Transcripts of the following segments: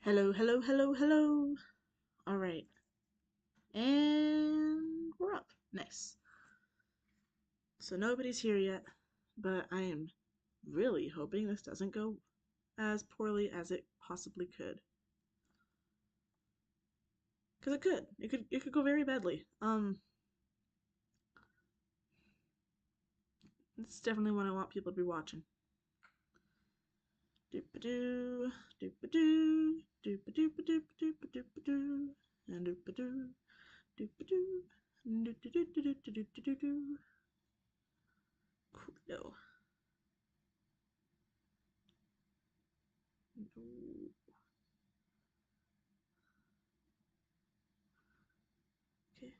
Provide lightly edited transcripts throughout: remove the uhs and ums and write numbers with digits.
Hello, hello, hello, hello. All right. And we're up. Nice. So nobody's here yet, but I am really hoping this doesn't go as poorly as it possibly could. Because it could. It could go very badly. It's definitely what I want people to be watching. Doop-a-doo, doop-a-doo, doop-a-doop-a-doop, doop-a-doop-a-doop, and doop-a-doo, doop-a-doo, doo-doo-doo-doo-doo-doo-doo-doo. Coolio. Okay,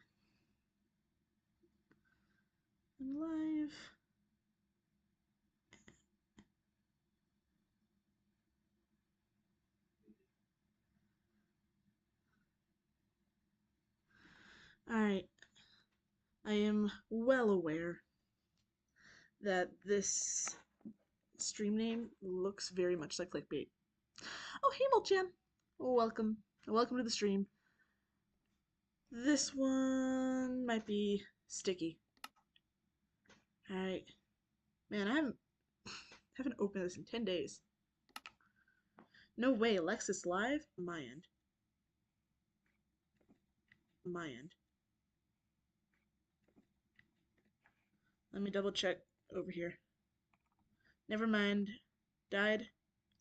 I'm live. Alright, I am well aware that this stream name looks very much like clickbait. Oh, hey, Molchan! Welcome. Welcome to the stream. This one might be sticky. Alright. Man, I haven't opened this in 10 days. No way, Alexis live? My end. My end. Let me double check over here. Never mind. Died.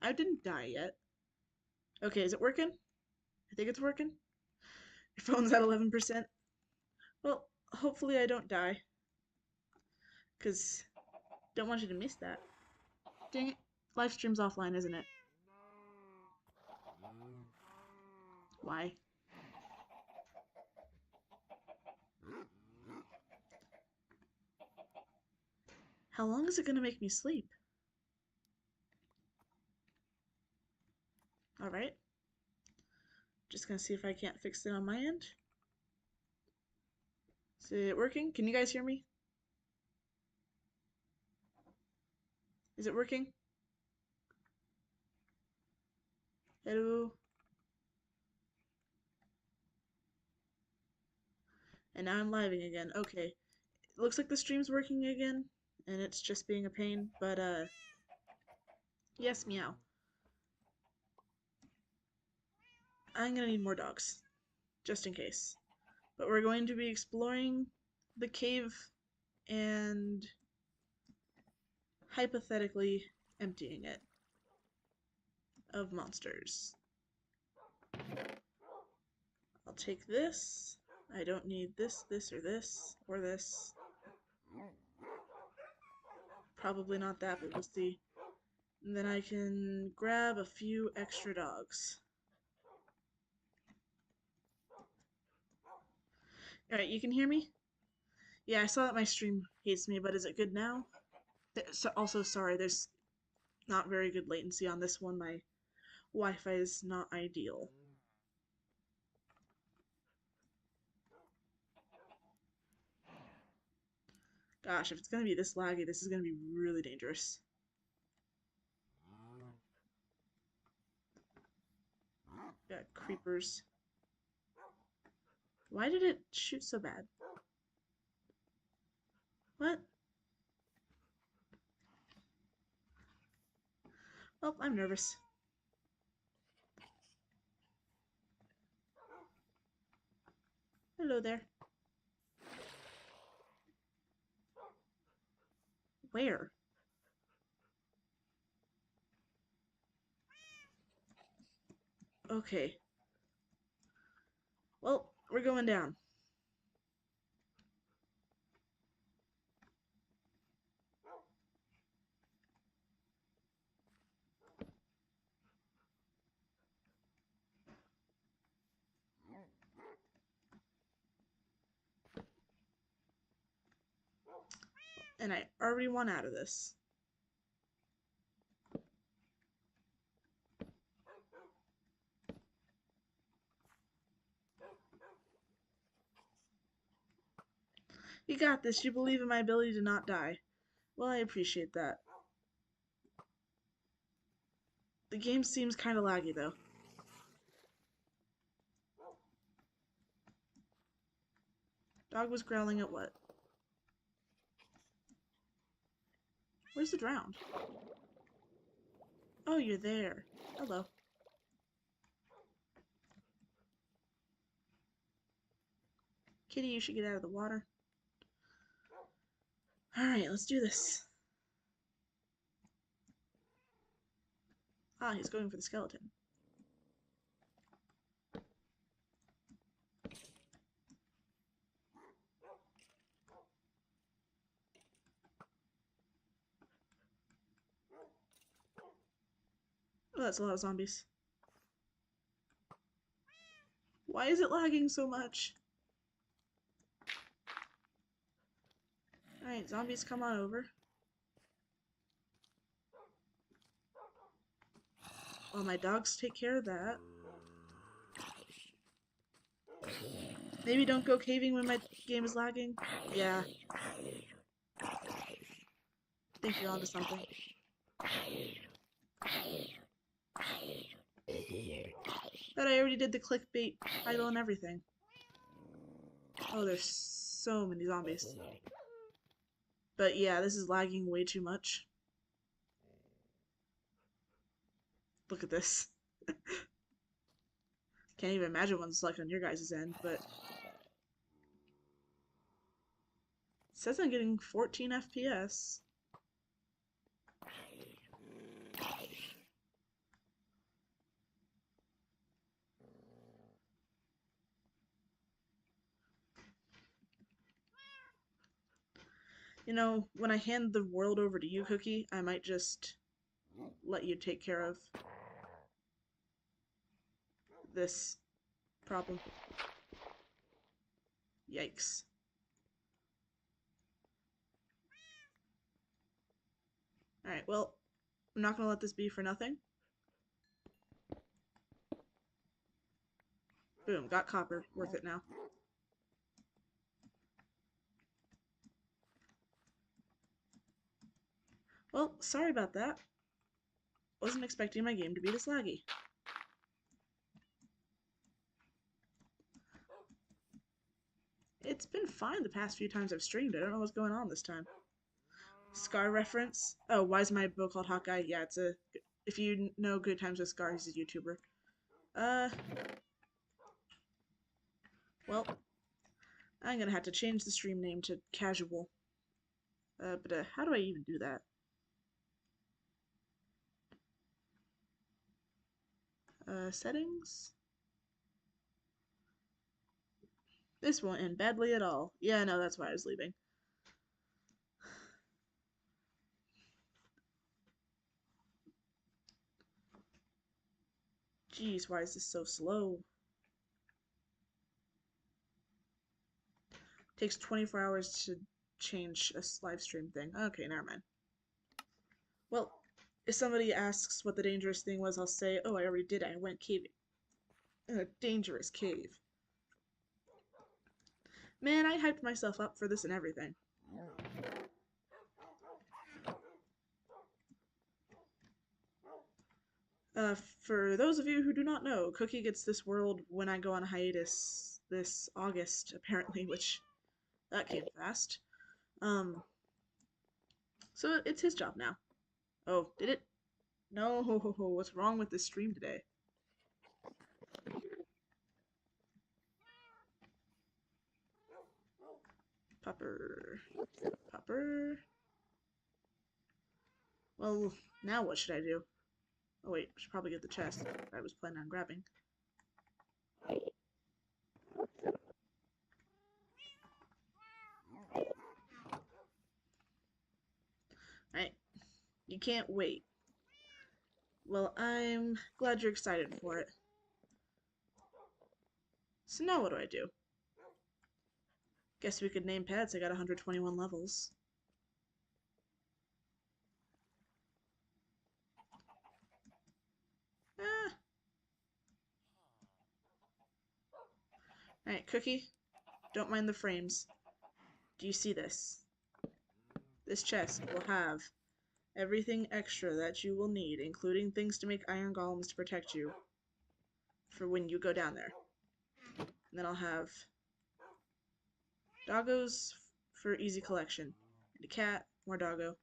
I didn't die yet. Okay, is it working? I think it's working. Your phone's at 11%. Well, hopefully I don't die. Because don't want you to miss that. Dang it. Live stream's offline, isn't it? Why? How long is it going to make me sleep? Alright. Just going to see if I can't fix it on my end. Is it working? Can you guys hear me? Is it working? Hello? And now I'm living again. Okay. It looks like the stream's working again, and it's just being a pain, but, yes, meow. I'm gonna need more dogs, just in case. But we're going to be exploring the cave and hypothetically emptying it of monsters. I'll take this. I don't need this, this, or this, or this. Probably not that, but we'll see. And then I can grab a few extra dogs. Alright, you can hear me? Yeah, I saw that my stream hates me, but is it good now? So, also, sorry, there's not very good latency on this one. My Wi-Fi is not ideal. Gosh, if it's gonna be this laggy, this is gonna be really dangerous. Got creepers. Why did it shoot so bad? What? Well, I'm nervous. Hello there. Where? Okay. Well, we're going down. And I already want out of this. You got this. You believe in my ability to not die. Well, I appreciate that. The game seems kind of laggy, though. Dog was growling at what? Where's the drowned? Oh, you're there. Hello. Kitty, you should get out of the water. Alright, let's do this. Ah, he's going for the skeleton. Oh, that's a lot of zombies. Why is it lagging so much? Alright, zombies, come on over. While my dogs take care of that. Maybe don't go caving when my game is lagging. Yeah. I think you're onto something. But I already did the clickbait title and everything. Oh, there's so many zombies. But yeah, this is lagging way too much. Look at this. Can't even imagine what it's like on your guys' end, but... It says I'm getting 14 FPS. You know, when I hand the world over to you, Cookie, I might just let you take care of this problem. Yikes. Alright, well, I'm not gonna let this be for nothing. Boom, got copper. Worth it now. Well, sorry about that. Wasn't expecting my game to be this laggy. It's been fine the past few times I've streamed. I don't know what's going on this time. Scar reference? Oh, why is my bow called Hawkeye? Yeah, it's a... If you know Good Times with Scar, he's a YouTuber. Well, I'm gonna have to change the stream name to Casual. But how do I even do that? Settings? This won't end badly at all. Yeah, no, that's why I was leaving. Jeez, why is this so slow? Takes 24 hours to change a live stream thing. Okay, never mind. Well, if somebody asks what the dangerous thing was, I'll say, oh, I already did it. I went caving. In a dangerous cave. Man, I hyped myself up for this and everything. For those of you who do not know, Cookie gets this world when I go on a hiatus this August, apparently, which, that came fast. So it's his job now. Oh, did it? No, what's wrong with this stream today? Popper. Popper. Well, now what should I do? Oh wait, I should probably get the chest that I was planning on grabbing. Alright, you can't wait. Well, I'm glad you're excited for it. So now what do I do? Guess we could name pets. I got 121 levels. Alright, Cookie, don't mind the frames. Do you see this? This chest will have everything extra that you will need, including things to make iron golems to protect you for when you go down there. And then I'll have Doggos for easy collection. And a cat, more doggo.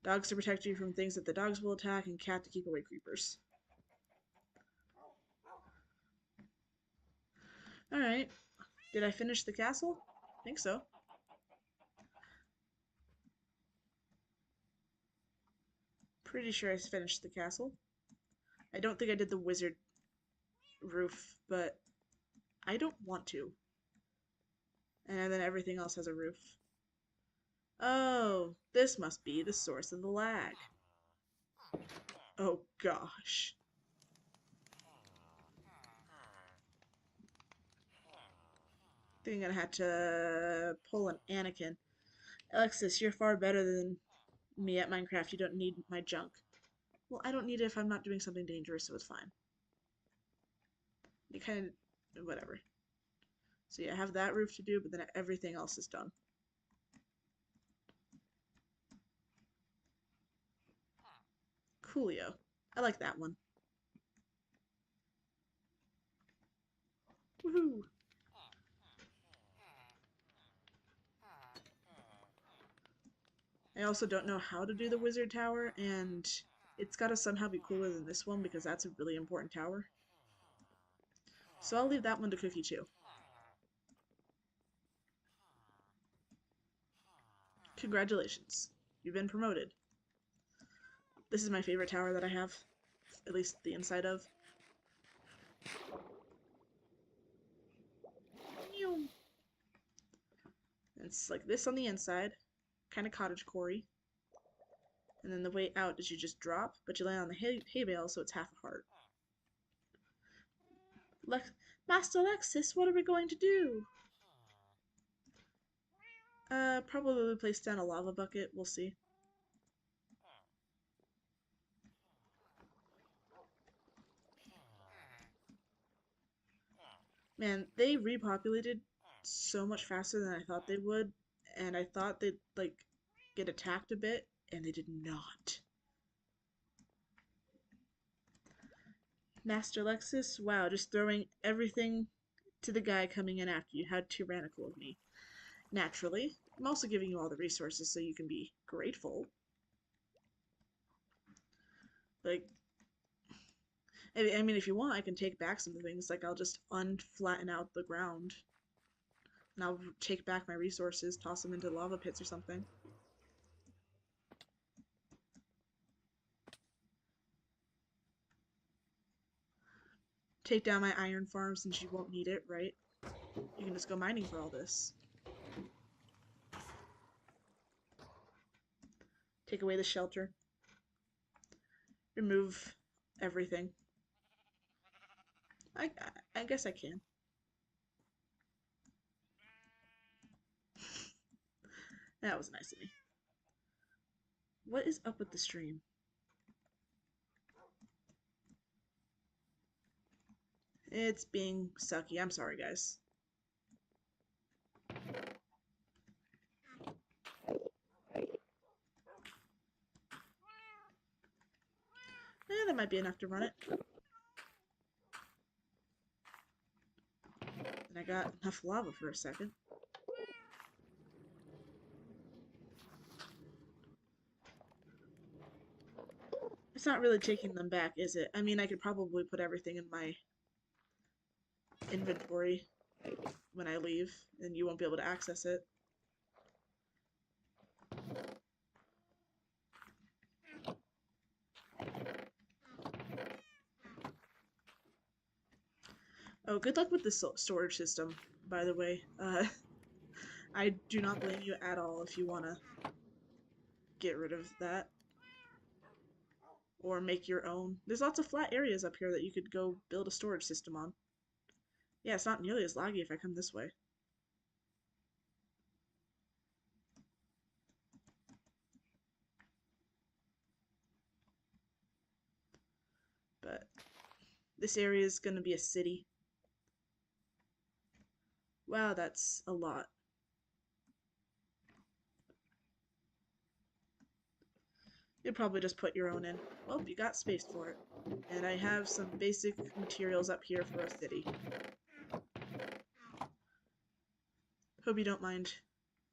Dogs to protect you from things that the dogs will attack, and cat to keep away creepers. Alright. Did I finish the castle? I think so. Pretty sure I finished the castle. I don't think I did the wizard roof, but I don't want to. And then everything else has a roof. Oh, this must be the source of the lag. Oh gosh. I think I'm gonna have to pull an Anakin. Alexis, you're far better than me at Minecraft. You don't need my junk. Well, I don't need it if I'm not doing something dangerous, so it's fine. You kind of... whatever. So yeah, I have that roof to do, but then everything else is done. Coolio. I like that one. Woohoo! I also don't know how to do the wizard tower, and it's gotta somehow be cooler than this one because that's a really important tower. So I'll leave that one to Cookie too. Congratulations. You've been promoted. This is my favorite tower that I have. At least the inside of. It's like this on the inside. Kind of cottagecore-y. And then the way out is you just drop, but you land on the hay bale, so it's half a heart. Master Alexis, what are we going to do? Probably place down a lava bucket. We'll see. Man, they repopulated so much faster than I thought they would, and I thought they'd, like, get attacked a bit, and they did not. Master Alexis, wow, just throwing everything to the guy coming in after you. How tyrannical of me. Naturally, I'm also giving you all the resources so you can be grateful. Like, I mean, if you want, I can take back some things. Like, I'll just unflatten out the ground. And I'll take back my resources, toss them into lava pits or something. Take down my iron farm since you won't need it, right? You can just go mining for all this. Take away the shelter. Remove everything. I guess I can. That was nice of me. What is up with the stream? It's being sucky. I'm sorry, guys. Eh, that might be enough to run it. And I got enough lava for a second. It's not really taking them back, is it? I mean, I could probably put everything in my inventory when I leave, and you won't be able to access it. Oh, good luck with the storage system, by the way. I do not blame you at all if you want to get rid of that. Or make your own. There's lots of flat areas up here that you could go build a storage system on. Yeah, it's not nearly as laggy if I come this way. But this area is going to be a city. Wow, that's a lot. You'd probably just put your own in. Well, you got space for it. And I have some basic materials up here for a city. Hope you don't mind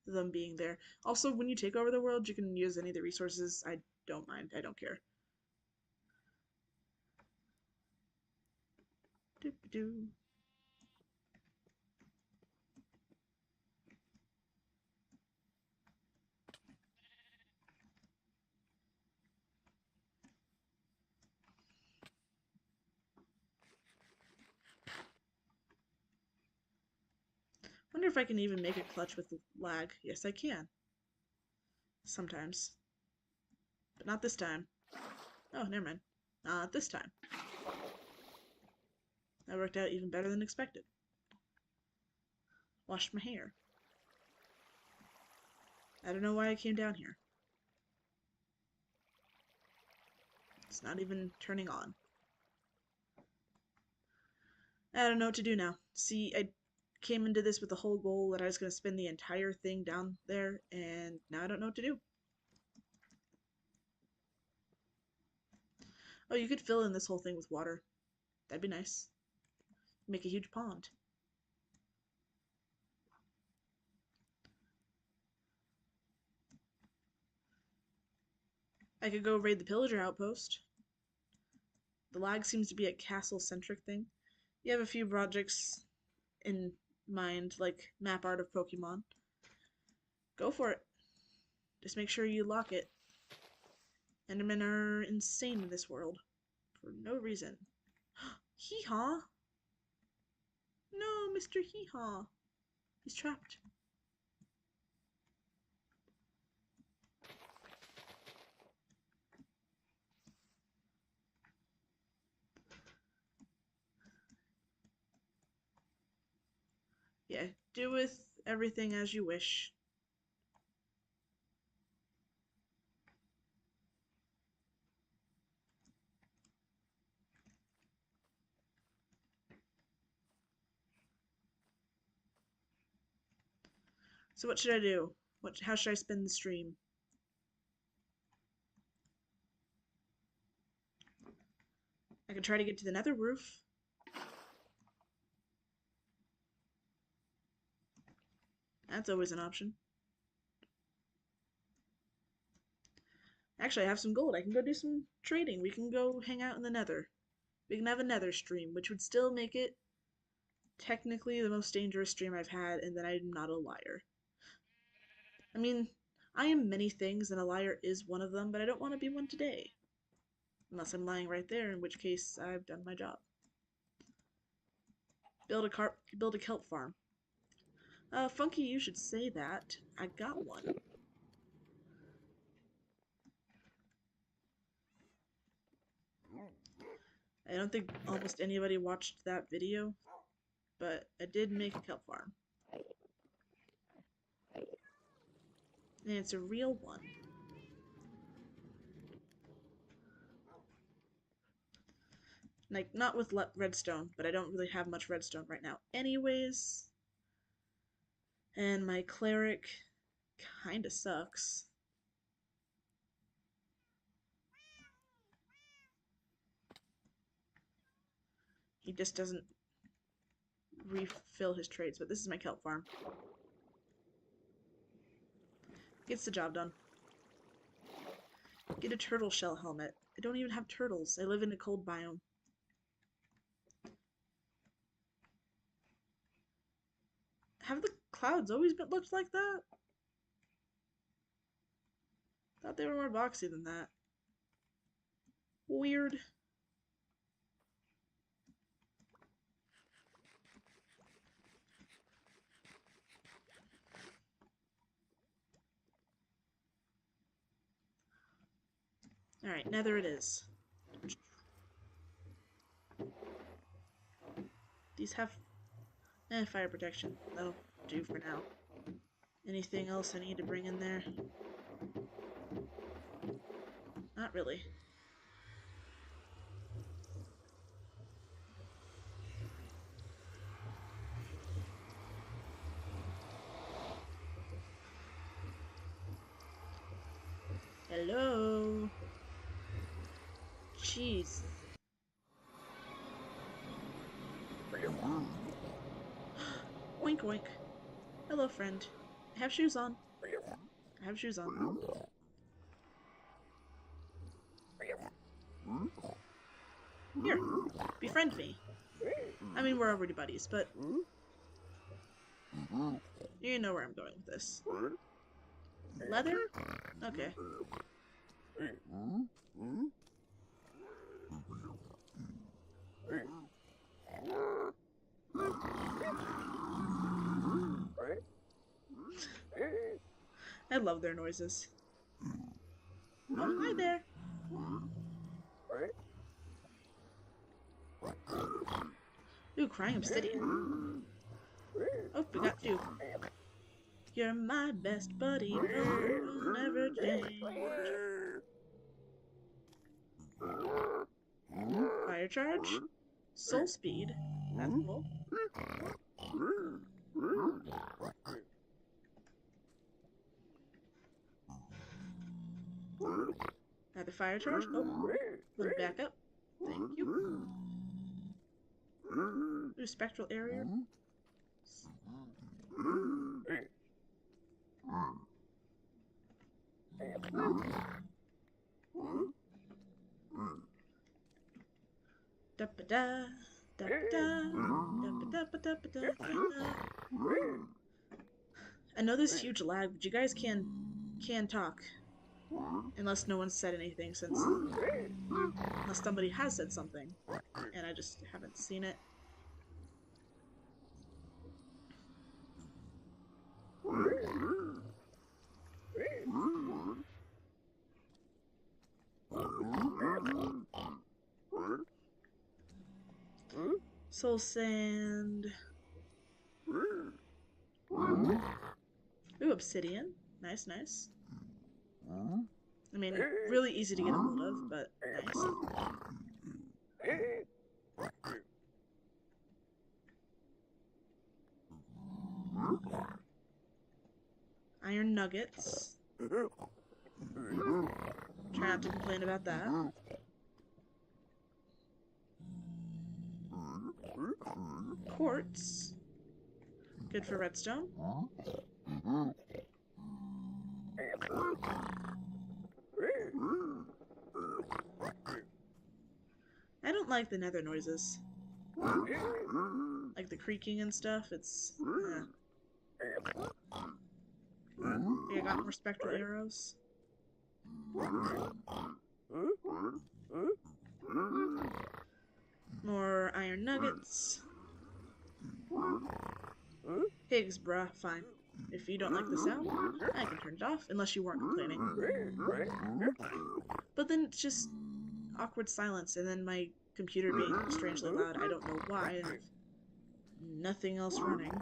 them being there. Also, when you take over the world, you can use any of the resources. I don't mind. I don't care. Doop-doo. Wonder if I can even make a clutch with lag. Yes, I can. Sometimes. But not this time. Oh, never mind. Not this time. That worked out even better than expected. Washed my hair. I don't know why I came down here. It's not even turning on. I don't know what to do now. See, I came into this with the whole goal that I was going to spin the entire thing down there, and now I don't know what to do. Oh, you could fill in this whole thing with water. That'd be nice. Make a huge pond. I could go raid the pillager outpost. The lag seems to be a castle-centric thing. You have a few projects in mind, like map art of Pokemon. Go for it. Just make sure you lock it. Endermen are insane in this world. For no reason. Hee-haw! No, Mr. Hee-haw. He's trapped. Yeah, do with everything as you wish. So what should I do? How should I spend the stream? I could try to get to the nether roof. That's always an option. Actually, I have some gold. I can go do some trading. We can go hang out in the nether. We can have a nether stream, which would still make it technically the most dangerous stream I've had, and then I'm not a liar. I mean, I am many things, and a liar is one of them, but I don't want to be one today. Unless I'm lying right there, in which case I've done my job. Build a kelp farm. Funky, you should say that. I got one. I don't think almost anybody watched that video, but I did make a kelp farm. And it's a real one. Like, not with redstone, but I don't really have much redstone right now anyways. And my cleric kinda sucks. He just doesn't refill his trades, but this is my kelp farm. Gets the job done. Get a turtle shell helmet. I don't even have turtles. I live in a cold biome. Have the clouds always looked like that? Thought they were more boxy than that. Weird. Alright, nether it is. These have fire protection. That'll do for now. Anything else I need to bring in there? Not really. Hello? Jeez. Oink oink. Hello, friend. I have shoes on. I have shoes on. Here, befriend me. I mean, we're already buddies, but you know where I'm going with this. Leather? Okay. I love their noises. Oh, hi there. Ooh, crying obsidian. Oh, we got two. You're my best buddy, no, you'll never change. Fire charge? Soul speed? That's cool. Another fire charge? Oh, let me back up. Thank you. Ooh, spectral area. Da ba da, da ba da, da ba da ba da ba da da. I know there's huge lag, but you guys can talk. Unless no one said anything since unless somebody has said something and I just haven't seen it. Soul sand. Ooh, obsidian. Nice, nice. I mean, really easy to get a hold of, but nice. Iron nuggets. Try not to complain about that. Quartz. Good for redstone. I don't like the nether noises. Like the creaking and stuff, it's... I got more spectral arrows. More iron nuggets. Pigs, bruh. Fine. If you don't like the sound, I can turn it off, unless you weren't complaining. But then it's just awkward silence, and then my computer being strangely loud. I don't know why, and nothing else running.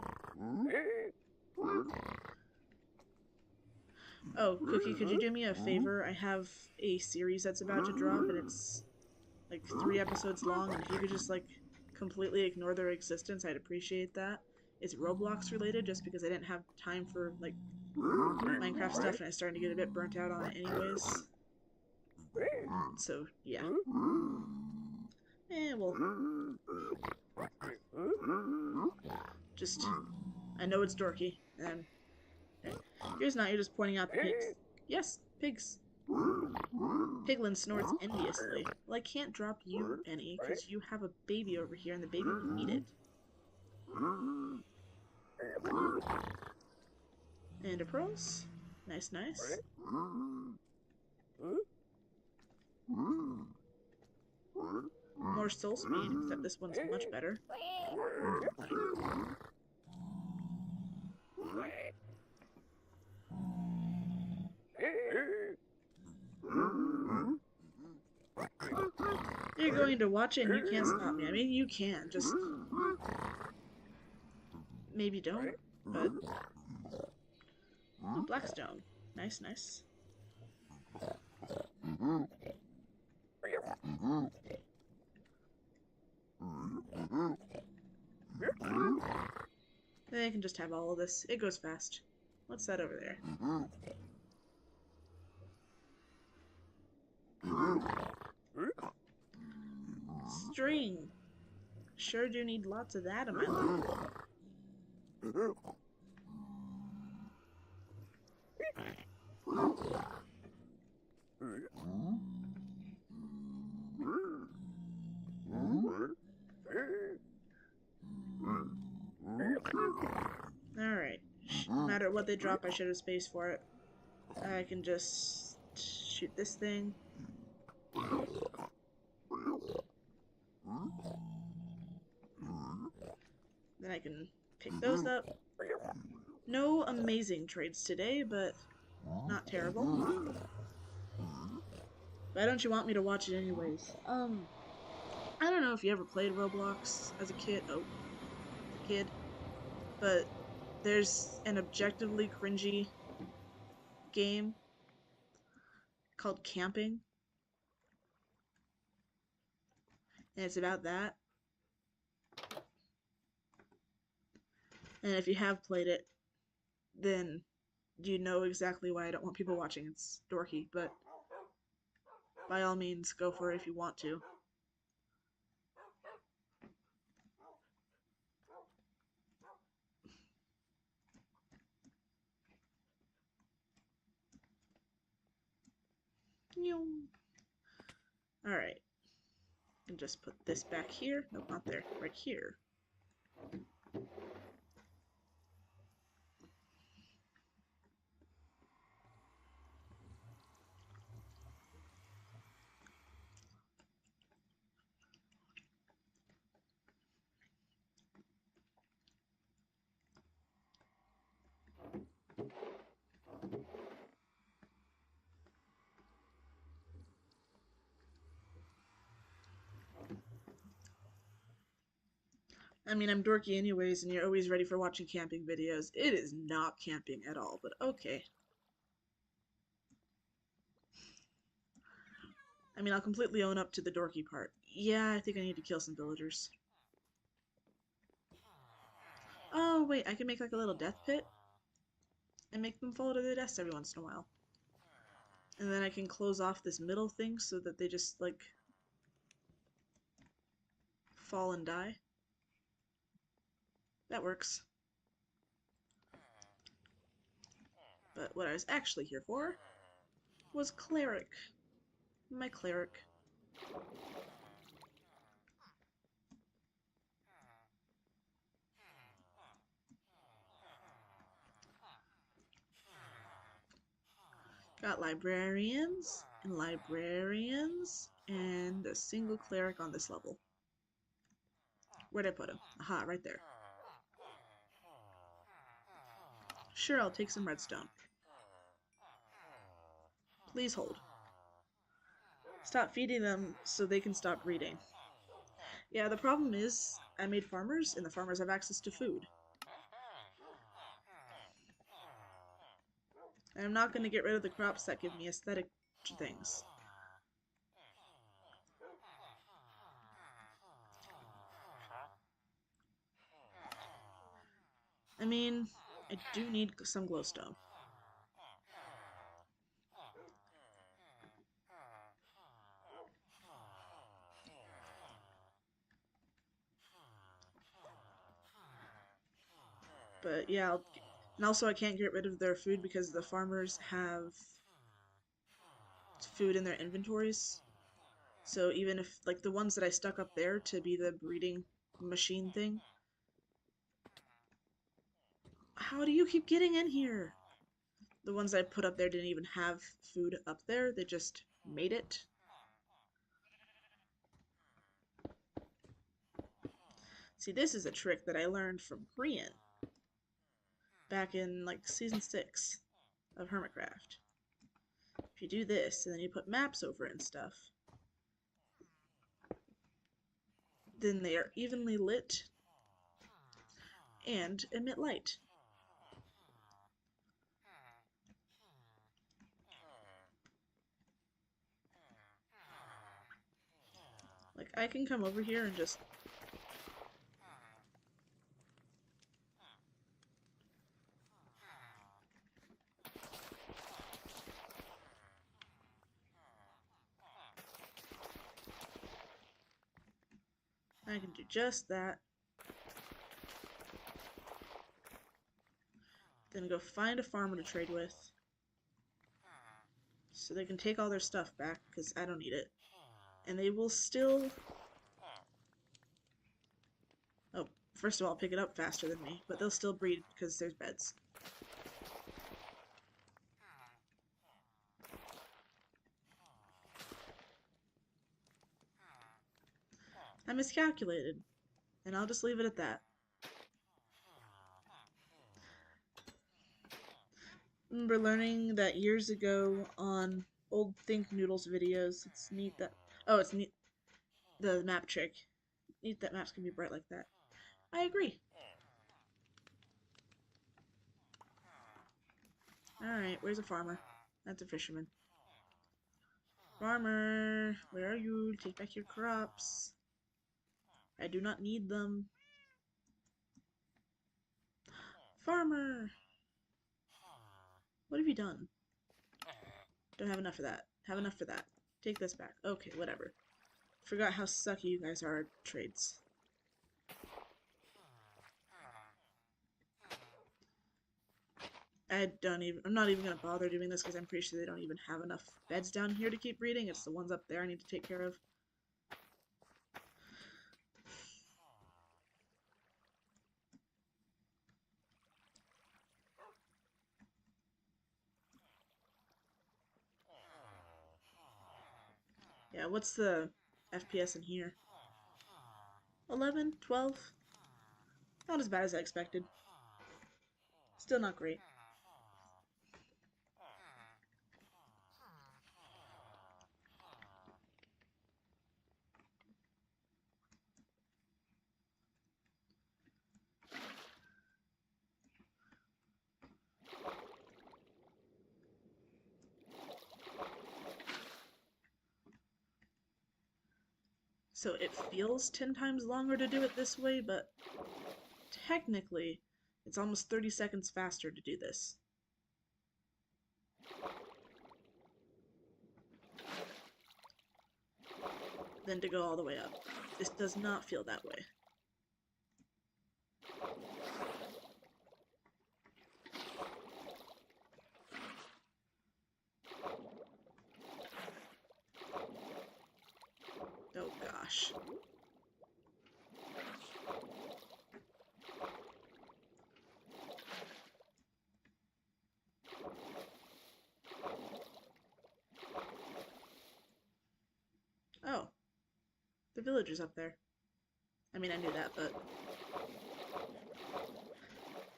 Oh, Cookie, could you do me a favor? I have a series that's about to drop, and it's like 3 episodes long, and if you could just like completely ignore their existence, I'd appreciate that. It's Roblox related, just because I didn't have time for like Minecraft stuff, and I started to get a bit burnt out on it anyways. So yeah. Well, just I know it's dorky, and here's not. You're just pointing out the pigs. Yes, pigs. Piglin snorts enviously. Well, I can't drop you any because you have a baby over here, and the baby will eat it. And a pearls. Nice, nice. More soul speed, except this one's much better. You're going to watch it and you can't stop me. I mean, you can, just... maybe don't, but... Oh, Blackstone. Nice, nice. They can just have all of this. It goes fast. What's that over there? String. Sure do need lots of that in my life. Alright. No matter what they drop, I should have space for it. I can just shoot this thing. Then I can pick those up. No amazing trades today, but not terrible. Why don't you want me to watch it anyways? I don't know if you ever played Roblox as a kid. Oh, kid. But there's an objectively cringy game called Camping. And it's about that. And if you have played it, then you know exactly why I don't want people watching. It's dorky, but by all means, go for it if you want to. Alright. And just put this back here. Nope, not there. Right here. I mean, I'm dorky anyways, and you're always ready for watching camping videos. It is not camping at all, but okay. I mean, I'll completely own up to the dorky part. Yeah, I think I need to kill some villagers. Oh, wait, I can make like a little death pit and make them fall to their deaths every once in a while. And then I can close off this middle thing so that they just, like, fall and die. That works. But what I was actually here for was cleric. My cleric. Got librarians and librarians and a single cleric on this level. Where'd I put him? Aha, right there. Sure, I'll take some redstone. Please hold. Stop feeding them so they can stop breeding. Yeah, the problem is I made farmers, and the farmers have access to food. And I'm not going to get rid of the crops that give me aesthetic things. I mean, I do need some glowstone. But yeah, and also I can't get rid of their food because the farmers have food in their inventories. So even if, like, the ones that I stuck up there to be the breeding machine thing. How do you keep getting in here? The ones I put up there didn't even have food up there, they just made it. See, this is a trick that I learned from Korean back in, like, season 6 of Hermitcraft. If you do this, and then you put maps over it and stuff, then they are evenly lit and emit light. Like, I can come over here and just... I can do just that. Then go find a farmer to trade with. So they can take all their stuff back, because I don't need it. And they will still... Oh, first of all, pick it up faster than me, but they'll still breed because there's beds. I miscalculated, and I'll just leave it at that. I remember learning that years ago on old Think Noodles videos. It's neat that... Oh, it's neat. The map trick. Neat that maps can be bright like that. I agree. Alright, where's a farmer? That's a fisherman. Farmer, where are you? Take back your crops. I do not need them. Farmer! What have you done? Don't have enough of that. Have enough for that. Take this back. Okay, whatever. Forgot how sucky you guys are at trades. I'm not even gonna bother doing this because I'm pretty sure they don't even have enough beds down here to keep breeding. It's the ones up there I need to take care of. Yeah, what's the FPS in here? 11? 12? Not as bad as I expected. Still not great. So it feels 10 times longer to do it this way, but technically, it's almost 30 seconds faster to do this. Than to go all the way up. This does not feel that way. Oh gosh. Oh. The villager's up there. I mean, I knew that, but...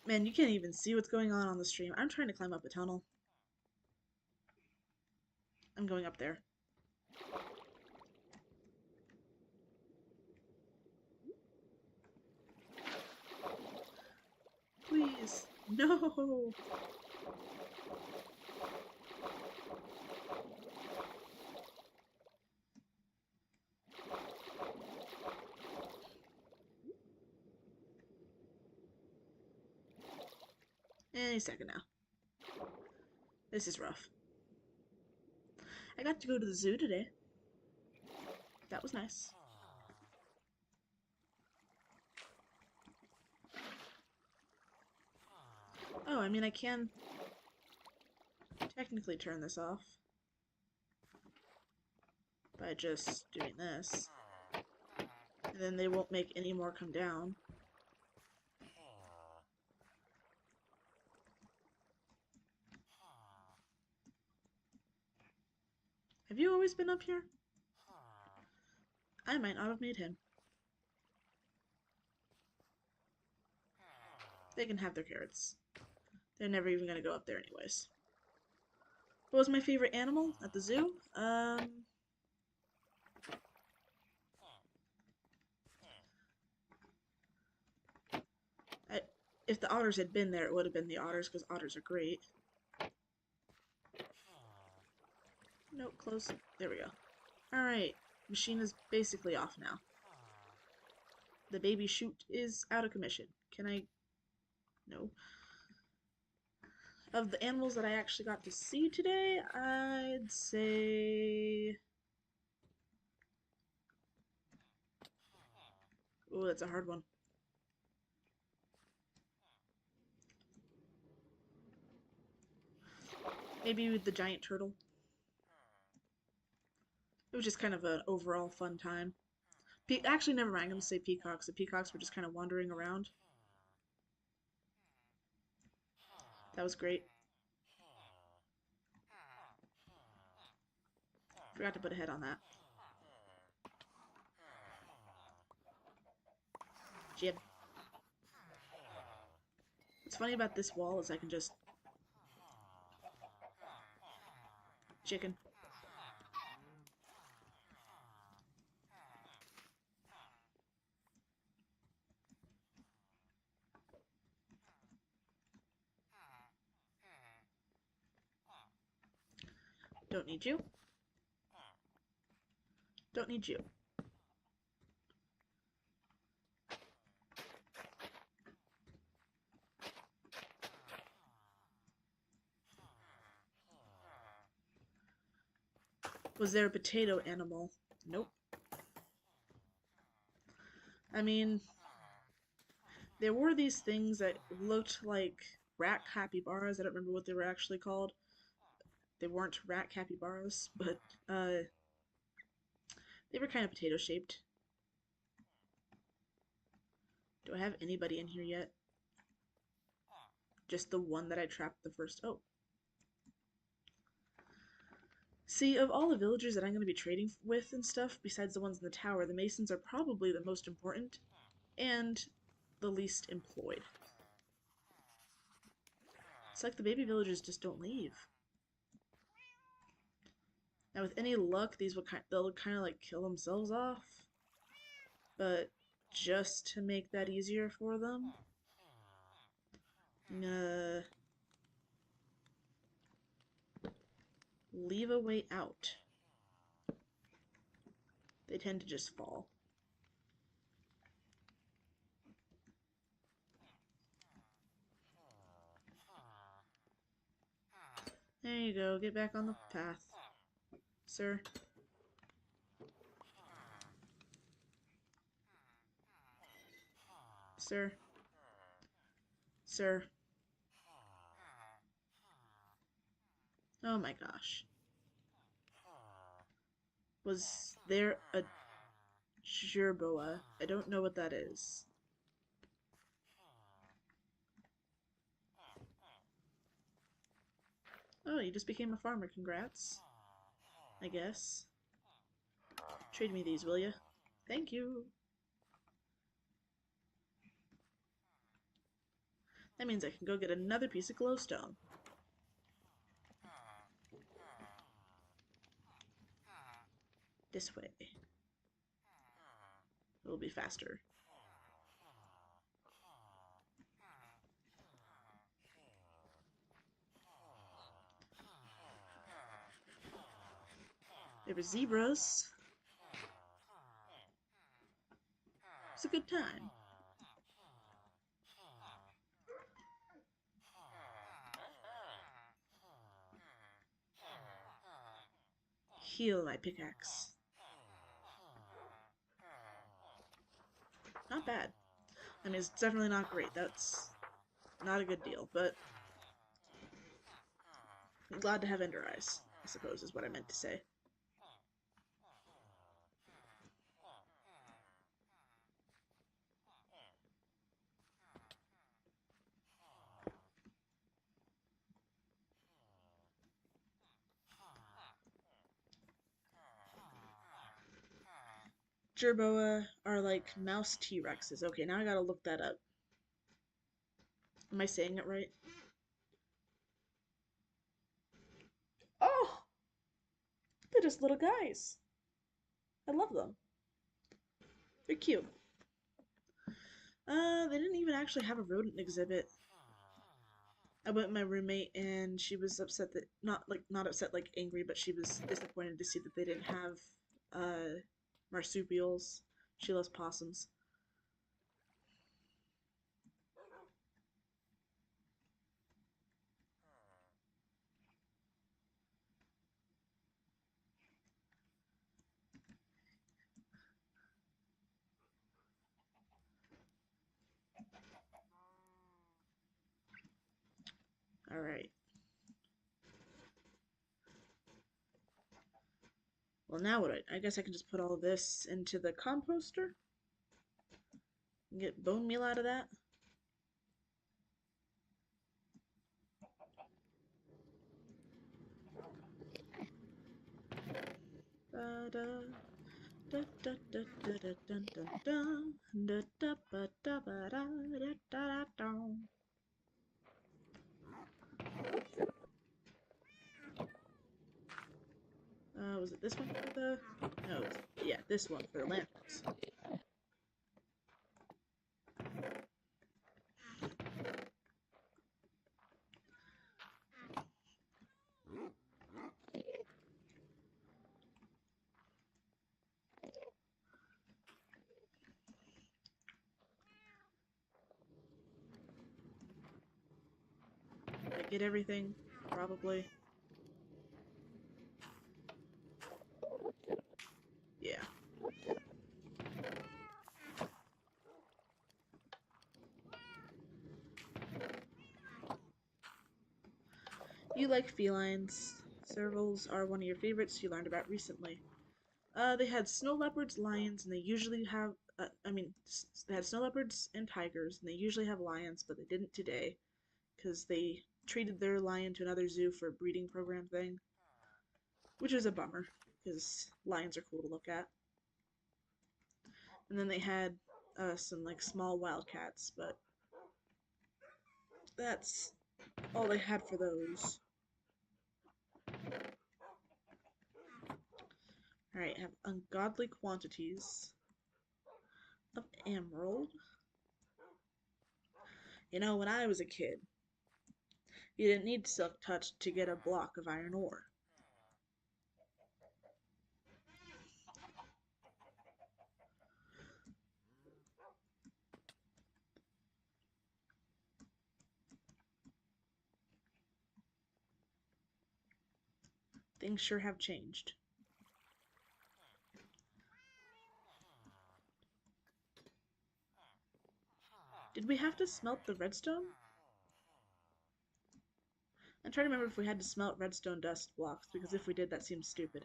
Man, you can't even see what's going on the stream. I'm trying to climb up a tunnel. I'm going up there. Please. No! Any second now. This is rough. I got to go to the zoo today. That was nice. Oh, I mean, I can technically turn this off by just doing this. And then they won't make any more come down. Have you always been up here? I might not have made him. They can have their carrots. They're never even gonna go up there anyways. What was my favorite animal at the zoo? If the otters had been there, it would have been the otters, because otters are great. Nope, close. There we go. Alright, machine is basically off now. The baby chute is out of commission. Can I... No. Of the animals that I actually got to see today, I'd say... Oh, that's a hard one. Maybe with the giant turtle. It was just kind of an overall fun time. Actually, never mind. I'm gonna say peacocks. The peacocks were just kind of wandering around. That was great. Forgot to put a head on that. Jib. What's funny about this wall is I can just... Chicken. Don't need you. Don't need you. Was there a potato animal? Nope. I mean, there were these things that looked like rat capybaras. I don't remember what they were actually called. They weren't rat capybaras, but they were kind of potato shaped. Do I have anybody in here yet? Just the one that I trapped the first. Oh. See, of all the villagers that I'm going to be trading with and stuff, besides the ones in the tower, the Masons are probably the most important and the least employed. It's like the baby villagers just don't leave. Now, with any luck, they'll kind of like kill themselves off, but just to make that easier for them, leave a way out. They tend to just fall. There you go. Get back on the path, sir. Sir. Sir. Oh my gosh. Was there a jerboa? I don't know what that is. Oh, you just became a farmer. Congrats. I guess. Trade me these, will you? Thank you. That means I can go get another piece of glowstone. This way. It'll be faster. There were zebras. It's a good time. Heal my pickaxe. Not bad. I mean, it's definitely not great. That's not a good deal, but I'm glad to have Ender Eyes, I suppose is what I meant to say. Jerboa are like mouse T-Rexes. Okay, now I gotta look that up. Am I saying it right? Oh! They're just little guys. I love them. They're cute. They didn't even actually have a rodent exhibit. I went with my roommate and she was upset that not upset like angry, but she was disappointed to see that they didn't have marsupials. She loves possums. Alright. Well, now what? I guess I can just put all this into the composter and get bone meal out of that. Da da da da da da da dun dun dun da da ba da ba da da da da. Was it this one for the? No, yeah, this one for the lanterns. Did I get everything? Probably. Yeah. You like felines. Servals are one of your favorites you learned about recently. They had snow leopards, lions, and they usually have. They had snow leopards and tigers, and they usually have lions, but they didn't today, because they treated their lion to another zoo for a breeding program thing, which is a bummer, because lions are cool to look at. And then they had some like small wildcats, but that's all they had for those. Alright, have ungodly quantities of emerald. You know, when I was a kid, you didn't need Silk Touch to get a block of iron ore. Things sure have changed. Did we have to smelt the redstone? I'm trying to remember if we had to smelt redstone dust blocks, because if we did, that seems stupid.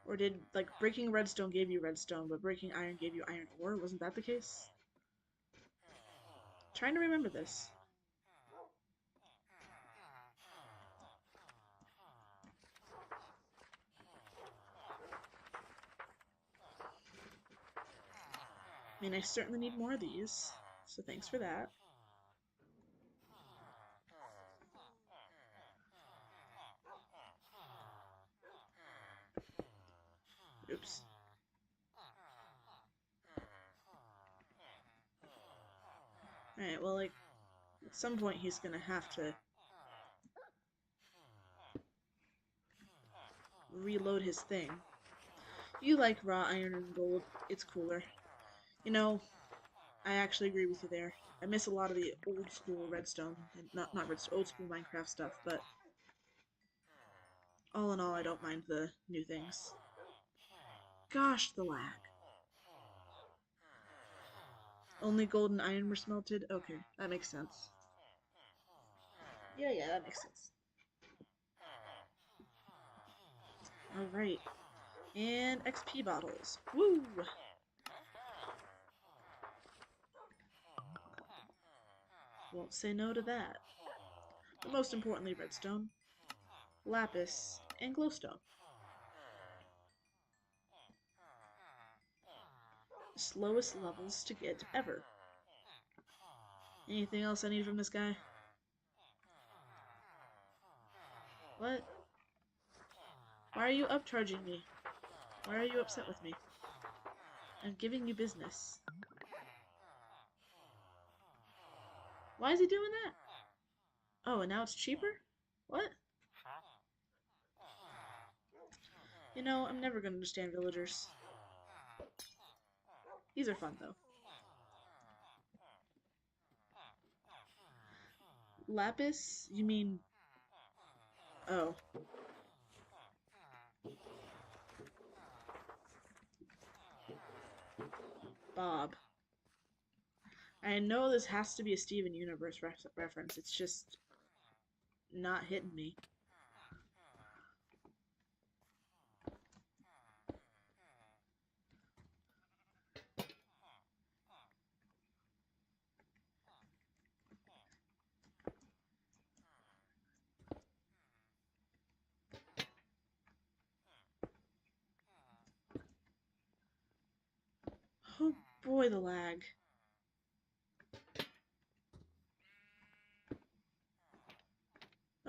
Or did, like, breaking redstone gave you redstone, but breaking iron gave you iron ore? Wasn't that the case? Trying to remember this. I mean, I certainly need more of these, so thanks for that. Oops. Alright, well, like, at some point he's gonna have to reload his thing. You like raw iron and gold. It's cooler. You know, I actually agree with you there. I miss a lot of the old school redstone, and not redstone, old school Minecraft stuff, but all in all, I don't mind the new things. Gosh, the lag. Only gold and iron were smelted? Okay, that makes sense. Yeah, that makes sense. Alright. And XP bottles. Woo! Won't say no to that. But most importantly, redstone, lapis, and glowstone. The slowest levels to get ever. Anything else I need from this guy? What? Why are you upcharging me? Why are you upset with me? I'm giving you business. Why is he doing that? Oh, and now it's cheaper? What? You know, I'm never gonna understand villagers. These are fun, though. Lapis? You mean... Oh. Bob. I know this has to be a Steven Universe reference. It's just not hitting me. Oh boy, the lag.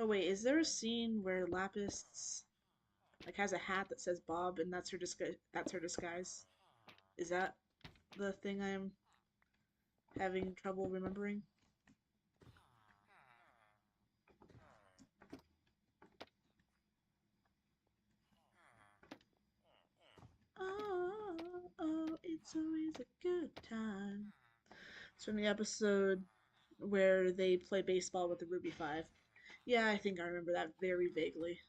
Oh wait, is there a scene where Lapis like has a hat that says Bob and that's her disguise? Is that the thing I'm having trouble remembering? Oh, oh, it's always a good time. It's from the episode where they play baseball with the Ruby Five. Yeah, I think I remember that very vaguely.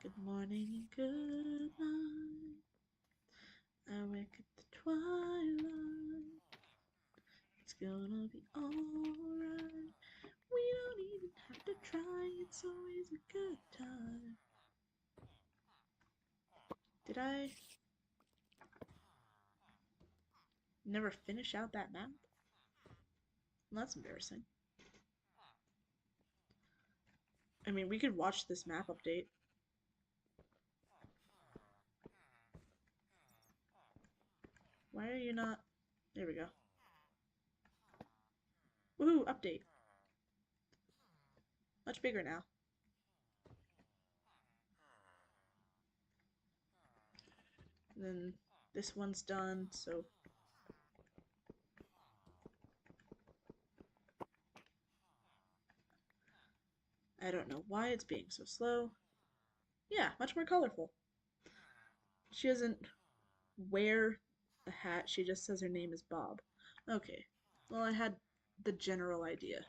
Good morning and good night. I wake at the twilight. It's gonna be alright. We don't even have to try. It's always a good time. Did I never finish out that map? Well, that's embarrassing. I mean, we could watch this map update. Why are you not... There we go. Woohoo, update. Much bigger now. And then this one's done, so... I don't know why it's being so slow. Yeah, much more colorful. She doesn't wear the hat, she just says her name is Bob. Okay, well, I had the general idea.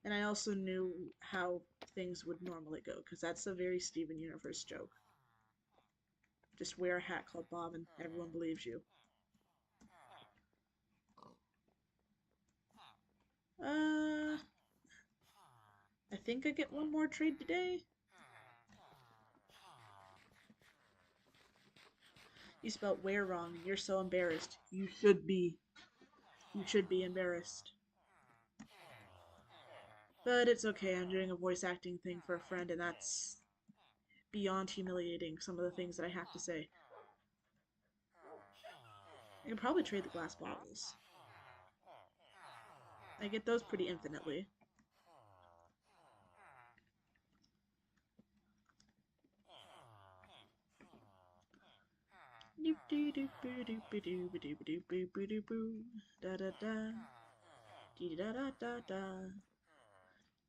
And I also knew how things would normally go, because that's a very Steven Universe joke. Just wear a hat called Bob and everyone believes you. I think I get one more trade today. You spelled where wrong and you're so embarrassed. You should be. You should be embarrassed. But it's okay, I'm doing a voice acting thing for a friend and that's beyond humiliating, some of the things that I have to say. I can probably trade the glass bottles. I get those pretty infinitely. Doop doo doop boo doop boo doo boo doo boo boo boo doo boo da da da dee da da da da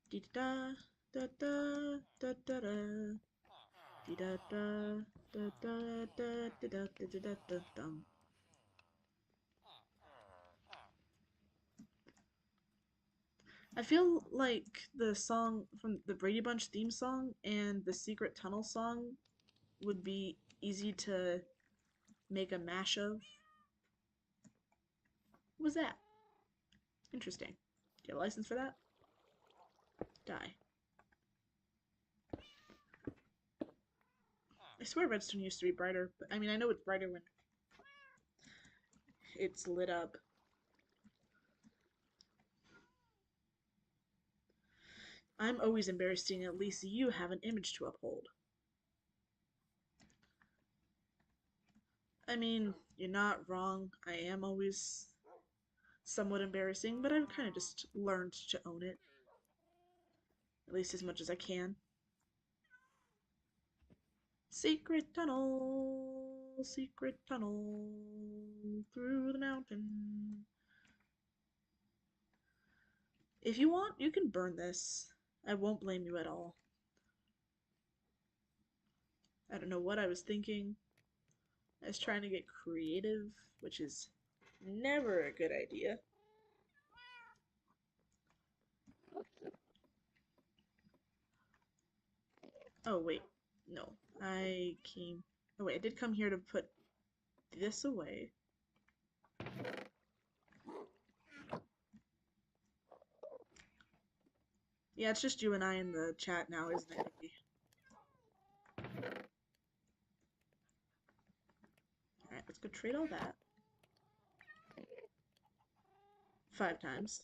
dee da da da da da da dee da da da da da da da da da da da. I feel like the song from the Brady Bunch theme song and the Secret Tunnel song would be easy to make a mash of. What was that? Interesting. Do you have a license for that? Die. I swear Redstone used to be brighter, but I mean, I know it's brighter when it's lit up. I'm always embarrassing, at least you have an image to uphold. I mean, you're not wrong. I am always somewhat embarrassing, but I've kind of just learned to own it. At least as much as I can. Secret tunnel through the mountain. If you want, you can burn this. I won't blame you at all. I don't know what I was thinking. I was trying to get creative, which is never a good idea. Oh, wait. No. I came... Oh, wait. I did come here to put this away. Yeah, it's just you and I in the chat now, isn't it, Nikki? Alright, let's go trade all that. 5 times.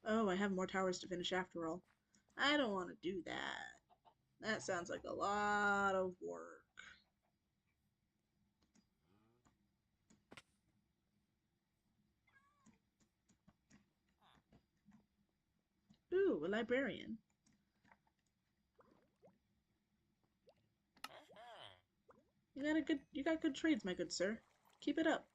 Oh, I have more towers to finish after all. I don't want to do that. That sounds like a lot of work. Ooh, a librarian. You got good trades, my good sir. Keep it up.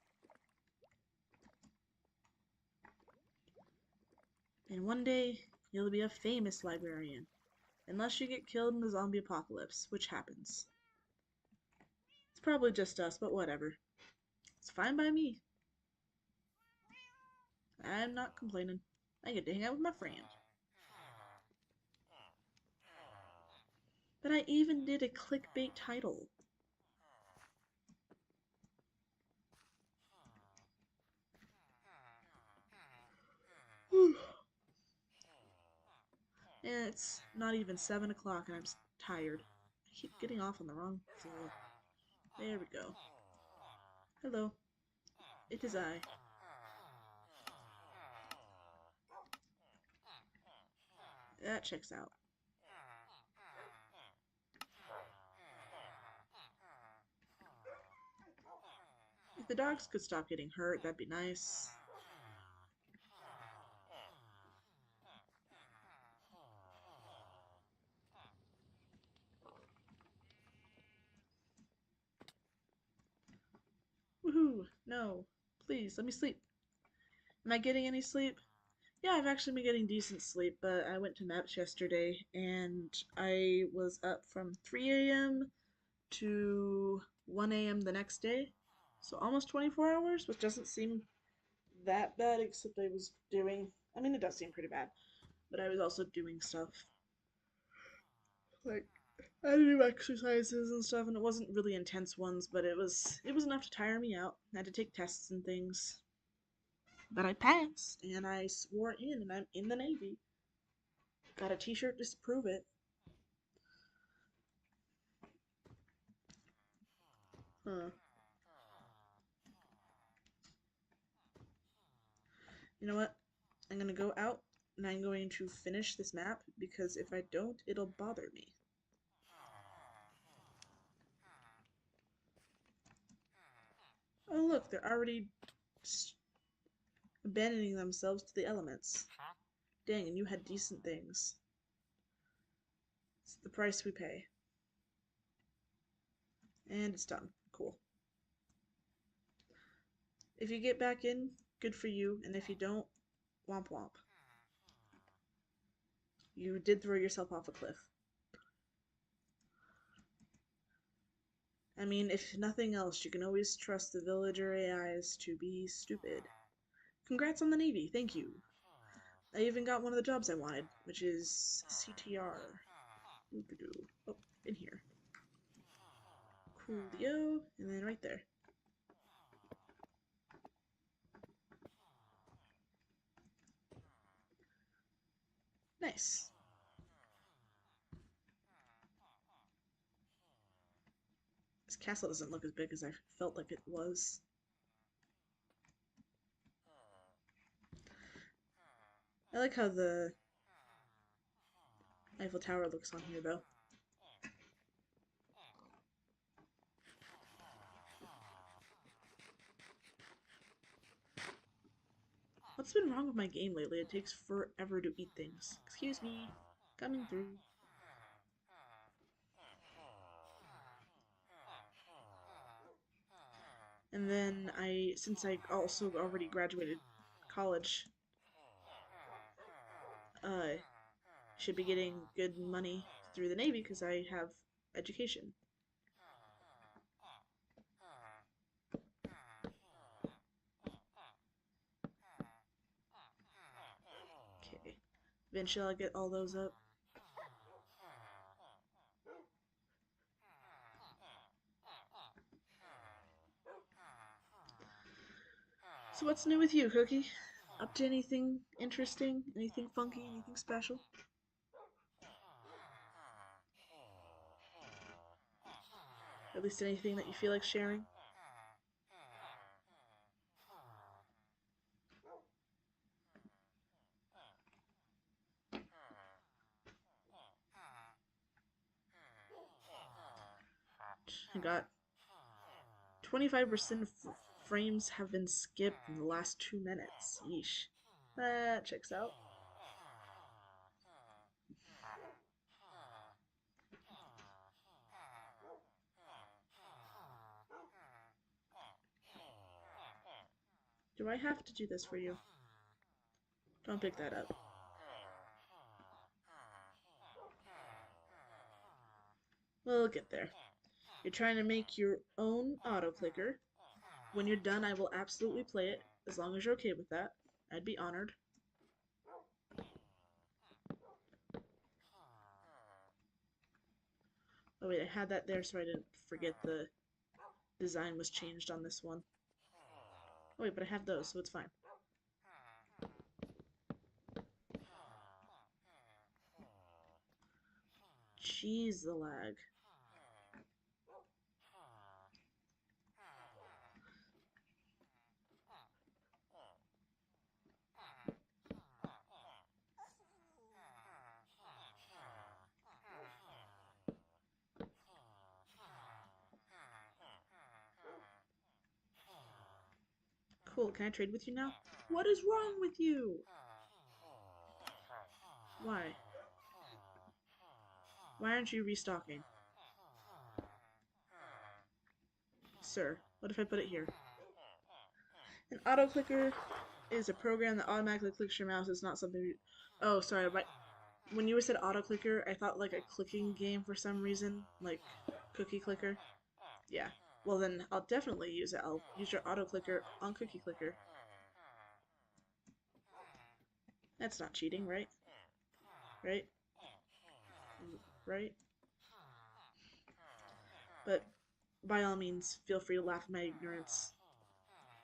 And one day, you'll be a famous librarian. Unless you get killed in the zombie apocalypse, which happens. It's probably just us, but whatever. It's fine by me. I'm not complaining. I get to hang out with my friend. But I even did a clickbait title. And it's not even 7 o'clock and I'm tired. I keep getting off on the wrong floor. There we go. Hello. It is I. That checks out. If the dogs could stop getting hurt, that'd be nice. Woohoo! No. Please, let me sleep. Am I getting any sleep? Yeah, I've actually been getting decent sleep, but I went to MAPS yesterday and I was up from 3 a.m. to 1 a.m. the next day. So almost 24 hours, which doesn't seem that bad, except I was doing, I mean, it does seem pretty bad, but I was also doing stuff. Like, I had to do exercises and stuff, and it wasn't really intense ones, but it was enough to tire me out. I had to take tests and things. But I passed, and I swore in, and I'm in the Navy. Got a t-shirt just to prove it. Huh. You know what? I'm gonna go out, and I'm going to finish this map, because if I don't, it'll bother me. Oh look, they're already abandoning themselves to the elements. Dang, and you had decent things. It's the price we pay. And it's done. Cool. If you get back in, good for you, and if you don't, womp womp. You did throw yourself off a cliff. I mean, if nothing else, you can always trust the villager AIs to be stupid. Congrats on the Navy, thank you. I even got one of the jobs I wanted, which is CTR. Oh, in here. Coolio, and then right there. Nice. This castle doesn't look as big as I felt like it was. I like how the Eiffel Tower looks on here, though. What's been wrong with my game lately? It takes forever to eat things. Excuse me. Coming through. And then since I also already graduated college, should be getting good money through the Navy because I have education. Okay. Eventually I'll get all those up. So what's new with you, Cookie? Up to anything interesting? Anything funky? Anything special? At least anything that you feel like sharing? I got 25% of frames have been skipped in the last 2 minutes. Yeesh. That checks out. Do I have to do this for you? Don't pick that up. We'll get there. You're trying to make your own auto-clicker. When you're done, I will absolutely play it, as long as you're okay with that. I'd be honored. Oh wait, I had that there so I didn't forget the design was changed on this one. Oh wait, but I have those, so it's fine. Jeez, the lag. Cool, can I trade with you now? What is wrong with you? Why? Why aren't you restocking? Sir, what if I put it here? An auto-clicker is a program that automatically clicks your mouse. It's not something you... Oh, sorry, but when you said auto-clicker, I thought like a clicking game for some reason, like Cookie Clicker. Yeah. Well then, I'll definitely use it. I'll use your auto-clicker on Cookie Clicker. That's not cheating, right? Right? Right? But by all means, feel free to laugh at my ignorance.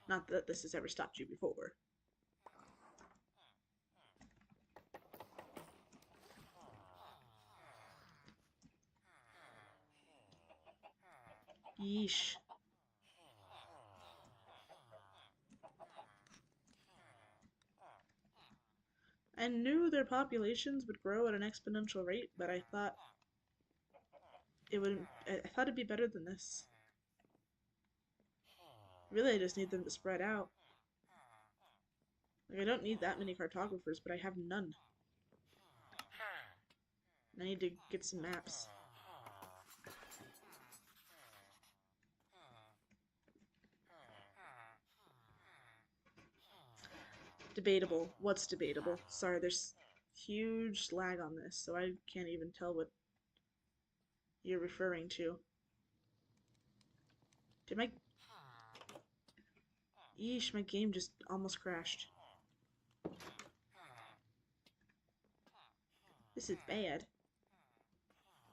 Not that this has ever stopped you before. Yeesh. I knew their populations would grow at an exponential rate, but I thought it'd be better than this. Really, I just need them to spread out. Like, I don't need that many cartographers, but I have none. I need to get some maps. Debatable. What's debatable? Sorry, there's huge lag on this, so I can't even tell what you're referring to. Did my... Yeesh, my game just almost crashed. This is bad.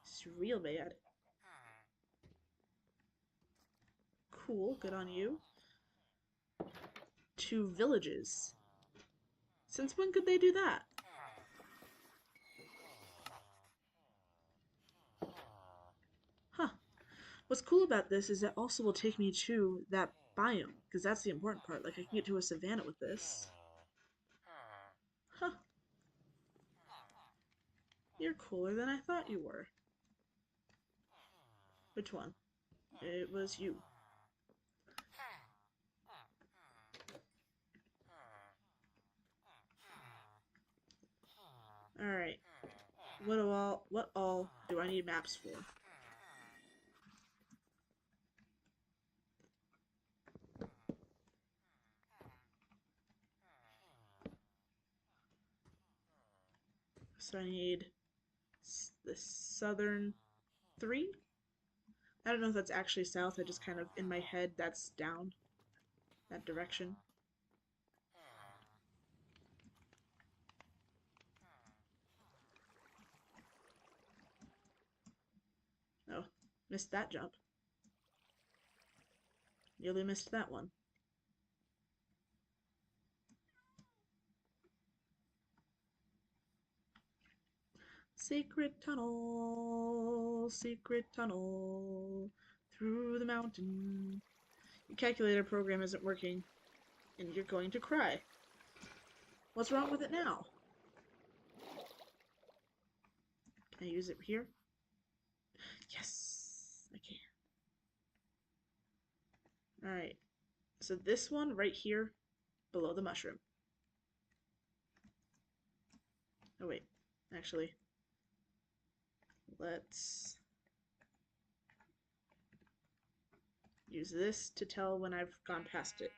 This is real bad. Cool, good on you. 2 villages. Since when could they do that? Huh. What's cool about this is it also will take me to that biome, because that's the important part. Like, I can get to a savanna with this. Huh. You're cooler than I thought you were. Which one? It was you. Alright. What all do I need maps for? So I need the southern 3? I don't know if that's actually south, I just kind of, in my head, that's down. That direction. Oh, missed that jump. Nearly missed that one. Secret tunnel through the mountain. Your calculator program isn't working, and you're going to cry. What's wrong with it now? Can I use it here? Yes, I can. Alright, so this one right here, below the mushroom. Oh wait, actually, let's use this to tell when I've gone past it.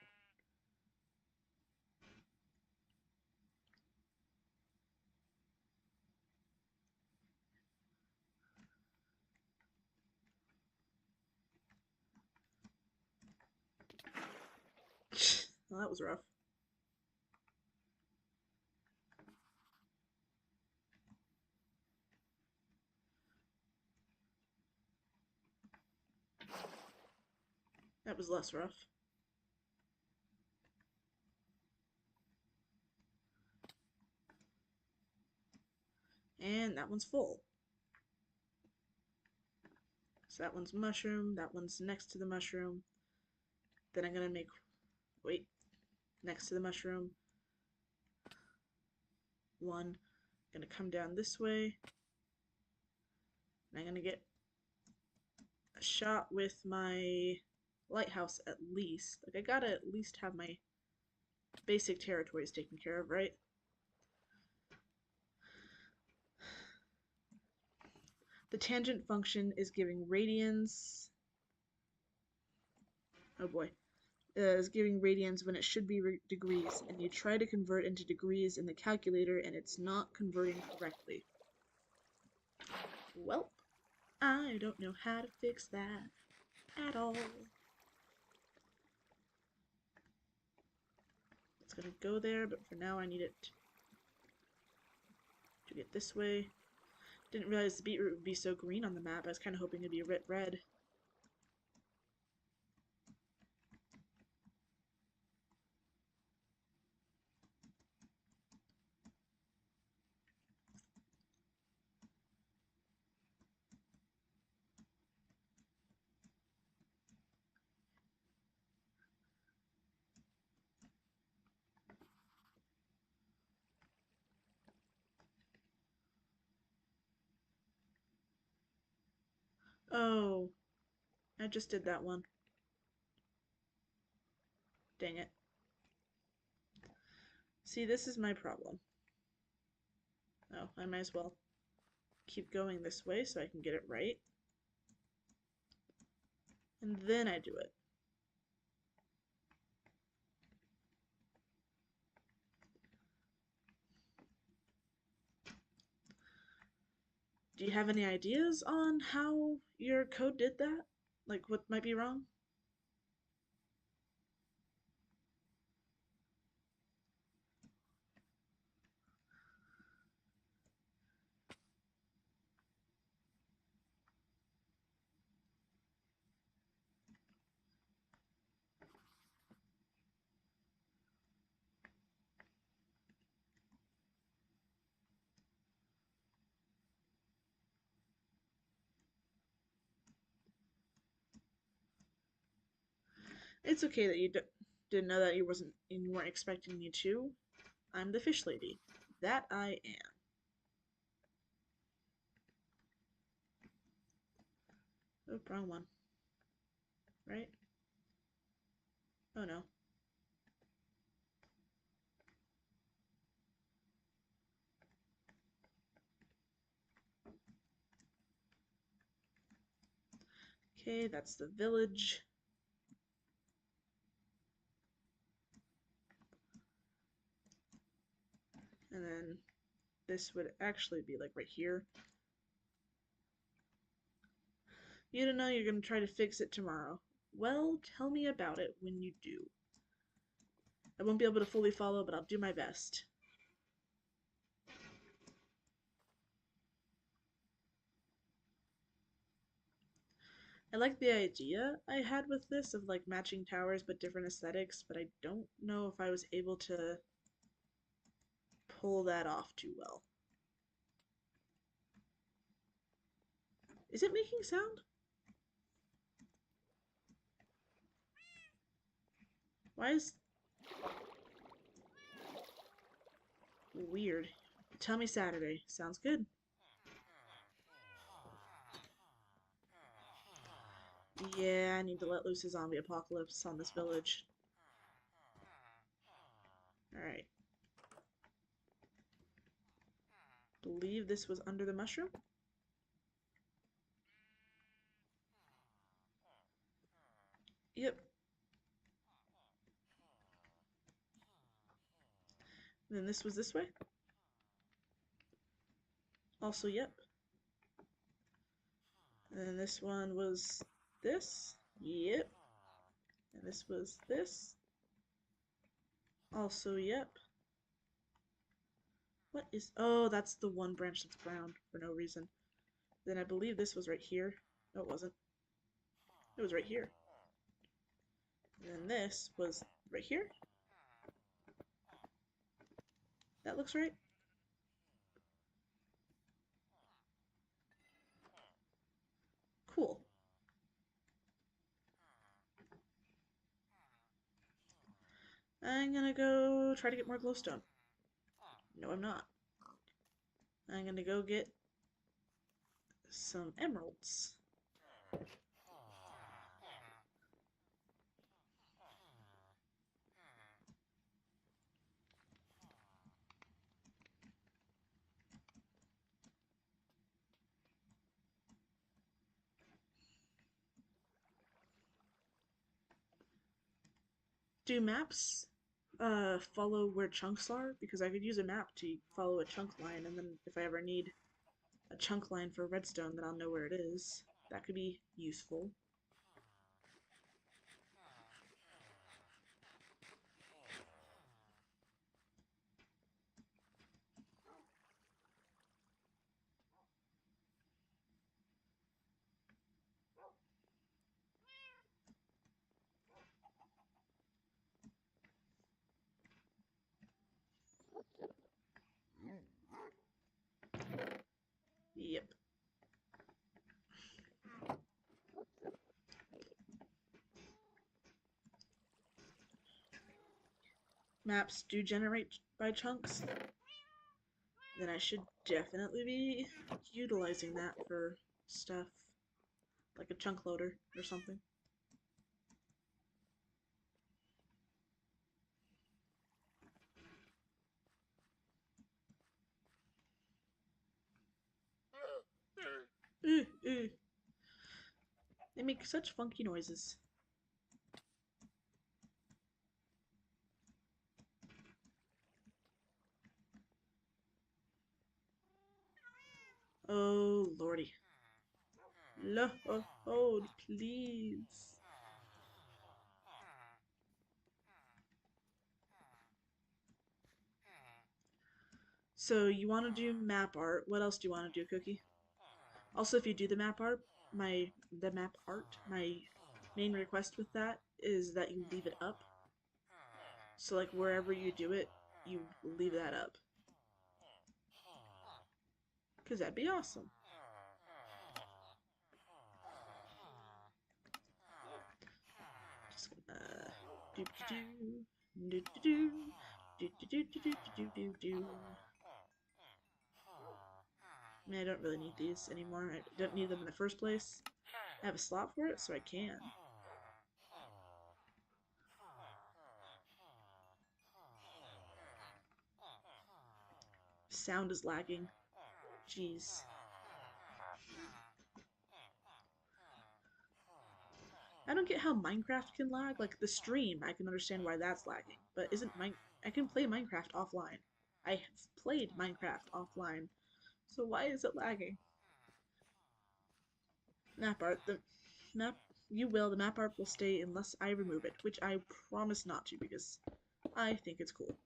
Well, that was rough. That was less rough. And that one's full. So that one's mushroom, that one's next to the mushroom. Then I'm gonna make, wait, next to the mushroom. One, gonna come down this way. And I'm gonna get a shot with my lighthouse at least. Like, I gotta at least have my basic territories taken care of, right? The tangent function is giving radians. Oh boy. Is giving radians when it should be degrees, and you try to convert into degrees in the calculator and it's not converting correctly. Well, I don't know how to fix that at all. It's gonna go there, but for now I need it to get this way. Didn't realize the beetroot would be so green on the map. I was kind of hoping it'd be red. Oh, I just did that one. Dang it. See, this is my problem. Oh, I might as well keep going this way so I can get it right. And then I do it. Do you have any ideas on how your code did that? Like, what might be wrong? It's okay that you didn't know that you weren't expecting me to. I'm the fish lady. That I am. Oh, wrong one. Right? Oh no. Okay, that's the village. And then this would actually be like right here. You don't know you're going to try to fix it tomorrow. Well, tell me about it when you do. I won't be able to fully follow, but I'll do my best. I like the idea I had with this of like matching towers but different aesthetics, but I don't know if I was able to pull that off too well. Is it making sound? Why is... Weird. Tell me Saturday. Sounds good. Yeah, I need to let loose a zombie apocalypse on this village. Alright. Believe this was under the mushroom? Yep. Then this was this way? Also, yep. And then this one was this? Yep. And this was this? Also, yep. What is... Oh, that's the one branch that's brown for no reason. Then I believe this was right here. No, it wasn't. It was right here. And then this was right here. That looks right. Cool. I'm gonna go try to get more glowstone. No, I'm not. I'm gonna go get some emeralds. Do maps follow where chunks are? Because I could use a map to follow a chunk line, and then if I ever need a chunk line for redstone, then I'll know where it is. That could be useful. Yep. Maps do generate by chunks. Then I should definitely be utilizing that for stuff. Like a chunk loader or something. They make such funky noises. Oh, lordy. Lord, please. So you want to do map art. What else do you want to do, Cookie? Also, if you do the map art, my main request with that is that you leave it up. So like wherever you do it, you leave that up. Cause that'd be awesome. Just gonna do do do do do do do do do do do. I mean, I don't really need these anymore. I don't need them in the first place. I have a slot for it, so I can. Sound is lagging. Jeez. I don't get how Minecraft can lag. Like, the stream, I can understand why that's lagging. But I can play Minecraft offline. I have played Minecraft offline. So why is it lagging? Map art. The map art will stay unless I remove it, which I promise not to because I think it's cool.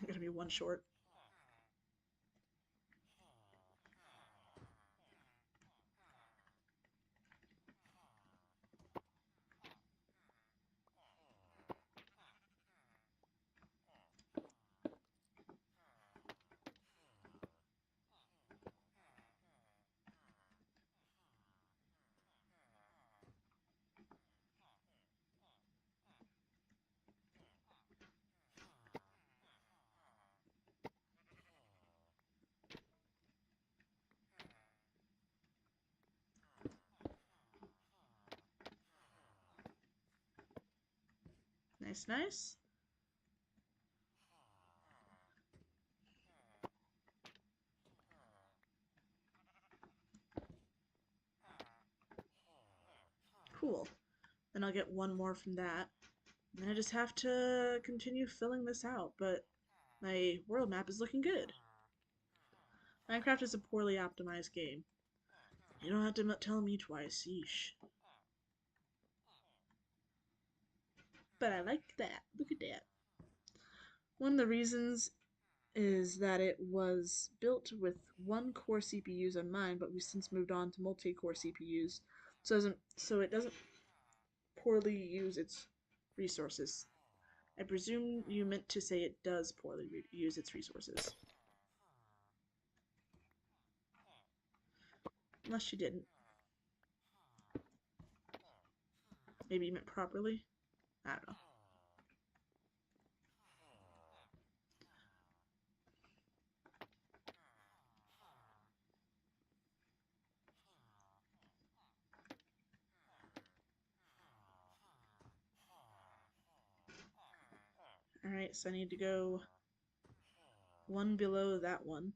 I'm gonna be one short. Nice, nice. Cool. Then I'll get one more from that. And then I just have to continue filling this out, but my world map is looking good. Minecraft is a poorly optimized game. You don't have to tell me twice, yeesh. But I like that. Look at that. One of the reasons is that it was built with one core CPUs on mine, but we've since moved on to multi-core CPUs, so it doesn't poorly use its resources. I presume you meant to say it does poorly use its resources. Unless you didn't. Maybe you meant properly? I don't know. Alright, so I need to go one below that one.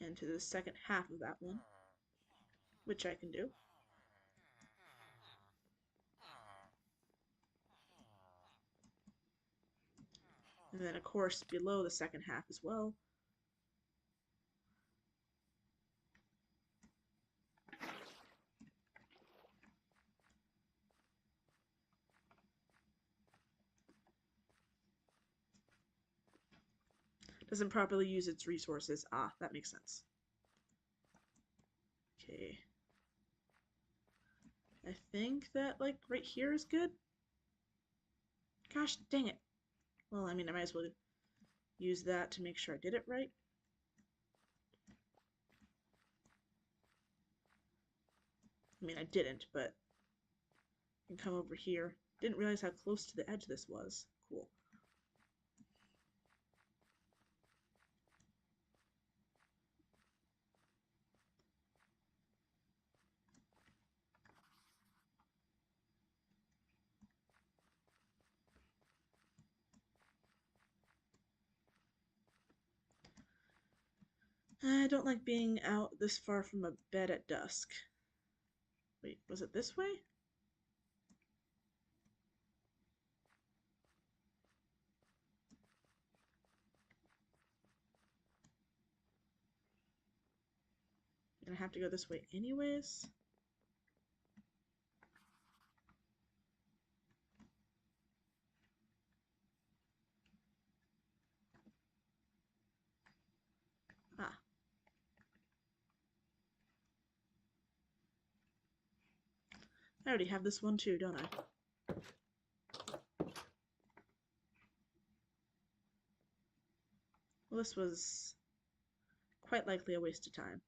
And to the second half of that one. Which I can do. And then, of course, below the second half as well. Doesn't properly use its resources. Ah, that makes sense. Okay. I think that, like, right here is good. Gosh, dang it. Well, I mean, I might as well use that to make sure I did it right. I mean, I didn't, but I can come over here. Didn't realize how close to the edge this was. Cool. I don't like being out this far from a bed at dusk. Wait, was it this way? Gonna have to go this way anyways. Ah. I already have this one too, don't I? Well, this was quite likely a waste of time.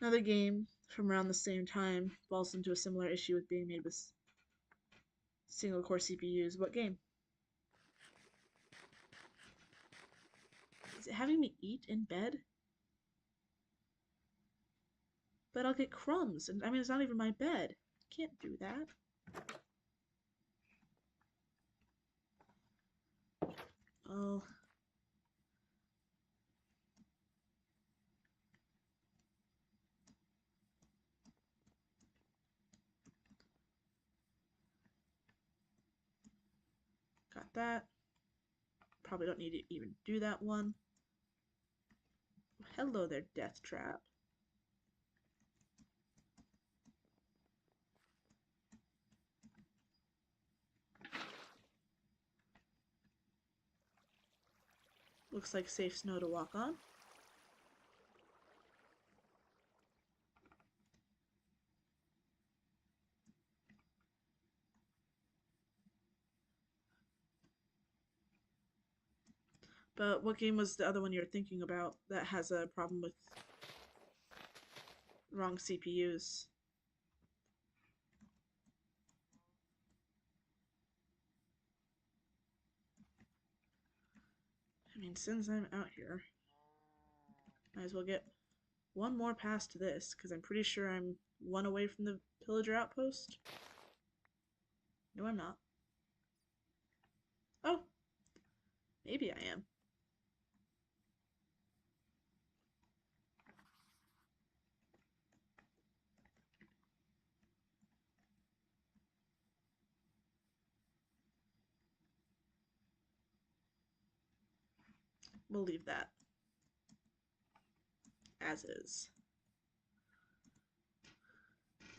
Another game from around the same time falls into a similar issue with being made with single core CPUs. What game? Is it having me eat in bed? But I'll get crumbs, and I mean, it's not even my bed. Can't do that. Oh. Got that. Probably don't need to even do that one. Hello there, Death Trap. Looks like safe snow to walk on. But what game was the other one you're thinking about that has a problem with wrong CPUs? I mean, since I'm out here, might as well get one more past this, because I'm pretty sure I'm one away from the pillager outpost. No, I'm not. Oh, maybe I am. We'll leave that as is.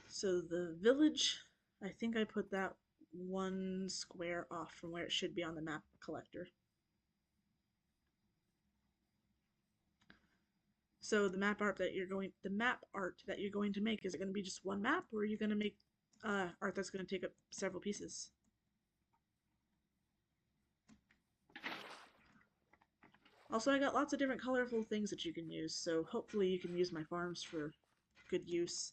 So the village, I think I put that one square off from where it should be on the map collector. So the map art that you're going to make, is it going to be just one map, or are you going to make art that's going to take up several pieces? Also, I got lots of different colorful things that you can use, so hopefully you can use my farms for good use.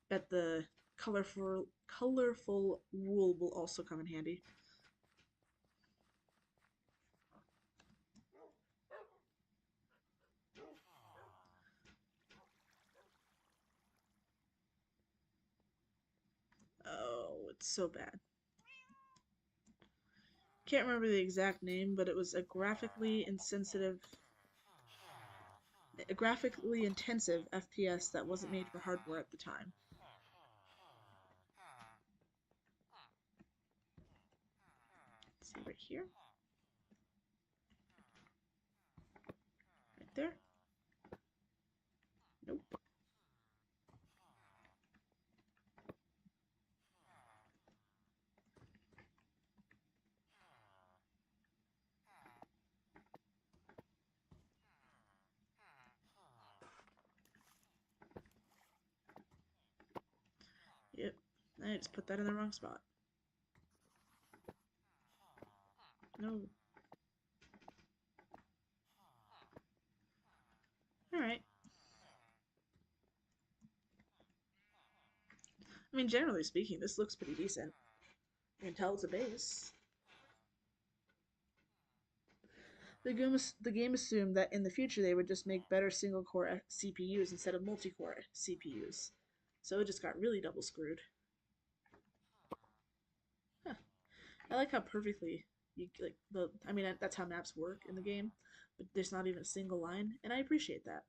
Bet the colorful wool will also come in handy. Oh, it's so bad. Can't remember the exact name, but it was a graphically intensive FPS that wasn't made for hardware at the time. Let's see, right here. Right there. Nope. Yep. I just put that in the wrong spot. No. Alright. I mean, generally speaking, this looks pretty decent. You can tell it's a base. The game assumed that in the future they would just make better single-core CPUs instead of multi-core CPUs. So it just got really double screwed. Huh. I like how perfectly I mean, that's how maps work in the game, but there's not even a single line, and I appreciate that.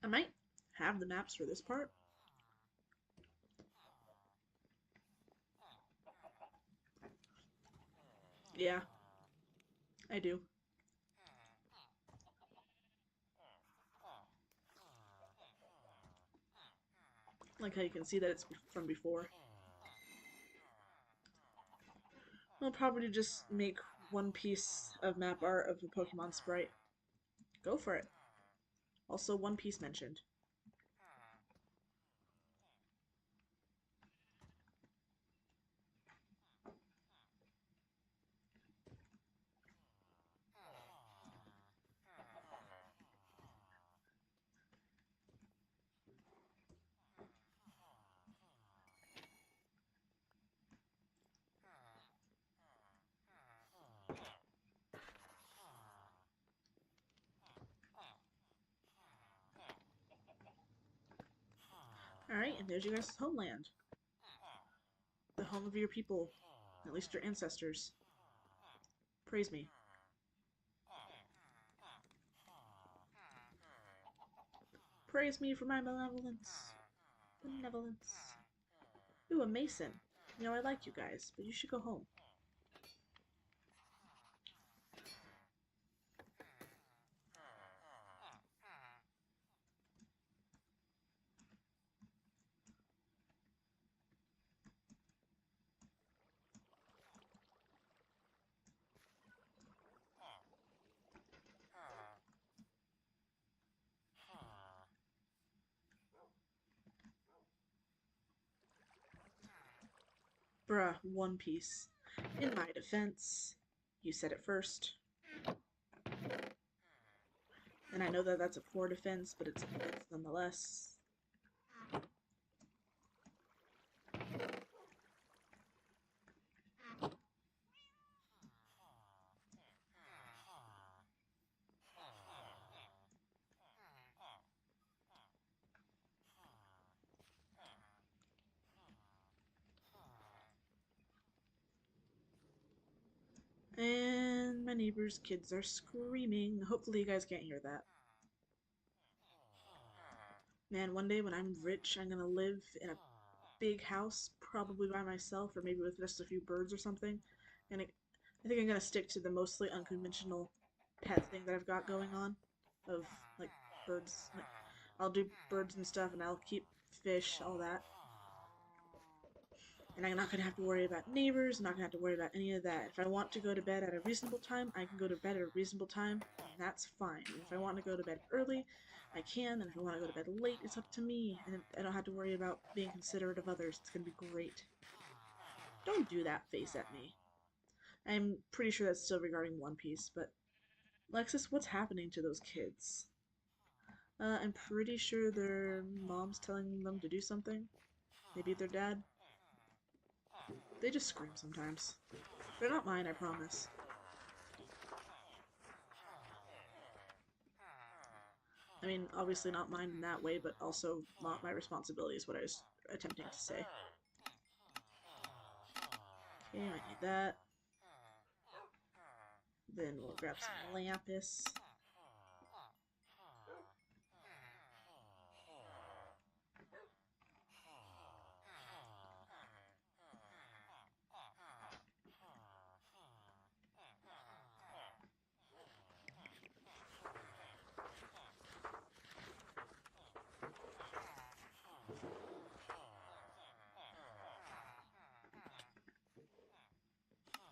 I might have the maps for this part. Yeah, I do. Like how you can see that it's from before. I'll probably just make one piece of map art of the Pokemon sprite. Go for it. Also, One Piece mentioned. Alright, and there's your guys' homeland. The home of your people. At least your ancestors. Praise me. Praise me for my benevolence. Benevolence. Ooh, a mason. You know, I like you guys, but you should go home. Bruh, One Piece. In my defense, you said it first. And I know that that's a poor defense, but it's a defense nonetheless. And my neighbor's kids are screaming. Hopefully you guys can't hear that. Man, one day when I'm rich, I'm gonna live in a big house, probably by myself, or maybe with just a few birds or something. And I think I'm gonna stick to the mostly unconventional pet thing that I've got going on, of like birds. Like I'll do birds and stuff, and I'll keep fish, all that. And I'm not gonna have to worry about neighbors. I'm not gonna have to worry about any of that. If I want to go to bed at a reasonable time, I can go to bed at a reasonable time, and that's fine. And if I want to go to bed early, I can. And if I want to go to bed late, it's up to me. And I don't have to worry about being considerate of others. It's gonna be great. Don't do that face at me. I'm pretty sure that's still regarding One Piece, but Lexus, what's happening to those kids? I'm pretty sure their mom's telling them to do something. Maybe their dad. They just scream sometimes. They're not mine, I promise. I mean, obviously not mine in that way, but also not my responsibility is what I was attempting to say. Okay, I need that. Then we'll grab some Lampus.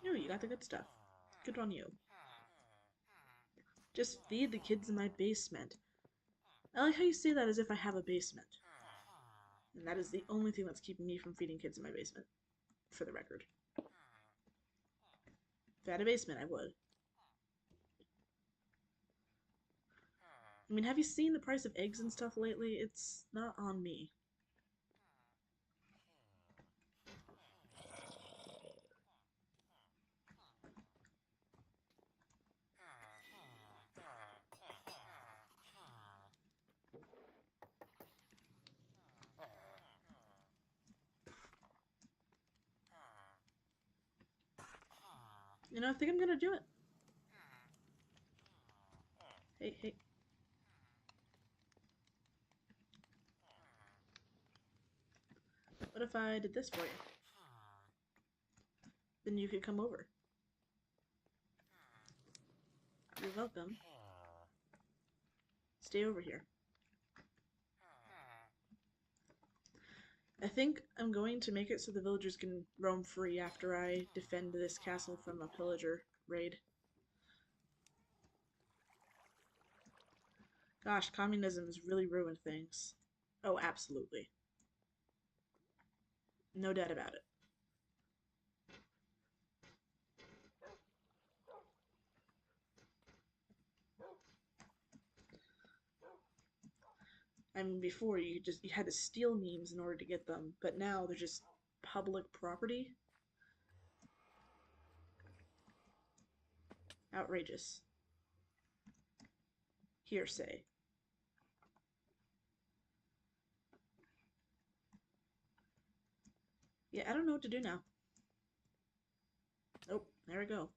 No, you got the good stuff. Good on you. Just feed the kids in my basement. I like how you say that as if I have a basement. And that is the only thing that's keeping me from feeding kids in my basement, for the record. If I had a basement, I would. I mean, have you seen the price of eggs and stuff lately? It's not on me. You know, I think I'm gonna do it. Hey, hey. What if I did this for you? Then you could come over. You're welcome. Stay over here. I think I'm going to make it so the villagers can roam free after I defend this castle from a pillager raid. Gosh, communism has really ruined things. Oh, absolutely. No doubt about it. I mean, before you had to steal memes in order to get them, but now they're just public property. Outrageous. Hearsay. Yeah, I don't know what to do now. Oh, there we go.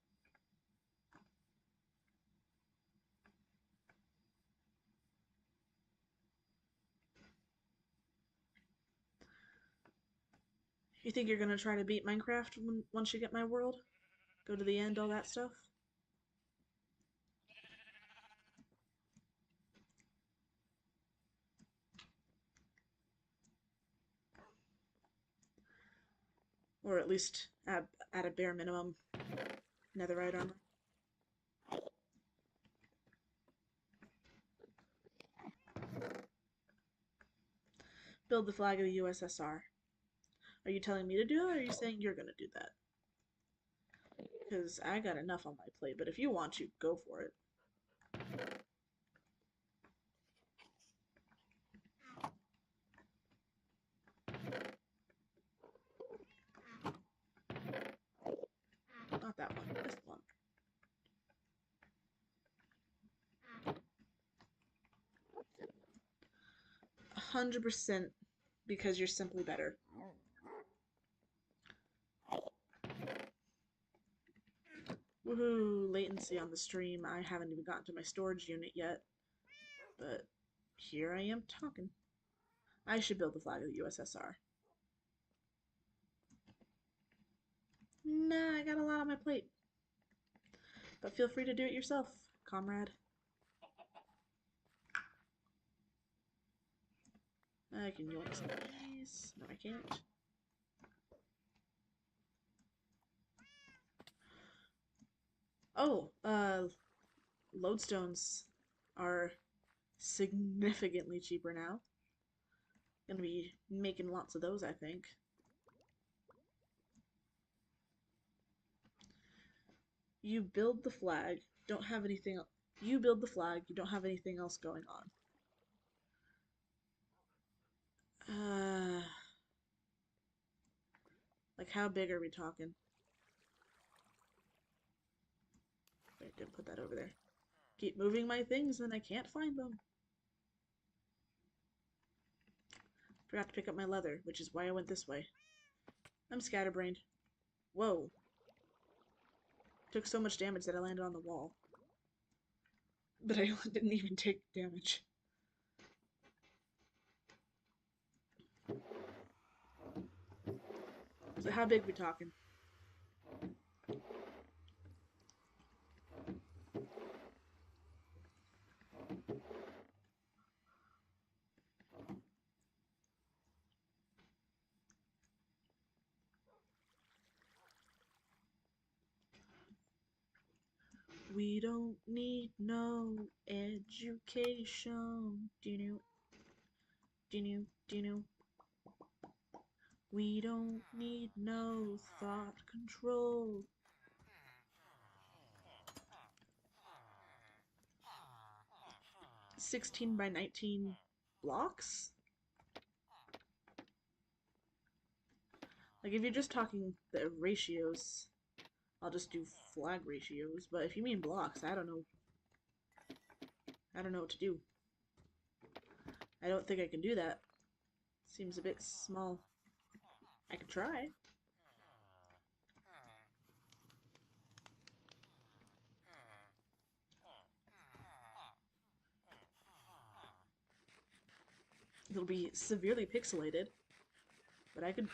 You think you're gonna try to beat Minecraft once you get my world? Go to the end, all that stuff? Or at least at a bare minimum, netherite armor. Build the flag of the USSR. Are you telling me to do that, or are you saying you're gonna do that? Because I got enough on my plate, but if you want to, go for it. Not that one, this one. 100% because you're simply better. Woohoo! Latency on the stream. I haven't even gotten to my storage unit yet. But here I am talking. I should build the flag of the USSR. Nah, I got a lot on my plate. But feel free to do it yourself, comrade. I can use some of these. No, I can't. Oh, lodestones are significantly cheaper now. Gonna be making lots of those, I think. You build the flag, don't have anything else. You build the flag, you don't have anything else going on. Like how big are we talking? Wait, didn't put that over there. Keep moving my things and I can't find them. Forgot to pick up my leather, which is why I went this way. I'm scatterbrained. Whoa. Took so much damage that I landed on the wall. But I didn't even take damage. So how big we talking? We don't need no education. Do you know? We don't need no thought control. $16 by 19 blocks? Like if you're just talking the ratios, I'll just do flag ratios, but if you mean blocks, I don't know. I don't know what to do. I don't think I can do that. Seems a bit small. I could try. It'll be severely pixelated. But I can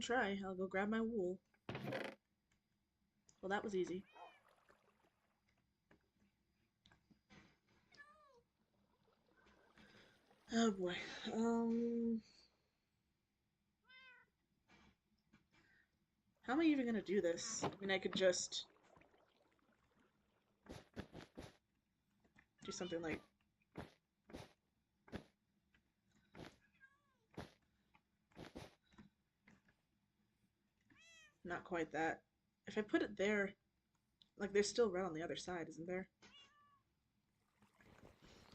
try. I'll go grab my wool. Well, that was easy. Oh boy. How am I even gonna do this? I mean, I could just do something like not quite that. If I put it there, like there's still red on the other side, isn't there?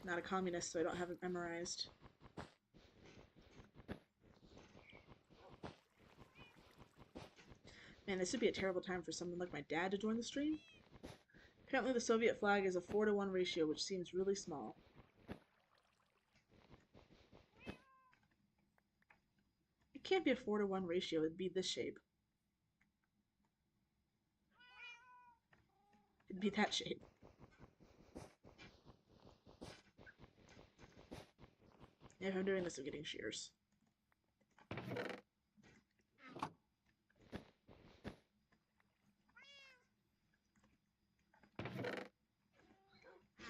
Not a communist, so I don't have it memorized. Man, this would be a terrible time for someone like my dad to join the stream. Apparently the Soviet flag is a 4-to-1 ratio, which seems really small. It can't be a 4-to-1 ratio, it'd be this shape. It'd be that shape. If I'm doing this, I'm getting shears.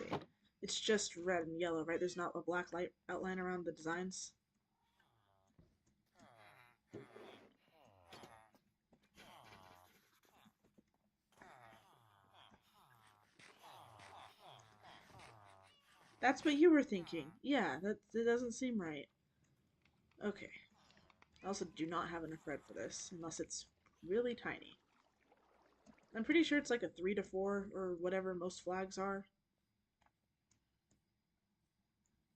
Okay. It's just red and yellow, right? There's not a black light outline around the designs. That's what you were thinking. Yeah, that doesn't seem right. Okay. I also do not have enough red for this, unless it's really tiny. I'm pretty sure it's like a 3 to 4 or whatever most flags are.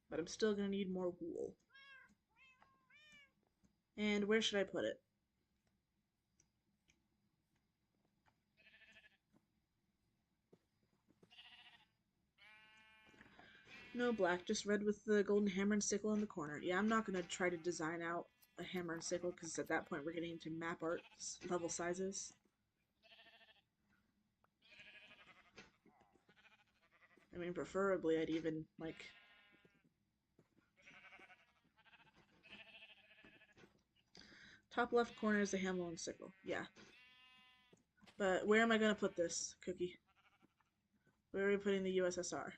But I'm still gonna need more wool. And where should I put it? No black, just red with the golden hammer and sickle in the corner. Yeah, I'm not gonna try to design out a hammer and sickle because at that point we're getting into map art level sizes. I mean, preferably I'd even, like... Top left corner is the hammer and sickle. Yeah. But where am I gonna put this, Cookie? Where are we putting the USSR?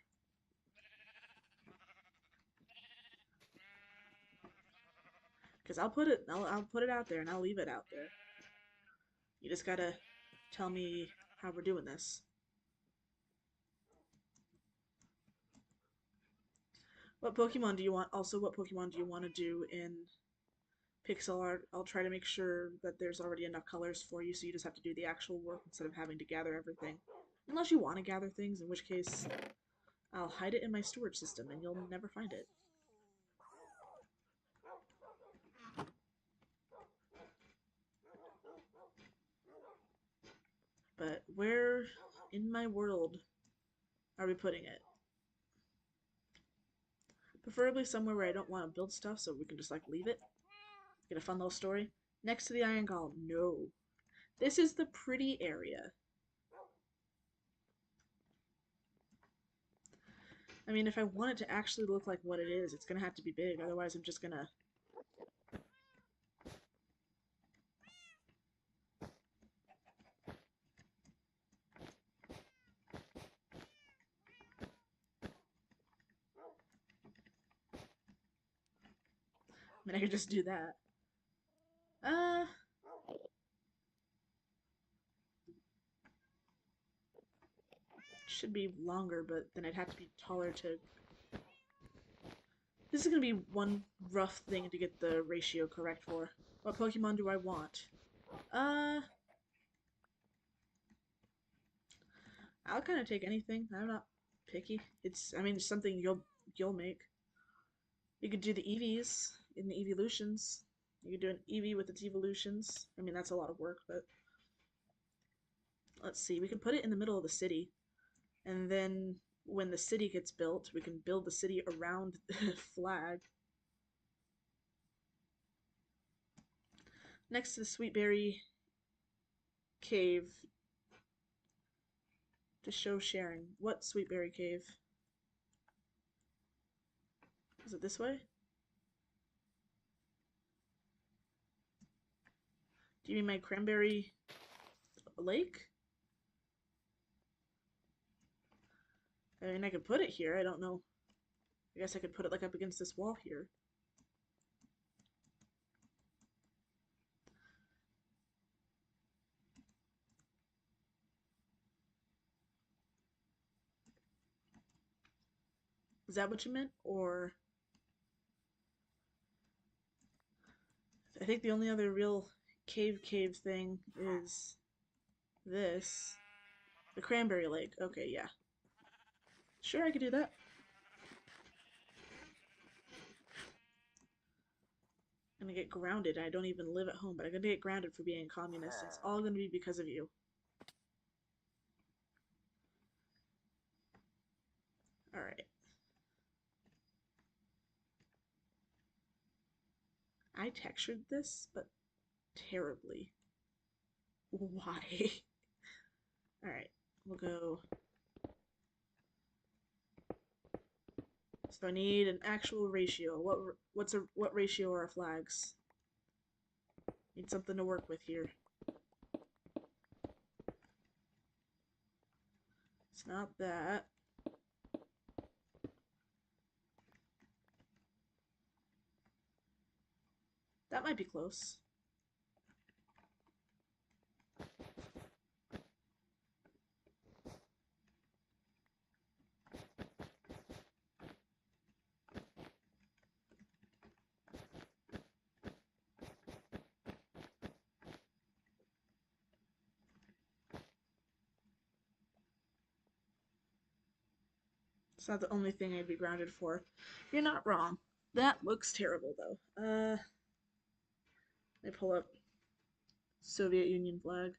Because I'll put it out there and I'll leave it out there. You just gotta tell me how we're doing this. What Pokemon do you want? Also, what Pokemon do you want to do in pixel art? I'll try to make sure that there's already enough colors for you so you just have to do the actual work instead of having to gather everything. Unless you want to gather things, in which case I'll hide it in my storage system and you'll never find it. But where in my world are we putting it? Preferably somewhere where I don't want to build stuff so we can just like leave it. Get a fun little story. Next to the Iron Golem. No. This is the pretty area. I mean, if I want it to actually look like what it is, it's gonna have to be big. Otherwise, I'm just gonna... I mean, I could just do that. Should be longer, but then I'd have to be taller to... This is gonna be one rough thing to get the ratio correct for. What Pokemon do I want? I'll kind of take anything. I'm not picky. I mean, it's something you'll make. You could do the EVs in the evolutions. You could do an EV with its evolutions. I mean, that's a lot of work, but let's see. We could put it in the middle of the city, and then when the city gets built, we can build the city around the flag. Next to the Sweetberry Cave to show sharing. What Sweetberry Cave? Is it this way? Do you mean my Cranberry Lake? I mean, I could put it here. I don't know. I guess I could put it like up against this wall here. Is that what you meant? Or... I think the only other real cave thing is this. The Cranberry Lake. Okay, yeah. Sure, I could do that. I'm gonna get grounded. I don't even live at home, but I'm gonna get grounded for being a communist. It's all gonna be because of you. Alright. I textured this, but terribly. Why? Alright, we'll go. So I need an actual ratio. What ratio are our flags? Need something to work with here. It's not that. That might be close. It's not the only thing I'd be grounded for. You're not wrong. That looks terrible, though. Let me pull up Soviet Union flag.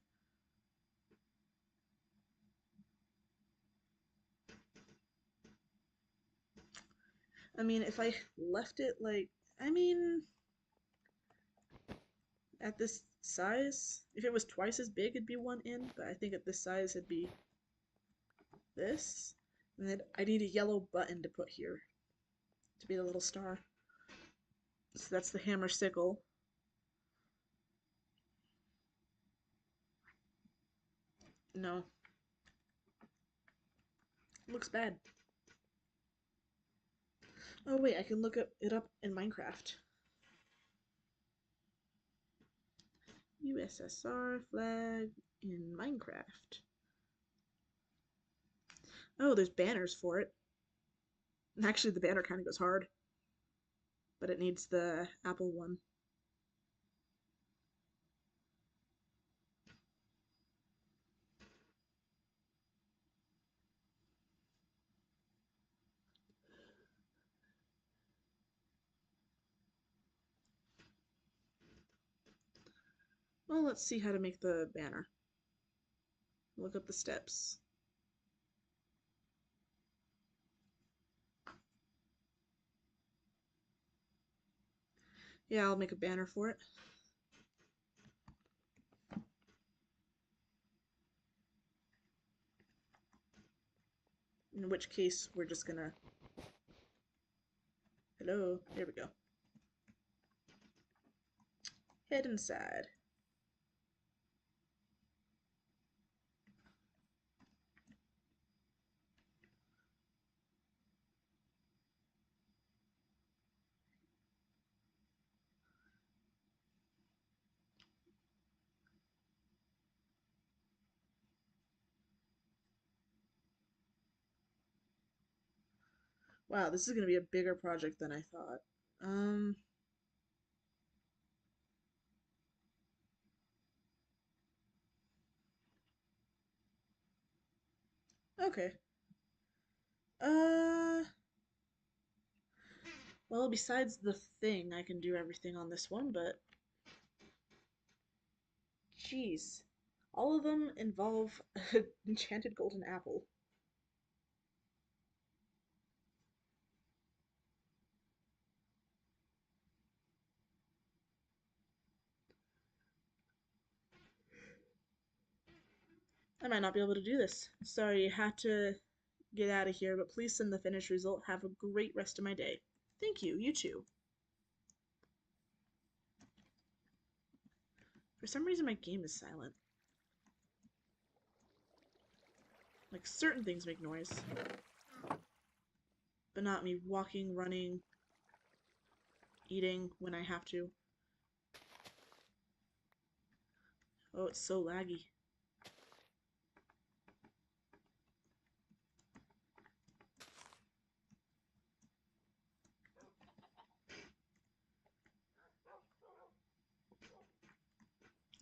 I mean, if I left it like, I mean, at this size, if it was twice as big, it'd be one in, but I think at this size, it'd be this. And then I need a yellow button to put here to be the little star. So that's the hammer sickle. No. Looks bad. Oh wait, I can look it up in Minecraft. USSR flag in Minecraft. Oh, there's banners for it. Actually, the banner kind of goes hard, but it needs the apple one. Well, let's see how to make the banner. Look up the steps. Yeah, I'll make a banner for it. In which case, we're just gonna... Hello, there we go. Head inside. Wow, this is gonna be a bigger project than I thought. Okay. Well, besides the thing, I can do everything on this one, but... Jeez. All of them involve an enchanted golden apple. I might not be able to do this. Sorry, you had to get out of here, but please send the finished result. Have a great rest of my day. Thank you, you too. For some reason, my game is silent. Like, certain things make noise, but not me walking, running, eating when I have to. Oh, it's so laggy.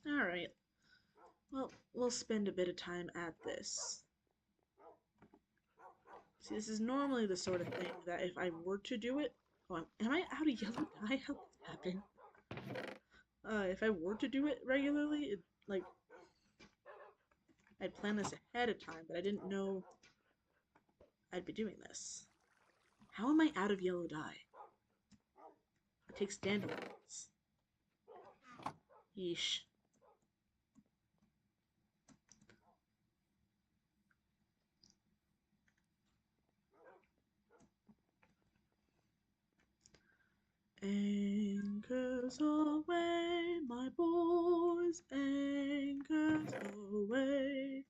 Alright. Well, we'll spend a bit of time at this. See, this is normally the sort of thing that if I were to do it... Oh, am I out of yellow dye? How did that happen? If I were to do it regularly, like... I'd plan this ahead of time, but I didn't know I'd be doing this. How am I out of yellow dye? It takes dandelions. Yeesh. Anchors away, my boys, anchors away.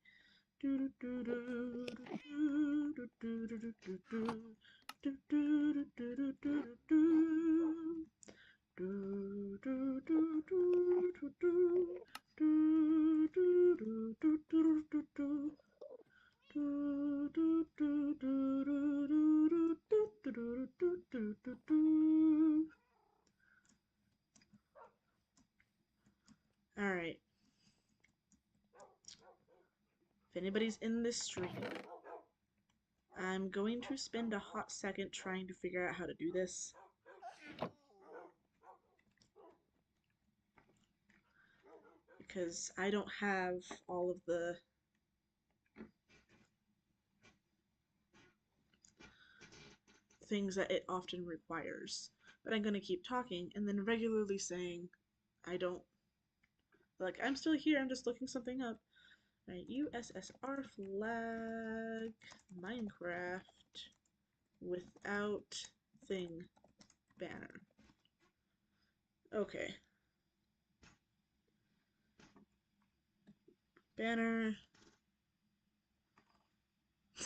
Do do do do do do do do do do do do do do do do. Do do do do do do do do do do do do do. Alright. If anybody's in this stream, I'm going to spend a hot second trying to figure out how to do this. Because I don't have all of the things that it often requires. But I'm going to keep talking and then regularly saying, I don't. Like, I'm still here, I'm just looking something up. Right, USSR flag Minecraft without thing banner. Okay. Banner.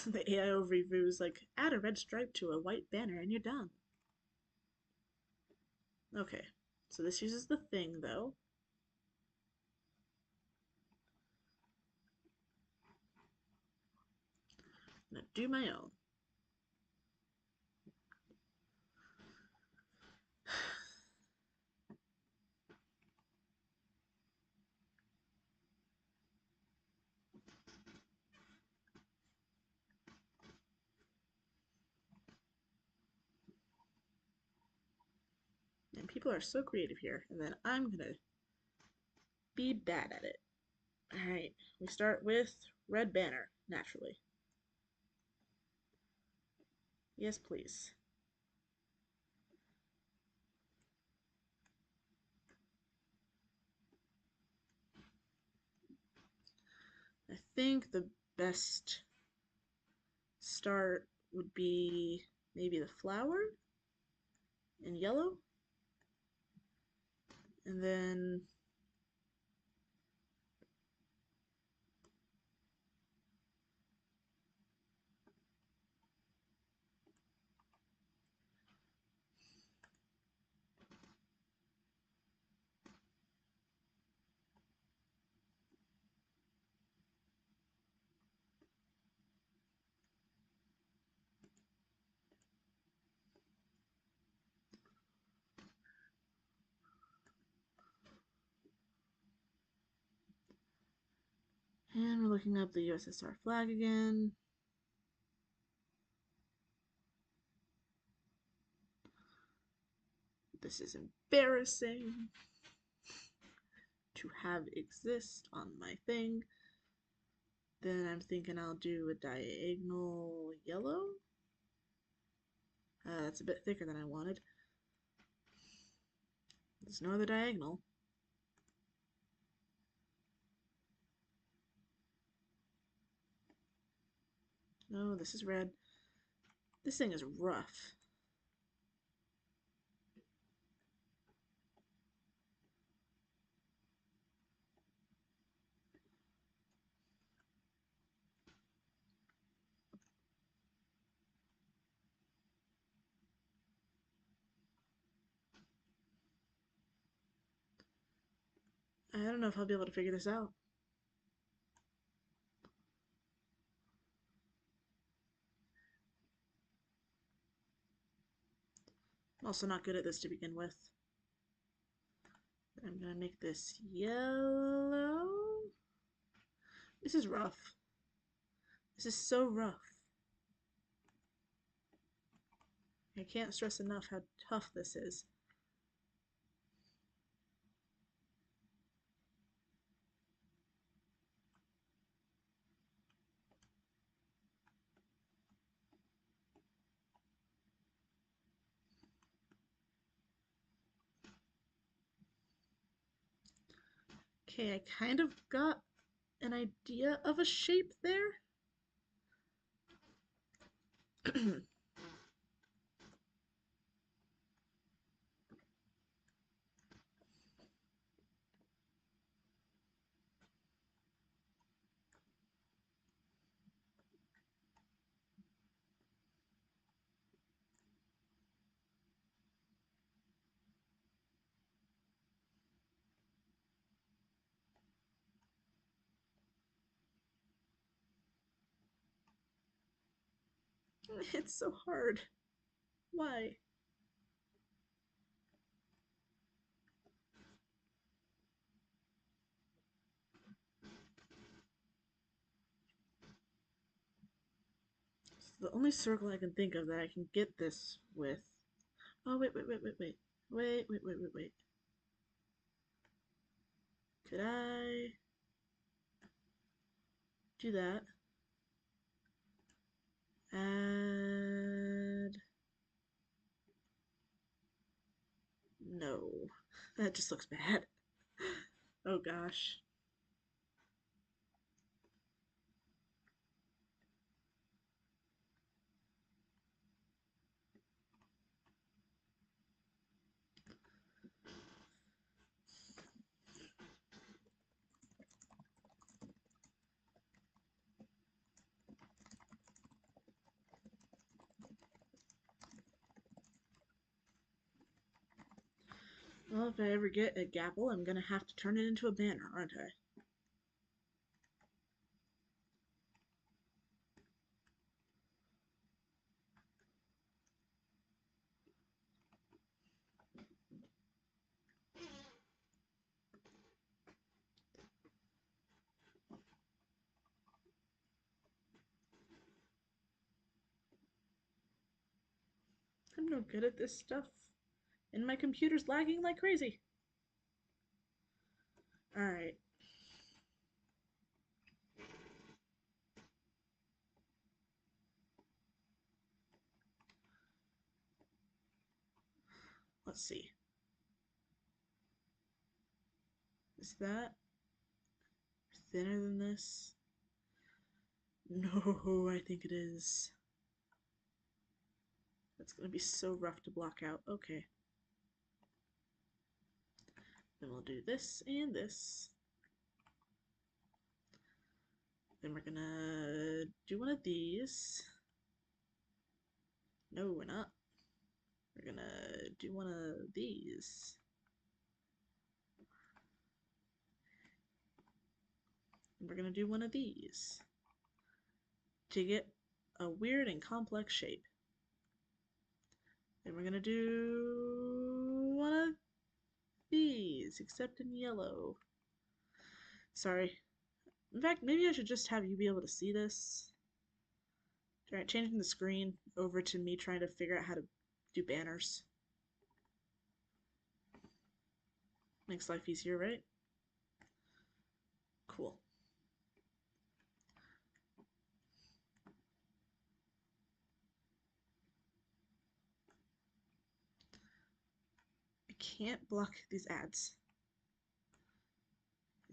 The AIO review is like, add a red stripe to a white banner and you're done. Okay, so this uses the thing though. I'm gonna do my own. And people are so creative here, and then I'm gonna be bad at it. Alright, we start with red banner, naturally. Yes, please. I think the best start would be maybe the flower in yellow. And then and we're looking up the USSR flag again. This is embarrassing to have exist on my thing. Then I'm thinking I'll do a diagonal yellow. That's a bit thicker than I wanted. There's no other diagonal. No, this is red. This thing is rough. I don't know if I'll be able to figure this out. I'm also not good at this to begin with. I'm gonna make this yellow. This is rough. This is so rough. I can't stress enough how tough this is. Okay, I kind of got an idea of a shape there. It's so hard. Why? The only circle I can think of that I can get this with. Oh, wait, wait, wait, wait, wait. Wait, wait, wait, wait, wait. Could I do that? Add. No. That just looks bad. Oh gosh. Well, if I ever get a Gapple, I'm gonna have to turn it into a banner, aren't I? I'm no good at this stuff. And my computer's lagging like crazy. Alright. Let's see. Is that thinner than this? No, I think it is. That's gonna be so rough to block out. Okay. Then we'll do this and this. Then we're gonna do one of these. No, we're not. We're gonna do one of these. And we're gonna do one of these to get a weird and complex shape. Then we're gonna do one of these, except in yellow. Sorry. In fact, maybe I should just have you be able to see this. Alright, changing the screen over to me trying to figure out how to do banners. Makes life easier, right? Cool. I can't block these ads.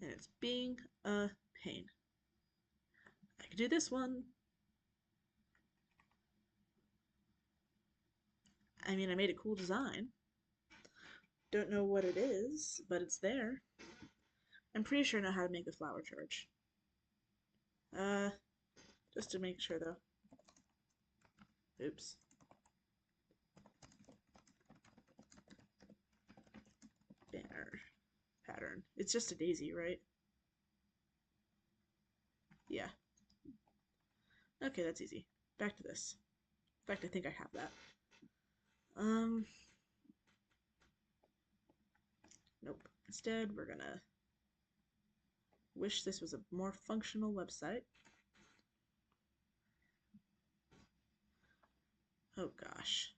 And it's being a pain. I could do this one. I mean, I made a cool design. Don't know what it is, but it's there. I'm pretty sure I know how to make the flower charge. Just to make sure though. Oops. Banner pattern. It's just a daisy, right? Yeah. Okay, that's easy. Back to this. In fact, I think I have that. Nope. Instead, we're gonna wish this was a more functional website. Oh gosh.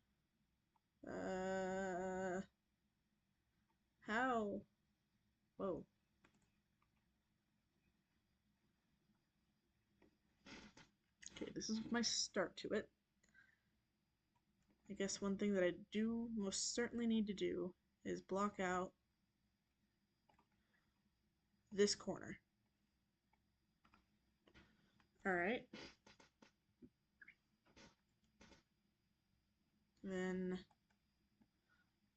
How? Whoa. Okay, this is my start to it. I guess one thing that I do most certainly need to do is block out this corner. Alright. Then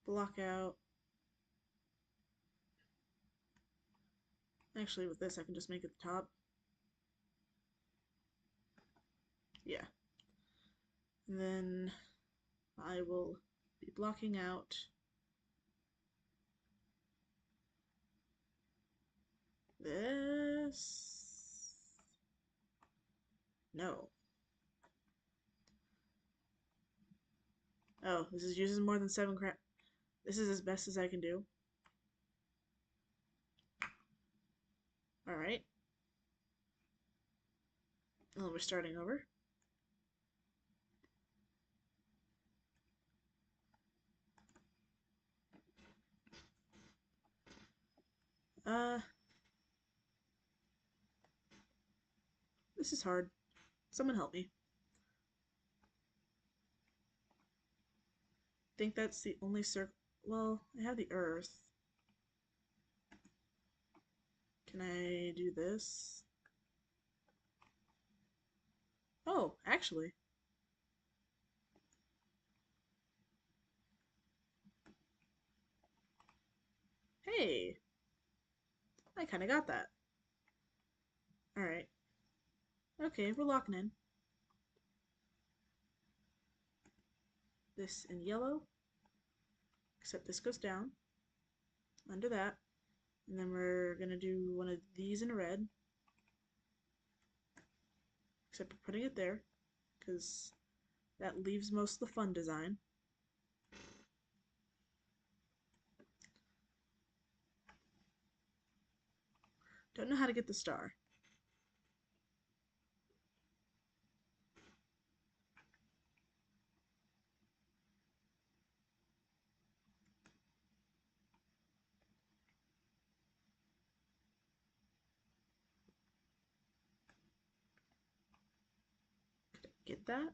block out. Actually, with this, I can just make it the top. Yeah. And then I will be blocking out this. No. Oh, this is uses more than 7 crap. This is as best as I can do. Alright. Well, we're starting over. This is hard. Someone help me. Think that's the only circle. Well, I have the Earth. Can I do this? Oh, actually. Hey, I kind of got that. Alright. Okay, we're locking in. This in yellow. Except this goes down. Under that. And then we're going to do one of these in red. Except we're putting it there. Because that leaves most of the fun design. Don't know how to get the star. Could I get that?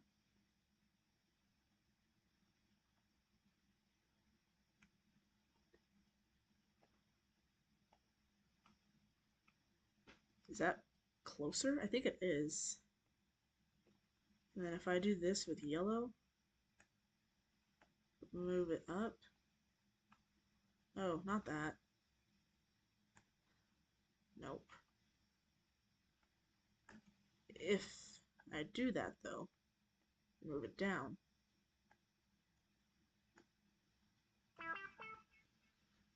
Is that closer? I think it is. And then if I do this with yellow, move it up. Oh, not that. Nope. If I do that though, move it down.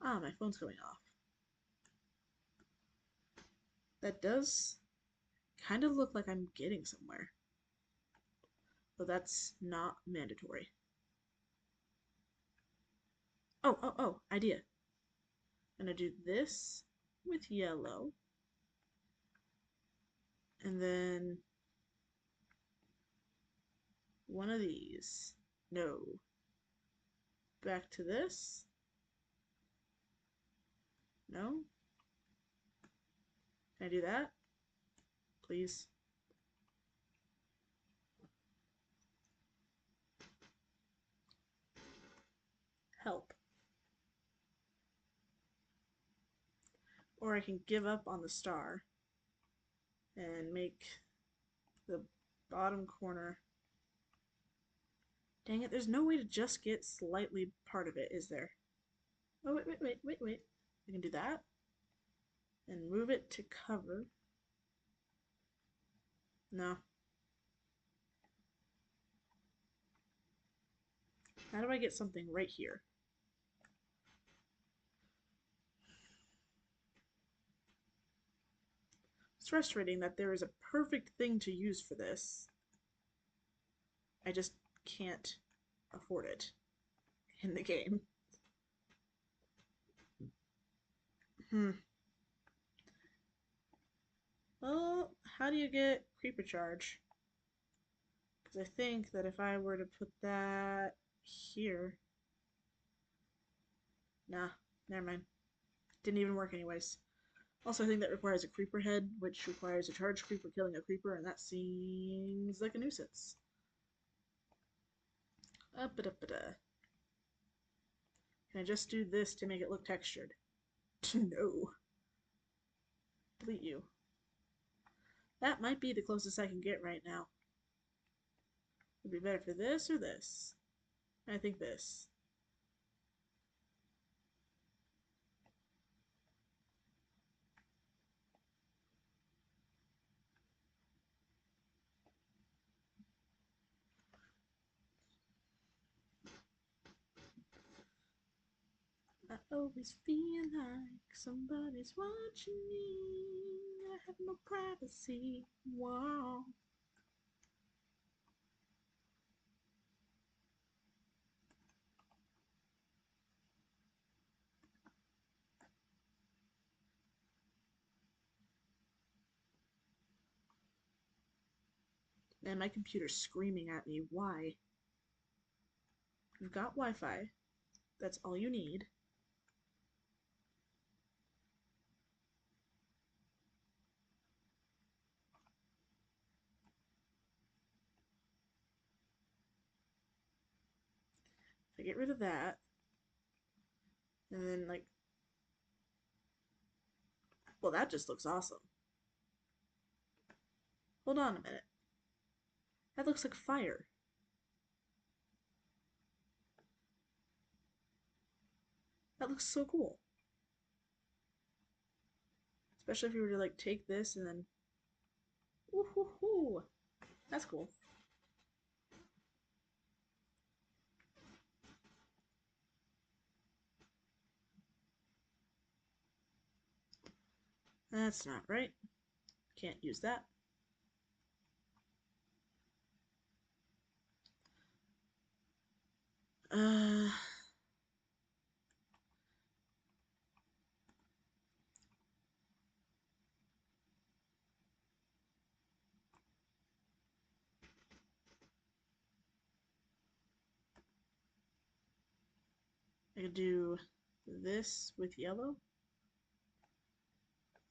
Ah, my phone's going off. That does kind of look like I'm getting somewhere. But that's not mandatory. Oh, idea. I'm gonna do this with yellow. And then one of these. No. Back to this. No. Can I do that? Please. Help. Or I can give up on the star and make the bottom corner. Dang it, there's no way to just get slightly part of it, is there? Oh, wait. I can do that. And move it to cover. No. How do I get something right here? It's frustrating that there is a perfect thing to use for this. I just can't afford it in the game. Well, how do you get creeper charge? Because I think that if I were to put that here... Nah, never mind. Didn't even work anyways. Also, I think that requires a creeper head, which requires a charged creeper killing a creeper, and that seems like a nuisance. Up-a-da-ba-da. Can I just do this to make it look textured? No. Delete you. That might be the closest I can get right now. Would be better for this or this. I think this. I always feel like somebody's watching me. I have no privacy. Wow. Man, my computer's screaming at me. Why? You've got Wi-Fi. That's all you need. I get rid of that, and then like, well, that just looks awesome. Hold on a minute. That looks like fire. That looks so cool. Especially if you were to like take this and then, ooh hoo hoo. That's cool. That's not right. Can't use that. Uh, I could do this with yellow.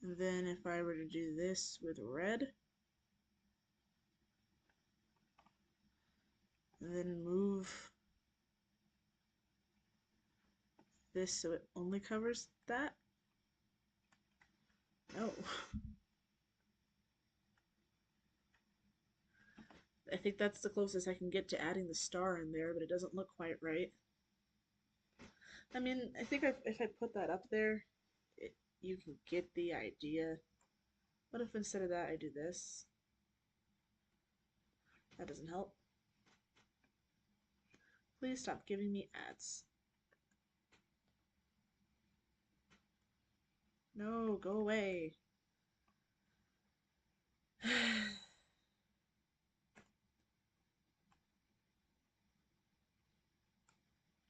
And then if I were to do this with red, and then move this so it only covers that. No. I think that's the closest I can get to adding the star in there, but it doesn't look quite right. I mean, I think if I put that up there, you can get the idea. What if instead of that I do this? That doesn't help. Please stop giving me ads. No, go away.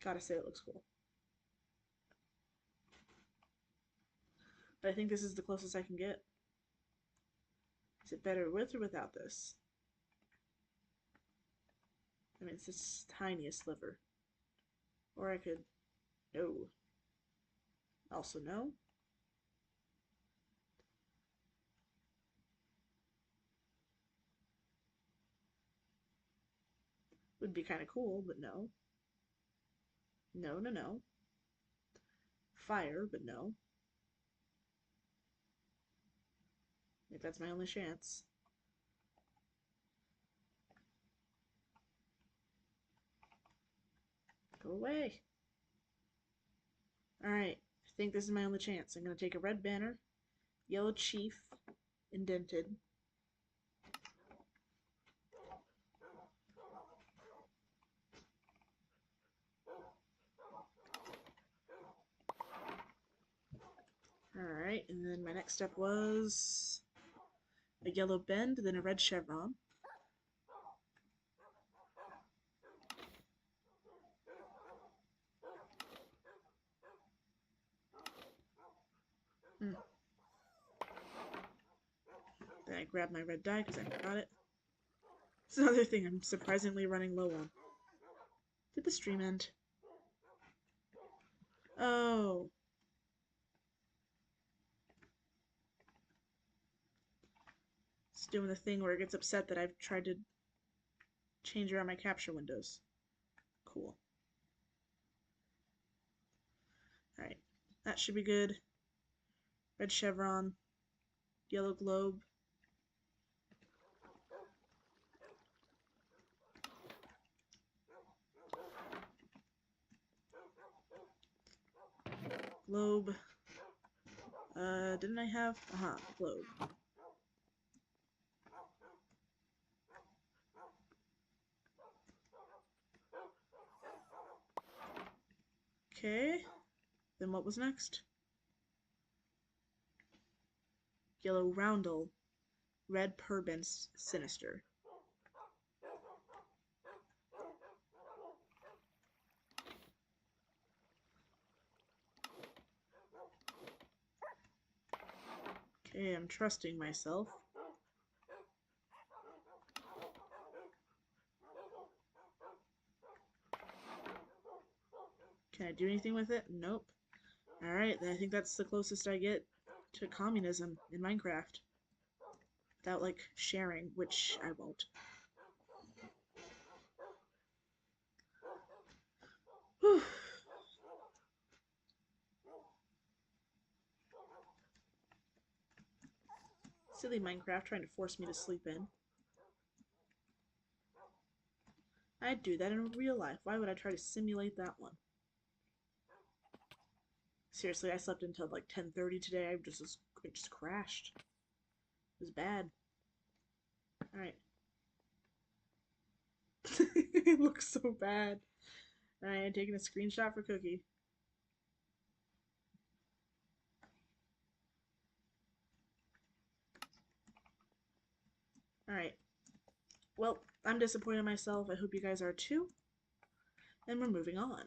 Gotta say it looks cool. But I think this is the closest I can get. Is it better with or without this? I mean, it's this tiniest sliver. Or I could... No. Also no. Would be kind of cool, but no. No, no, no. Fire, but no. I think that's my only chance. Go away. Alright, I think this is my only chance. I'm going to take a red banner, yellow chief, indented. Alright, and then my next step was a yellow bend, then a red chevron. Then I grab my red die because I forgot it. It's another thing I'm surprisingly running low on. Did the stream end? Oh. It's doing the thing where it gets upset that I've tried to change around my capture windows. Cool. Alright, that should be good. Red chevron, yellow globe. Globe. Didn't I have? Globe. Okay. Then what was next? Yellow roundel. Red Perben Sinister. Okay, I'm trusting myself. Can I do anything with it? Nope. Alright, then I think that's the closest I get to communism in Minecraft. Without, like, sharing, which I won't. Silly Minecraft trying to force me to sleep in. I'd do that in real life. Why would I try to simulate that one? Seriously, I slept until like 10:30 today. It just crashed. It was bad. Alright. It looks so bad. Alright, I'm taking a screenshot for Cookie. Alright. Well, I'm disappointed in myself. I hope you guys are too. And we're moving on.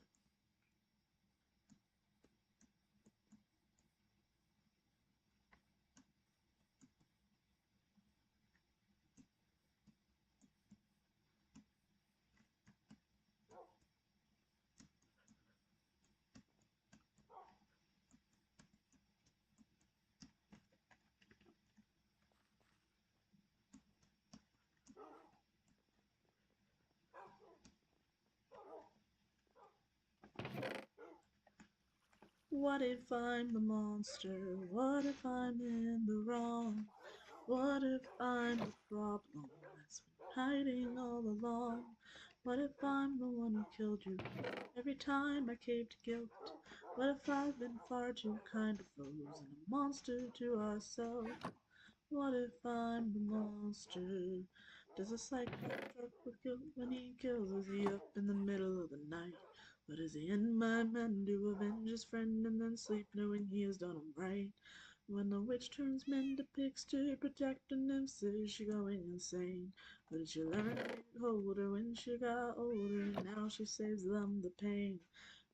What if I'm the monster? What if I'm in the wrong? What if I'm the problem that's been hiding all along? What if I'm the one who killed you every time I caved to guilt? What if I've been far too kind to foes and a monster to ourselves? What if I'm the monster? Does a psychopath with guilt when he kills? Is he up in the middle of the night? But is he in my mind to avenge his friend and then sleep knowing he has done him right? When the witch turns men to pigs to protect the nymphs, is she going insane? Or did she learn to get older when she got older and now she saves them the pain?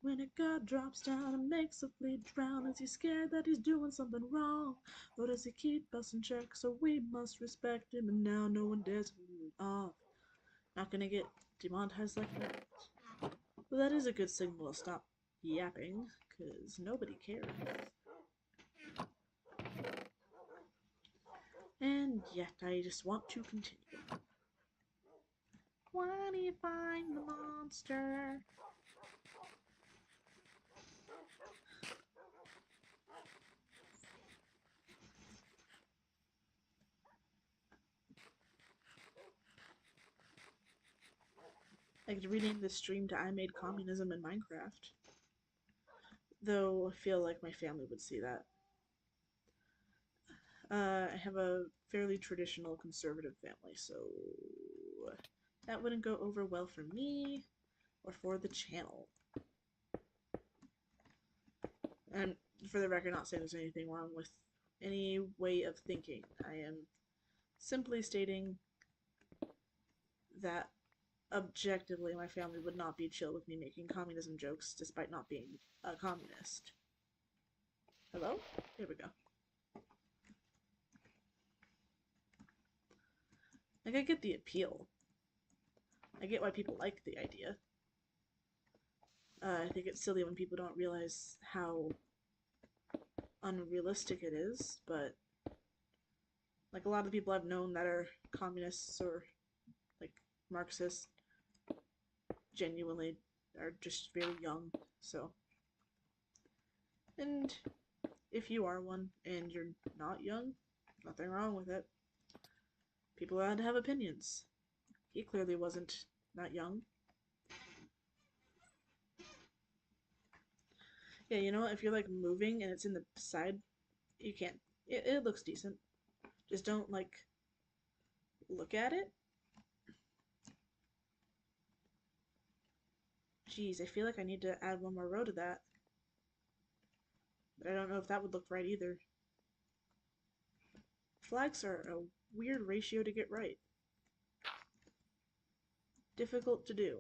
When a god drops down and makes a fleet drown, is he scared that he's doing something wrong? Or does he keep us in check so we must respect him and now no one dares to move it off? Not gonna get demonetized like that. Well, that is a good signal to stop yapping, because nobody cares. And yet I just want to continue. What do you find the monster? I could rename this stream to I Made Communism in Minecraft. Though I feel like my family would see that. I have a fairly traditional conservative family, so that wouldn't go over well for me or for the channel. And for the record, not saying there's anything wrong with any way of thinking. I am simply stating that objectively my family would not be chill with me making communism jokes despite not being a communist. Hello? Here we go. Like, I get the appeal. I get why people like the idea. I think it's silly when people don't realize how unrealistic it is, but like a lot of the people I've known that are communists or like Marxists genuinely are just very young, so. And if you are one and you're not young, nothing wrong with it. People are allowed to have opinions. He clearly wasn't not young. Yeah, you know what? If you're like moving and it's in the side, you can't. It looks decent. Just don't like look at it. Jeez, I feel like I need to add one more row to that. But I don't know if that would look right either. Flags are a weird ratio to get right. Difficult to do.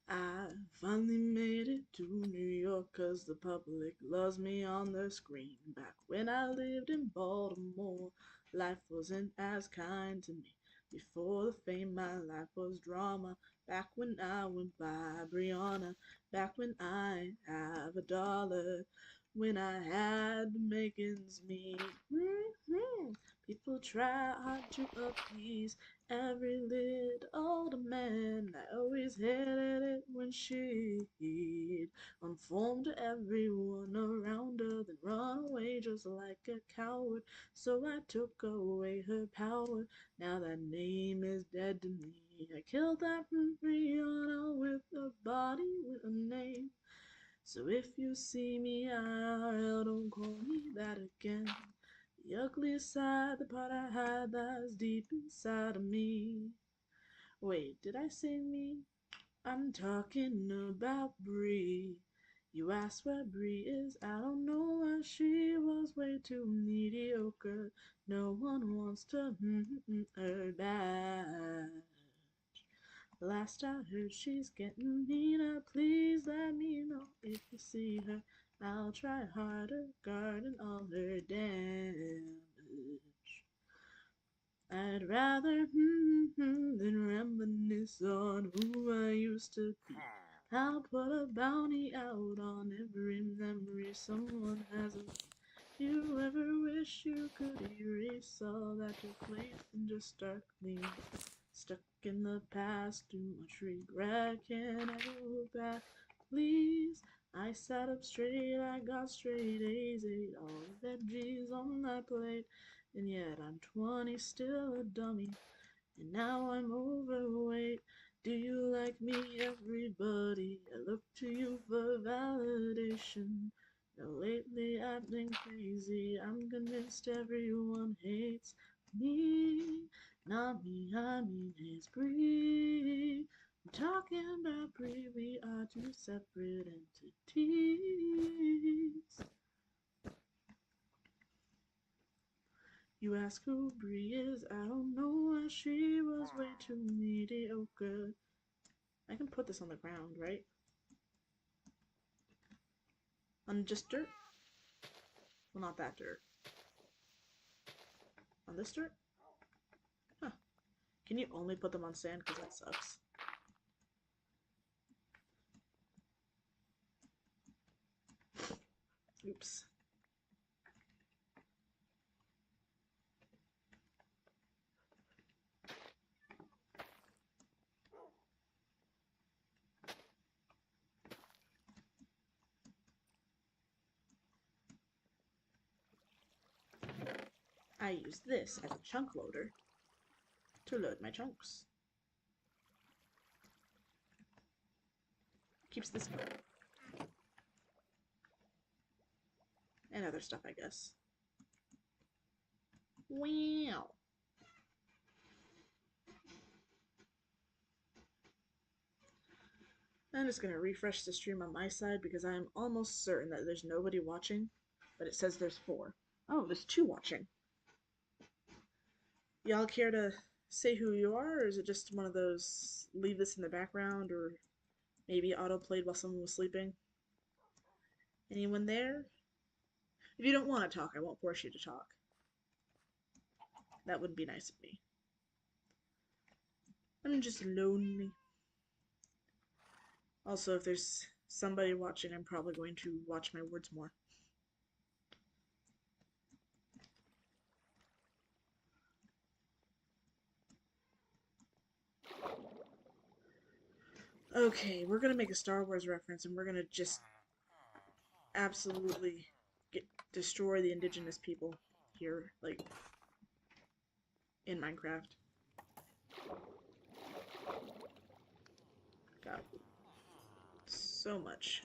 I finally made it to New York 'cause the public loves me on the screen. Back when I lived in Baltimore, life wasn't as kind to me. Before the fame, my life was drama. Back when I went by Brianna, back when I have $1, when I had to make ends meet. People try hard to appease every little demand. I always hated it when she'd unformed everyone around her, then run away just like a coward. So I took away her power. Now that name is dead to me. I killed that Rihanna with a body with a name. So if you see me out, don't call me that again. The ugly side, the part I hide that's deep inside of me. Wait, did I say me? I'm talking about Bree. You asked where Bree is, I don't know why she was way too mediocre. No one wants to her back. Last I heard she's getting meaner. Please let me know if you see her. I'll try harder, guarding all her damage. I'd rather than reminisce on who I used to be. I'll put a bounty out on every memory someone has of me. You ever wish you could erase all that took place and just start clean? Stuck in the past, too much regret, can't ever look back. Please, I sat up straight, I got straight A's, ate all the veggies on that plate, and yet I'm 20, still a dummy, and now I'm overweight. Do you like me, everybody? I look to you for validation. Now lately I've been crazy, I'm convinced everyone hates me. Not me, I mean it's Bree. I'm talking about Bree, we are two separate entities. You ask who Bree is, I don't know why she was way too mediocre. I can put this on the ground, right? On just dirt? Well, not that dirt. On this dirt? Huh. Can you only put them on sand? Because that sucks. Oops. I use this as a chunk loader to load my chunks. Keeps this going. And other stuff, I guess. Wow. I'm just going to refresh the stream on my side because I'm almost certain that there's nobody watching, but it says there's 4. Oh, there's 2 watching. Y'all care to say who you are, or is it just one of those leave this in the background, or maybe auto-played while someone was sleeping? Anyone there? If you don't want to talk, I won't force you to talk. That would be nice of me. I'm just lonely. Also, if there's somebody watching, I'm probably going to watch my words more. Okay, we're gonna make a Star Wars reference, and we're gonna just absolutely destroy the indigenous people here, like, in Minecraft. Got so much.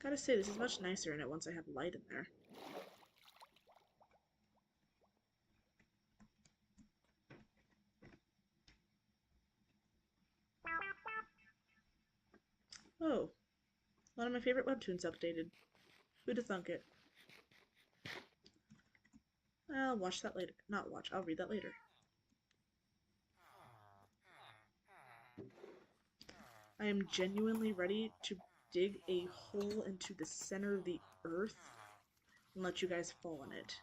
Gotta say, this is much nicer in it once I have light in there. Oh, one of my favorite webtoons updated. Who'd have thunk it? I'll watch that later. Not watch, I'll read that later. I am genuinely ready to dig a hole into the center of the earth and let you guys fall in it.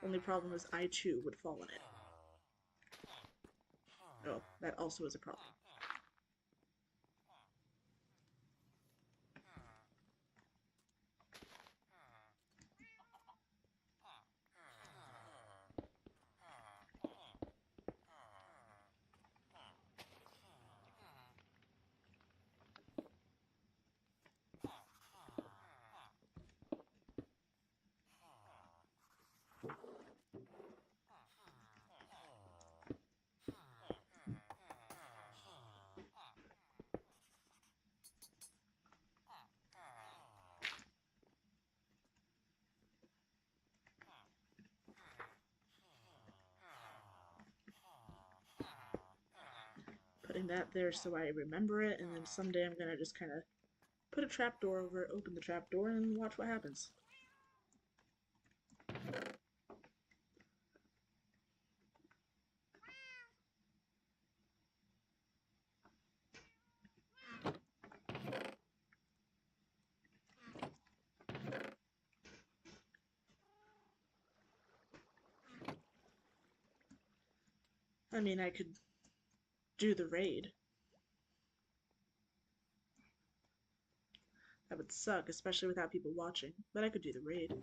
Only problem is I too would fall in it. Oh, that also is a problem. Putting that there so I remember it, and then someday I'm gonna just kind of put a trapdoor over it, open the trapdoor, and watch what happens. I mean, I could do the raid. That would suck, especially without people watching, but I could do the raid.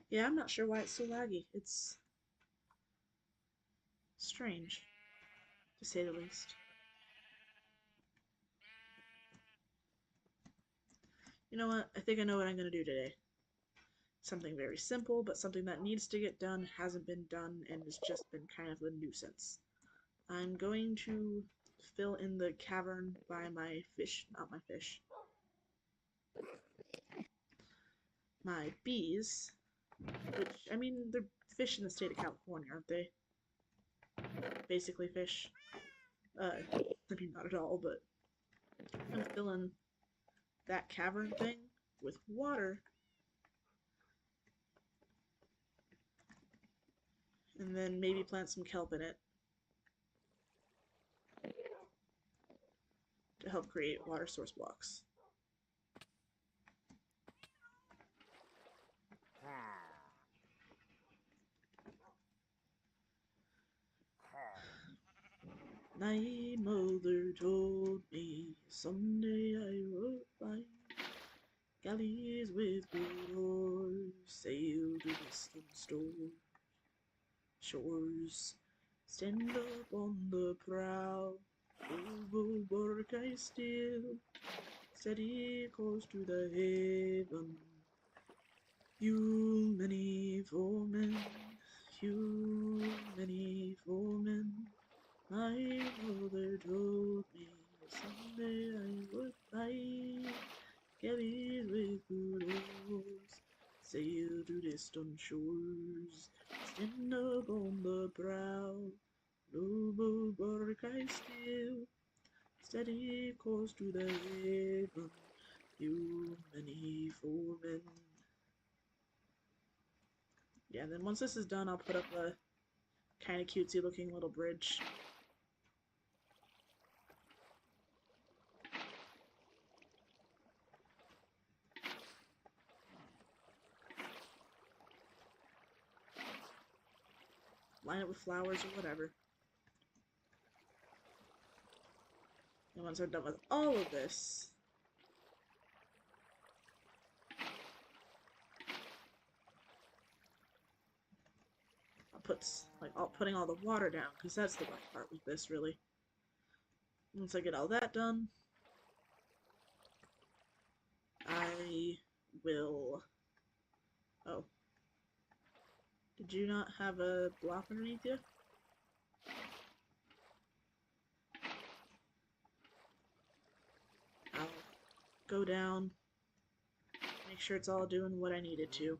Yeah, I'm not sure why it's so laggy. It's strange, to say the least. You know what? I think I know what I'm going to do today. Something very simple, but something that needs to get done, hasn't been done, and has just been kind of a nuisance. I'm going to fill in the cavern by my fish, not my fish, my bees, which, I mean, they're fish in the state of California, aren't they? Basically fish. I mean, not at all, but I'm gonna fill in that cavern thing with water, and then maybe plant some kelp in it to help create water source blocks. My mother told me someday I will find galleys with good oars, sail to distant shores, stand up on the prow, overwork I still, steady course to the haven. You many foemen, you many foemen. My mother told me someday I would find galleys with good oars, sail to distant shores, stand up on the prow, noble bark I steal, steady course to the haven, you many foemen. Yeah, then once this is done, I'll put up a kind of cutesy looking little bridge. Line it with flowers or whatever. And once I'm done with all of this, putting all the water down, because that's the rough part with this, really. Once I get all that done, I will... Oh. Did you not have a block underneath you? I'll go down, make sure it's all doing what I need it to.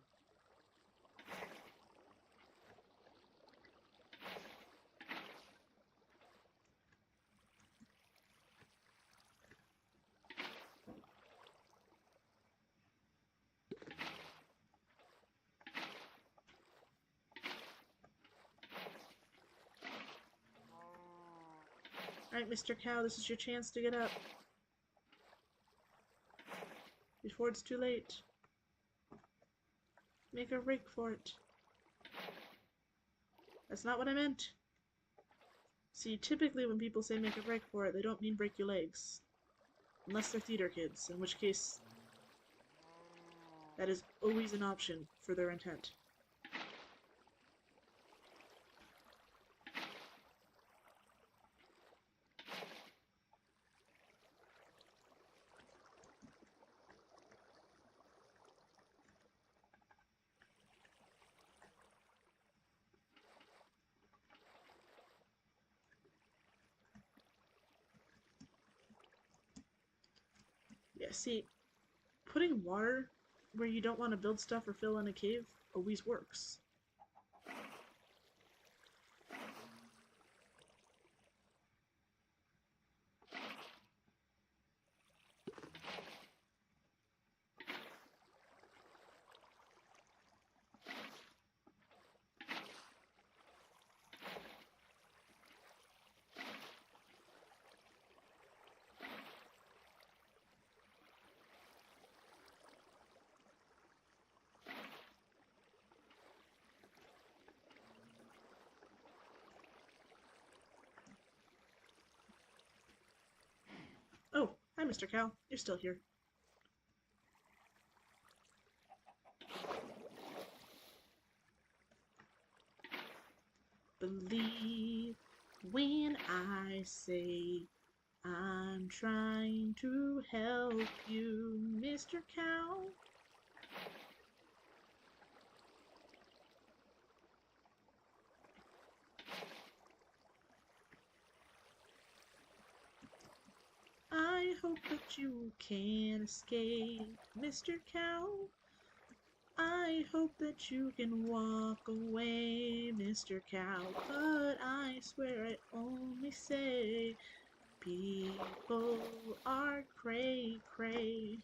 Alright, Mr. Cow, this is your chance to get up. Before it's too late. Make a rake for it. That's not what I meant. See, typically when people say make a break for it, they don't mean break your legs. Unless they're theater kids, in which case that is always an option for their intent. Yeah, see, putting water where you don't want to build stuff or fill in a cave always works. Oh, hi Mr. Cow. You're still here. Believe when I say I'm trying to help you, Mr. Cow. I hope that you can escape, Mr. Cow. I hope that you can walk away, Mr. Cow, but I swear I only say people are cray cray.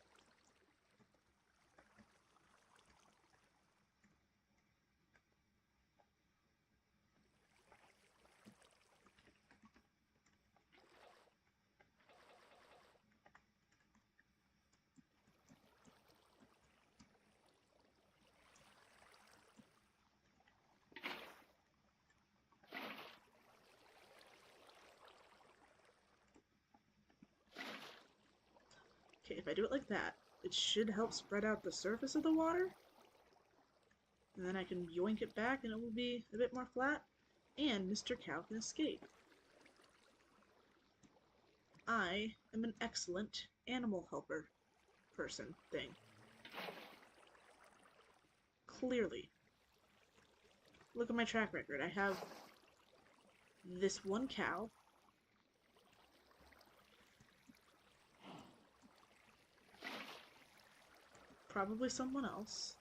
Okay, if I do it like that, it should help spread out the surface of the water. And then I can yoink it back and it will be a bit more flat. And Mr. Cow can escape. I am an excellent animal helper person thing. Clearly. Look at my track record. I have this one cow. Probably someone else.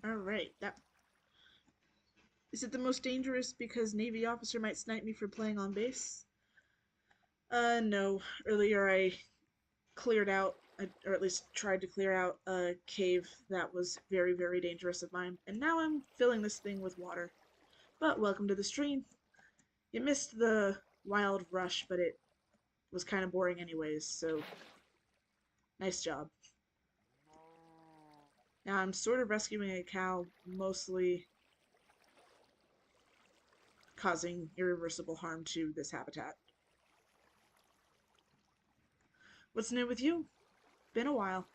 Alright, that... Is it the most dangerous because Navy officer might snipe me for playing on base? No. Earlier I cleared out, or at least tried to clear out, a cave that was very, very dangerous of mine, and now I'm filling this thing with water. But welcome to the stream. You missed the wild rush, but it was kind of boring anyways, so nice job. Now I'm sort of rescuing a cow, mostly causing irreversible harm to this habitat. What's new with you? Been a while.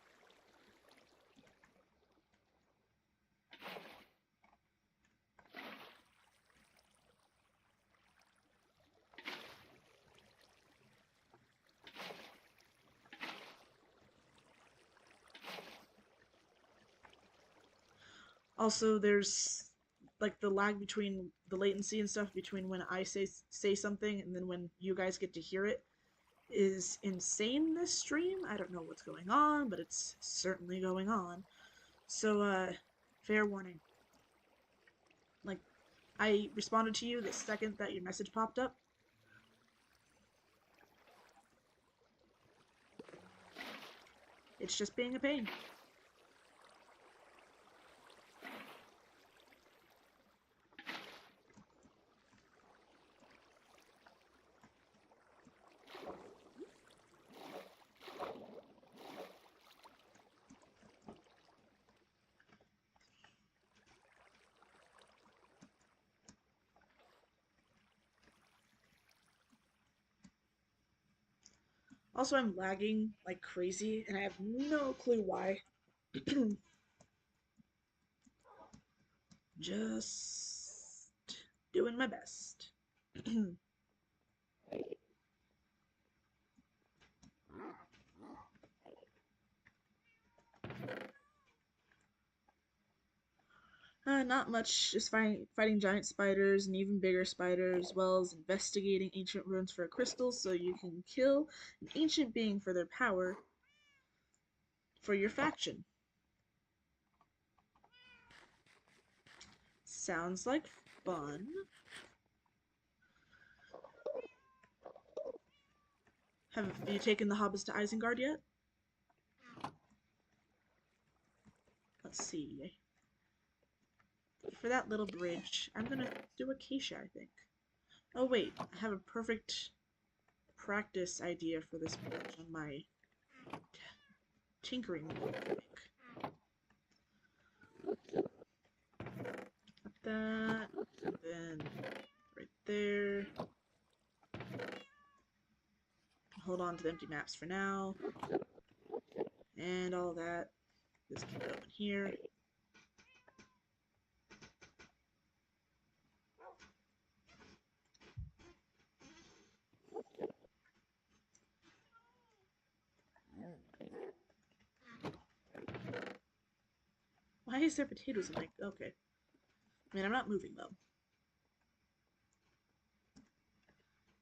Also, there's like the lag between the latency and stuff between when I say something and then when you guys get to hear it is insane this stream. I don't know what's going on, but it's certainly going on. So, fair warning. Like, I responded to you the second that your message popped up. It's just being a pain. Also, I'm lagging like crazy, and I have no clue why. Just doing my best. Not much, just fighting giant spiders and even bigger spiders, as well as investigating ancient ruins for crystals so you can kill an ancient being for their power for your faction. Sounds like fun. Have you taken the hobbits to Isengard yet? Let's see. For that little bridge, I'm gonna do Acacia, I think. Oh wait, I have a perfect practice idea for this bridge on my tinkering notebook. Got that, and then right there. Hold on to the empty maps for now. And all that. Just keep it open here. Why is there potatoes in my... Okay. I mean, I'm not moving, though.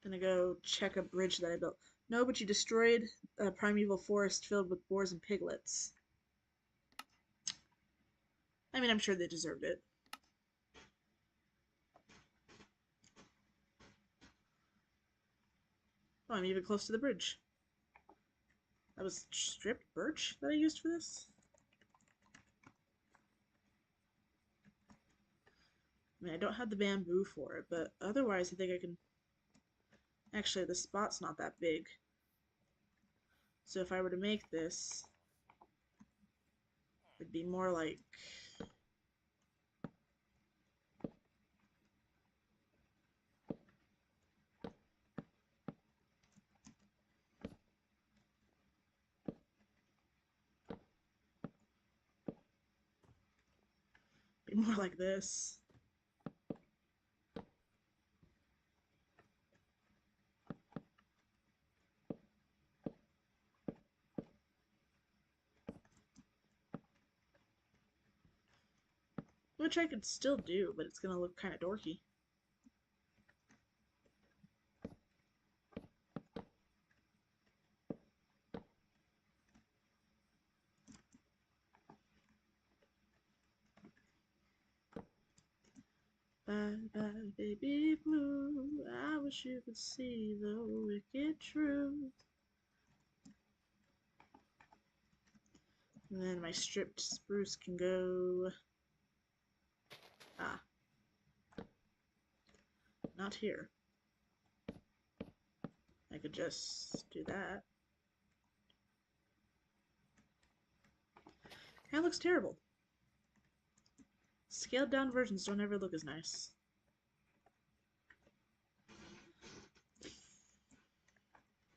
Gonna go check a bridge that I built. No, but you destroyed a primeval forest filled with boars and piglets. I mean, I'm sure they deserved it. Oh, I'm even close to the bridge. That was stripped birch that I used for this? I mean, I don't have the bamboo for it, but otherwise I think I can... Actually, the spot's not that big. So if I were to make this, it'd be more like... Be more like this. Which I could still do, but it's gonna look kind of dorky. Bye bye, baby blue. I wish you could see the wicked truth. And then my stripped spruce can go... Ah. Not here. I could just do that. That looks terrible. Scaled down versions don't ever look as nice.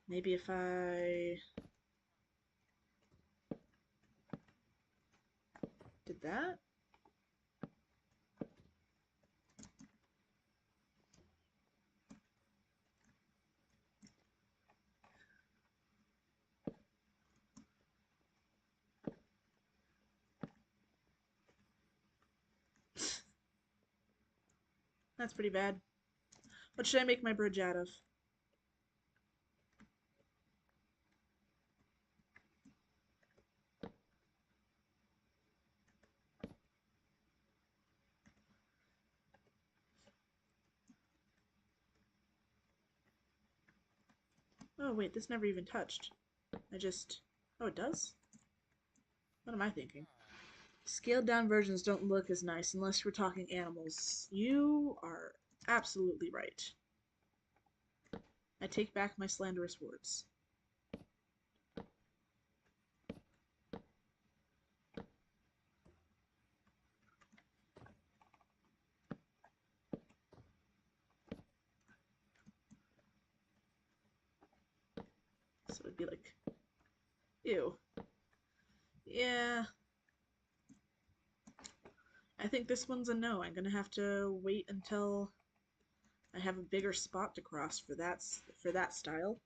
Maybe if I did that? That's pretty bad. What should I make my bridge out of? Oh wait, this never even touched. I just... Oh, it does? What am I thinking? Scaled down versions don't look as nice unless we're talking animals. You are absolutely right. I take back my slanderous words. So So it'd be like, ew. Yeah. I think this one's a no. I'm gonna have to wait until I have a bigger spot to cross for that style.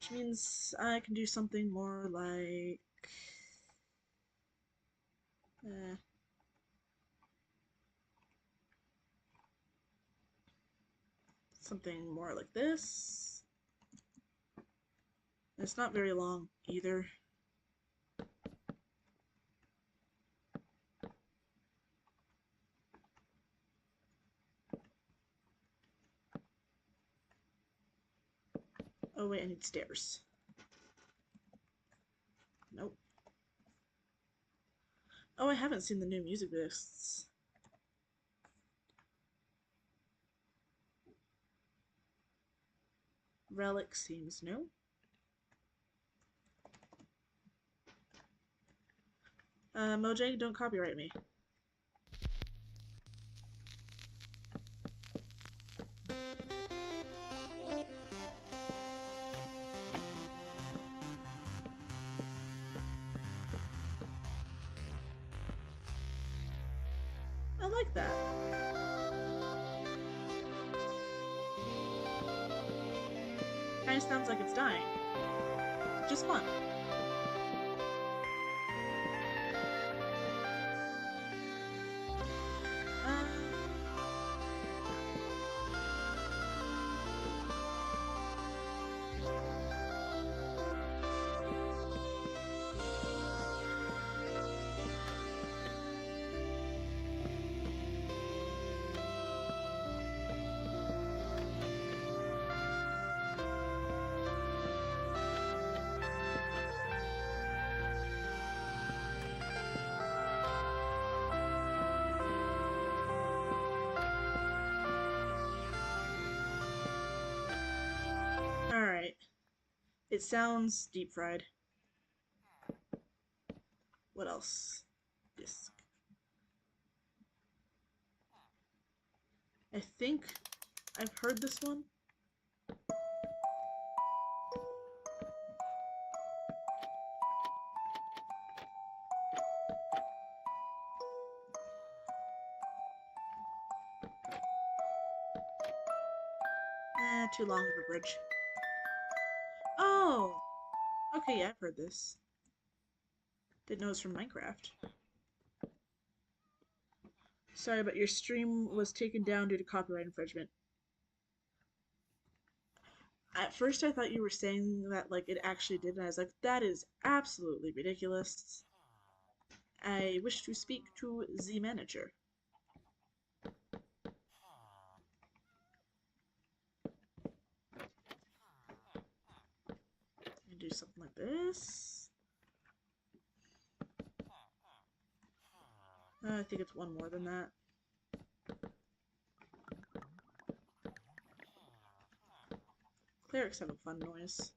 Which means I can do something more like... something more like this. It's not very long either. Oh wait, I need stairs. Nope. Oh, I haven't seen the new music lists. Relic seems new. Mojang, don't copyright me. I like that. Kinda sounds like it's dying. Just fun. Uh, Alright. It sounds deep fried. What else? Disc. I think I've heard this one. Too long of a bridge. Oh! Okay, yeah, I've heard this. Didn't know it was from Minecraft. Sorry, but your stream was taken down due to copyright infringement. At first I thought you were saying that like it actually did, and I was like, that is absolutely ridiculous. I wish to speak to the manager. And do something like this. I think it's one more than that. Clerics have a fun noise.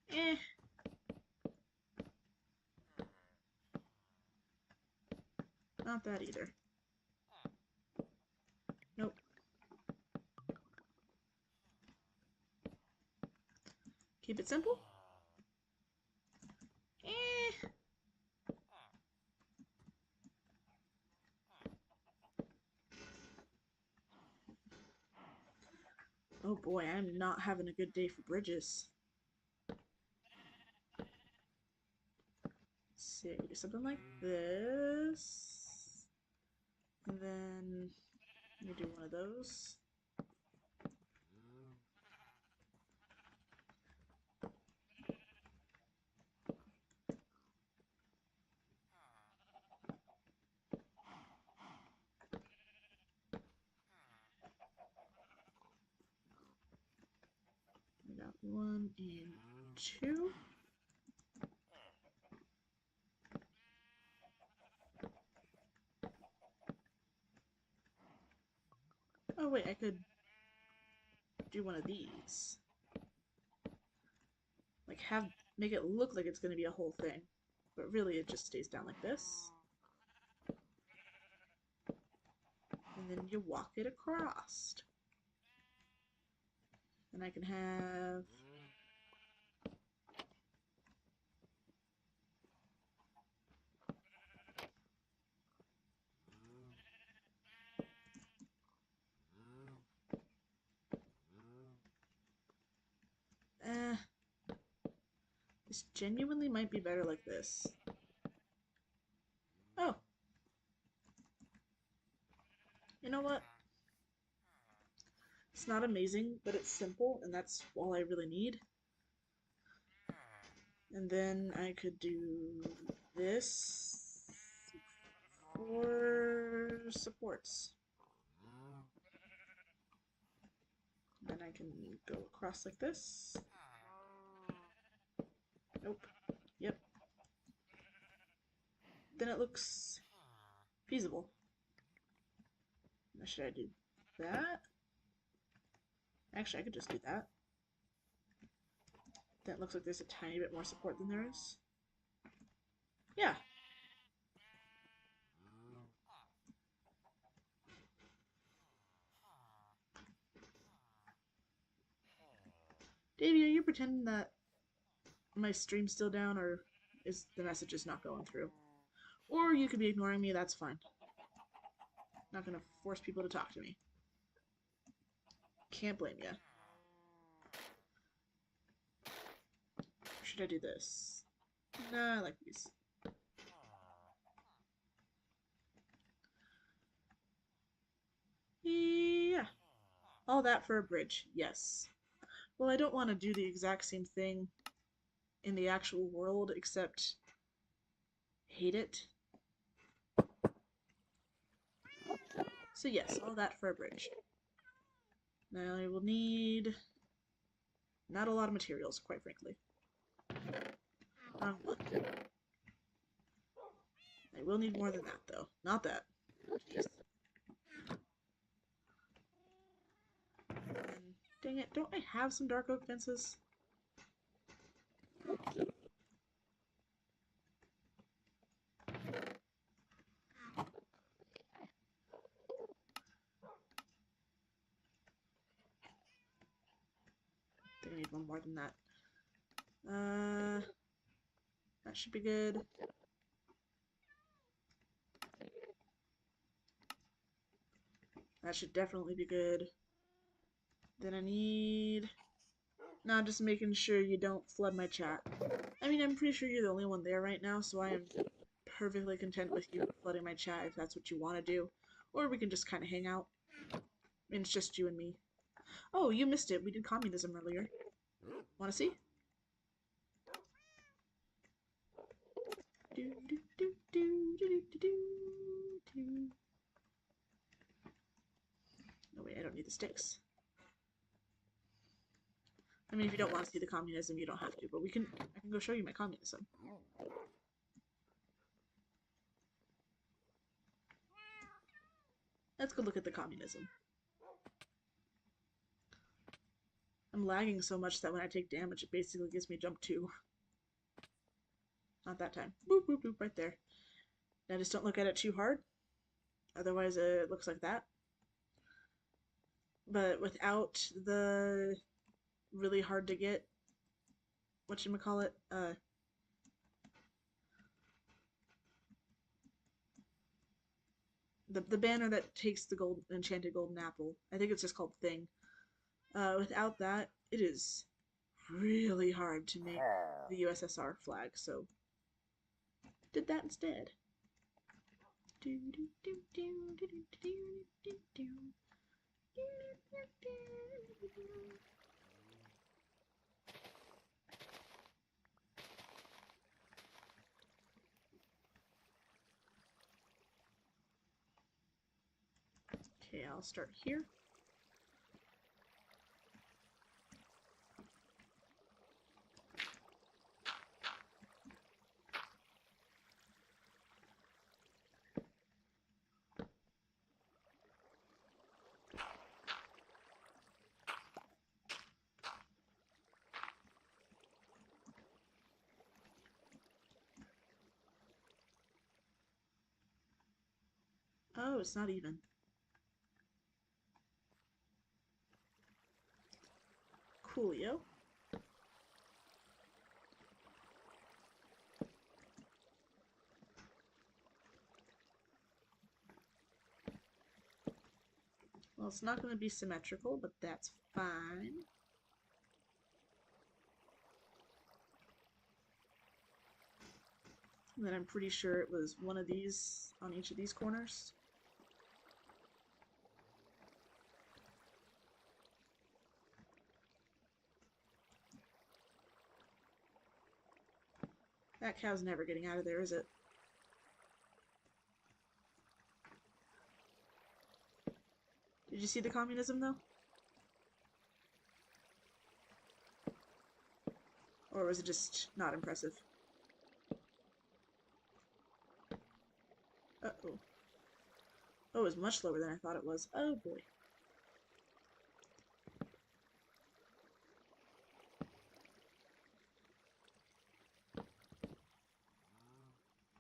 Eh. Not that either. Nope. Keep it simple. Eh. Oh boy, I'm not having a good day for bridges. Let's see, do something like this. And then let me do one of those. We got 1 and 2. Oh wait, I could do one of these. Like make it look like it's gonna be a whole thing. But really it just stays down like this. And then you walk it across. And I can have... This genuinely might be better like this. Oh. You know what? It's not amazing, but it's simple, and that's all I really need. And then I could do this for supports. Then I can go across like this. Nope. Yep. Then it looks feasible. Now should I do that? Actually, I could just do that. That looks like there's a tiny bit more support than there is. Yeah. Davey, are you pretending that my stream's still down, or is the message just not going through? Or you could be ignoring me, that's fine. Not gonna force people to talk to me. Can't blame ya. Should I do this? Nah, I like these. Yeah. All that for a bridge, yes. Well, I don't want to do the exact same thing in the actual world, except hate it. So yes, all that for a bridge. Now I will need not a lot of materials, quite frankly. I will need more than that, though. Not that. Jeez. And, dang it, don't I have some dark oak fences? I think I need one more than that. That should be good. That should definitely be good. Then I need... Now just making sure you don't flood my chat. I mean, I'm pretty sure you're the only one there right now, so I am perfectly content with you flooding my chat if that's what you want to do. Or we can just kind of hang out. And it's just you and me. Oh, you missed it. We did communism earlier. Want to see? Do, do, do, do, do, do, do, do. No, wait, I don't need the sticks. I mean, if you don't want to see the communism, you don't have to, but I can go show you my communism. Let's go look at the communism. I'm lagging so much that when I take damage, it basically gives me jump 2. Not that time. Boop, boop, boop, right there. Now just don't look at it too hard. Otherwise, it looks like that. But without the really hard to get, whatchamacallit, the banner that takes the enchanted golden apple. I think it's just called Thing. Without that, it is really hard to make the USSR flag, so did that instead. Okay, I'll start here. Oh, it's not even. Coolio. Well, it's not going to be symmetrical, but that's fine. And then I'm pretty sure it was one of these on each of these corners. That cow's never getting out of there, is it? Did you see the communism, though? Or was it just not impressive? Uh-oh. Oh, it was much lower than I thought it was. Oh, boy.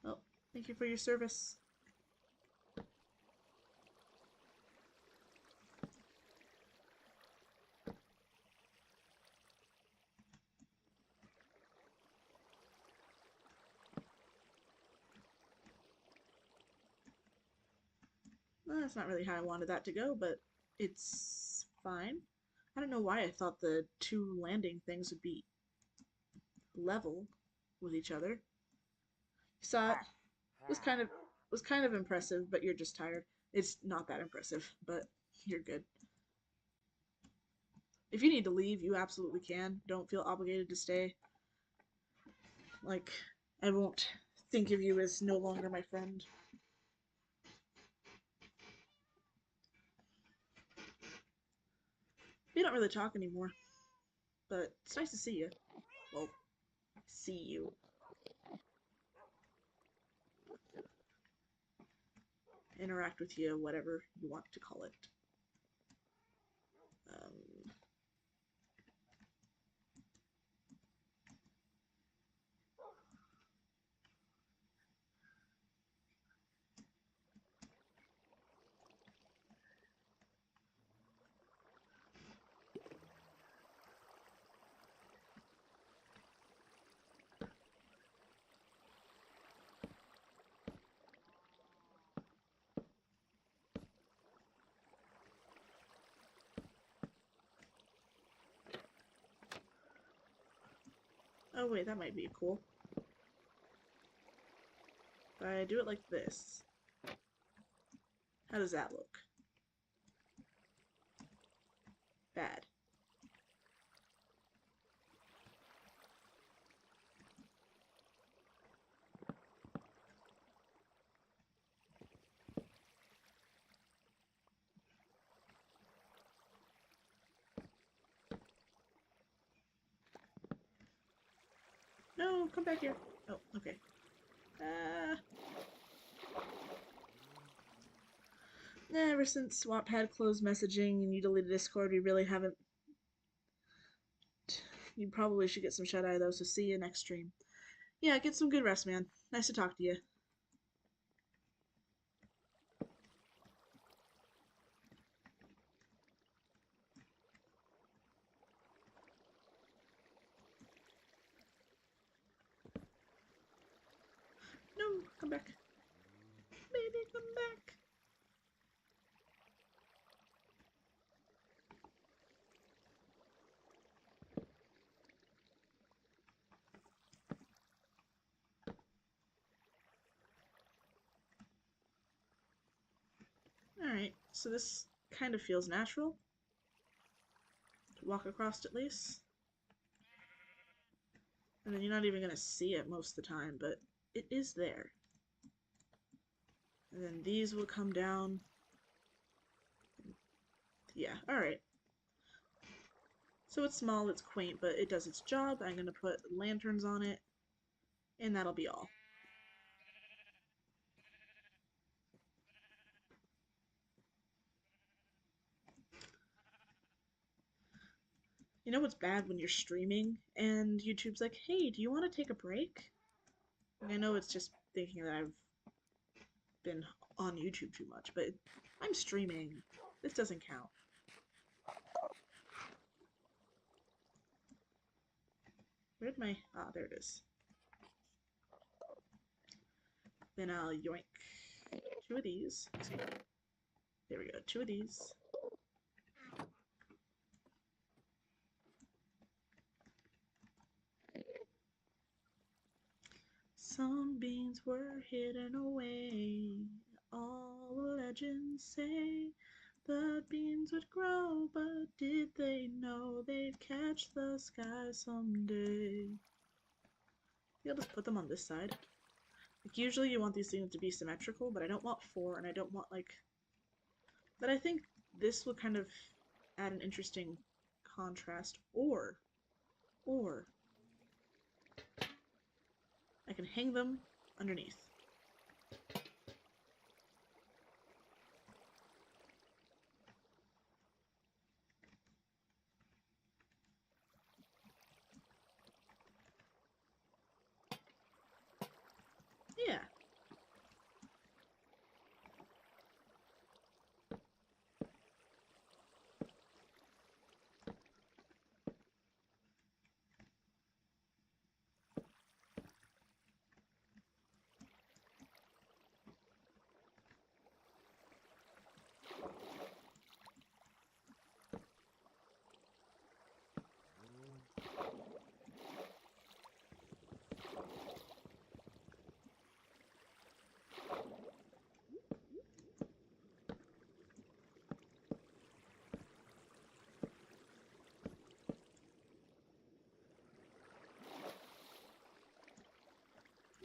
Well, thank you for your service. Well, that's not really how I wanted that to go, but it's fine. I don't know why I thought the two landing things would be level with each other. Saw it. Was kind of impressive, but you're just tired. It's not that impressive, but you're good. If you need to leave, you absolutely can. Don't feel obligated to stay. Like, I won't think of you as no longer my friend. We don't really talk anymore, but it's nice to see you. Well, see you. Interact with you, whatever you want to call it. Um, oh wait, that might be cool. If I do it like this, how does that look? Bad. No, come back here. Oh, okay. Ever since Wattpad closed messaging and you deleted Discord, we really haven't. You probably should get some shut eye though, so see you next stream. Yeah, get some good rest, man. Nice to talk to you. No, come back. Baby, come back. Alright, so this kind of feels natural. To walk across at least. And then you're not even going to see it most of the time, but it is there. And then these will come down. Yeah, alright. So it's small, it's quaint, but it does its job. I'm going to put lanterns on it, and that'll be all. You know what's bad when you're streaming and YouTube's like, hey, do you want to take a break? And I know it's just thinking that I've been on YouTube too much, but I'm streaming. This doesn't count. Where'd my... Ah, there it is. Then I'll yoink 2 of these. There we go, 2 of these. Some beans were hidden away. All the legends say the beans would grow, but did they know they'd catch the sky someday? I'll just put them on this side. Like, usually you want these things to be symmetrical, but I don't want 4, and I don't want, like... But I think this will kind of add an interesting contrast, or I can hang them underneath. Yeah.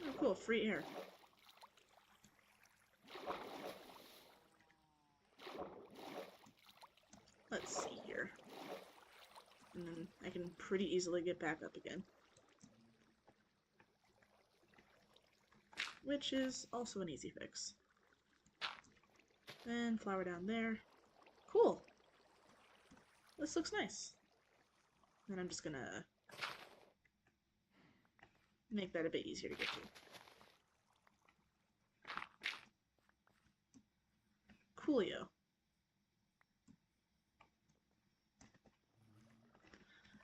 Oh, cool, free air. Let's see here. And then I can pretty easily get back up again. Which is also an easy fix. Then flower down there. Cool! This looks nice. Then I'm just gonna make that a bit easier to get to. Coolio.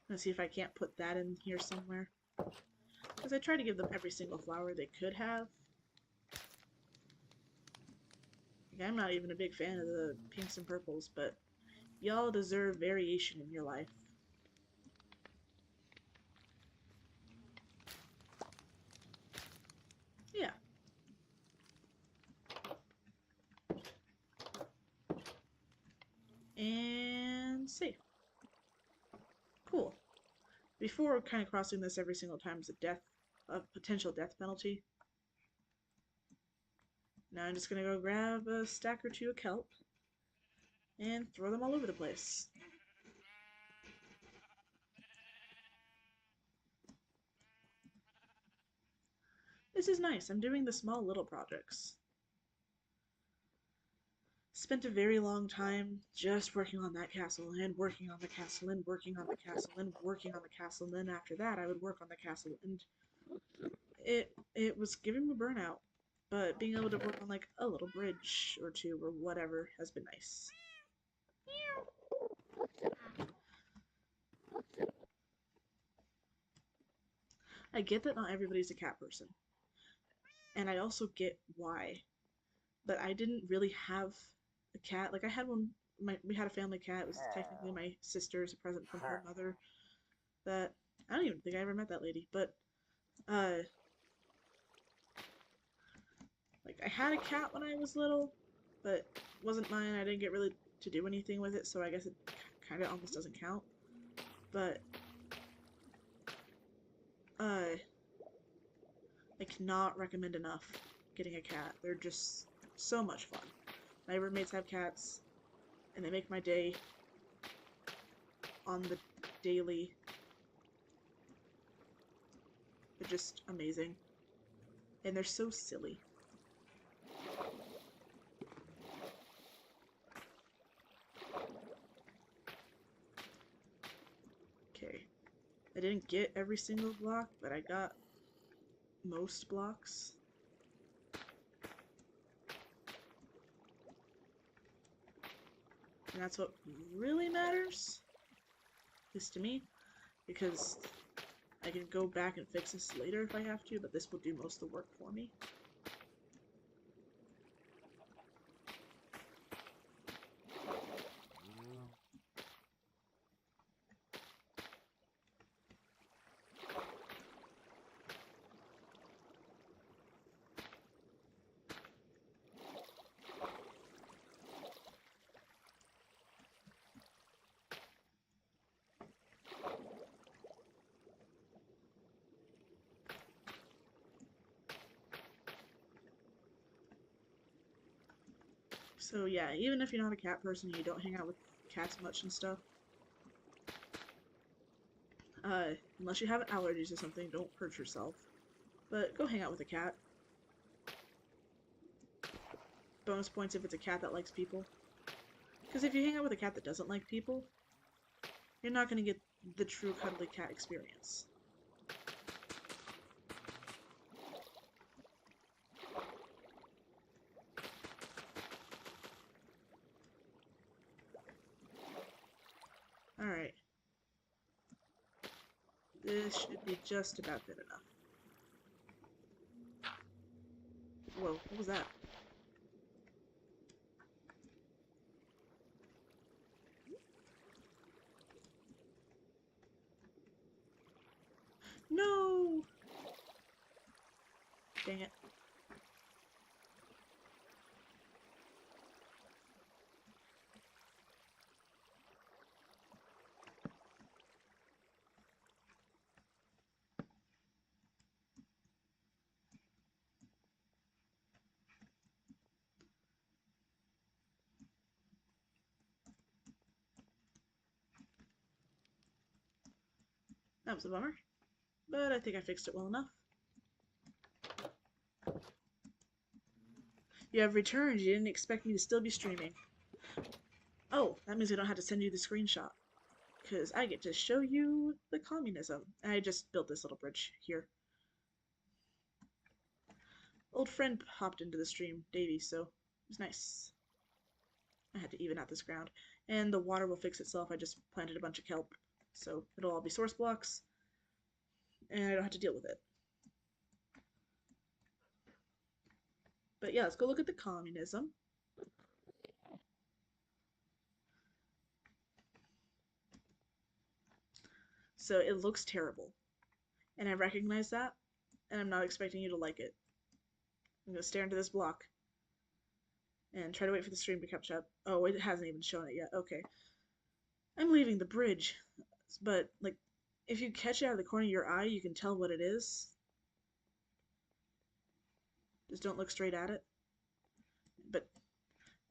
Let's see if I can't put that in here somewhere. Because I try to give them every single flower they could have. Like, I'm not even a big fan of the pinks and purples, but y'all deserve variation in your life. Yeah. And save. Cool. Before kind of crossing this every single time is a potential death penalty. Now I'm just gonna go grab a stack or 2 of kelp and throw them all over the place. This is nice. I'm doing the small little projects. Spent a very long time just working on that castle and working on the castle and working on the castle and working on the castle, and then after that I would work on the castle, and it was giving me burnout. But being able to work on like a little bridge or 2 or whatever has been nice. I get that not everybody's a cat person, and I also get why, but I didn't really have a cat. Like, I had one, we had a family cat. It was technically my sister's, a present from her mother. That I don't even think I ever met that lady, but like, I had a cat when I was little, but it wasn't mine. I didn't get really to do anything with it, so I guess it kind of almost doesn't count. But I cannot recommend enough getting a cat. They're just so much fun. My roommates have cats, and they make my day on the daily. They're just amazing. And they're so silly. Okay. I didn't get every single block, but I got most blocks. And that's what really matters, at least to me, because I can go back and fix this later if I have to, but this will do most of the work for me. So yeah, even if you're not a cat person, you don't hang out with cats much and stuff, unless you have allergies or something, don't hurt yourself. But go hang out with a cat. Bonus points if it's a cat that likes people. Because if you hang out with a cat that doesn't like people, you're not going to get the true cuddly cat experience. Alright. This should be just about good enough. Whoa, what was that? No! Dang it. That was a bummer. But I think I fixed it well enough. You have returned. You didn't expect me to still be streaming. Oh, that means I don't have to send you the screenshot. Because I get to show you the communism. I just built this little bridge here. Old friend hopped into the stream, Davey, so it was nice. I had to even out this ground. And the water will fix itself. I just planted a bunch of kelp. So it'll all be source blocks. And I don't have to deal with it. But yeah, let's go look at the communism. So it looks terrible. And I recognize that. And I'm not expecting you to like it. I'm going to stare into this block. And try to wait for the stream to catch up. Oh, it hasn't even shown it yet. Okay. I'm leaving the bridge. But, like, if you catch it out of the corner of your eye, you can tell what it is. Just don't look straight at it. But,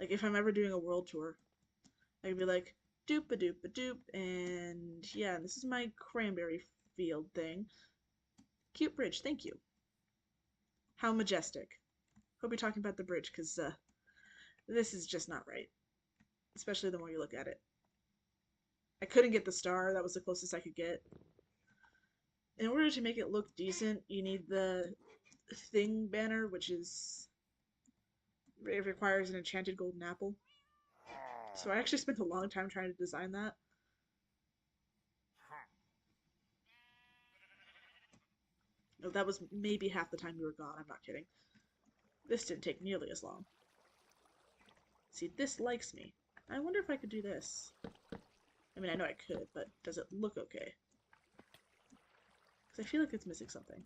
like, if I'm ever doing a world tour, I can be like, doop-a-doop-a-doop, and yeah, this is my cranberry field thing. Cute bridge, thank you. How majestic. Hope you're talking about the bridge, because, this is just not right. Especially the more you look at it. I couldn't get the star, that was the closest I could get. In order to make it look decent, you need the thing banner, which is... it requires an enchanted golden apple. So I actually spent a long time trying to design that. No, that was maybe half the time you were gone, I'm not kidding. This didn't take nearly as long. See, this likes me. I wonder if I could do this. I mean, I know I could, but does it look okay? Because I feel like it's missing something.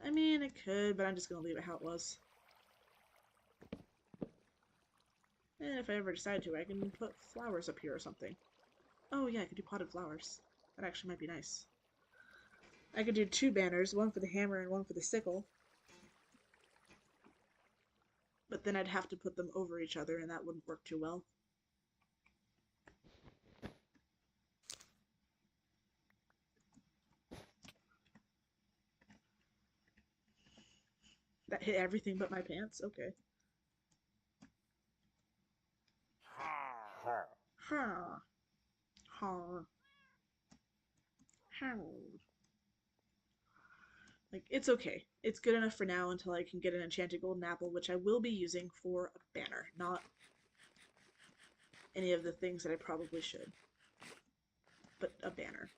I mean, it could, but I'm just going to leave it how it was. And if I ever decide to, I can put flowers up here or something. Oh yeah, I could do potted flowers. That actually might be nice. I could do two banners, one for the hammer and one for the sickle. But then I'd have to put them over each other, and that wouldn't work too well. That hit everything but my pants? Okay. Ha. Ha. Ha. Like, it's okay. It's good enough for now until I can get an enchanted golden apple, which I will be using for a banner, not any of the things that I probably should. But a banner.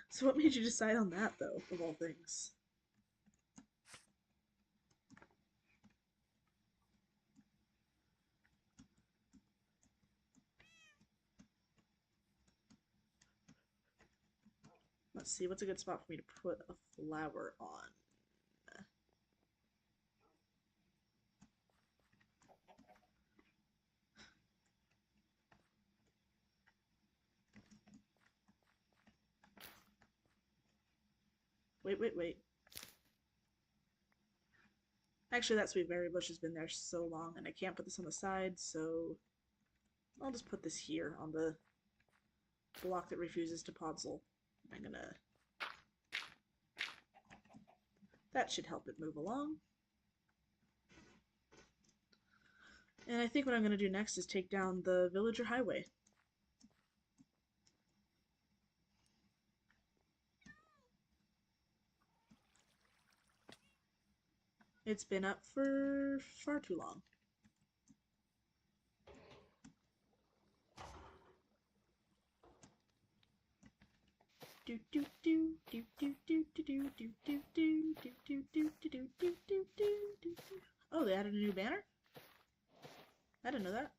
So what made you decide on that, though, of all things? Let's see, what's a good spot for me to put a flower on? Wait. Actually, that sweet berry bush has been there so long, and I can't put this on the side, so I'll just put this here on the block that refuses to podzol. I'm gonna... That should help it move along. And I think what I'm gonna do next is take down the villager highway. It's been up for far too long. Oh, they added a new banner? I didn't know that.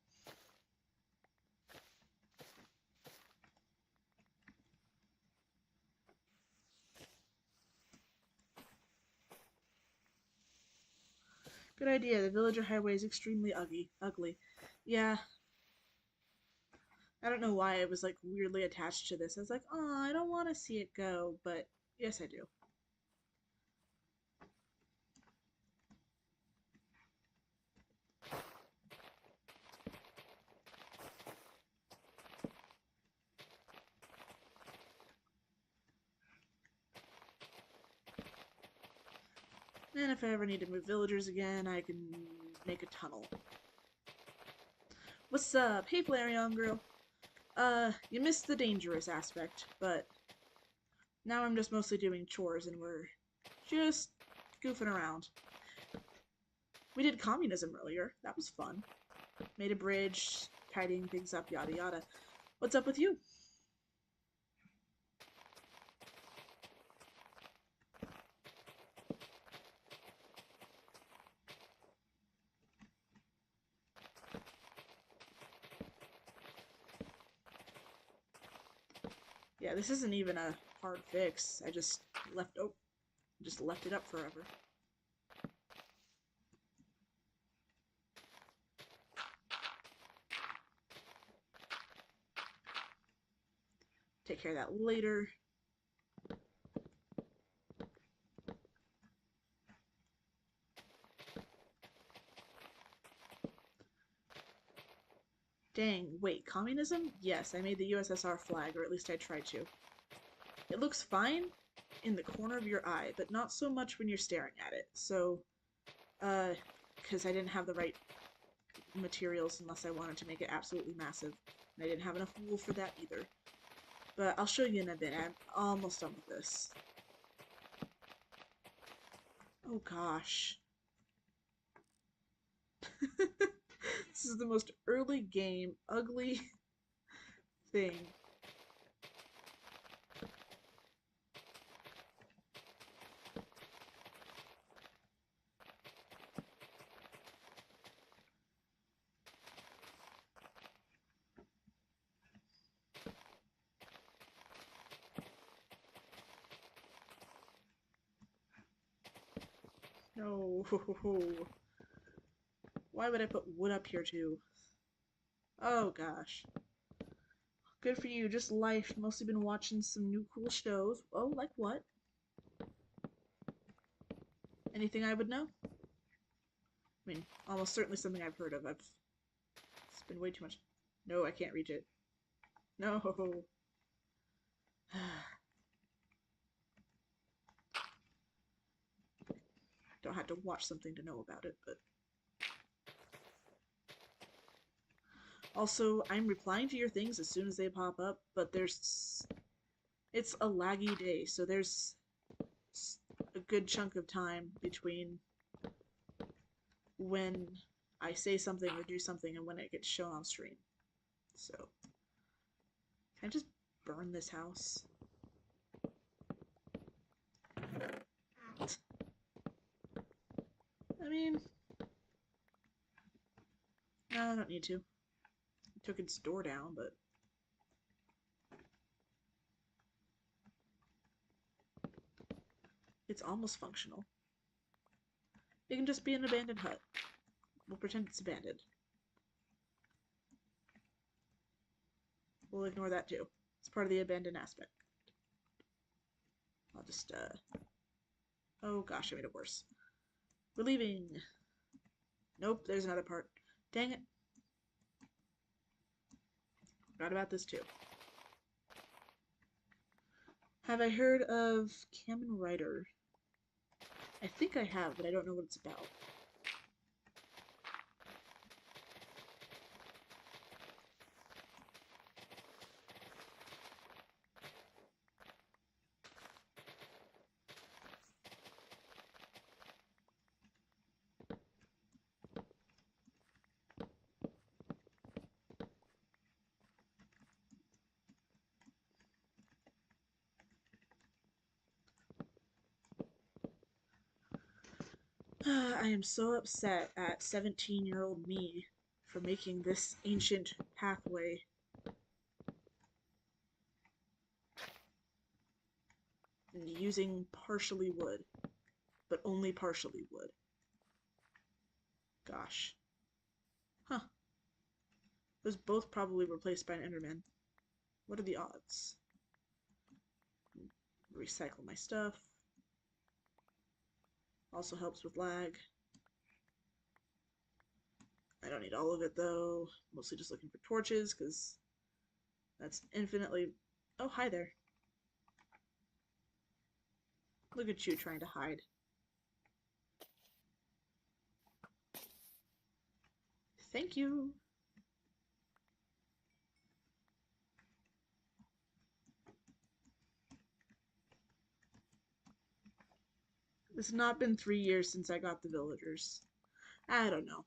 Good idea. The villager highway is extremely ugly. Yeah. I don't know why I was like weirdly attached to this. I was like, oh, I don't want to see it go, but yes, I do. And if I ever need to move villagers again, I can make a tunnel. What's up? Hey, Flareon girl. You missed the dangerous aspect, but now I'm just mostly doing chores and we're just goofing around. We did communism earlier. That was fun. Made a bridge, tidying things up, yada yada. What's up with you? Yeah, this isn't even a hard fix. I just left it up forever. Take care of that later. Dang, wait, communism? Yes, I made the USSR flag, or at least I tried to. It looks fine in the corner of your eye, but not so much when you're staring at it. So, because I didn't have the right materials unless I wanted to make it absolutely massive. And I didn't have enough wool for that either. But I'll show you in a bit. I'm almost done with this. Oh gosh. This is the most early game, ugly thing. No. Why would I put wood up here too? Oh gosh. Good for you, just life. Mostly been watching some new cool shows. Oh, like what? Anything I would know? I mean, almost certainly something I've heard of. It's been way too much. No, I can't reach it. No. Don't have to watch something to know about it, but... Also, I'm replying to your things as soon as they pop up, but there's It's a laggy day, so there's a good chunk of time between when I say something or do something and when it gets shown on stream. So, can I just burn this house? I mean, no, I don't need to. I took its door down, but it's almost functional. It can just be an abandoned hut. We'll pretend it's abandoned. We'll ignore that too. It's part of the abandoned aspect. I'll just, oh gosh, I made it worse. We're leaving. Nope, there's another part. Dang it. Forgot about this too. Have I heard of Kamen Rider? I think I have, but I don't know what it's about. I am so upset at 17-year-old me for making this ancient pathway. And using partially wood, but only partially wood. Gosh. Huh. Those both probably replaced by an Enderman. What are the odds? Recycle my stuff. Also helps with lag. I don't need all of it though. Mostly just looking for torches because that's infinitely... Oh, hi there. Look at you trying to hide. Thank you. It's not been 3 years since I got the villagers. I don't know.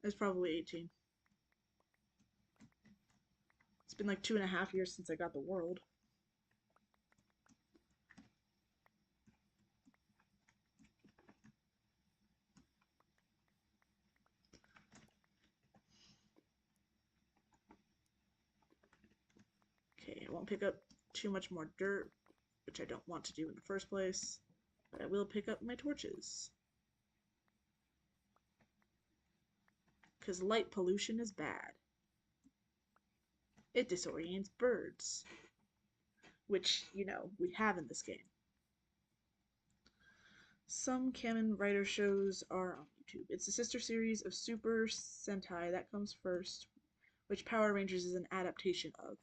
It's probably 18. It's been like 2.5 years since I got the world. Okay, I won't pick up too much more dirt, which I don't want to do in the first place, but I will pick up my torches. Because light pollution is bad. It disorients birds, which, you know, we have in this game. Some Kamen Rider shows are on YouTube. It's a sister series of Super Sentai that comes first, which Power Rangers is an adaptation of.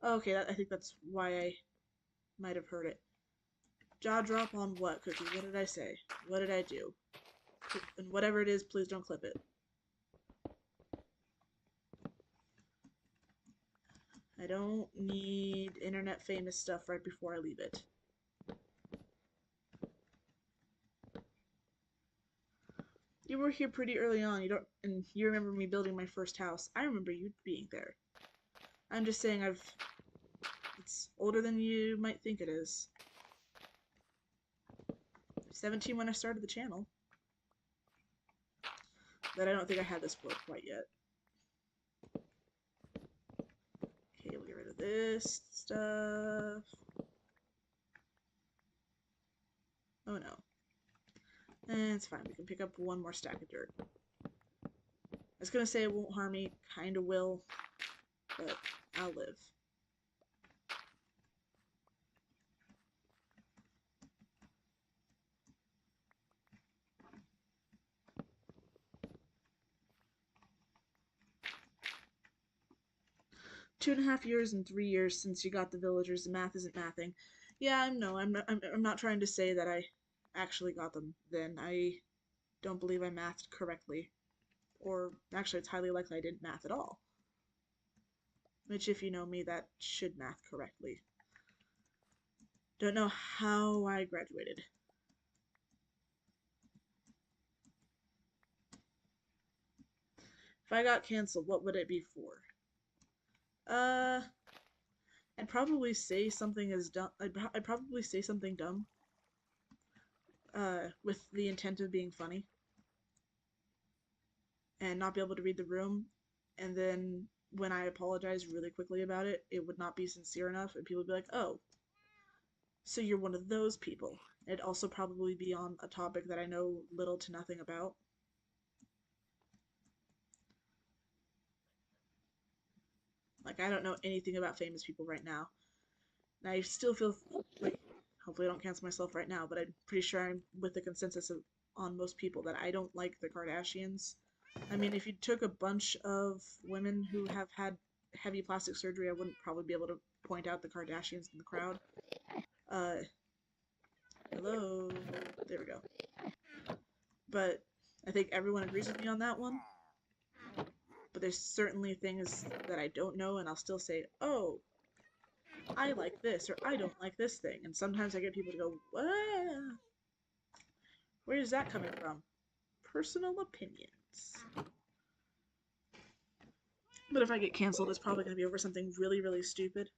Okay, I think that's why I might have heard it. Jaw drop on what, Cookie? What did I say? What did I do? And whatever it is, please don't clip it. I don't need internet famous stuff right before I leave it. You were here pretty early on. And you remember me building my first house. I remember you being there. I'm just saying it's older than you might think it is. 17 when I started the channel. But I don't think I had this board quite yet. Okay, we'll get rid of this stuff. Oh no. It's fine, we can pick up one more stack of dirt. I was gonna say it won't harm me, kinda will, but I'll live. Two and a half years and 3 years since you got the villagers. The math isn't mathing. Yeah, I'm not trying to say that I actually got them then. I don't believe I mathed correctly. Or actually, it's highly likely I didn't math at all. Which, if you know me, that should math correctly. Don't know how I graduated. If I got canceled, what would it be for? Uh, I'd probably say something as dumb. I'd probably say something dumb. With the intent of being funny, and not be able to read the room, and then when I apologize really quickly about it, it would not be sincere enough, and people would be like, "Oh, so you're one of those people." It'd also probably be on a topic that I know little to nothing about. Like, I don't know anything about famous people right now. And I still feel like, hopefully I don't cancel myself right now, but I'm pretty sure I'm with the consensus of, on most people that I don't like the Kardashians. I mean, if you took a bunch of women who have had heavy plastic surgery, I wouldn't probably be able to point out the Kardashians in the crowd. Uh, hello? There we go. But I think everyone agrees with me on that one. But there's certainly things that I don't know, and I'll still say, oh, I like this, or I don't like this thing. And sometimes I get people to go, what? Where is that coming from? Personal opinions. But if I get canceled, it's probably going to be over something really, really stupid.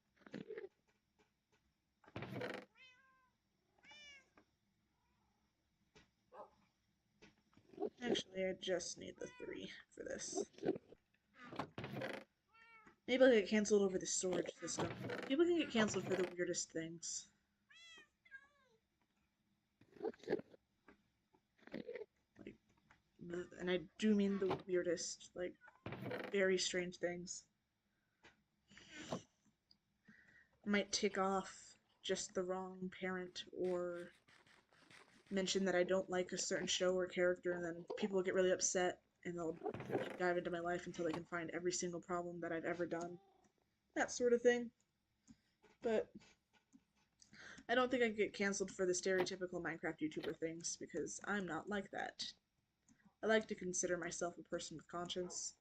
Actually, I just need the 3 for this. Maybe I'll get canceled over the storage system. People can get canceled for the weirdest things. Like, and I do mean the weirdest, like, very strange things. Might tick off just the wrong parent, or mention that I don't like a certain show or character, and then people will get really upset and they'll dive into my life until they can find every single problem that I've ever done. That sort of thing. But I don't think I could get canceled for the stereotypical Minecraft YouTuber things, because I'm not like that. I like to consider myself a person with conscience.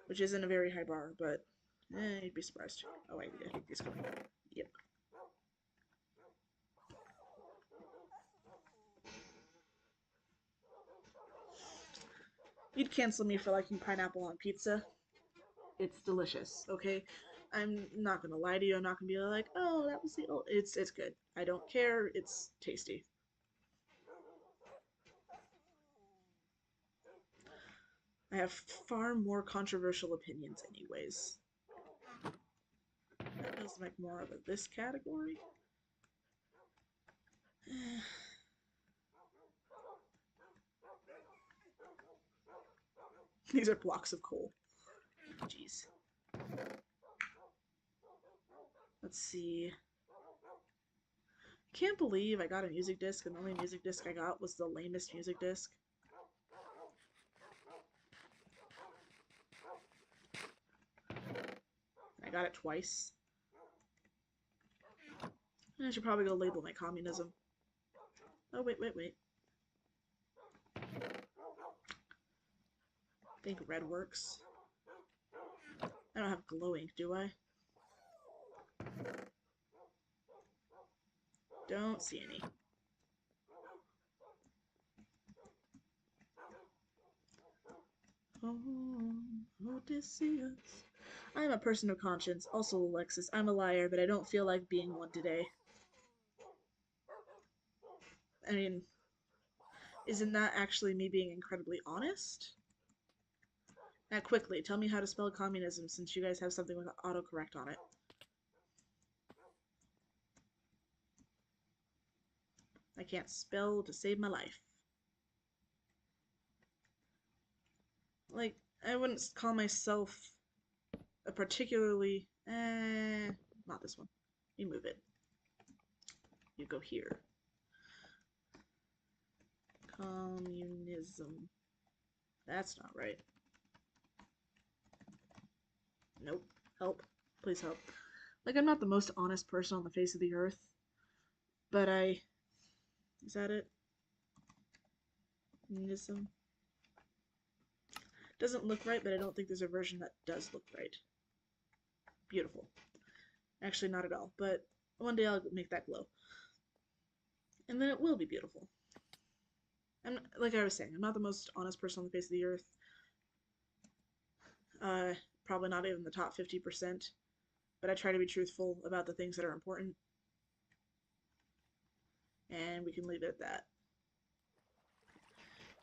Which isn't a very high bar, but you'd be surprised. Oh wait, yeah, he's coming. Yep. You'd cancel me for liking pineapple on pizza. It's delicious, okay? I'm not gonna lie to you. I'm not gonna be like, oh, that was the old. It's good. I don't care. It's tasty. I have far more controversial opinions, anyways. That feels like more of a this category. These are blocks of coal. Jeez. Let's see. Can't believe I got a music disc, and the only music disc I got was the lamest music disc. I got it twice. I should probably go label my communism. Oh, wait. I think red works. I don't have glow ink, do I? Don't see any. Oh, Odysseus. I am a person of conscience. Also, Alexis, I'm a liar, but I don't feel like being one today. I mean, isn't that actually me being incredibly honest? Now, quickly, tell me how to spell communism, since you guys have something with autocorrect on it. I can't spell to save my life. Like, I wouldn't call myself a particularly... not this one. You move it. You go here. Communism. That's not right. Nope. Help. Please help. Like, I'm not the most honest person on the face of the earth, but I... Is that it? Communism. Doesn't look right, but I don't think there's a version that does look right. beautiful. Actually, not at all, but one day I'll make that glow. And then it will be beautiful. And like I was saying, I'm not the most honest person on the face of the earth. Probably not even the top 50%, but I try to be truthful about the things that are important. And we can leave it at that.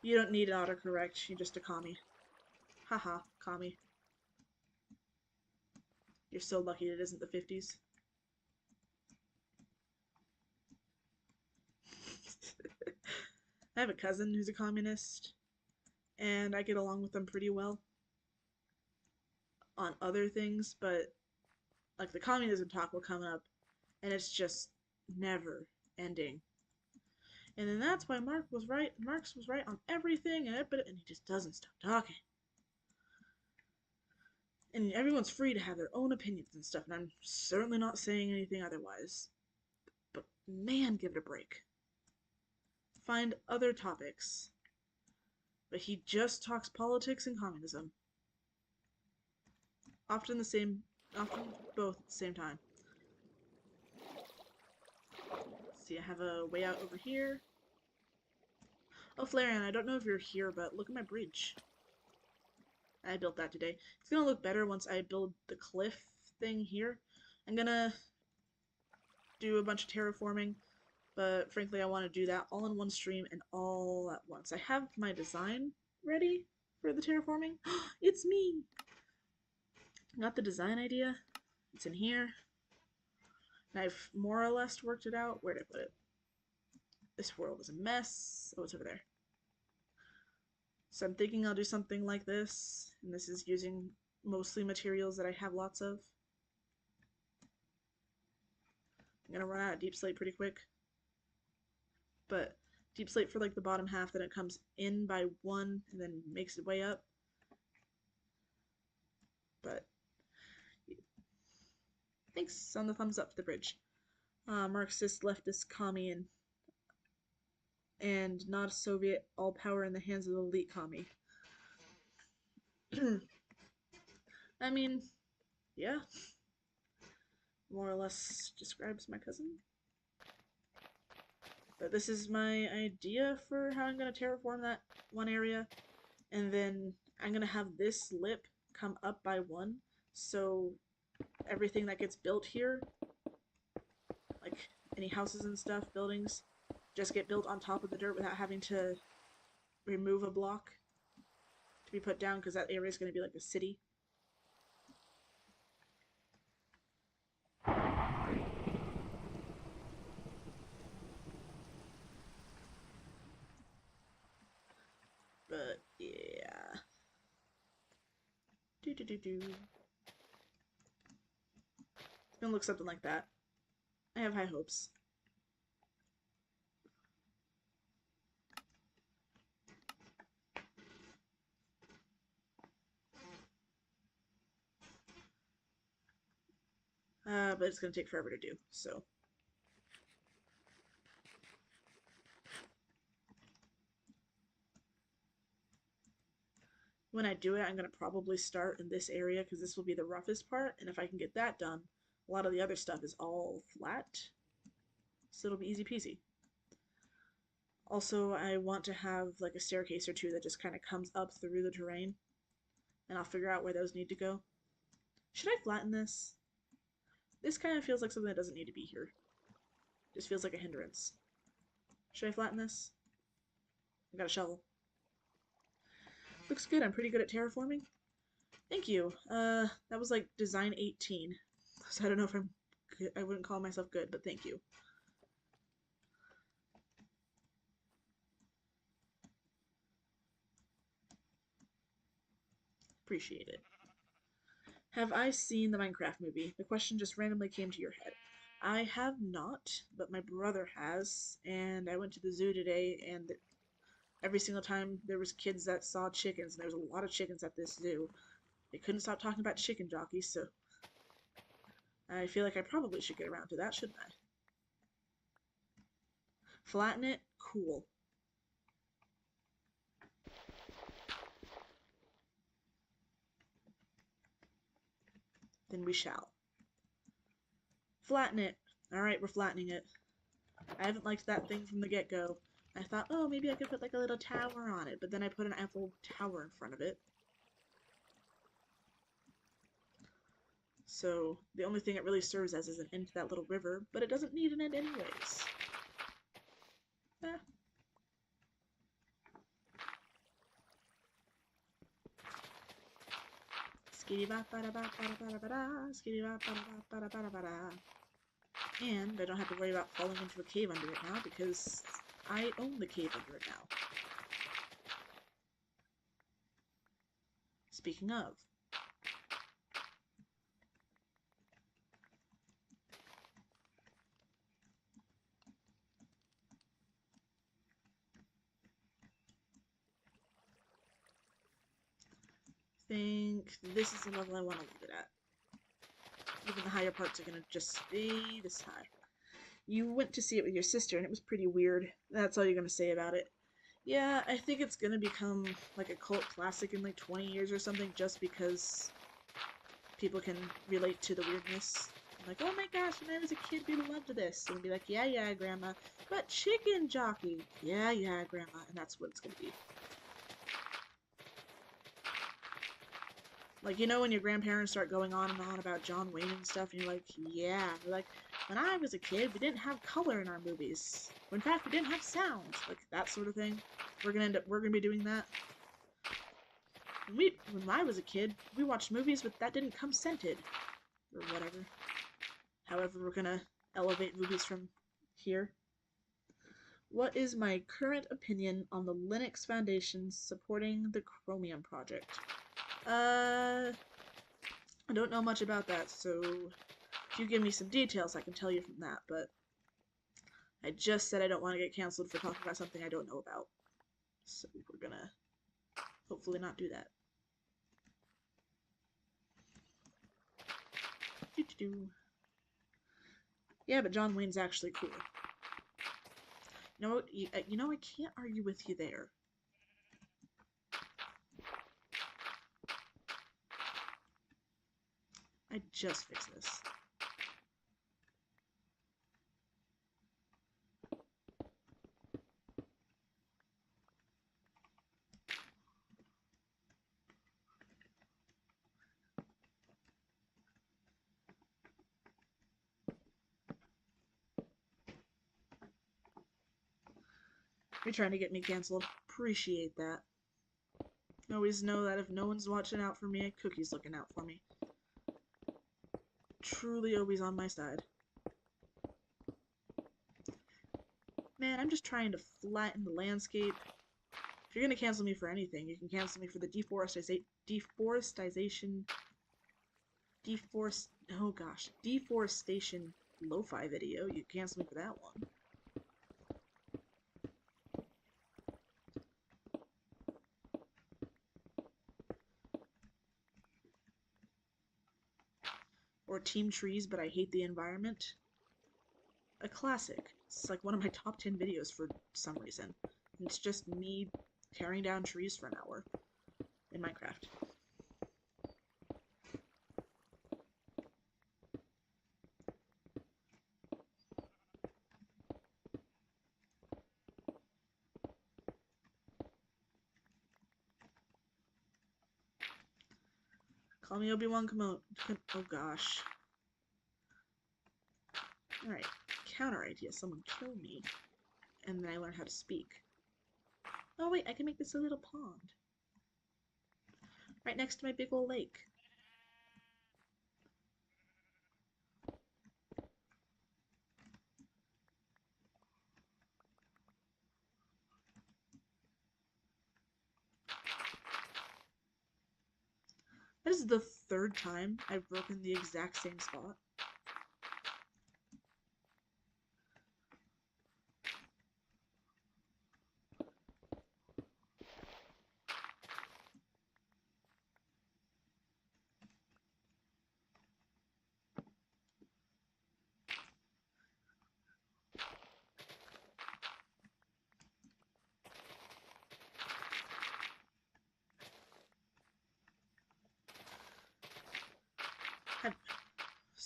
You don't need an autocorrect, you're just a commie. Haha, commie. You're so lucky it isn't the 50s. I have a cousin who's a communist, and I get along with them pretty well on other things, but like the communism talk will come up, and it's just never ending. And then that's why Marx was right on everything, and he just doesn't stop talking. And everyone's free to have their own opinions and stuff, and I'm certainly not saying anything otherwise. But man, give it a break. Find other topics. But he just talks politics and communism. Often both at the same time. Let's see, I have a way out over here. Oh, Flareon, I don't know if you're here, but look at my bridge. I built that today. It's gonna look better once I build the cliff thing here. I'm gonna do a bunch of terraforming, but frankly I want to do that all in one stream and all at once. I have my design ready for the terraforming. It's me! Got the design idea. It's in here. And I've more or less worked it out. Where did I put it? This world is a mess. Oh, it's over there. So I'm thinking I'll do something like this, and this is using mostly materials that I have lots of. I'm gonna run out of deep slate pretty quick. But deep slate for like the bottom half, then it comes in by one and then makes its way up. But thanks on the thumbs up to the bridge. Marxist, leftist, commie, and not Soviet, all power in the hands of the elite commie. I mean, yeah. More or less describes my cousin. But this is my idea for how I'm going to terraform that one area. And then I'm going to have this lip come up by one. So everything that gets built here, like any houses and stuff, buildings, just get built on top of the dirt without having to remove a block to be put down, because that area is going to be like a city. But yeah. It's gonna look something like that. I have high hopes. But it's gonna take forever to do, so. When I do it, I'm gonna probably start in this area, because this will be the roughest part, and if I can get that done, a lot of the other stuff is all flat, so it'll be easy peasy. Also, I want to have like a staircase or two that just kind of comes up through the terrain, and I'll figure out where those need to go. Should I flatten this? This kind of feels like something that doesn't need to be here. Just feels like a hindrance. Should I flatten this? I got a shovel. Looks good. I'm pretty good at terraforming. Thank you. That was like design 18. So I don't know if I'm good. I wouldn't call myself good, but thank you. Appreciate it. Have I seen the Minecraft movie? The question just randomly came to your head. I have not, but my brother has, and I went to the zoo today, and every single time there was kids that saw chickens, and there was a lot of chickens at this zoo. They couldn't stop talking about chicken jockeys, so I feel like I probably should get around to that, shouldn't I? Flatten it? Cool. Then we shall. Flatten it. Alright, we're flattening it. I haven't liked that thing from the get-go. I thought, oh, maybe I could put like a little tower on it, but then I put an Eiffel Tower in front of it. So the only thing it really serves as is an end to that little river, but it doesn't need an end anyways. Eh. And I don't have to worry about falling into a cave under it now because I own the cave under it now. Speaking of, I think this is the level I want to leave it at. Even the higher parts are going to just stay this high. You went to see it with your sister and it was pretty weird. That's all you're going to say about it. Yeah, I think it's going to become like a cult classic in like 20 years or something just because people can relate to the weirdness. Like, oh my gosh, when I was a kid, we loved this. And be like, yeah, yeah, Grandma. But chicken jockey. Yeah, yeah, Grandma. And that's what it's going to be. Like, you know when your grandparents start going on and on about John Wayne and stuff, and you're like, yeah. They're like, when I was a kid, we didn't have color in our movies. In fact, we didn't have sound. Like, that sort of thing. We're gonna be doing that. When I was a kid, we watched movies that didn't come scented. Or whatever. However, we're gonna elevate movies from here. What is my current opinion on the Linux Foundation supporting the Chromium project? I don't know much about that, so if you give me some details, I can tell you from that, but I just said I don't want to get canceled for talking about something I don't know about. So we're gonna hopefully not do that. Yeah, but John Wayne's actually cool. You know, I can't argue with you there. I just fixed this. You're trying to get me canceled. Appreciate that. Always know that if no one's watching out for me, Cookie's looking out for me. Truly always on my side. Man, I'm just trying to flatten the landscape. If you're gonna cancel me for anything, you can cancel me for the deforestation lo-fi video. You can cancel me for that one. Or Team Trees, but I hate the environment. A classic. It's like one of my top 10 videos for some reason. And it's just me tearing down trees for an hour in Minecraft. Call me Obi-Wan Kenobi. Oh gosh. Alright. Counter idea. Someone kill me. And then I learn how to speak. Oh wait, I can make this a little pond. Right next to my big old lake. This is the third time I've broken the exact same spot.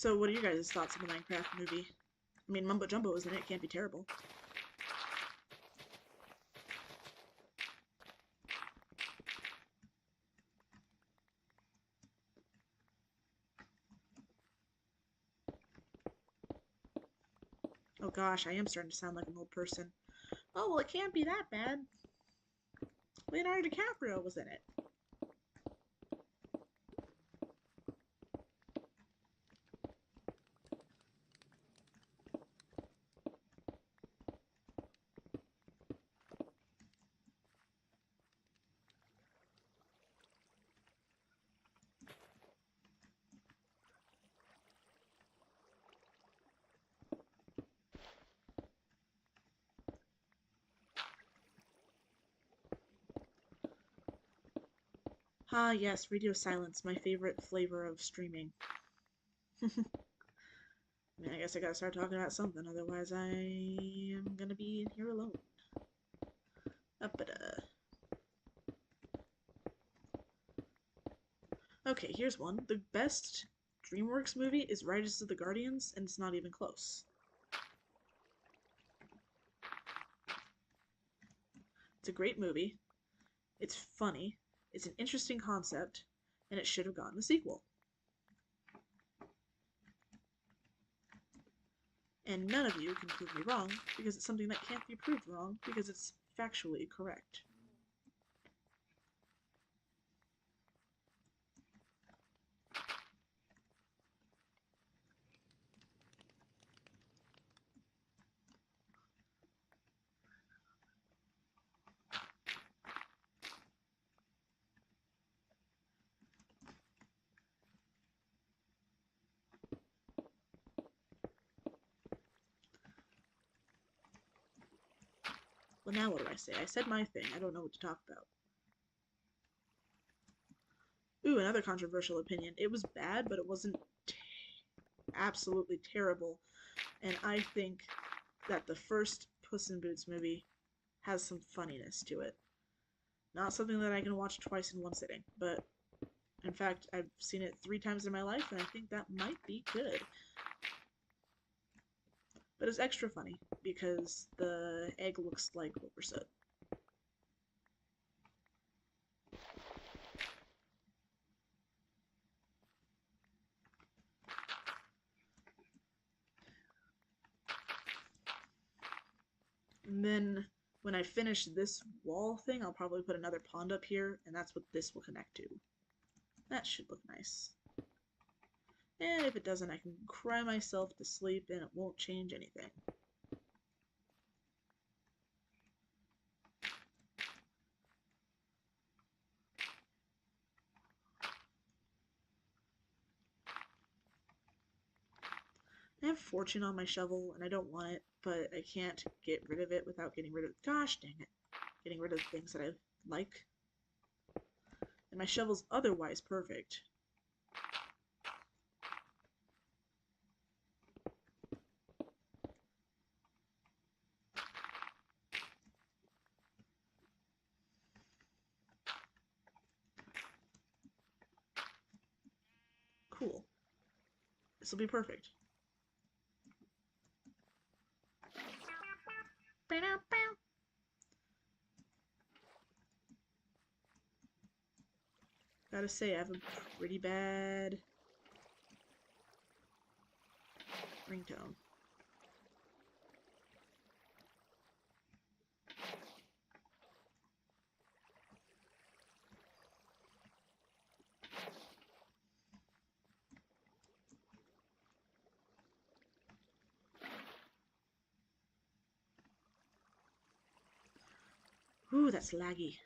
So, what are your guys' thoughts on the Minecraft movie? I mean, Mumbo Jumbo is in it. It can't be terrible. Oh gosh, I am starting to sound like an old person. Oh, well, it can't be that bad. Leonardo DiCaprio was in it. Ah, yes, radio silence, my favorite flavor of streaming. I mean, I guess I gotta start talking about something, otherwise I am gonna be in here alone. Up-a-da. Okay, here's one. The best DreamWorks movie is Riders of the Guardians, and it's not even close. It's a great movie. It's funny. It's an interesting concept, and it should have gotten a sequel. And none of you can prove me wrong, because it's something that can't be proved wrong, because it's factually correct. Well, now what do I say? I said my thing. I don't know what to talk about. Ooh, another controversial opinion. It was bad, but it wasn't absolutely terrible. And I think that the first Puss in Boots movie has some funniness to it. Not something that I can watch twice in one sitting, but in fact, I've seen it 3 times in my life, and I think that might be good. But it's extra funny because the egg looks like Wilbur Soot. And then when I finish this wall thing, I'll probably put another pond up here, and that's what this will connect to. That should look nice. And if it doesn't, I can cry myself to sleep and it won't change anything. I have Fortune on my shovel, and I don't want it, but I can't get rid of it without getting rid of... Gosh dang it. Getting rid of the things that I like. And my shovel's otherwise perfect. Cool. This will be perfect. Gotta say, I have a pretty bad ringtone. Ooh, that's laggy.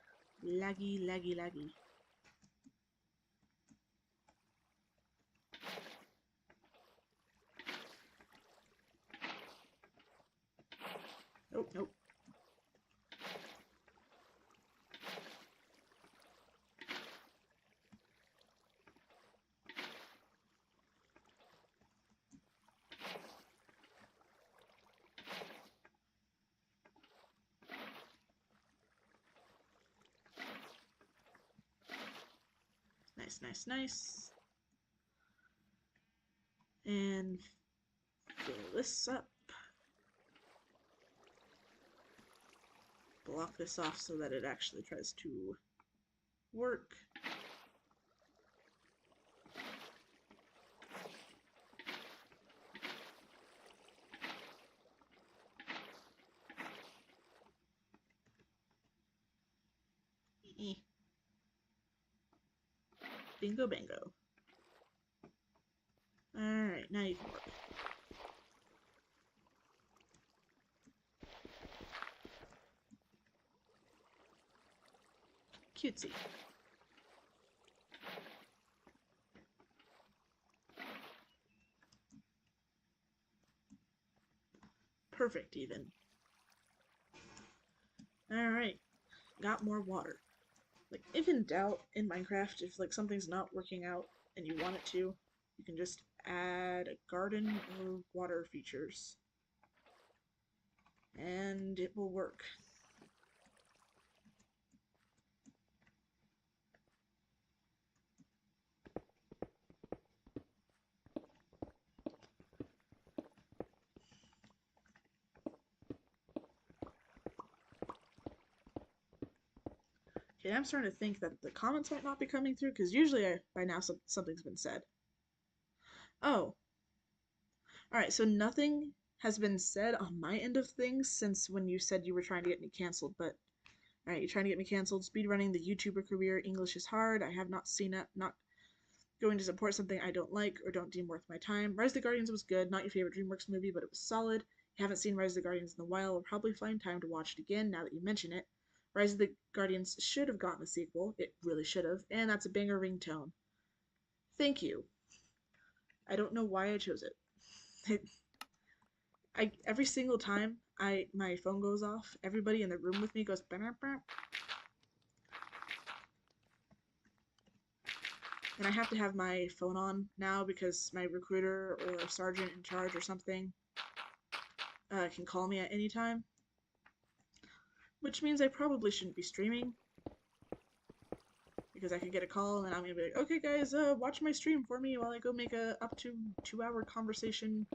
Laggy, laggy, laggy. Nope, nope. Nice, nice, nice. And fill this up. Block this off so that it actually tries to work. Bingo bango. Alright, now you can work. Cutesy. Perfect, even. Alright, got more water. Like, if in doubt in Minecraft, if like something's not working out and you want it to, you can just add a garden or water features. And it will work. Okay, I'm starting to think that the comments might not be coming through, because usually by now something's been said. Oh. Alright, so nothing has been said on my end of things since when you said you were trying to get me canceled, but alright, you're trying to get me canceled. Speedrunning the YouTuber career, English is hard. I have not seen it, not going to support something I don't like or don't deem worth my time. Rise of the Guardians was good, not your favorite DreamWorks movie, but it was solid. You haven't seen Rise of the Guardians in a while, we'll probably find time to watch it again now that you mention it. Rise of the Guardians should have gotten a sequel, it really should have, and that's a banger ringtone. Thank you. I don't know why I chose it. Every single time my phone goes off, everybody in the room with me goes bah, bah. And I have to have my phone on now because my recruiter or sergeant in charge or something can call me at any time. Which means I probably shouldn't be streaming. Because I could get a call and I'm gonna be like, okay guys, watch my stream for me while I go make a up to 2-hour conversation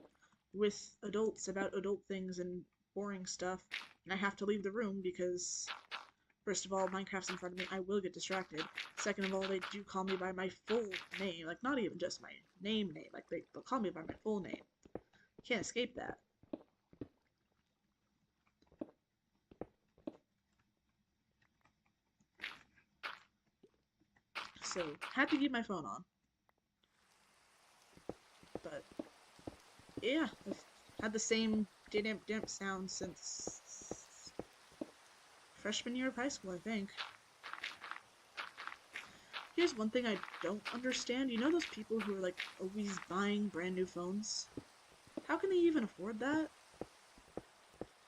with adults about adult things and boring stuff. And I have to leave the room because, first of all, Minecraft's in front of me, I will get distracted. Second of all, they do call me by my full name, like not even just my name, like they'll call me by my full name. Can't escape that. So, had to keep my phone on. But, yeah, I've had the same dimp sound since freshman year of high school, I think. Here's one thing I don't understand. You know those people who are like always buying brand new phones? How can they even afford that?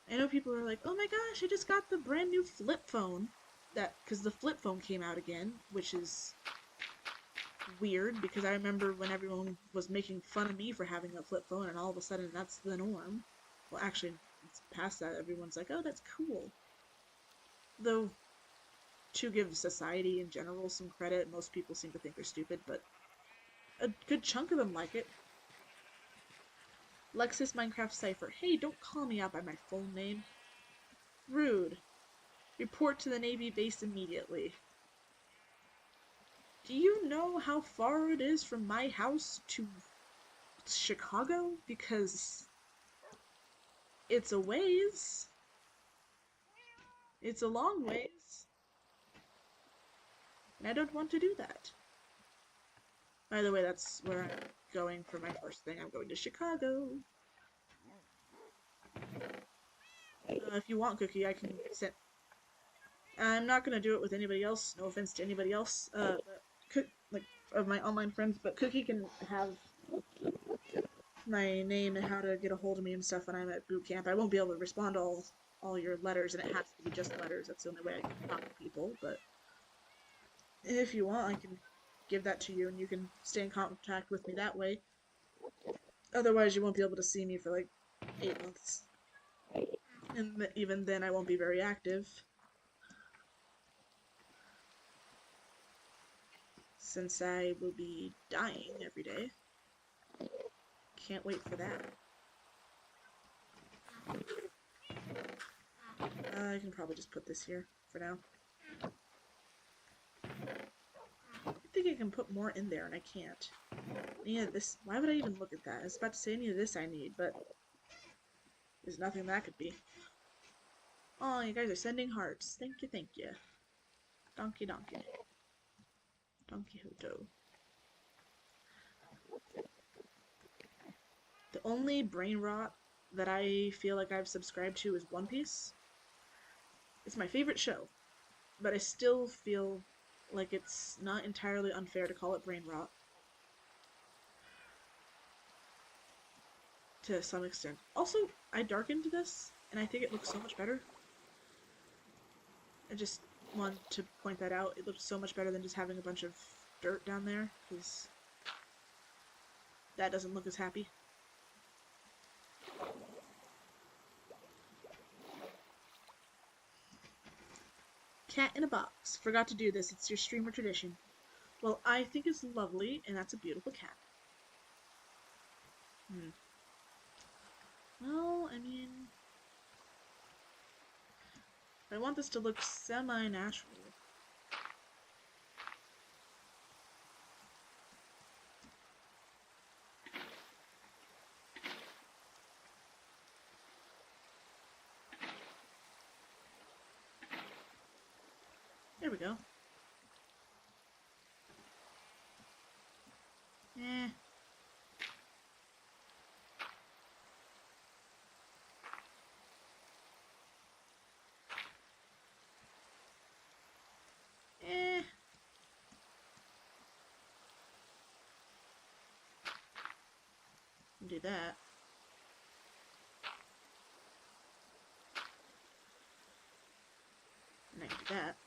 I know people are like, oh my gosh, I just got the brand new flip phone. Because the flip phone came out again, which is weird because I remember when everyone was making fun of me for having a flip phone and all of a sudden that's the norm. Well, actually, it's past that. Everyone's like, oh, that's cool. Though, to give society in general some credit, most people seem to think they're stupid, but a good chunk of them like it. Lexus Minecraft Cypher. Hey, don't call me out by my full name. Rude. Report to the Navy base immediately. Do you know how far it is from my house to Chicago? Because it's a ways. It's a long ways. And I don't want to do that. By the way, that's where I'm going for my first thing. I'm going to Chicago. If you want, Cookie, I can send... I'm not gonna do it with anybody else. No offense to anybody else, like of my online friends. But Cookie can have my name and how to get a hold of me and stuff when I'm at boot camp. I won't be able to respond to all your letters, and it has to be just letters. That's the only way I can talk to people. But if you want, I can give that to you, and you can stay in contact with me that way. Otherwise, you won't be able to see me for like 8 months, and even then, I won't be very active. Since I will be dying every day. Can't wait for that. I can probably just put this here for now. I think I can put more in there, and I can't. Yeah, this. Why would I even look at that? I was about to say any of this I need, but there's nothing that could be. Oh, you guys are sending hearts. Thank you, thank you. Donkey donkey. Donkey Hoto. The only brain rot that I feel like I've subscribed to is One Piece. It's my favorite show, but I still feel like it's not entirely unfair to call it brain rot. To some extent. Also, I darkened this, and I think it looks so much better. I just want to point that out. It looks so much better than just having a bunch of dirt down there, because that doesn't look as happy. Cat in a box. Forgot to do this. It's your streamer tradition. Well, I think it's lovely, and that's a beautiful cat. Well, I mean, I want this to look semi-natural. There we go. Eh. Eh. Do that. And I can do that.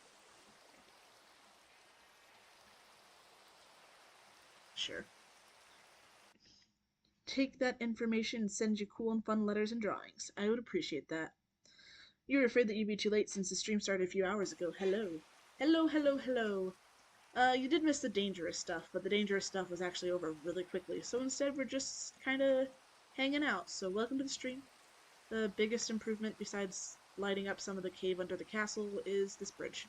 Sure. Take that information and send you cool and fun letters and drawings. I would appreciate that. You were afraid that you'd be too late since the stream started a few hours ago. Hello. Hello, hello, hello. You did miss the dangerous stuff, but the dangerous stuff was actually over really quickly, so instead we're just kinda hanging out. So welcome to the stream. The biggest improvement besides lighting up some of the cave under the castle is this bridge.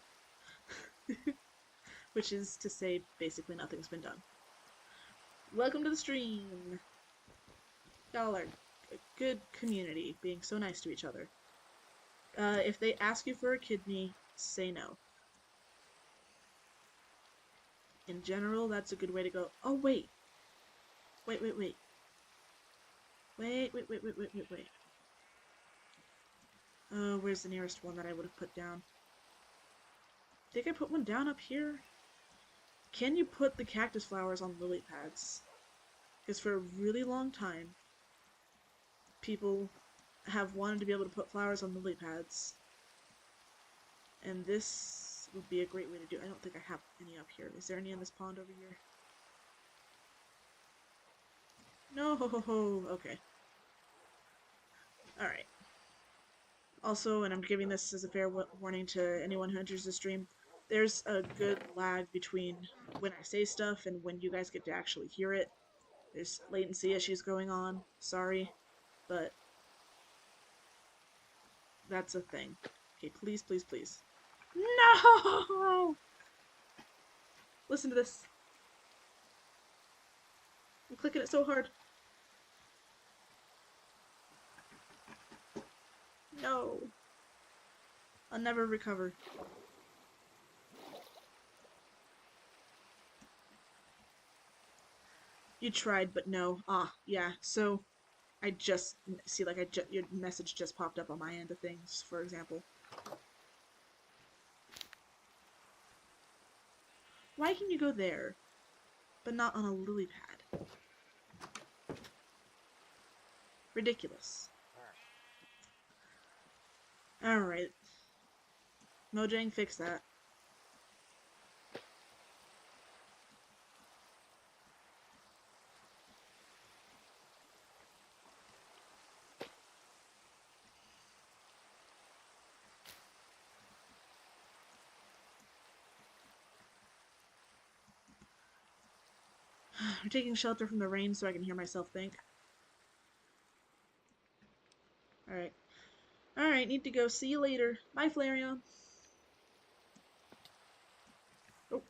Which is to say, basically nothing's been done. Welcome to the stream! Y'all are a good community, being so nice to each other. If they ask you for a kidney, say no. In general, that's a good way to go. Oh, wait. Wait. Wait. Where's the nearest one that I would have put down? I think I put one down up here. Can you put the cactus flowers on lily pads? Because for a really long time, people have wanted to be able to put flowers on lily pads. And this would be a great way to do it. I don't think I have any up here. Is there any in this pond over here? No, okay. Alright. Also, and I'm giving this as a fair warning to anyone who enters the stream, there's a good lag between when I say stuff and when you guys get to actually hear it. There's latency issues going on. Sorry, but that's a thing. Okay, please, please, please. No! Listen to this. I'm clicking it so hard. No. I'll never recover. You tried, but no. Ah, yeah. So, I just see like your message just popped up on my end of things, for example. Why can you go there, but not on a lily pad? Ridiculous. Alright. Mojang, fix that. I'm taking shelter from the rain so I can hear myself think. Alright. Alright, need to go. See you later. Bye, Flareon. Oh.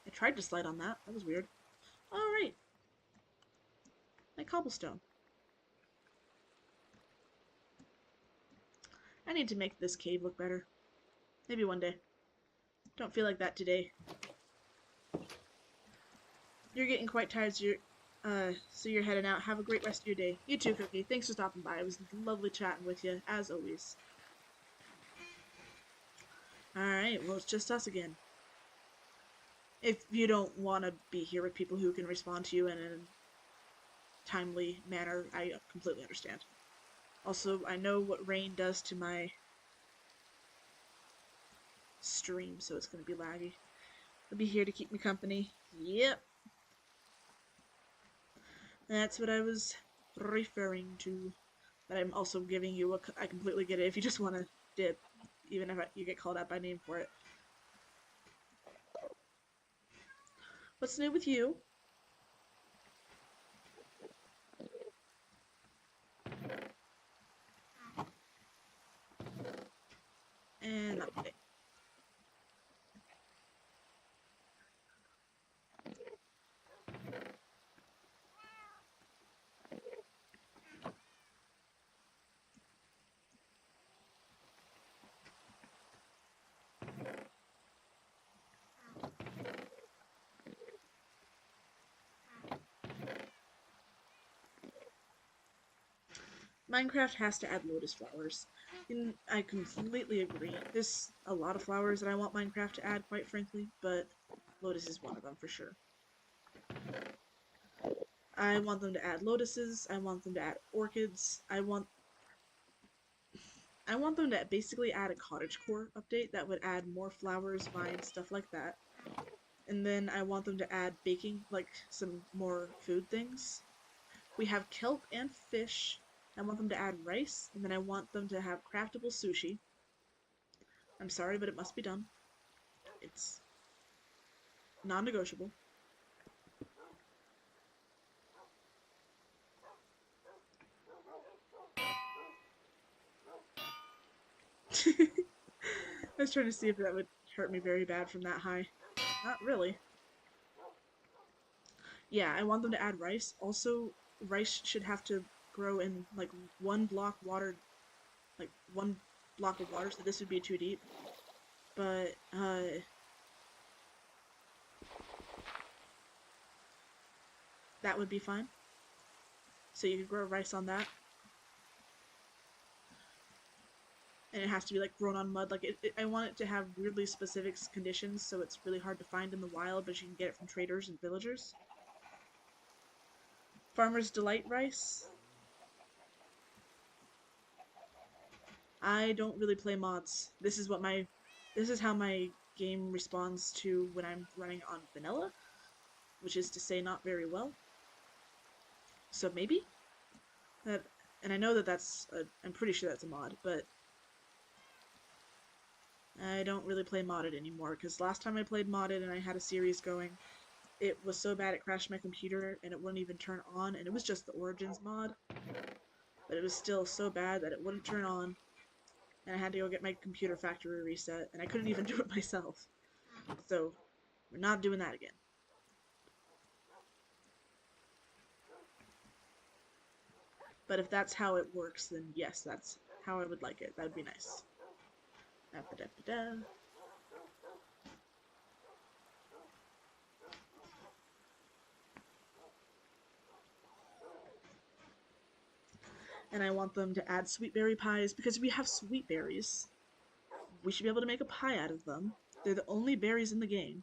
I tried to slide on that. That was weird. Alright. My cobblestone. I need to make this cave look better. Maybe one day. Don't feel like that today. You're getting quite tired, so you're heading out. Have a great rest of your day. You too, Cookie. Thanks for stopping by. It was lovely chatting with you, as always. Alright, well, it's just us again. If you don't want to be here with people who can respond to you in a timely manner, I completely understand. Also, I know what rain does to my stream, so it's going to be laggy. I'll be here to keep me company. Yep. That's what I was referring to. But I'm also giving you a... I completely get it if you just want to dip, even if you get called out by name for it. What's new with you? And update. Minecraft has to add lotus flowers. And I completely agree. There's a lot of flowers that I want Minecraft to add, quite frankly, but lotus is one of them for sure. I want them to add lotuses, I want them to add orchids, I want them to basically add a cottagecore update that would add more flowers, vines, stuff like that. And then I want them to add baking, like some more food things. We have kelp and fish. I want them to add rice, and then I want them to have craftable sushi. I'm sorry, but it must be done. It's non-negotiable. I was trying to see if that would hurt me very bad from that high. Not really. Yeah, I want them to add rice. Also, rice should have to grow in like one block of water, so this would be too deep. But, that would be fine. So you could grow rice on that. And it has to be like grown on mud. Like I want it to have weirdly specific conditions, so it's really hard to find in the wild, but you can get it from traders and villagers. Farmer's Delight rice. I don't really play mods. This is how my game responds to when I'm running on vanilla, which is to say not very well. So maybe that, and I know that I'm pretty sure that's a mod, but I don't really play modded anymore, because last time I played modded and I had a series going, it was so bad it crashed my computer and it wouldn't even turn on, and it was just the Origins mod, but it was still so bad that it wouldn't turn on, and I had to go get my computer factory reset, and I couldn't even do it myself. So, we're not doing that again. But if that's how it works, then yes, that's how I would like it. That would be nice. Da-ba-da-ba-da. And I want them to add sweet berry pies, because we have sweet berries. We should be able to make a pie out of them. They're the only berries in the game.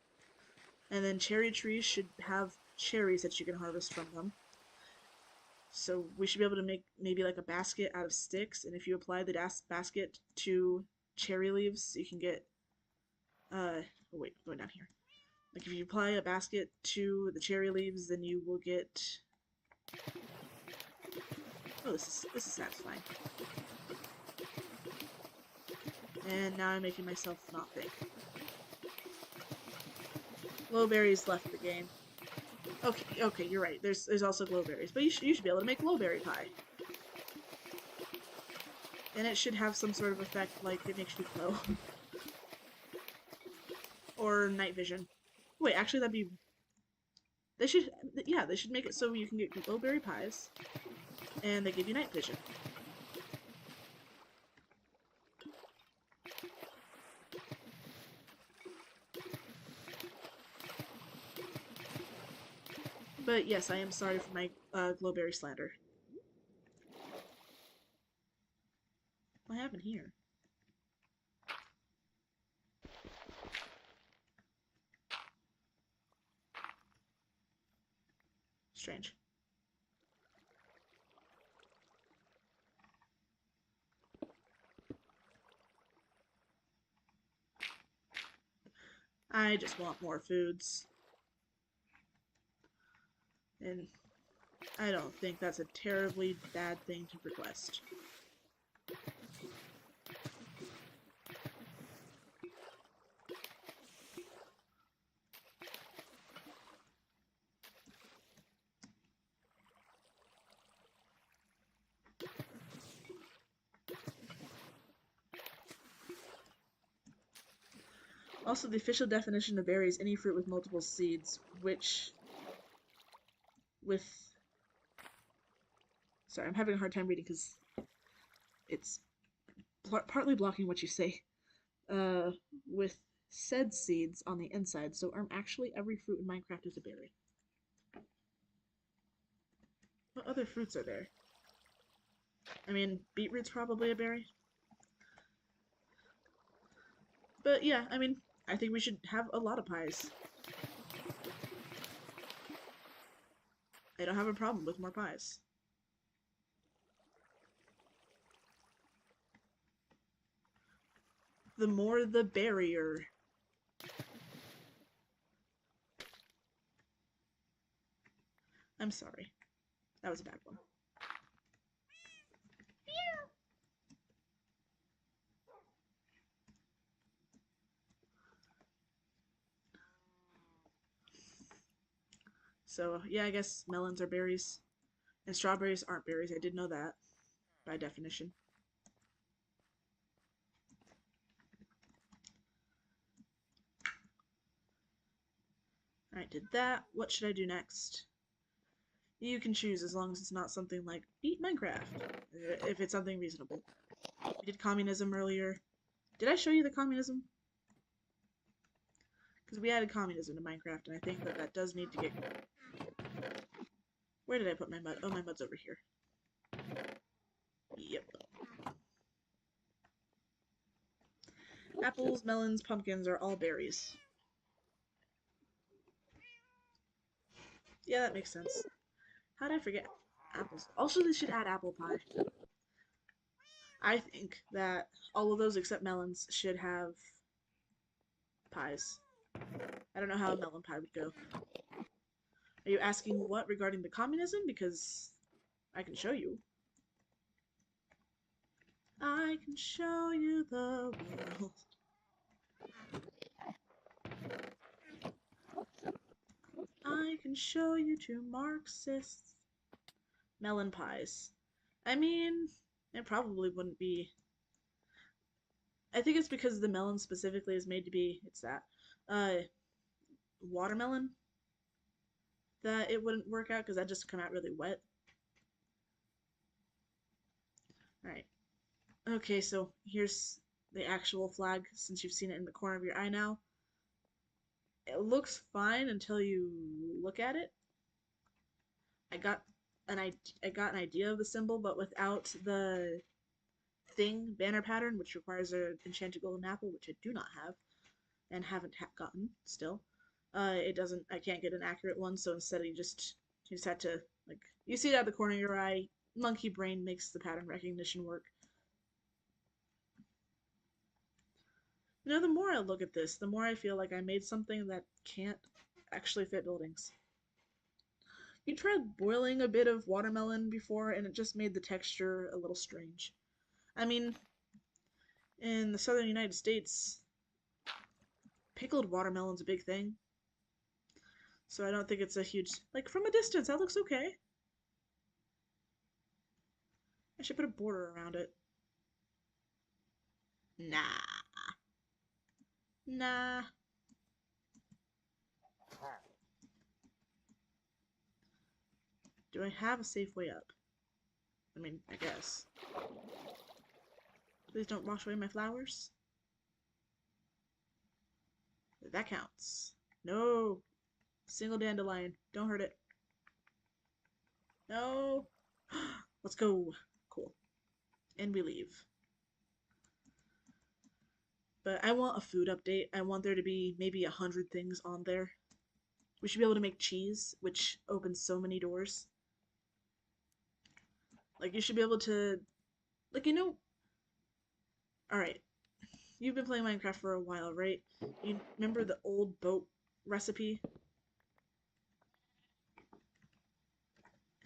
And then cherry trees should have cherries that you can harvest from them. So we should be able to make maybe like a basket out of sticks, and if you apply the basket to cherry leaves, you can get, oh wait, going down here. Like if you apply a basket to the cherry leaves, then you will get, oh, this is satisfying. And now I'm making myself not think. Lowberries left the game. Okay, you're right. There's also glowberries, but you should be able to make glowberry pie. And it should have some sort of effect, like it makes you glow. Or night vision. Wait, actually that'd be... They should... Yeah, they should make it so you can get glowberry pies, and they give you night vision. But yes, I am sorry for my glowberry slander. What happened here? Strange. I just want more foods. And I don't think that's a terribly bad thing to request. Also, the official definition of berry is any fruit with multiple seeds, which with... Sorry, I'm having a hard time reading because it's partly blocking what you say. With said seeds on the inside, so actually every fruit in Minecraft is a berry. What other fruits are there? I mean, beetroot's probably a berry. But yeah, I mean, I think we should have a lot of pies. I don't have a problem with more pies. The more the berrier. I'm sorry. That was a bad one. So, yeah, I guess melons are berries. And strawberries aren't berries. I did know that, by definition. Alright, did that. What should I do next? You can choose as long as it's not something like beat Minecraft. If it's something reasonable. We did communism earlier. Did I show you the communism? Because we added communism to Minecraft, and I think that does need to get... Where did I put my mud? Oh, my mud's over here. Yep. Apples, melons, pumpkins are all berries. Yeah, that makes sense. How did I forget apples? Also, they should add apple pie. I think that all of those except melons should have pies. I don't know how a melon pie would go. Are you asking what regarding the communism? Because I can show you. I can show you the world. I can show you two Marxists. Melon pies. I mean, it probably wouldn't be. I think it's because the melon specifically is made to be, it's that, watermelon, that it wouldn't work out because that just come out really wet. Alright. Okay, so here's the actual flag since you've seen it in the corner of your eye now. It looks fine until you look at it. I got an idea of the symbol, but without the thing banner pattern, which requires an enchanted golden apple, which I do not have and haven't gotten still. It doesn't. I can't get an accurate one, so instead you just had to, like, you see it out of the corner of your eye. Monkey brain makes the pattern recognition work. You know, the more I look at this, the more I feel like I made something that can't actually fit buildings. You tried boiling a bit of watermelon before, and it just made the texture a little strange. I mean, in the southern United States, pickled watermelon's a big thing. So I don't think it's a huge... Like, from a distance, that looks okay. I should put a border around it. Nah. Nah. Do I have a safe way up? I mean, I guess. Please don't wash away my flowers. That counts. No. Single dandelion. Don't hurt it. No. Let's go. Cool. And we leave. But I want a food update. I want there to be maybe 100 things on there. We should be able to make cheese, which opens so many doors. Like, you should be able to... Like, you know... Alright. You've been playing Minecraft for a while, right? You remember the old boat recipe?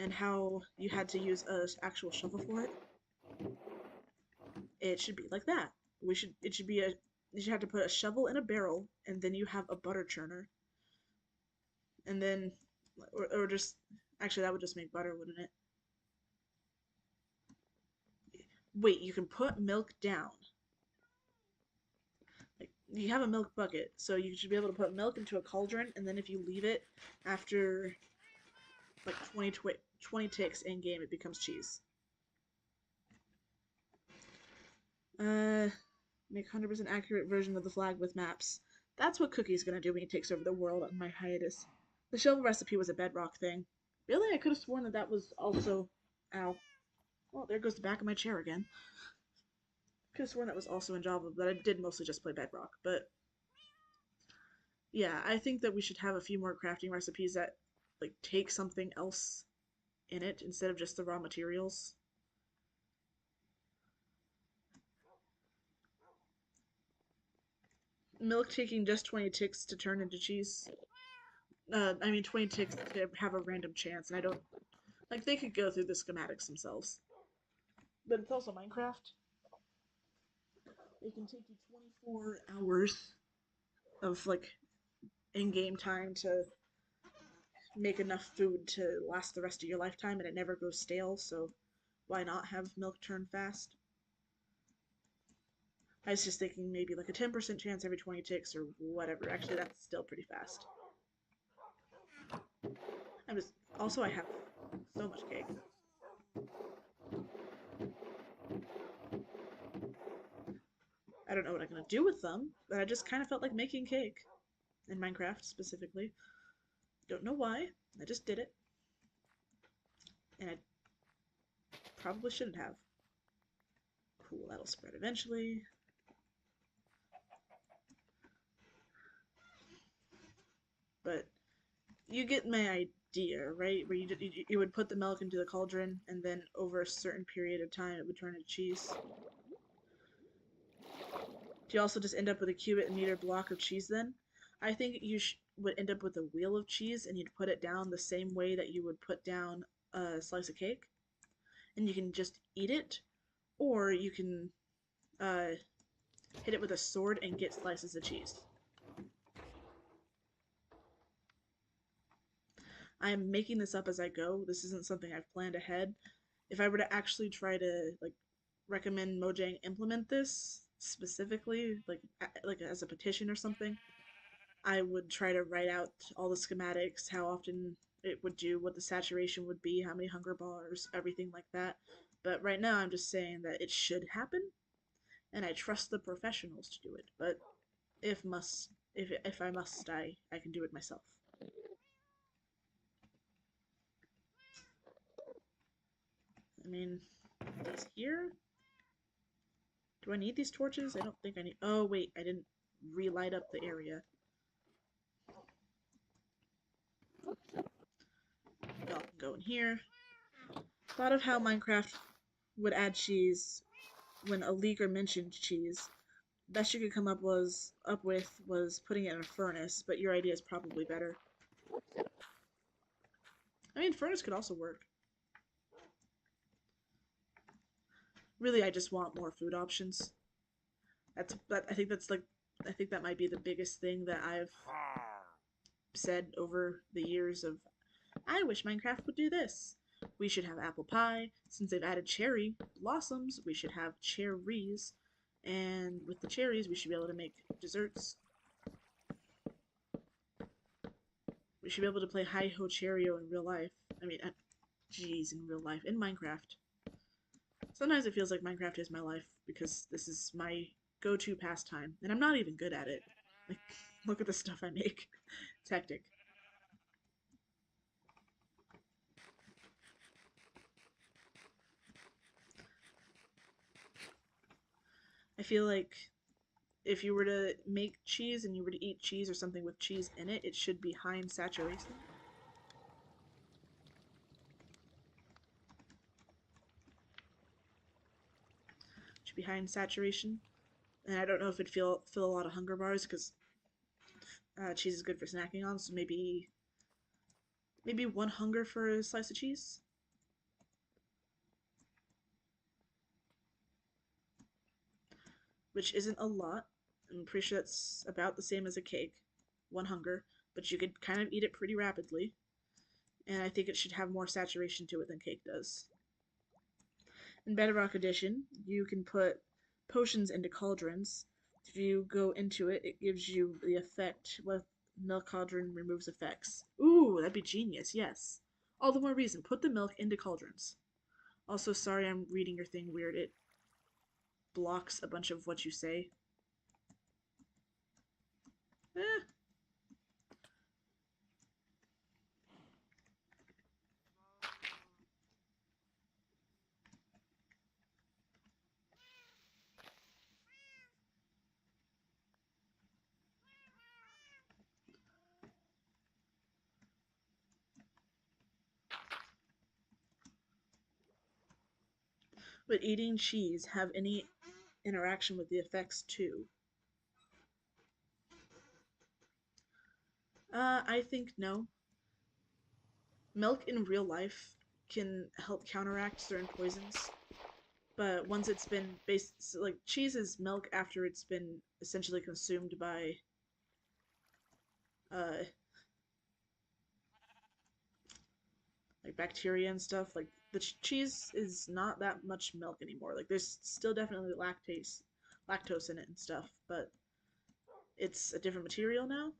And how you had to use an actual shovel for it? It should be like that. It should be you should have to put a shovel in a barrel, and then you have a butter churner. And then, or just, actually that would just make butter, wouldn't it? Wait, you can put milk down. Like, you have a milk bucket, so you should be able to put milk into a cauldron, and then if you leave it after like 20 ticks in game, it becomes cheese. Make 100% accurate version of the flag with maps. That's what Cookie's gonna do when he takes over the world on my hiatus. The shovel recipe was a bedrock thing. Really? I could have sworn that that was also... Ow. Well, there goes the back of my chair again. Could have sworn that was also in Java, but I did mostly just play Bedrock. But yeah, I think that we should have a few more crafting recipes that like take something else in it instead of just the raw materials. Milk taking just 20 ticks to turn into cheese. I mean 20 ticks to have a random chance, and I don't... Like, they could go through the schematics themselves. But it's also Minecraft. It can take you 24 hours of, like, in-game time to make enough food to last the rest of your lifetime, and it never goes stale, so why not have milk turn fast? I was just thinking maybe like a 10% chance every 20 ticks or whatever. Actually, that's still pretty fast. I'm just... Also, I have so much cake. I don't know what I'm gonna do with them, but I just kind of felt like making cake. In Minecraft, specifically. Don't know why. I just did it. And I probably shouldn't have. Cool, that'll spread eventually. But you get my idea, right? Where you would put the milk into the cauldron, and then over a certain period of time, it would turn into cheese. Do you also just end up with a cubit meter block of cheese then? I think you would end up with a wheel of cheese, and you'd put it down the same way that you would put down a slice of cake. And you can just eat it, or you can hit it with a sword and get slices of cheese. I am making this up as I go. This isn't something I've planned ahead. If I were to actually try to like recommend Mojang implement this specifically, like as a petition or something, I would try to write out all the schematics, how often it would do, what the saturation would be, how many hunger bars, everything like that. But right now I'm just saying that it should happen, and I trust the professionals to do it. But if I must, I can do it myself. I mean, these here? Do I need these torches? I don't think I need... Oh, wait, I didn't relight up the area. Y'all can go in here. Thought of how Minecraft would add cheese when a leaker mentioned cheese. Best you could come up with was putting it in a furnace, but your idea is probably better. I mean, furnace could also work. Really, I just want more food options. I think that might be the biggest thing that I've said over the years of, I wish Minecraft would do this. We should have apple pie. Since they've added cherry blossoms, we should have cherries. And with the cherries, we should be able to make desserts. We should be able to play Hi-Ho Cherry-O in real life. I mean, geez, in real life. In Minecraft. Sometimes it feels like Minecraft is my life because this is my go-to pastime. And I'm not even good at it. Like, look at the stuff I make. It's hectic. I feel like if you were to make cheese and you were to eat cheese or something with cheese in it, it should be high in saturation. Should be high in saturation. And I don't know if it'd fill a lot of hunger bars because cheese is good for snacking on. So maybe one hunger for a slice of cheese. Which isn't a lot. I'm pretty sure that's about the same as a cake. One hunger, but you could kind of eat it pretty rapidly. And I think it should have more saturation to it than cake does. In Bedrock Edition, you can put potions into cauldrons. If you go into it, it gives you the effect with milk cauldron removes effects. Ooh, that'd be genius, yes. All the more reason, put the milk into cauldrons. Also, sorry I'm reading your thing weird. It blocks a bunch of what you say. Eh. Would eating cheese have any interaction with the effects too? I think no. Milk in real life can help counteract certain poisons, but once it's been so like cheese is milk after it's been essentially consumed by uh like bacteria and stuff. Like the cheese is not that much milk anymore. Like there's still definitely lactose in it and stuff, but it's a different material now.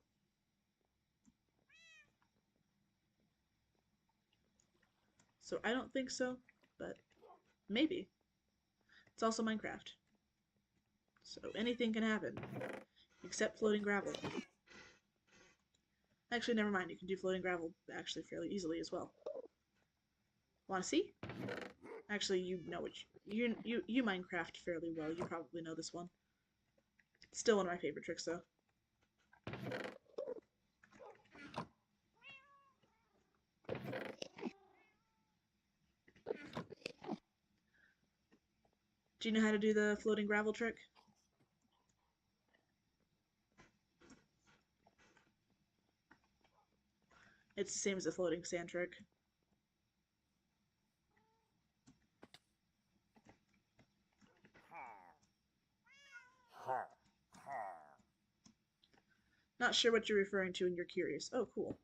So I don't think so, but maybe. It's also Minecraft. So anything can happen. Except floating gravel. Actually, never mind. You can do floating gravel actually fairly easily as well. Want to see? Actually, you know what you Minecraft fairly well. You probably know this one. Still one of my favorite tricks, though. Do you know how to do the floating gravel trick? It's the same as the floating sand trick. Not sure what you're referring to and you're curious. Oh, cool.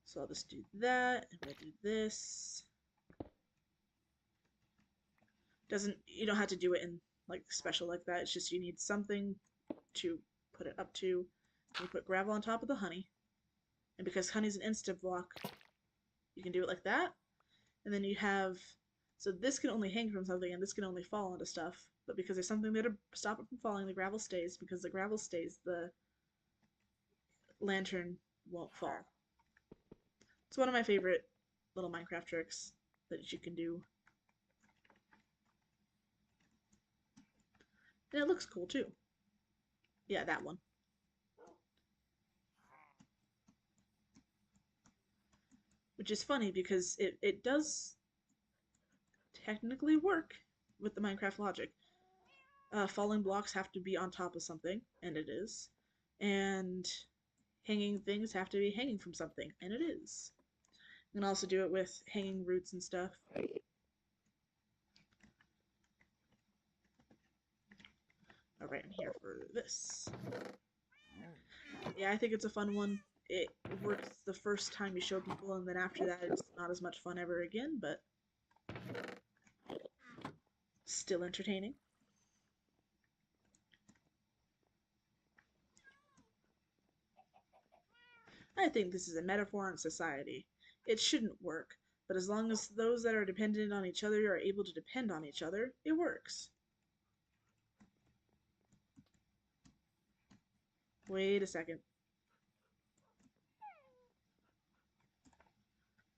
So I'll just do that, and we'll do this. You don't have to do it in like special like that. It's just you need something to put it up to. You put gravel on top of the honey. And because honey's an instant block, you can do it like that. And then you have, so this can only hang from something and this can only fall onto stuff. But because there's something there to stop it from falling, the gravel stays. Because the gravel stays, the lantern won't fall. It's one of my favorite little Minecraft tricks that you can do. And it looks cool too. Yeah, that one. Which is funny because it does technically work with the Minecraft logic. Falling blocks have to be on top of something, and it is. And hanging things have to be hanging from something, and it is. You can also do it with hanging roots and stuff. Alright, I'm here for this. Yeah, I think it's a fun one. it works the first time you show people, and then after that it's not as much fun ever again, but still entertaining. I think this is a metaphor in society. It shouldn't work, but as long as those that are dependent on each other are able to depend on each other, it works. Wait a second.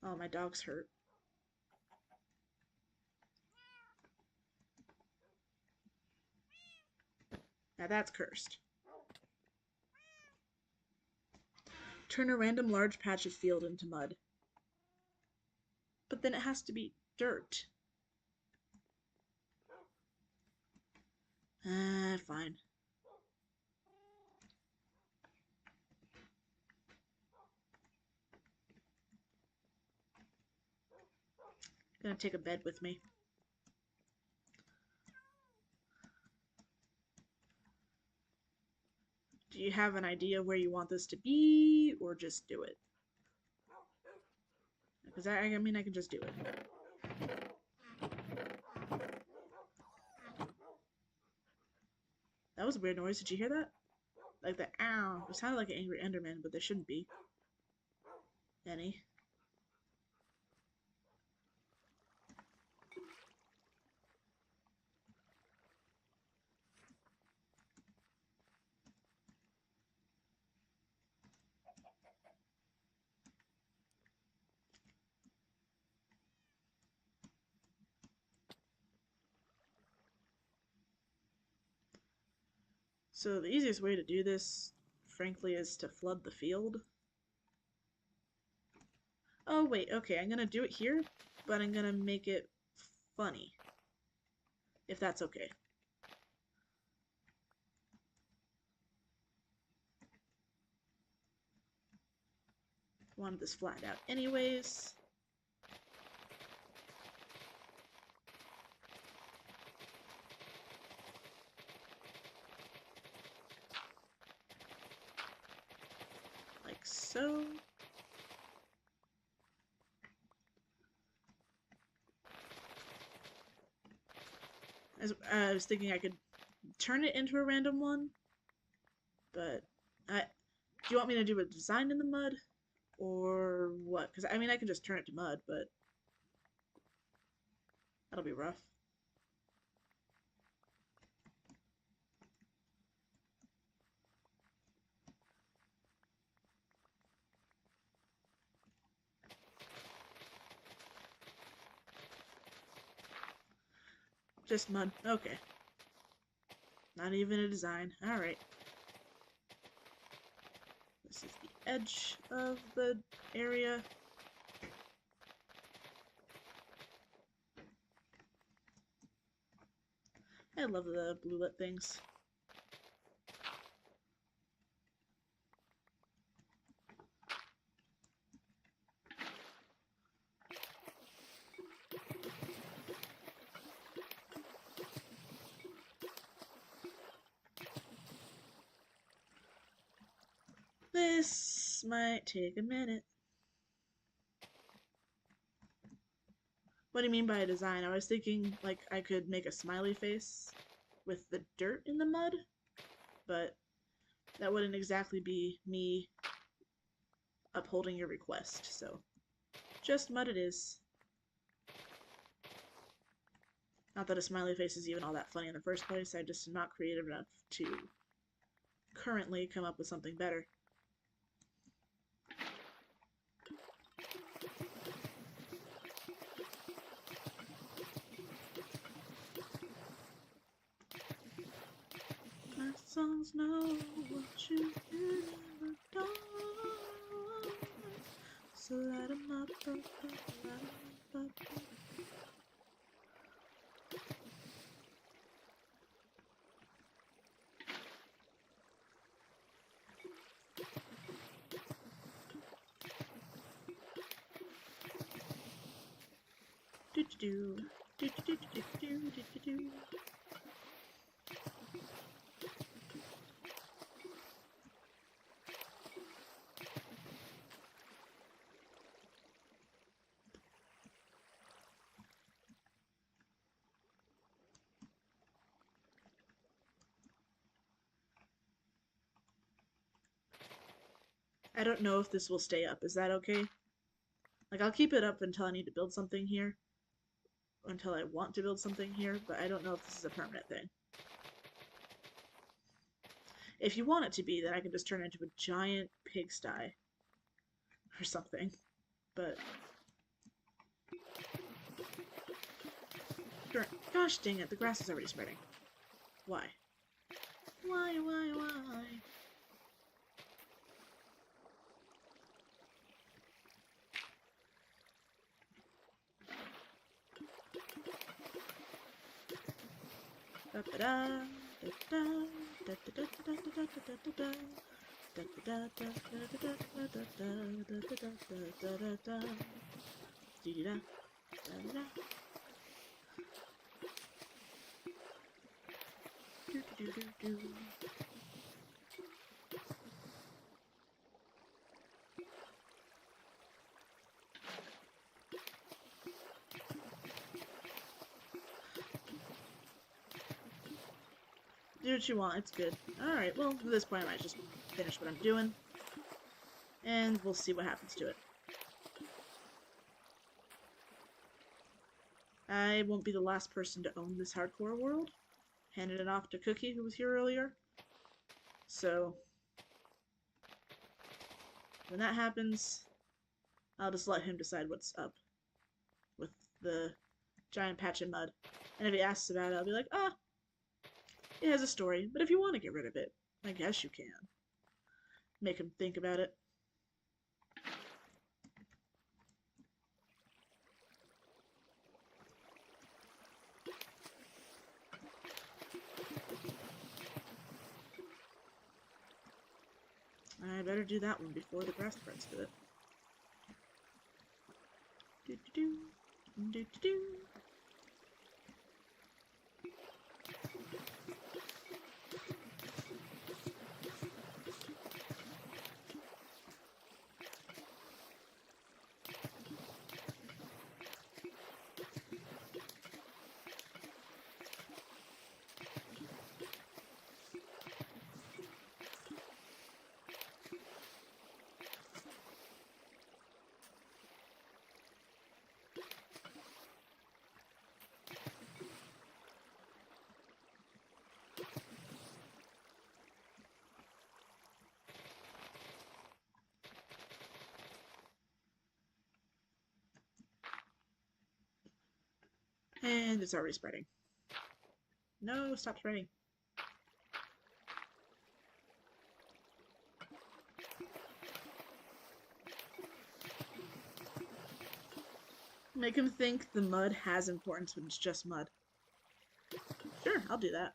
Oh, my dog's hurt. Now that's cursed. Turn a random large patch of field into mud. But then it has to be dirt. Fine. Gonna take a bed with me. Do you have an idea where you want this to be, or just do it? Because I mean, I can just do it. That was a weird noise. Did you hear that? Like the ow. It sounded like an angry Enderman, but there shouldn't be any. So the easiest way to do this, frankly, is to flood the field. Oh wait, okay, I'm gonna do it here, but I'm gonna make it funny. If that's okay. Wanted this flattened out anyways. Like so. I was thinking I could turn it into a random one, but do you want me to do a design in the mud, or what? Because I mean, I can just turn it to mud, but that'll be rough. Just mud. Okay. Not even a design. Alright. This is the edge of the area. I love the blue lit things. This might take a minute. What do you mean by a design? I was thinking like I could make a smiley face with the dirt in the mud, but that wouldn't exactly be me upholding your request, so just mud it is. Not that a smiley face is even all that funny in the first place, I just am not creative enough to currently come up with something better. My songs know what you've ever done, so light 'em up, light 'em up. Do do do do do do do do. I don't know if this will stay up. Is that okay? Like, I'll keep it up until I need to build something here. Until I want to build something here, but I don't know if this is a permanent thing. If you want it to be, then I can just turn it into a giant pigsty. Or something. But... gosh dang it, the grass is already spreading. Why? Why? Do what you want, it's good. Alright, well, at this point I might just finish what I'm doing. And we'll see what happens to it. I won't be the last person to own this hardcore world. Handed it off to Cookie, who was here earlier. So, when that happens, I'll just let him decide what's up with the giant patch of mud. And if he asks about it, I'll be like, ah, it has a story, but if you want to get rid of it, I guess you can. Make him think about it. I better do that one before the grass spreads to it. Do-do-do. And it's already spreading. No, stop spreading. Make him think the mud has importance when it's just mud. Sure, I'll do that.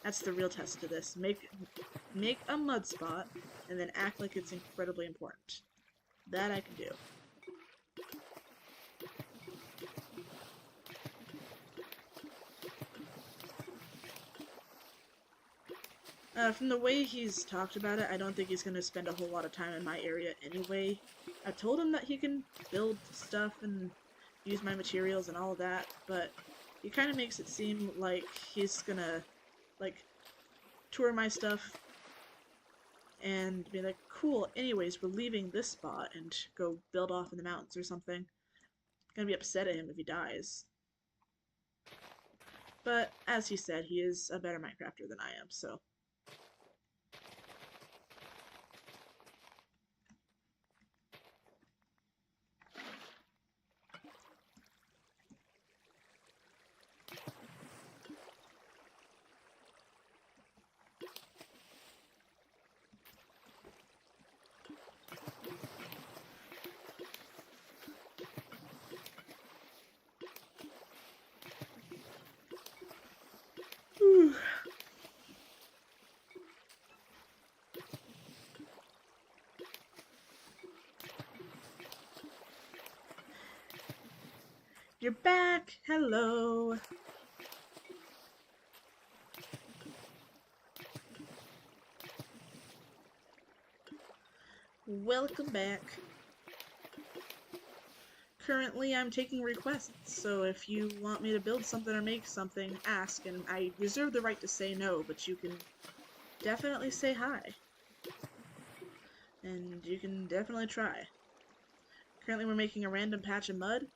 That's the real test of this. Make a mud spot, and then act like it's incredibly important. That I can do. From the way he's talked about it, I don't think he's going to spend a whole lot of time in my area anyway. I've told him that he can build stuff and use my materials and all of that, but he kind of makes it seem like he's gonna, like, tour my stuff and be like, cool, anyways, we're leaving this spot and go build off in the mountains or something. Gonna be upset at him if he dies. But, as he said, he is a better Minecrafter than I am, so... You're back! Hello! Welcome back. Currently, I'm taking requests, so if you want me to build something or make something, ask, and I reserve the right to say no, but you can definitely say hi. and you can definitely try. Currently we're making a random patch of mud,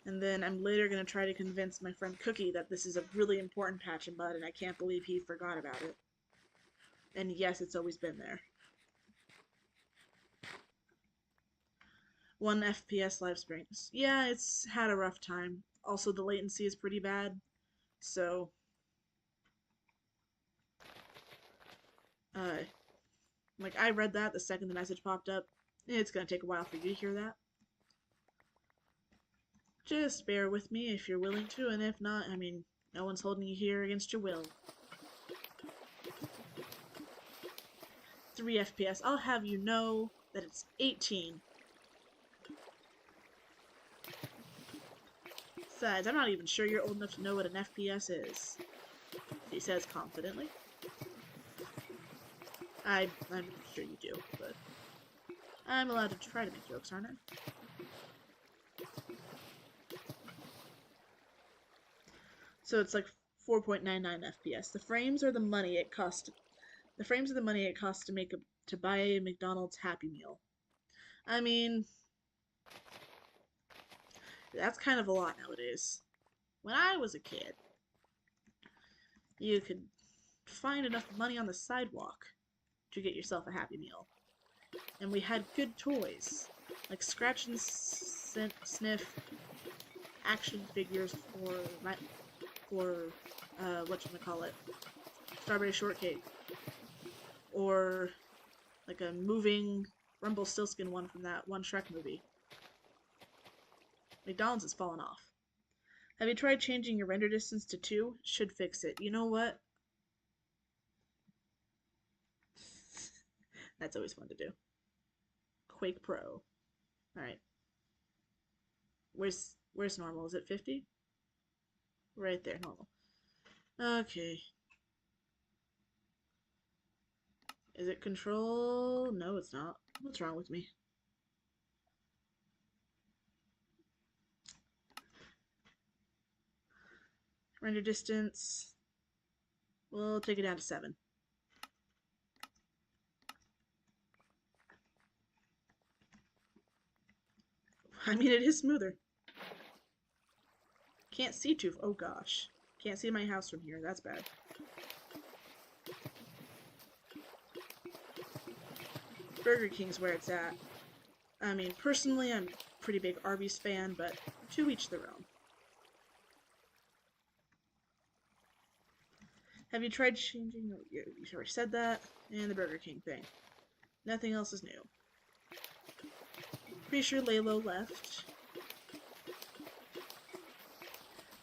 and then I'm later going to try to convince my friend Cookie that this is a really important patch of mud and I can't believe he forgot about it. And yes, it's always been there. 1 FPS live springs. Yeah, it's had a rough time. Also, the latency is pretty bad, so like I read that the second the message popped up. It's gonna take a while for you to hear that. Just bear with me if you're willing to, and if not, I mean, no one's holding you here against your will. 3 FPS. I'll have you know that it's 18. Besides, I'm not even sure you're old enough to know what an FPS is, he says confidently. I'm sure you do, but I'm allowed to try to make jokes, aren't I? So it's like 4.99 FPS. The frames are the money it costs. The frames are the money it costs to buy a McDonald's Happy Meal. I mean, that's kind of a lot nowadays. When I was a kid, you could find enough money on the sidewalk to get yourself a Happy Meal. And we had good toys, like Scratch and Sniff action figures for whatchamacallit, Strawberry Shortcake. Or like a moving Rumpelstiltskin one from that one Shrek movie. McDonald's has fallen off. Have you tried changing your render distance to 2? Should fix it. You know what? That's always fun to do. Quake Pro. Alright. Where's normal? Is it 50? Right there, normal. Okay. Is it control? No, it's not. What's wrong with me? Render distance. We'll take it down to 7. I mean, it is smoother. Can't see too. Oh gosh. Can't see my house from here. That's bad. Burger King's where it's at. I mean, personally, I'm a pretty big Arby's fan, but to each their own. Have you tried changing? You already said that. And the Burger King thing. Nothing else is new. Pretty sure Laylo left.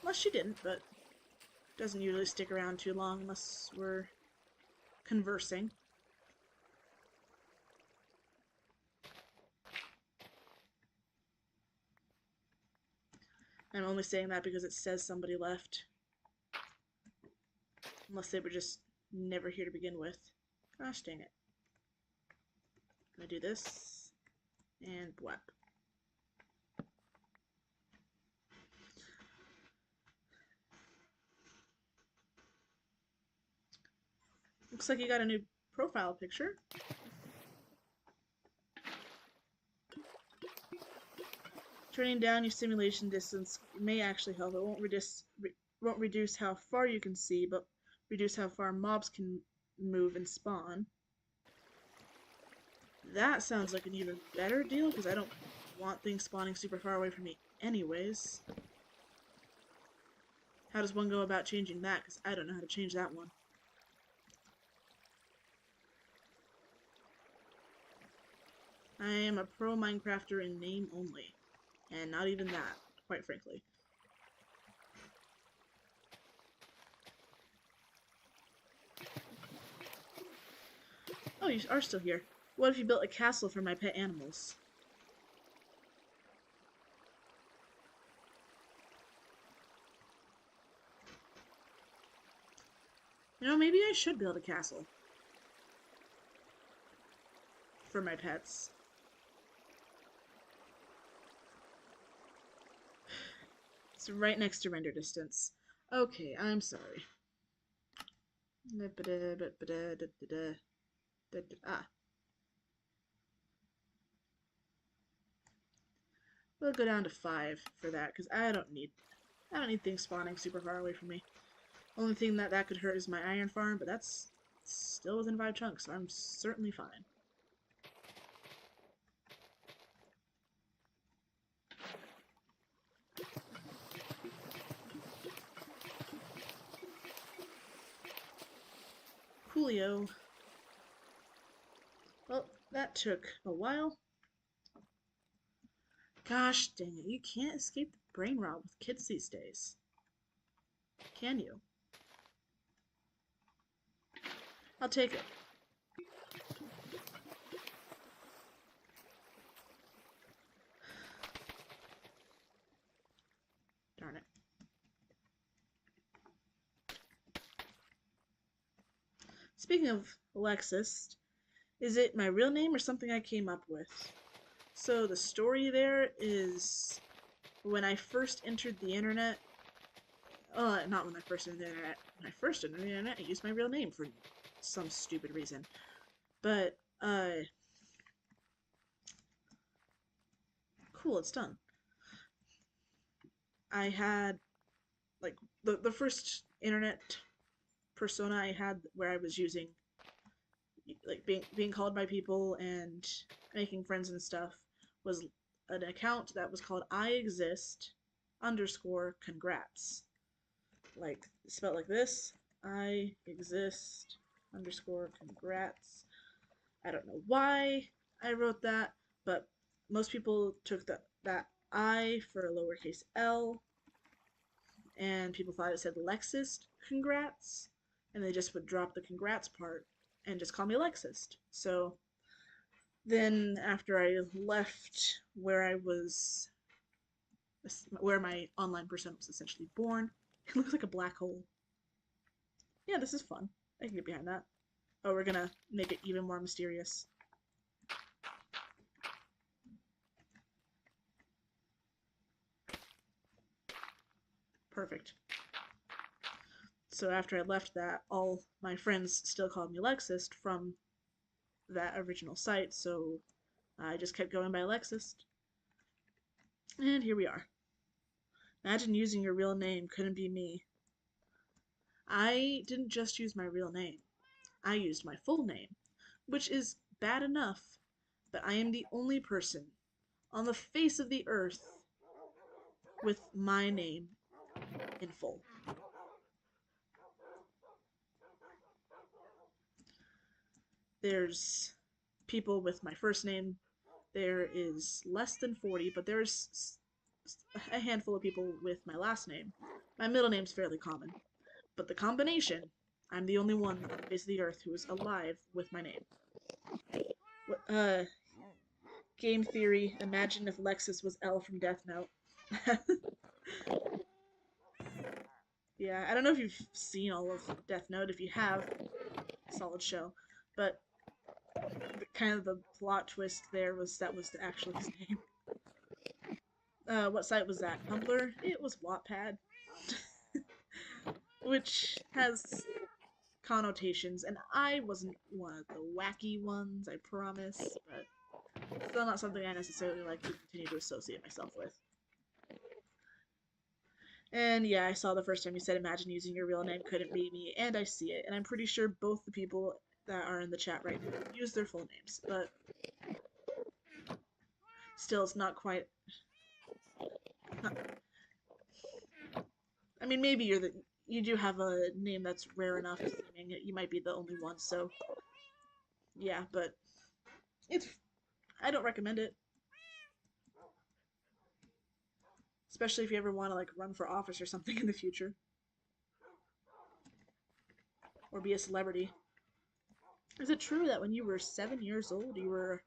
Unless she didn't, but doesn't usually stick around too long unless we're conversing. I'm only saying that because it says somebody left. Unless they were just never here to begin with. Gosh dang it. I'm gonna do this. And whap. Looks like you got a new profile picture. Turning down your simulation distance may actually help. It won't reduce how far you can see, but reduce how far mobs can move and spawn. That sounds like an even better deal, because I don't want things spawning super far away from me anyways. How does one go about changing that? Because I don't know how to change that one. I am a pro Minecrafter in name only. And not even that, quite frankly. Oh, you are still here. What if you built a castle for my pet animals? You know, maybe I should build a castle. For my pets. It's right next to render distance. Okay, I'm sorry. Ah. We'll go down to 5 for that, because I don't need things spawning super far away from me. Only thing that could hurt is my iron farm, but that's still within 5 chunks, so I'm certainly fine. Coolio. Well, that took a while. Gosh dang it, you can't escape the brain rot with kids these days. Can you? I'll take it. Darn it. Speaking of Alexis, is it my real name or something I came up with? So the story there is when I first entered the internet, not when I first entered the internet, when I first entered the internet, I used my real name for some stupid reason. But, cool, it's done. I had, like, the first internet persona I had where I was using, like, being called by people and making friends and stuff was an account that was called I exist _ congrats. Like, spelled like this. I exist _ congrats. I don't know why I wrote that, but most people took that I for a lowercase l, and people thought it said Lexist congrats, and they just would drop the congrats part and just call me Lexist. So then after I left where my online persona was essentially born, it looks like a black hole. Yeah, this is fun. I can get behind that. Oh, we're gonna make it even more mysterious. Perfect. So after I left that, all my friends still called me Lexist from that original site, so I just kept going by Lexist. And here we are. Imagine using your real name couldn't be me. I didn't just use my real name. I used my full name, which is bad enough, but I am the only person on the face of the earth with my name in full. There's people with my first name. There is less than 40, but there's a handful of people with my last name. My middle name's fairly common, but the combination, I'm the only one on the face of the earth who is alive with my name. Game theory, imagine if Lexus was L from Death Note. Yeah, I don't know if you've seen all of Death Note. If you have, solid show. But kind of the plot twist there was that was actually his name. What site was that? Tumblr? It was Wattpad. Which has connotations, and I wasn't one of the wacky ones, I promise, but still not something I necessarily like to continue to associate myself with. And yeah, I saw the first time you said imagine using your real name couldn't be me, and I see it, and I'm pretty sure both the people that are in the chat right now use their full names, but still it's not quite... I mean, maybe you do have a name that's rare enough, assuming you might be the only one, so yeah, but I don't recommend it. Especially if you ever want to like run for office or something in the future. Or be a celebrity. Is it true that when you were 7 years old you were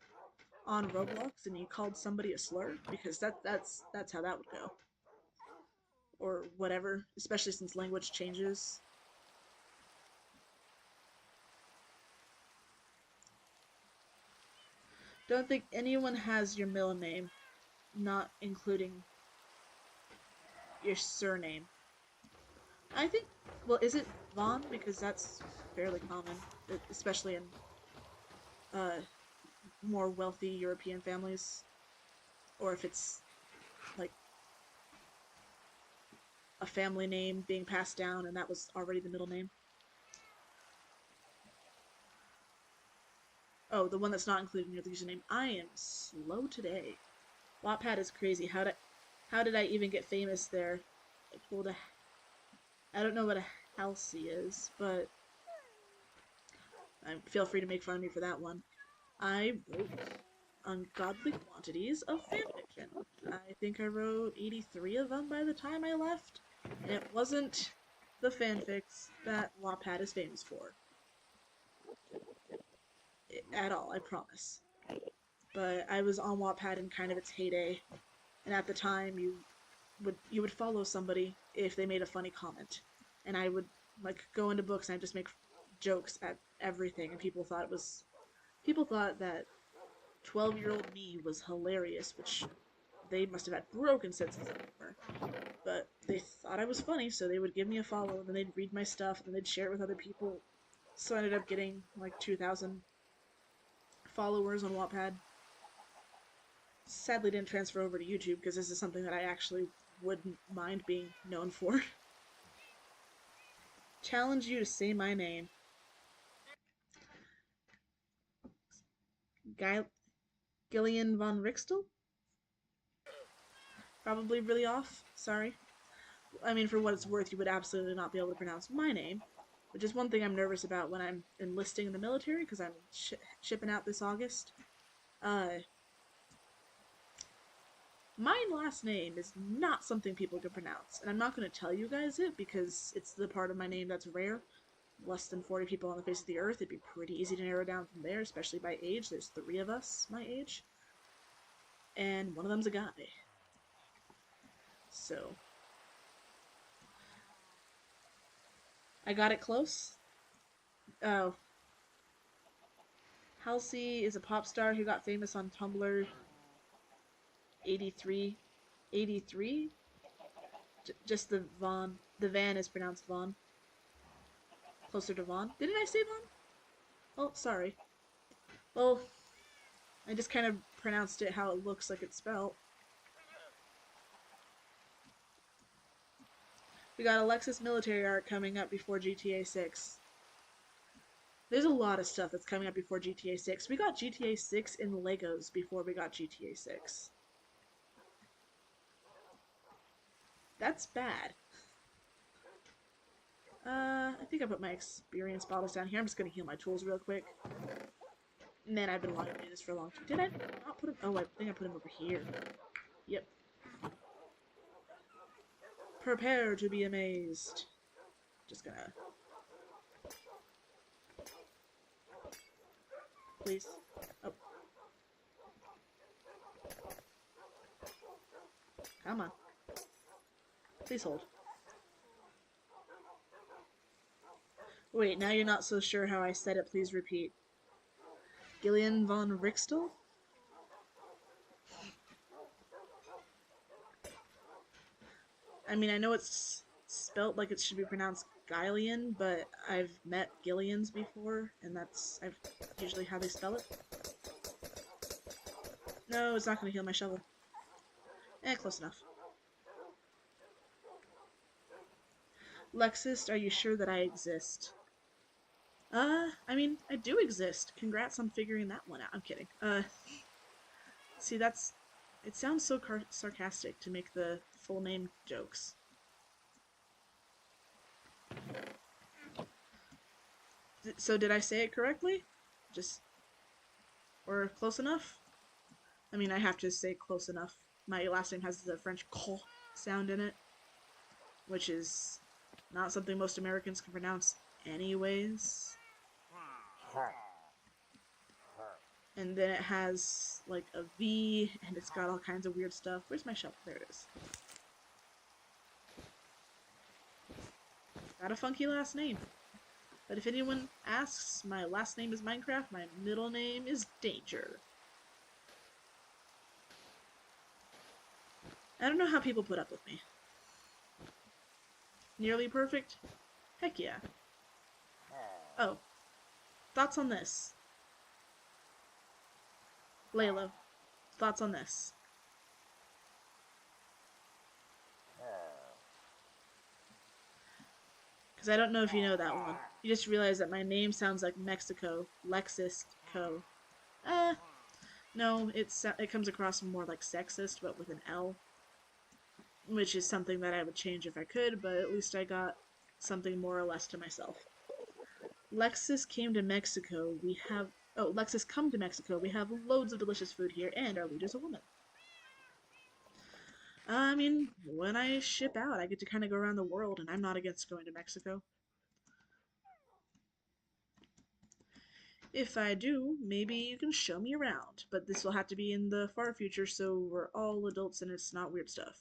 on Roblox and you called somebody a slur? Because that's how that would go. Or whatever, especially since language changes. Don't think anyone has your middle name, not including your surname. I think, well, is it Vaughn? Because that's fairly common, especially in more wealthy European families. Or if it's like a family name being passed down, and that was already the middle name. Oh, the one that's not included in your username. I am slow today. Wattpad is crazy. How did I even get famous there? I pulled a... I don't know what a Halsey is, but feel free to make fun of me for that one. I wrote ungodly quantities of fanfiction. I think I wrote 83 of them by the time I left, and it wasn't the fanfics that Wattpad is famous for. At all, I promise. But I was on Wattpad in kind of its heyday, and at the time you would follow somebody if they made a funny comment, and I would like go into books and I'd just make jokes at everything, and people thought that 12-year-old me was hilarious, which they must have had broken senses of humor. But they thought I was funny, so they would give me a follow, and then they'd read my stuff, and then they'd share it with other people. So I ended up getting like 2,000 followers on Wattpad. Sadly didn't transfer over to YouTube because this is something that I actually wouldn't mind being known for. Challenge you to say my name. Gillian von Rixtel? Probably really off. Sorry. I mean, for what it's worth, you would absolutely not be able to pronounce my name, which is one thing I'm nervous about when I'm enlisting in the military, because I'm shipping out this August. My last name is not something people can pronounce, and I'm not going to tell you guys it because it's the part of my name that's rare. Less than 40 people on the face of the earth. It'd be pretty easy to narrow down from there, especially by age. There's 3 of us my age, and one of them's a guy. So I got it close. Oh. Halsey is a pop star who got famous on Tumblr. 83. 83? Just the Von. The Van is pronounced Von. Closer to Von. Didn't I say Von? Oh, sorry. Well, I just kind of pronounced it how it looks like it's spelled. We got Alexis military art coming up before GTA 6. There's a lot of stuff that's coming up before GTA 6. We got GTA 6 in Legos before we got GTA 6. That's bad. I think I put my experience bottles down here. I'm just gonna heal my tools real quick. Man, I've been wanting to do this for a long time. Did I not put them? Oh, I think I put them over here. Yep. Prepare to be amazed. Just gonna... Please. Oh. Come on. Please hold. Wait, now you're not so sure how I said it. Please repeat. Gillian von Rixtel? I mean, I know it's spelt like it should be pronounced Gillian, but I've met Gillians before, and that's usually how they spell it. No, it's not going to heal my shovel. Close enough. Lexus, are you sure that I exist? I mean, I do exist. Congrats on figuring that one out. I'm kidding. See, that's... It sounds so sarcastic to make the full name jokes. So did I say it correctly? Or close enough? I mean, I have to say close enough. My last name has the French "co" sound in it, which is not something most Americans can pronounce anyways. And then it has like a V, and it's got all kinds of weird stuff. Where's my shovel? There it is. Got a funky last name. But if anyone asks, my last name is Minecraft, my middle name is Danger. I don't know how people put up with me. Nearly perfect? Heck yeah. Oh. Thoughts on this? Layla, thoughts on this? Because I don't know if you know that one. You just realize that my name sounds like Mexico. Lexus Co. Uh, no, it comes across more like sexist, but with an L. Which is something that I would change if I could, but at least I got something more or less to myself. Lexus came to Mexico. We have... Oh, Lexus come to Mexico. We have loads of delicious food here, and our leader's a woman. I mean, when I ship out, I get to kind of go around the world, and I'm not against going to Mexico. If I do, maybe you can show me around, but this will have to be in the far future, so we're all adults and it's not weird stuff.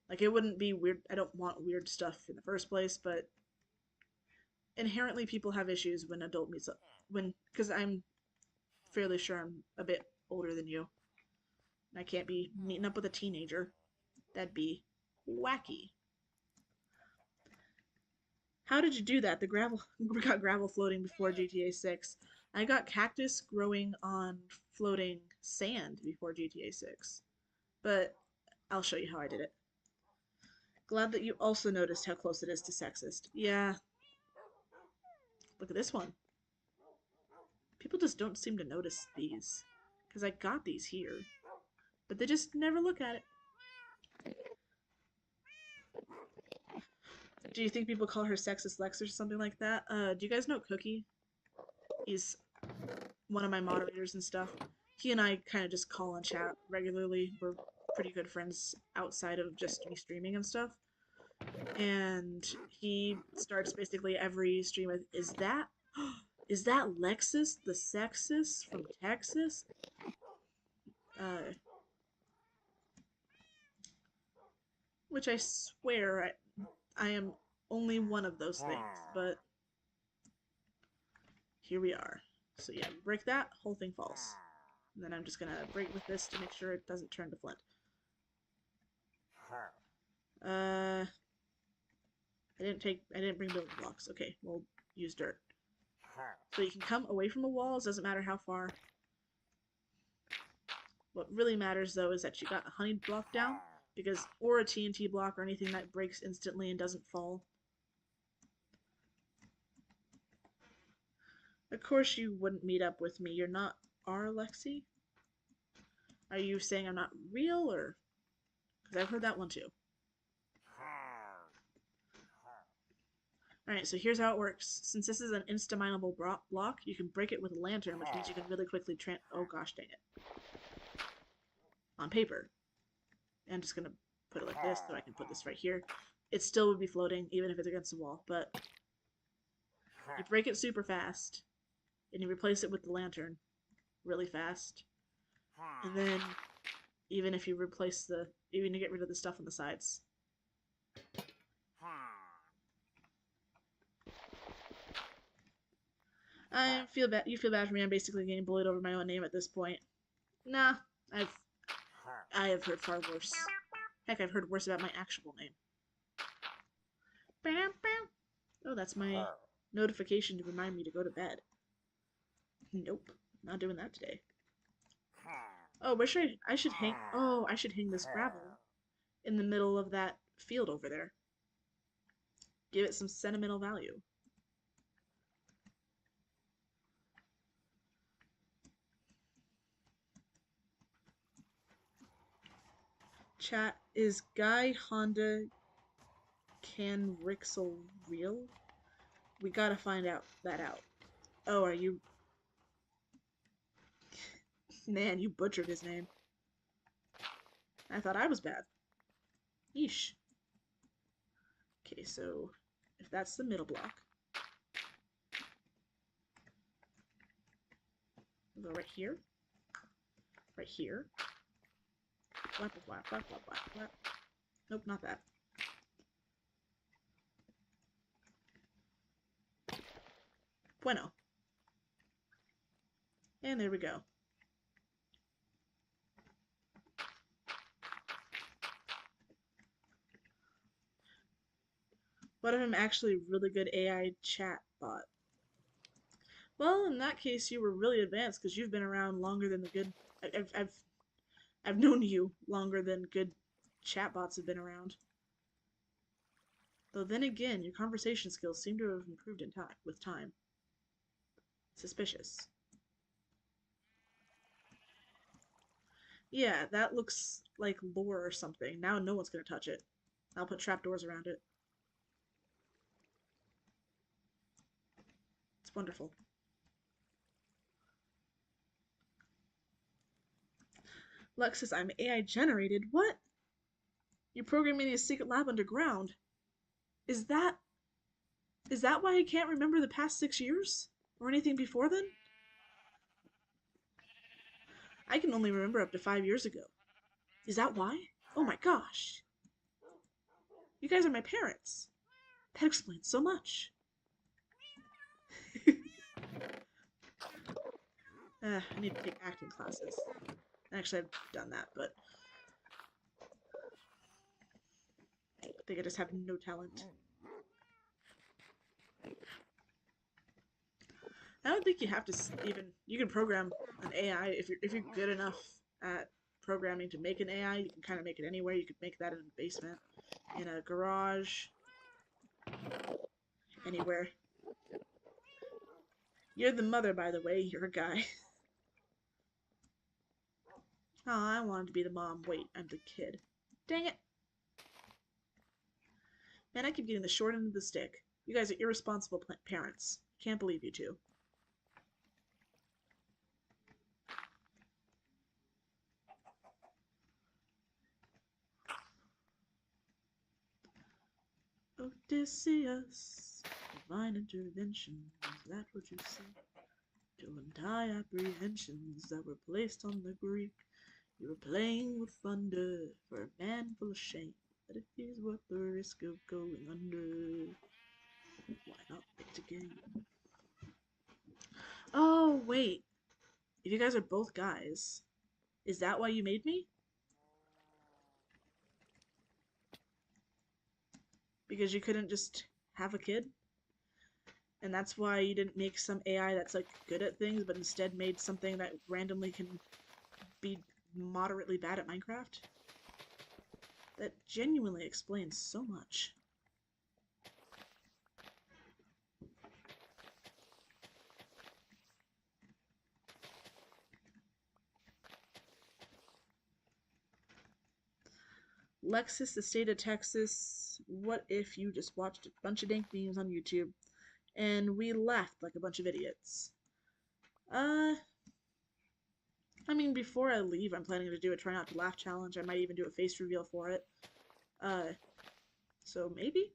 Like, it wouldn't be weird. I don't want weird stuff in the first place, but inherently people have issues when adult meets up. Because I'm fairly sure I'm a bit older than you. And I can't be meeting up with a teenager. That'd be wacky. How did you do that? The gravel got gravel floating before GTA 6. I got cactus growing on floating sand before GTA 6. But I'll show you how I did it. Glad that you also noticed how close it is to sexist. Yeah. Look at this one. People just don't seem to notice these. Because I got these here. But they just never look at it. Do you think people call her sexist Lex or something like that? Do you guys know Cookie? He's one of my moderators and stuff. He and I kind of just call and chat regularly. We're pretty good friends outside of just me streaming and stuff. And he starts basically every stream with, is that Lexus the sexist from Texas? Which I swear I am only one of those things, but here we are. So yeah, break that, whole thing falls. And then I'm just gonna break with this to make sure it doesn't turn to flint. I didn't bring building blocks. Okay, we'll use dirt. So you can come away from the walls, doesn't matter how far. What really matters though is that you got a honey block down, or a TNT block or anything that breaks instantly and doesn't fall. Of course you wouldn't meet up with me. You're not Lexi? Are you saying I'm not real, or... Because I've heard that one too. Alright, so here's how it works. Since this is an insta-mineable block, you can break it with a lantern, which means you can really quickly oh gosh dang it. On paper. And I'm just gonna put it like this, so I can put this right here. It still would be floating, even if it's against the wall, but... You break it super fast, and you replace it with the lantern really fast. And then, even if you even to get rid of the stuff on the sides. You feel bad for me. I'm basically getting bullied over my own name at this point. Nah, I have heard far worse. Heck, I've heard worse about my actual name. Bam, bam. Oh, that's my notification to remind me to go to bed. Nope, not doing that today. Oh, where should I should hang? Oh, I should hang this gravel in the middle of that field over there. Give it some sentimental value. Chat, is Guy Honda Canrixel real? We gotta find that out. Oh, are you... Man, you butchered his name. I thought I was bad. Yeesh. Okay, so if that's the middle block, we'll go right here. Right here. Flap, flap, flap, flap, flap, flap. Nope, not that. Bueno. And there we go. What if I'm actually a really good AI chat bot? Well, in that case, you were really advanced because you've been around longer than the good. I've known you longer than good chatbots have been around. Though then again, your conversation skills seem to have improved in time with time. Suspicious. Yeah, that looks like lore or something. Now no one's gonna touch it. I'll put trapdoors around it. It's wonderful. Lexus, I'm AI generated. What? You're programming a secret lab underground. Is that why I can't remember the past 6 years? Or anything before then? I can only remember up to 5 years ago. Is that why? Oh my gosh. You guys are my parents. That explains so much. I need to take acting classes. Actually, I've done that, but I think I just have no talent. I don't think you have to even. You can program an AI if you're good enough at programming to make an AI. You can kind of make it anywhere. You could make that in a basement, in a garage, anywhere. You're the mother, by the way. You're a guy. Oh, I wanted to be the mom. Wait, I'm the kid. Dang it. Man, I keep getting the short end of the stick. You guys are irresponsible parents. Can't believe you two. Odysseus, divine intervention, is that what you see? To untie apprehensions that were placed on the Greek. You were playing with thunder for a man full of shame. But if he's worth the risk of going under, why not pick a game? Oh, wait. If you guys are both guys, is that why you made me? Because you couldn't just have a kid? And that's why you didn't make some AI that's like good at things, but instead made something that randomly can be moderately bad at Minecraft? That genuinely explains so much. Lexus, the state of Texas. What if you just watched a bunch of dank memes on YouTube and we laughed like a bunch of idiots? I mean, before I leave, I'm planning to do a try not to laugh challenge. I might even do a face reveal for it. So maybe?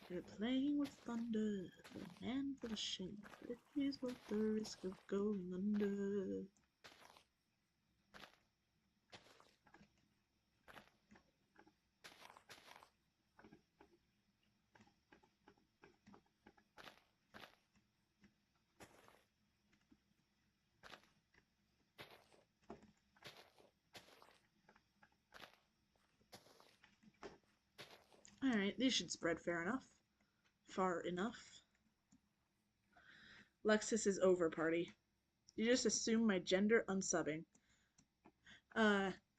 You're playing with thunder, a man for the shame, but if he's worth the risk of going under. Alright, these should spread fair enough. Far enough. Lexus is over, party. You just assume my gender unsubbing.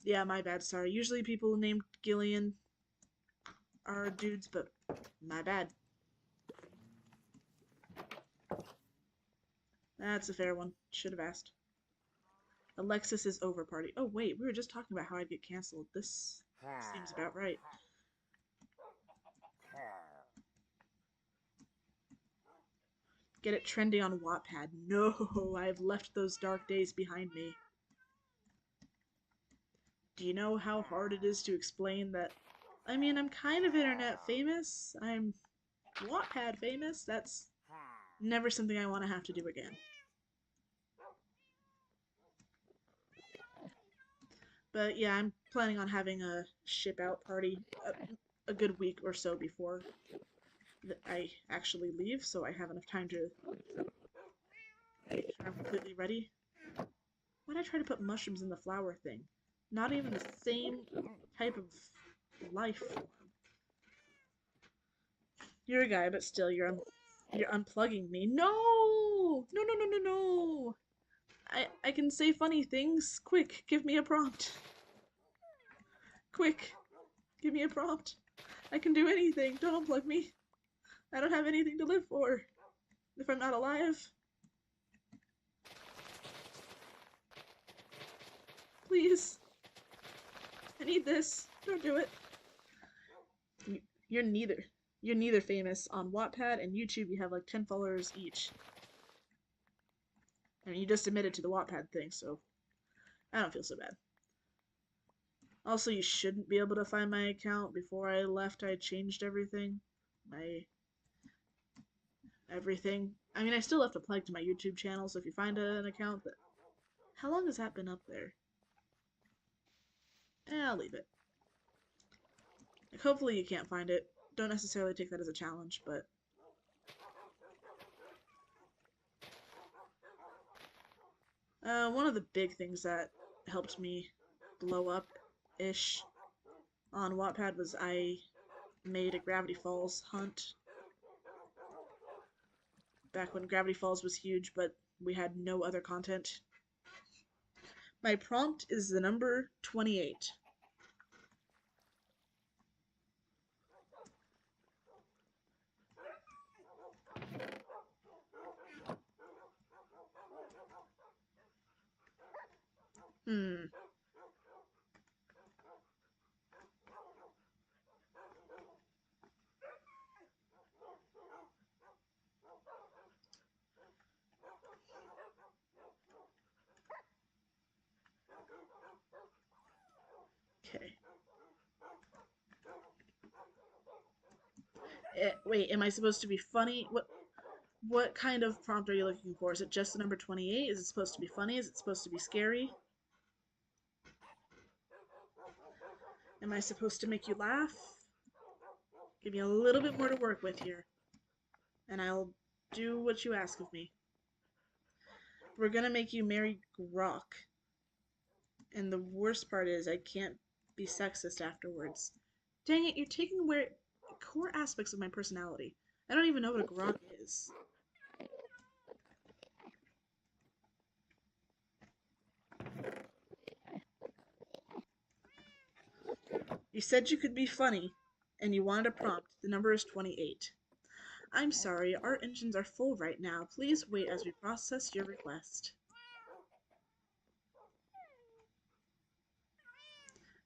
Yeah, my bad, sorry. Usually people named Gillian are dudes, but my bad. That's a fair one. Should have asked. Alexis is over, party. Oh, wait, we were just talking about how I'd get canceled. This seems about right. Get it trending on Wattpad. No, I've left those dark days behind me. Do you know how hard it is to explain that? I mean, I'm kind of internet famous. I'm Wattpad famous. That's never something I want to have to do again. But yeah, I'm planning on having a ship out party a good week or so before I actually leave, so I have enough time to make sure I'm completely ready. Why'd I try to put mushrooms in the flower thing? Not even the same type of life form. You're a guy, but still, you're unplugging me. No! No, no, no, no, no! I can say funny things. Quick, give me a prompt. Quick, give me a prompt. I can do anything. Don't unplug me. I don't have anything to live for. If I'm not alive. Please. I need this. Don't do it. You're neither. You're neither famous. On Wattpad and YouTube, you have like 10 followers each. And you just admitted to the Wattpad thing, so I don't feel so bad. Also, you shouldn't be able to find my account. Before I left, I changed everything. Everything. I mean, I still left a plug to my YouTube channel, so if you find an account that... How long has that been up there? I'll leave it. Like, hopefully you can't find it. Don't necessarily take that as a challenge, but... one of the big things that helped me blow up-ish on Wattpad was I made a Gravity Falls hunt. Back when Gravity Falls was huge, but we had no other content. My prompt is the number 28. Okay. Wait, am I supposed to be funny? What kind of prompt are you looking for? Is it just the number 28? Is it supposed to be funny? Is it supposed to be scary? Am I supposed to make you laugh? Give me a little bit more to work with here. And I'll do what you ask of me. We're gonna make you marry Grok. And the worst part is I can't be sexist afterwards. Dang it, you're taking away core aspects of my personality. I don't even know what a Grok is. You said you could be funny, and you wanted a prompt. The number is 28. I'm sorry, our engines are full right now. Please wait as we process your request.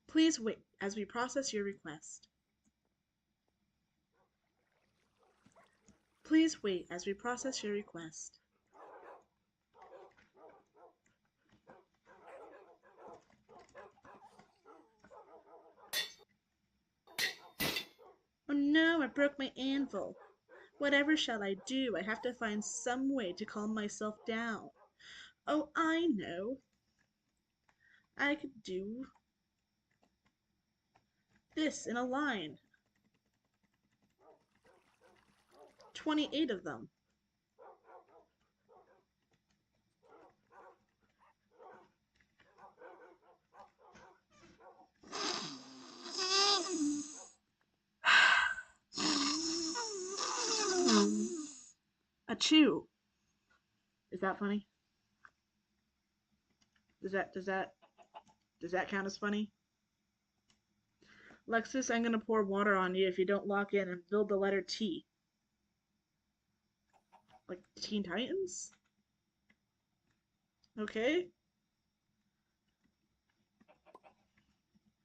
Please wait as we process your request. Please wait as we process your request. Oh no, I broke my anvil. Whatever shall I do? I have to find some way to calm myself down. Oh, I know. I could do this in a line. 28 of them. Achoo. Is that funny? Does that count as funny? Lexus, I'm gonna pour water on you if you don't lock in and build the letter T. Like Teen Titans? Okay.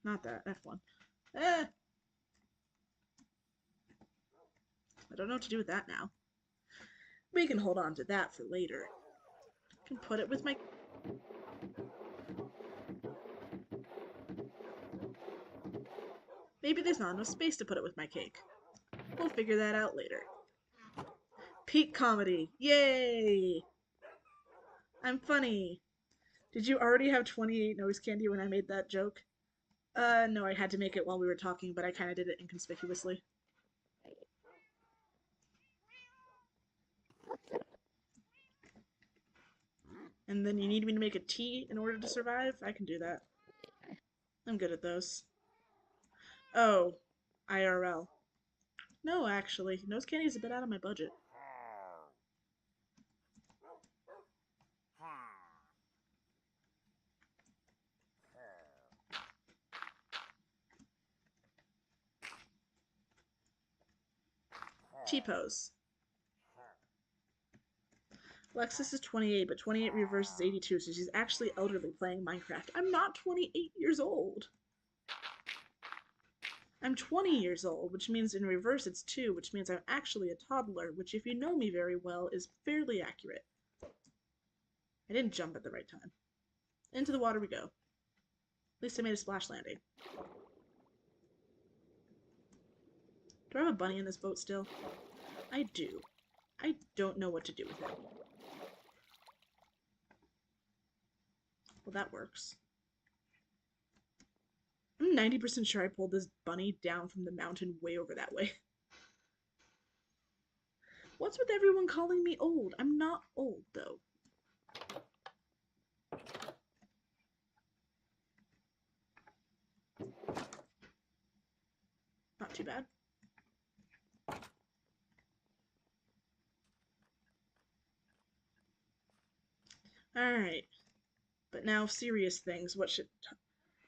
Not that. F1. Eh. I don't know what to do with that now. We can hold on to that for later. I can put it with my... Maybe there's not enough space to put it with my cake. We'll figure that out later. Peak comedy. Yay! I'm funny. Did you already have 28 nose candy when I made that joke? No, I had to make it while we were talking, but I kind of did it inconspicuously. And then you need me to make a tea in order to survive? I can do that. I'm good at those. Oh, IRL. No, actually. Nose candy is a bit out of my budget. T-pose. Lexus is 28, but 28 reverses 82, so she's actually elderly playing Minecraft. I'm not 28 years old. I'm 20 years old, which means in reverse it's 2, which means I'm actually a toddler, which if you know me very well is fairly accurate. I didn't jump at the right time. Into the water we go. At least I made a splash landing. Do I have a bunny in this boat still? I do. I don't know what to do with it. Well, that works. I'm 90% sure I pulled this bunny down from the mountain way over that way. What's with everyone calling me old? I'm not old, though. Not too bad. Alright. But now, serious things. What should...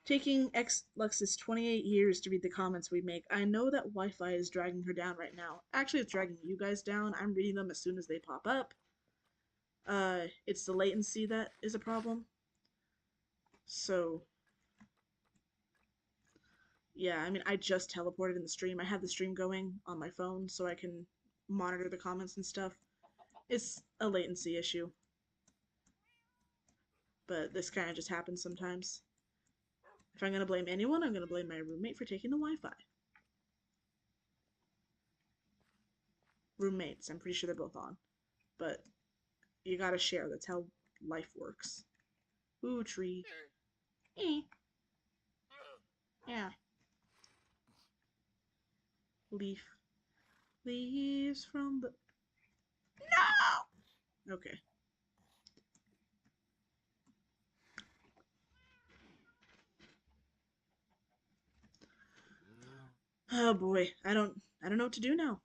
Taking Luxus 28 years to read the comments we make, I know that Wi-Fi is dragging her down right now. Actually, it's dragging you guys down. I'm reading them as soon as they pop up. It's the latency that is a problem. So, yeah, I mean, I just teleported in the stream. I have the stream going on my phone so I can monitor the comments and stuff. It's a latency issue. But this kind of just happens sometimes. If I'm going to blame anyone, I'm going to blame my roommate for taking the Wi-Fi. Roommates, I'm pretty sure they're both on. But you gotta share, that's how life works. Ooh, tree. Eh. Yeah. Leaf. Leaves from the... No! Okay. Oh boy, I don't know what to do now.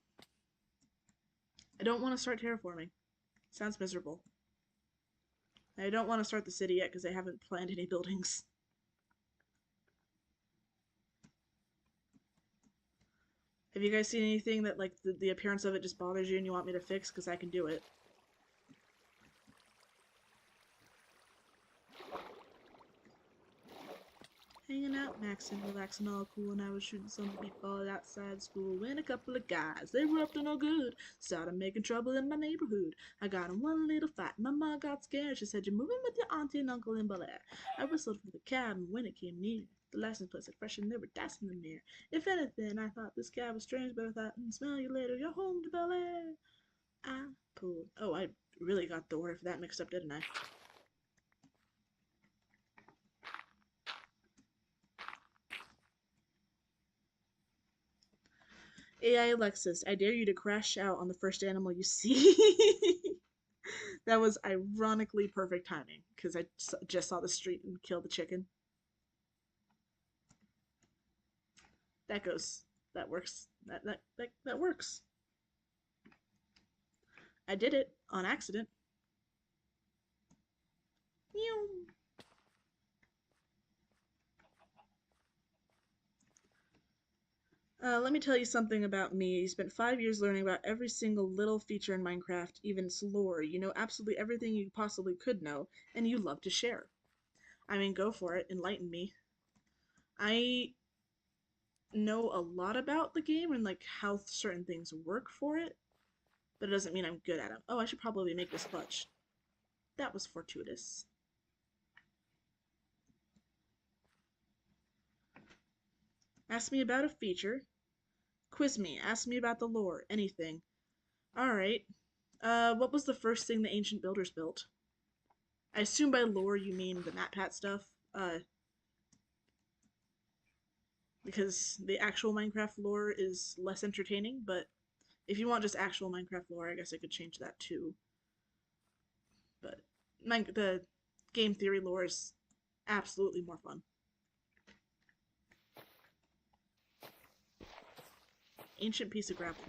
I don't want to start terraforming. Sounds miserable. I don't want to start the city yet because I haven't planned any buildings. Have you guys seen anything that, like, the appearance of it just bothers you and you want me to fix? Because I can do it. Hanging out, maxing, relaxing, all cool, and I was shooting some people outside school when a couple of guys, they were up to no good, started making trouble in my neighborhood. I got in one little fight, my mom got scared, she said, "You're moving with your auntie and uncle in Bel Air." I whistled for the cab, and when it came near, the license plate said fresh and there were dice in the mirror. If anything, I thought this guy was strange, but I thought, smell you later, you're home to Bel Air. I pulled. Oh, I really got the order for that mixed up, didn't I? AI Alexis, I dare you to crash out on the first animal you see. That was ironically perfect timing, because I just saw the street and killed the chicken. That goes. That works. That works. I did it on accident. Meow. Let me tell you something about me. You spent 5 years learning about every single little feature in Minecraft, even its lore. You know absolutely everything you possibly could know, and you love to share. I mean, go for it. Enlighten me. I know a lot about the game and like how certain things work for it, but it doesn't mean I'm good at them. Oh, I should probably make this clutch. That was fortuitous. Ask me about a feature. Quiz me. Ask me about the lore. Anything. Alright. What was the first thing the ancient builders built? I assume by lore you mean the MatPat stuff. Because the actual Minecraft lore is less entertaining, but if you want just actual Minecraft lore, I guess I could change that too. But the game theory lore is absolutely more fun. Ancient piece of gravel.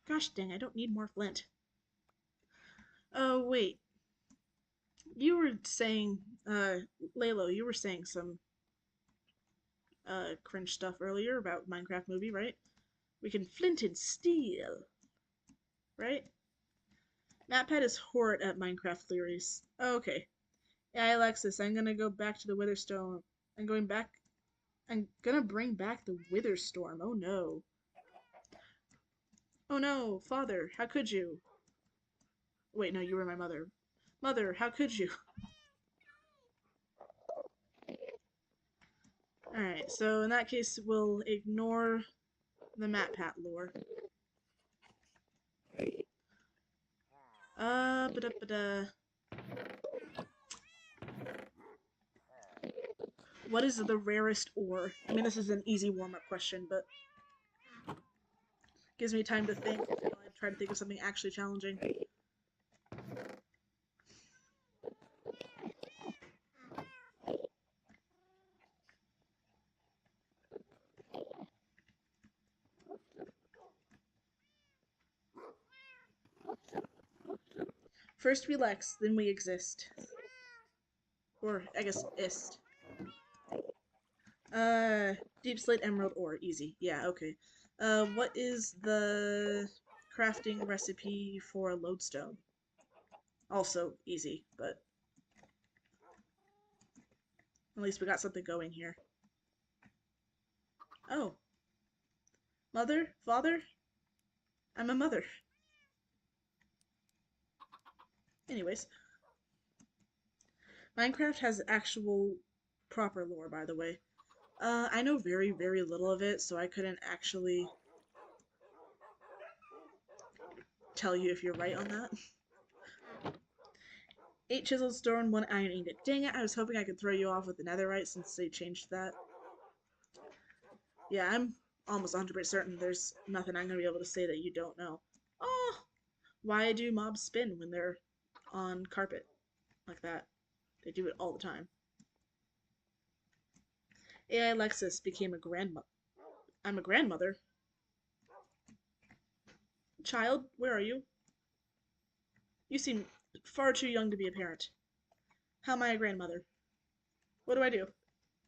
Gosh dang, I don't need more flint. Oh, wait. You were saying, Lalo, you were saying some, cringe stuff earlier about Minecraft movie, right? We can flint and steel, right? MatPat is horrid at Minecraft theories. Okay. Yeah, Alexis, I'm gonna go back to the Witherstone. I'm going back. I'm gonna bring back the Witherstorm. Oh no. Oh no, father, how could you? Wait, no, you were my mother. Mother, how could you? Alright, so in that case, we'll ignore the MatPat lore. Ba-da-ba-da. What is the rarest ore? I mean, this is an easy warm-up question, but gives me time to think while I try to think of something actually challenging. First we Lex, then we exist. Or, I guess, ist. Deep slate emerald ore, easy. Yeah, okay. What is the crafting recipe for a lodestone? Also easy, but at least we got something going here. Oh. Mother? Father? I'm a mother. Anyways. Minecraft has actual proper lore, by the way. I know very, very little of it, so I couldn't actually tell you if you're right on that. 8 chiseled stone, 1 iron ingot. Dang it, I was hoping I could throw you off with the netherite since they changed that. Yeah, I'm almost 100% certain there's nothing I'm going to be able to say that you don't know. Oh! Why do mobs spin when they're on carpet? Like that. They do it all the time. AI Lexus became a grandmother. I'm a grandmother. Child, where are you? You seem far too young to be a parent. How am I a grandmother? What do I do?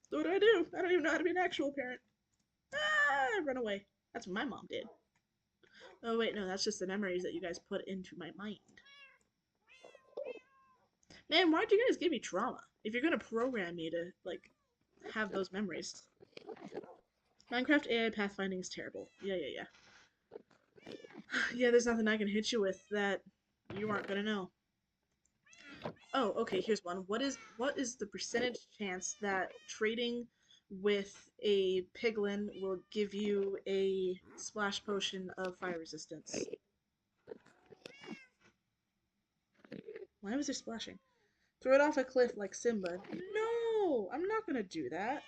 What do I do? I don't even know how to be an actual parent. Ah, run away. That's what my mom did. Oh wait, no, that's just the memories that you guys put into my mind. Man, why'd you guys give me trauma? If you're gonna program me to, like, have those memories. Minecraft AI pathfinding is terrible. Yeah. Yeah, there's nothing I can hit you with that you aren't gonna know. Oh, okay, here's one. What is the percentage chance that trading with a piglin will give you a splash potion of fire resistance? Why was there splashing? Throw it off a cliff like Simba. No! I'm not gonna do that.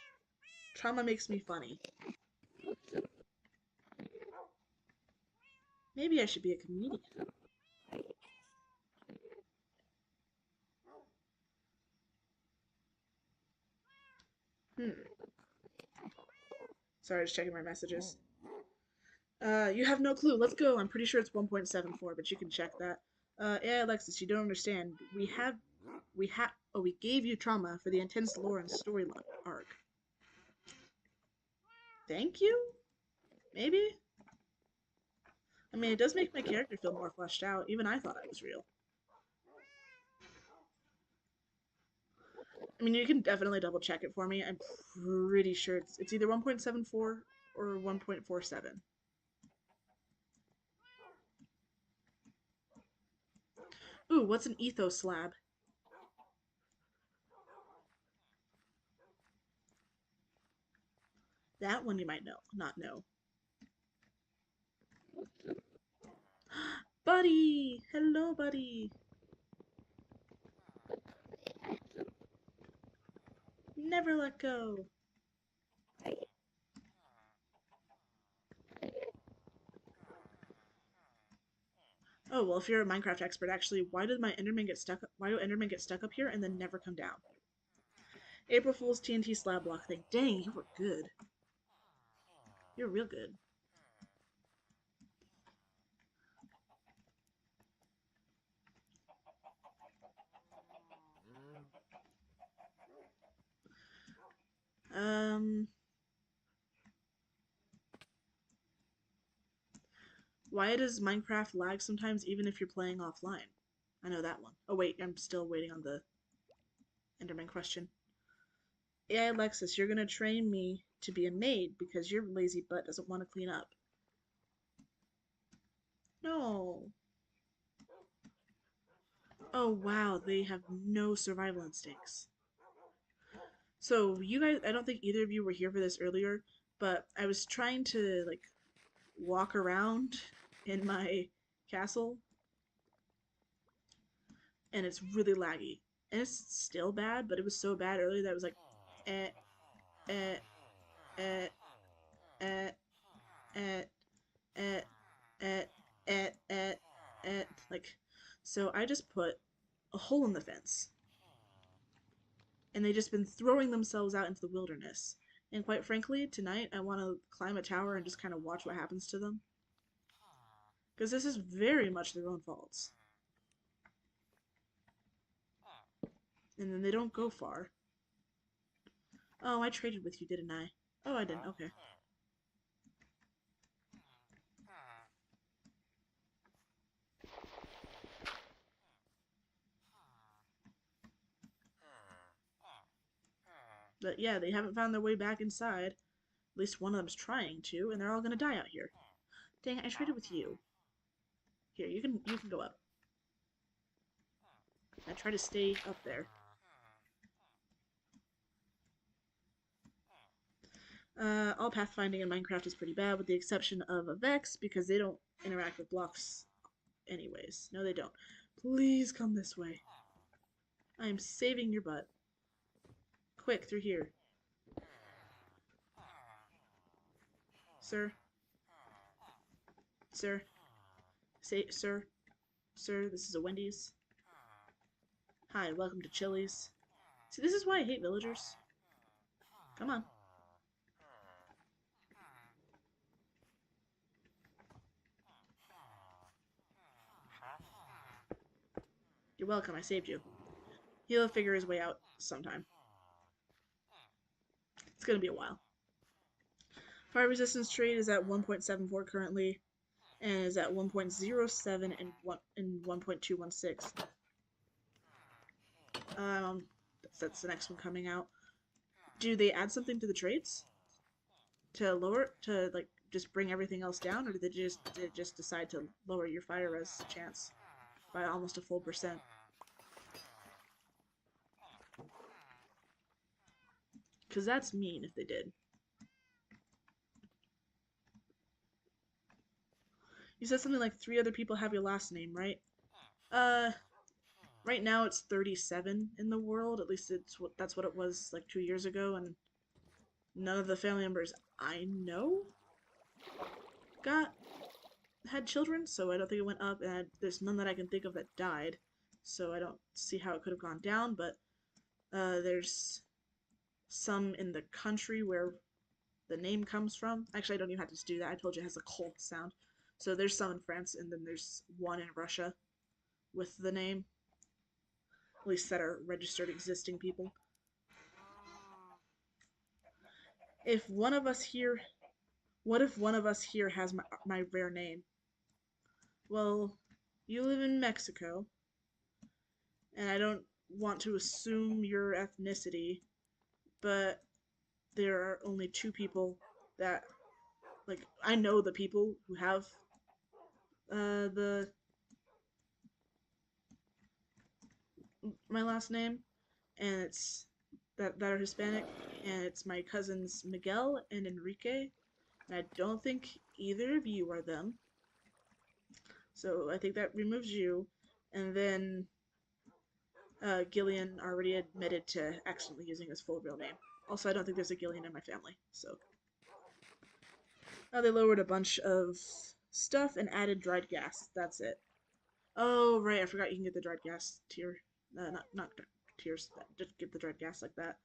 Trauma makes me funny. Maybe I should be a comedian. Sorry, just checking my messages. You have no clue. Let's go. I'm pretty sure it's 1.74, but you can check that. Yeah, Alexis, you don't understand. We gave you trauma for the intense lore and story arc. Thank you? Maybe? I mean, it does make my character feel more fleshed out. Even I thought I was real. I mean, you can definitely double check it for me. I'm pretty sure it's either 1.74 or 1.47. Ooh, what's an ethos slab? That one you might not know. Buddy! Hello, buddy! Never let go! Oh, well, if you're a Minecraft expert, actually, why do Endermen get stuck up here and then never come down? April Fool's TNT slab block thing. Dang, you were good. You're real good. Why does Minecraft lag sometimes even if you're playing offline? I know that one. Oh wait, I'm still waiting on the Enderman question. Yeah, Alexis, you're gonna train me to be a maid because your lazy butt doesn't want to clean up. No. Oh wow, they have no survival instincts. So you guys, I don't think either of you were here for this earlier, but I was trying to like walk around in my castle, and it's really laggy. And it's still bad, but it was so bad earlier that I was like, eh, eh, eh, eh, eh, eh, eh, like, so I just put a hole in the fence, and they just been throwing themselves out into the wilderness. And quite frankly, tonight I want to climb a tower and just kind of watch what happens to them. Because this is very much their own faults. And then they don't go far. Oh, I traded with you, didn't I? Oh, I didn't. Okay. But yeah, they haven't found their way back inside. At least one of them's trying to, and they're all gonna die out here. Dang it, I traded with you. Here, you can go up. I try to stay up there. All pathfinding in Minecraft is pretty bad, with the exception of a Vex, because they don't interact with blocks anyways. No, they don't. Please come this way. I am saving your butt. Quick, through here. Sir? Sir? Say, sir? Sir, this is a Wendy's. Hi, welcome to Chili's. See, this is why I hate villagers. Come on. You're welcome, I saved you. He'll figure his way out sometime. It's gonna be a while. Fire resistance trait is at 1.74 currently, and is at 1.07 and 1.216. That's the next one coming out. Do they add something to the traits to lower to like just bring everything else down, or did they just decide to lower your fire res chance by almost a full %? Because that's mean if they did. You said something like 3 other people have your last name, right? Right now it's 37 in the world. At least that's what it was like 2 years ago, and none of the family members I know had children, so I don't think it went up, and there's none that I can think of that died, so I don't see how it could have gone down, but there's some in the country where the name comes from. Actually, I don't even have to do that. I told you it has a col sound. So there's some in France, and then there's one in Russia with the name, at least that are registered existing people. If one of us here, what if one of us here has my rare name? Well, you live in Mexico, and I don't want to assume your ethnicity, but there are only 2 people that, like, I know the people who have my last name, and it's that are Hispanic, and it's my cousins Miguel and Enrique, and I don't think either of you are them. So I think that removes you, and then Gillian already admitted to accidentally using his full real name. Also, I don't think there's a Gillian in my family, so. They lowered a bunch of stuff and added dried gas. That's it. Oh, right, I forgot you can get the dried gas tier. Not tiers, just get the dried gas like that.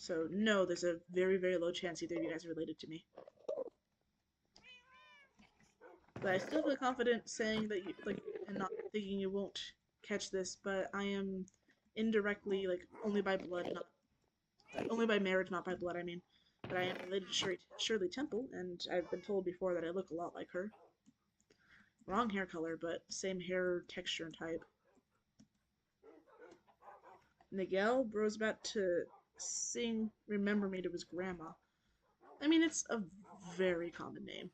So no, there's a very, very low chance either of you guys are related to me. But I still feel confident saying that you, like, and not thinking you won't catch this, but I am indirectly, like, only by blood, not only by marriage, not by blood, I mean. But I am related to Shirley Temple, and I've been told before that I look a lot like her. Wrong hair color, but same hair texture and type. Miguel, bro's about to sing Remember Me to his grandma. I mean, it's a very common name.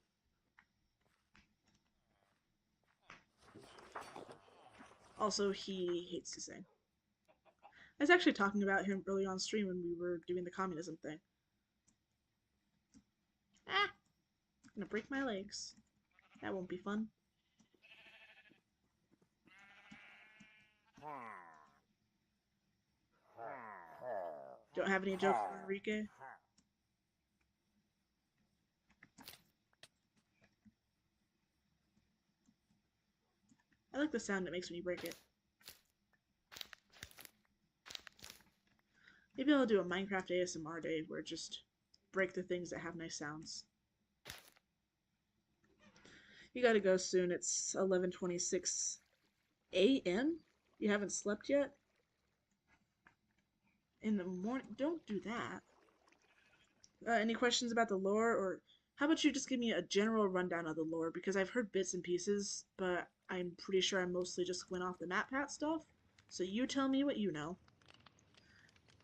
Also, he hates to sing. I was actually talking about him early on stream when we were doing the communism thing. Ah! I'm gonna break my legs. That won't be fun. Don't have any jokes for Enrique? I like the sound it makes when you break it. Maybe I'll do a Minecraft ASMR day where just break the things that have nice sounds. You gotta go soon. It's 11:26 a.m.? You haven't slept yet? In the morning? Don't do that. Any questions about the lore, or how about you just give me a general rundown of the lore, because I've heard bits and pieces, but I'm pretty sure I mostly just went off the MatPat stuff. So you tell me what you know,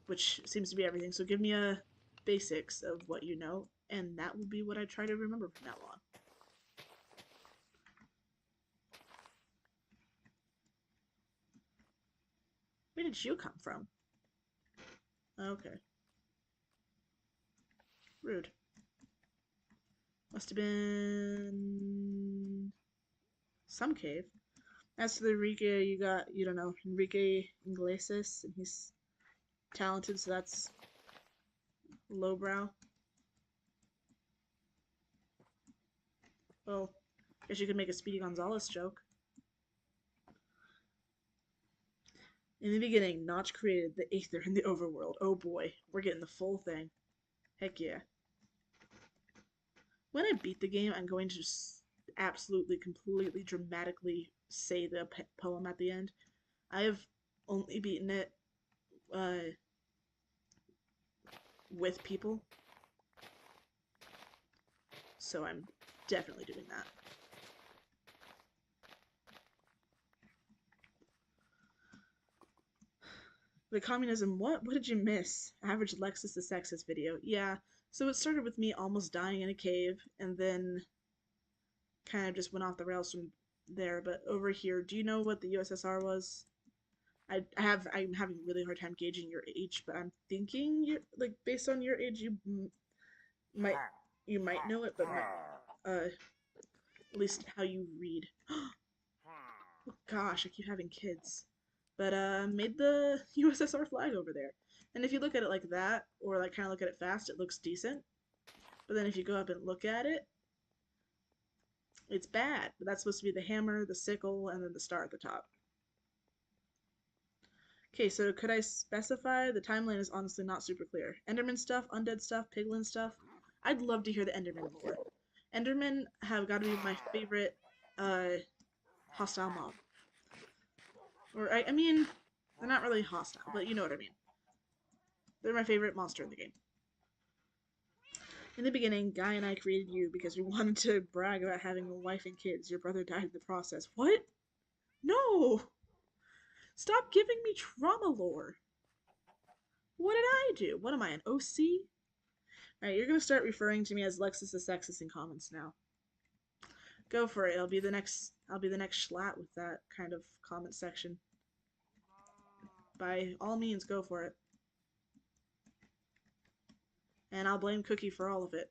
which seems to be everything. So give me a basics of what you know, and that will be what I try to remember from now on. Where did you come from? Okay. Rude. Must have been some cave. As for the Enrique, you got, you don't know, Enrique Iglesias, and he's talented, so that's lowbrow. Well, guess you could make a Speedy Gonzalez joke. In the beginning, Notch created the Aether in the overworld. Oh boy, we're getting the full thing. Heck yeah. When I beat the game, I'm going to just absolutely, completely, dramatically say the poem at the end. I have only beaten it with people, so I'm definitely doing that. The communism, what? What did you miss? Average Lexus the Sexist video. Yeah, so it started with me almost dying in a cave, and then kind of just went off the rails from there. But over here, do you know what the USSR was? I'm having a really hard time gauging your age, but I'm thinking you're, like, based on your age, might you might know it, but at least how you read. Oh gosh, I keep having kids. But made the USSR flag over there. And if you look at it like that, or like kind of look at it fast, it looks decent. But then if you go up and look at it, it's bad. But that's supposed to be the hammer, the sickle, and then the star at the top. Okay, so could I specify? The timeline is honestly not super clear. Enderman stuff, undead stuff, piglin stuff. I'd love to hear the Enderman lore. Endermen have got to be my favorite hostile mob. Or, I mean, they're not really hostile, but you know what I mean. They're my favorite monster in the game. In the beginning, Guy and I created you because we wanted to brag about having a wife and kids. Your brother died in the process. What? No! Stop giving me trauma lore! What did I do? What am I, an OC? Alright, you're gonna start referring to me as Lexus the Sexist in comments now. Go for it. I'll be the next schlatt with that kind of comment section. By all means, go for it. And I'll blame Cookie for all of it.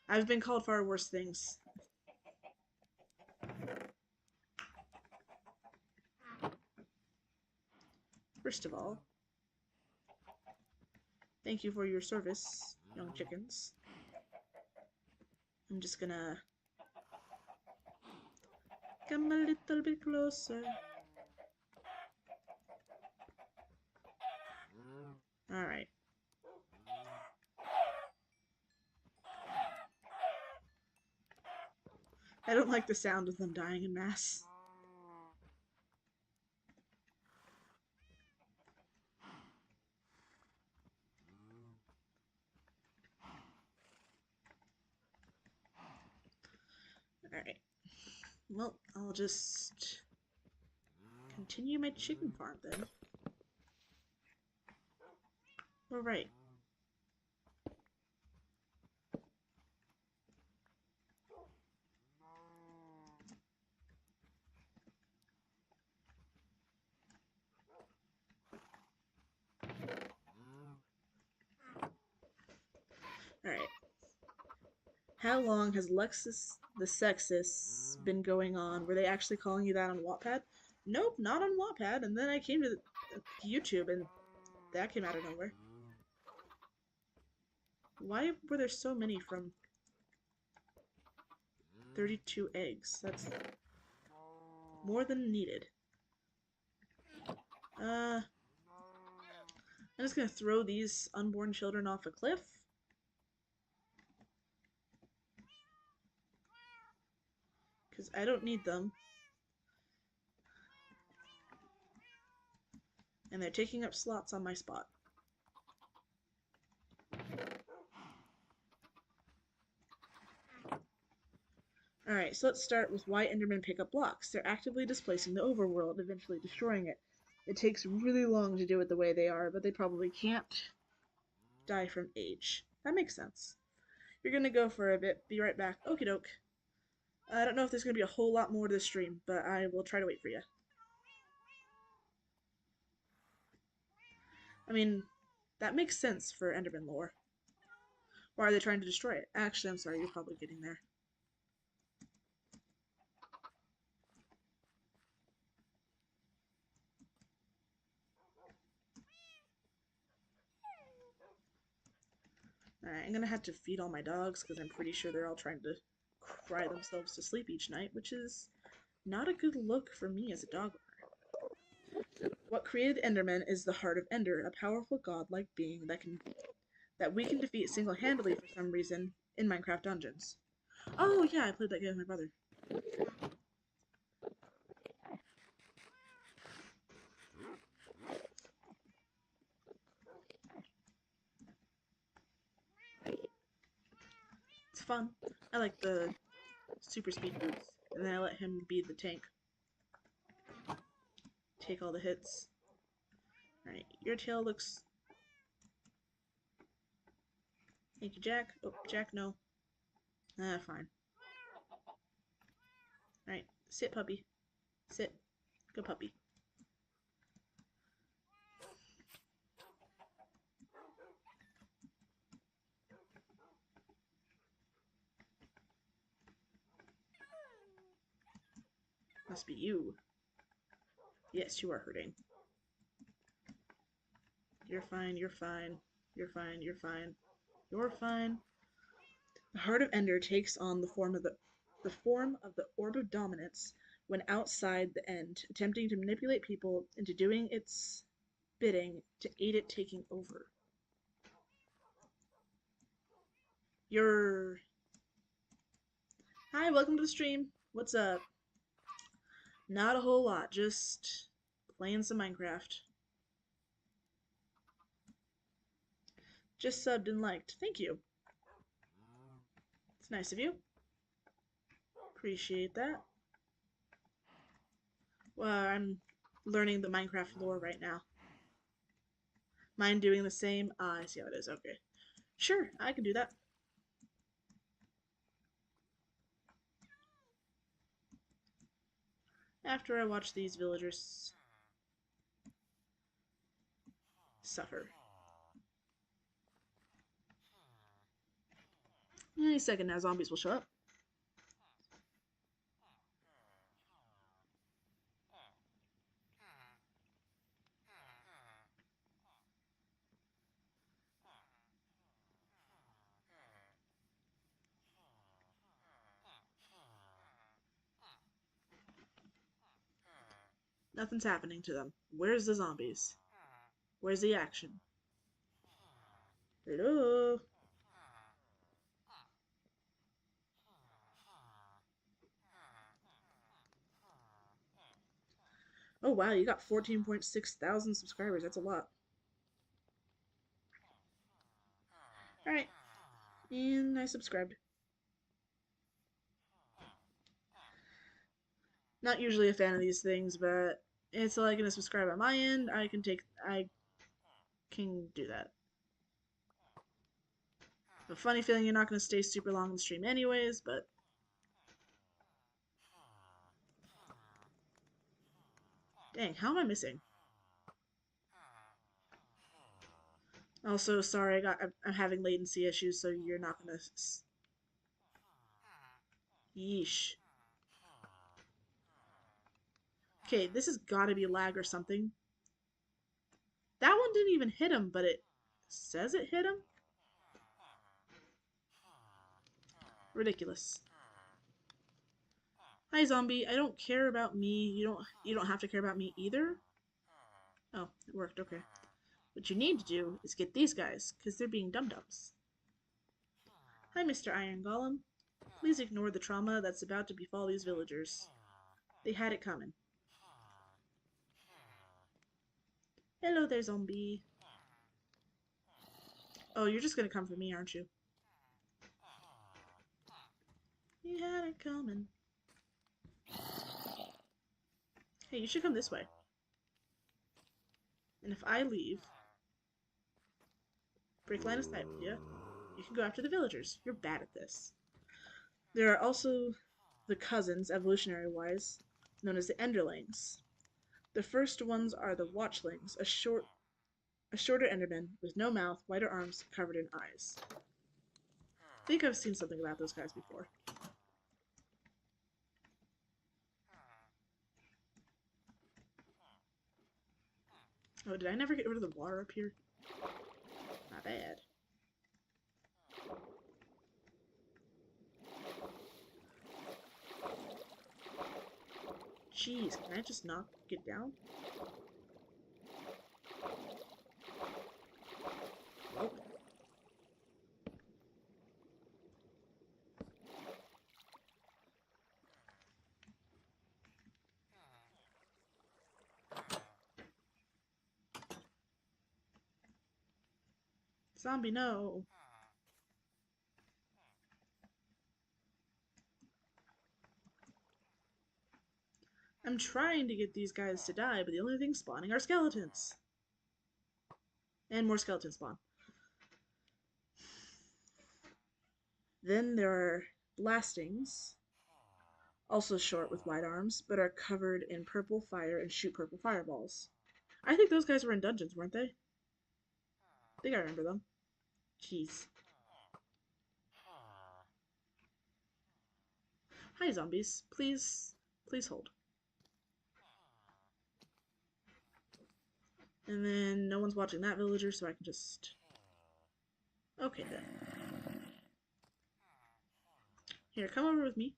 I've been called far worse things. First of all, thank you for your service, young chickens. I'm just gonna come a little bit closer. Alright. I don't like the sound of them dying in mass. Alright. Well, I'll just continue my chicken farm then. Alright. Alright. How long has Lexus the Sexist been going on? Were they actually calling you that on Wattpad? Nope, not on Wattpad. And then I came to YouTube and that came out of nowhere. Why were there so many from 32 eggs? That's more than needed. I'm just gonna throw these unborn children off a cliff. Because I don't need them. And they're taking up slots on my spot. Alright, so let's start with why Endermen pick up blocks. They're actively displacing the overworld, eventually destroying it. It takes really long to do it the way they are, but they probably can't die from age. That makes sense. You're gonna go for a bit. Be right back. Okie doke. I don't know if there's gonna be a whole lot more to the stream, but I will try to wait for you. I mean, that makes sense for Enderman lore. Why are they trying to destroy it? Actually, I'm sorry, you're probably getting there. Alright, I'm gonna have to feed all my dogs because I'm pretty sure they're all trying to cry themselves to sleep each night, which is not a good look for me as a dog owner. What created Enderman is the Heart of Ender, a powerful godlike being that we can defeat single-handedly for some reason in Minecraft Dungeons. Oh yeah, I played that game with my brother. It's fun. I like the super speed boots, and then I let him be the tank. Take all the hits. Alright, your tail looks... Thank you, Jack. Oh, Jack, no. Ah, fine. Alright, sit, puppy. Sit. Good puppy. Must be you. Yes, you are hurting. You're fine, you're fine. You're fine, you're fine. You're fine. The Heart of Ender takes on the form of the Orb of Dominance when outside the end, attempting to manipulate people into doing its bidding to aid it taking over. Hi, welcome to the stream. What's up? Not a whole lot, just playing some Minecraft. Just subbed and liked. Thank you. It's nice of you. Appreciate that. Well, I'm learning the Minecraft lore right now. Mind doing the same? Ah, I see how it is. Okay. Sure, I can do that. After I watch these villagers suffer. Any second now, zombies will show up. Nothing's happening to them. Where's the zombies? Where's the action? Hello? Oh wow, you got 14.6 thousand subscribers. That's a lot. Alright. And I subscribed. Not usually a fan of these things, but it's like gonna subscribe on my end. I can do that. A funny feeling you're not gonna stay super long on the stream anyways, but dang, how am I missing? Also, sorry, I'm having latency issues, so you're not gonna. Yeesh. Okay, this has got to be lag or something. That one didn't even hit him, but it says it hit him. Ridiculous. Hi, zombie. I don't care about me. You don't have to care about me either. Oh, it worked. Okay. What you need to do is get these guys, because they're being dum-dums. Hi, Mr. Iron Golem. Please ignore the trauma that's about to befall these villagers. They had it coming. Hello there, zombie. Oh, you're just gonna come for me, aren't you? You had it coming. Hey, you should come this way. And if I leave, break line of sight with you, you can go after the villagers. You're bad at this. There are also the cousins, evolutionary-wise, known as the Enderlings. The first ones are the Watchlings, a shorter Enderman with no mouth, wider arms, covered in eyes. I think I've seen something about those guys before. Oh, did I never get rid of the water up here? Not bad. Jeez, can I just not get down? Oh. Zombie, no. I'm trying to get these guys to die, but the only thing spawning are skeletons. And more skeletons spawn. Then there are blastings, also short with wide arms, but are covered in purple fire and shoot purple fireballs. I think those guys were in dungeons, weren't they? I think I remember them. Jeez. Hi, zombies. Please hold. And then no one's watching that villager, so I can just... Okay, then. Here, come over with me.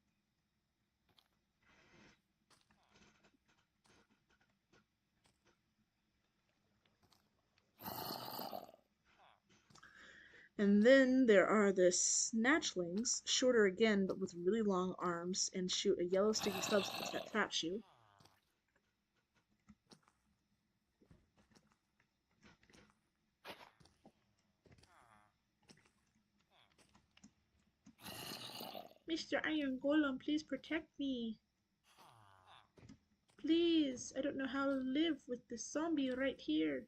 And then there are the Snatchlings, shorter again, but with really long arms, and shoot a yellow sticky substance that traps you. Mr. Iron Golem, please protect me. Please, I don't know how to live with this zombie right here.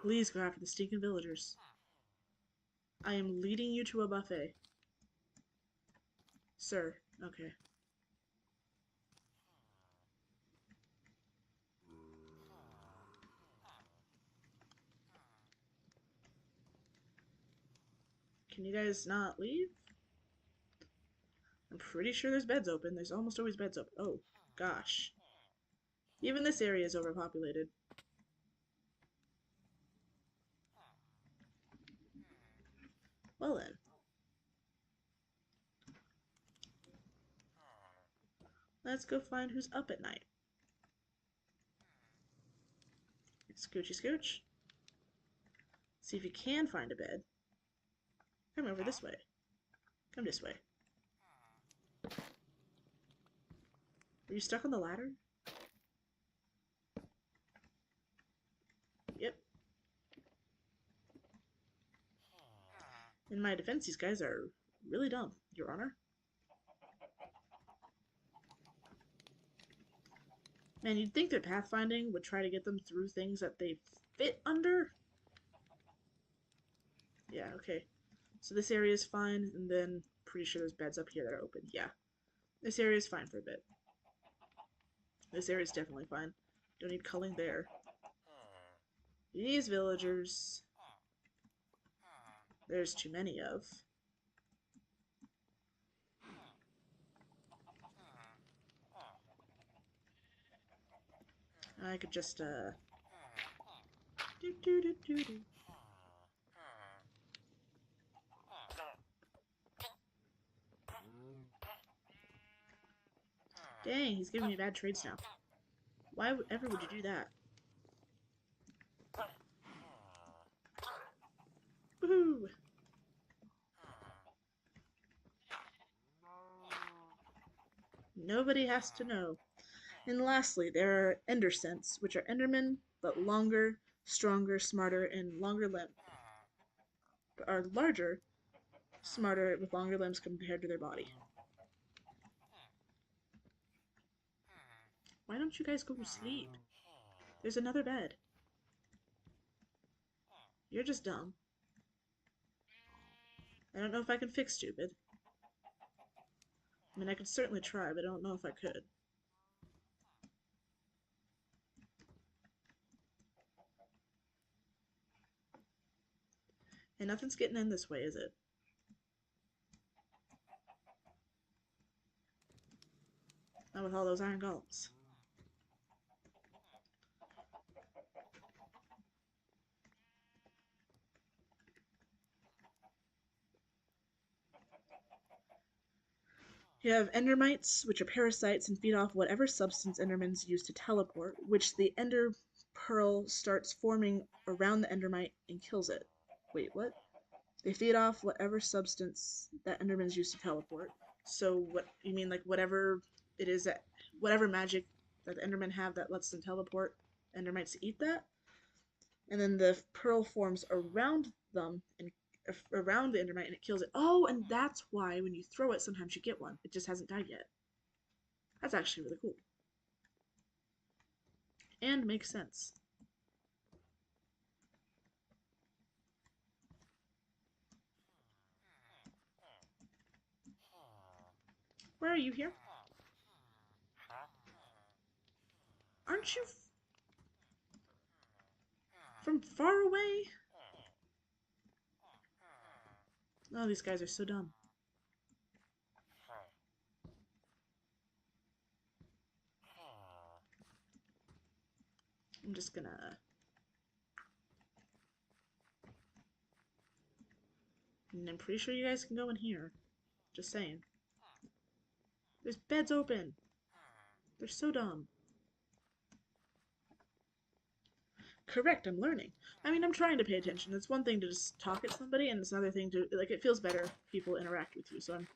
Please go after the stinking villagers. I am leading you to a buffet. Sir, okay. Can you guys not leave? I'm pretty sure there's beds open. There's almost always beds open. Oh, gosh. Even this area is overpopulated. Well then. Let's go find who's up at night. Scoochy scooch. See if you can find a bed. Come over this way. Come this way. Are you stuck on the ladder? Yep. In my defense, these guys are really dumb, Your Honor. Man, you'd think that pathfinding would try to get them through things that they fit under. Yeah, okay. So this area is fine, and then pretty sure there's beds up here that are open. Yeah. This area is fine for a bit. This area is definitely fine. Don't need culling there. These villagers, there's too many of. I could just, do do do do do. Dang, he's giving me bad trades now. Why ever would you do that? Woohoo! Nobody has to know. And lastly, there are Ender Scents, which are Endermen, but longer, stronger, smarter, and longer limbs. Are larger, smarter, with longer limbs compared to their body. Why don't you guys go to sleep? There's another bed. You're just dumb. I don't know if I can fix stupid. I mean, I could certainly try, but I don't know if I could. And nothing's getting in this way, is it? Not with all those iron golems. You have Endermites, which are parasites and feed off whatever substance Endermans use to teleport, which the Ender Pearl starts forming around the Endermite and kills it. Wait, what? They feed off whatever substance that Endermans use to teleport. So what you mean, like whatever it is that, whatever magic that the Endermen have that lets them teleport, Endermites eat that, and then the pearl forms around them and around the Endermite and it kills it. Oh, and that's why when you throw it, sometimes you get one. It just hasn't died yet. That's actually really cool. And makes sense. Where are you here? Aren't you from far away? Oh, these guys are so dumb. I'm just gonna... And I'm pretty sure you guys can go in here. Just saying. There's beds open. They're so dumb. Correct, I'm learning. I mean, I'm trying to pay attention. It's one thing to just talk at somebody, and it's another thing to, like, it feels better if people interact with you, so I'm...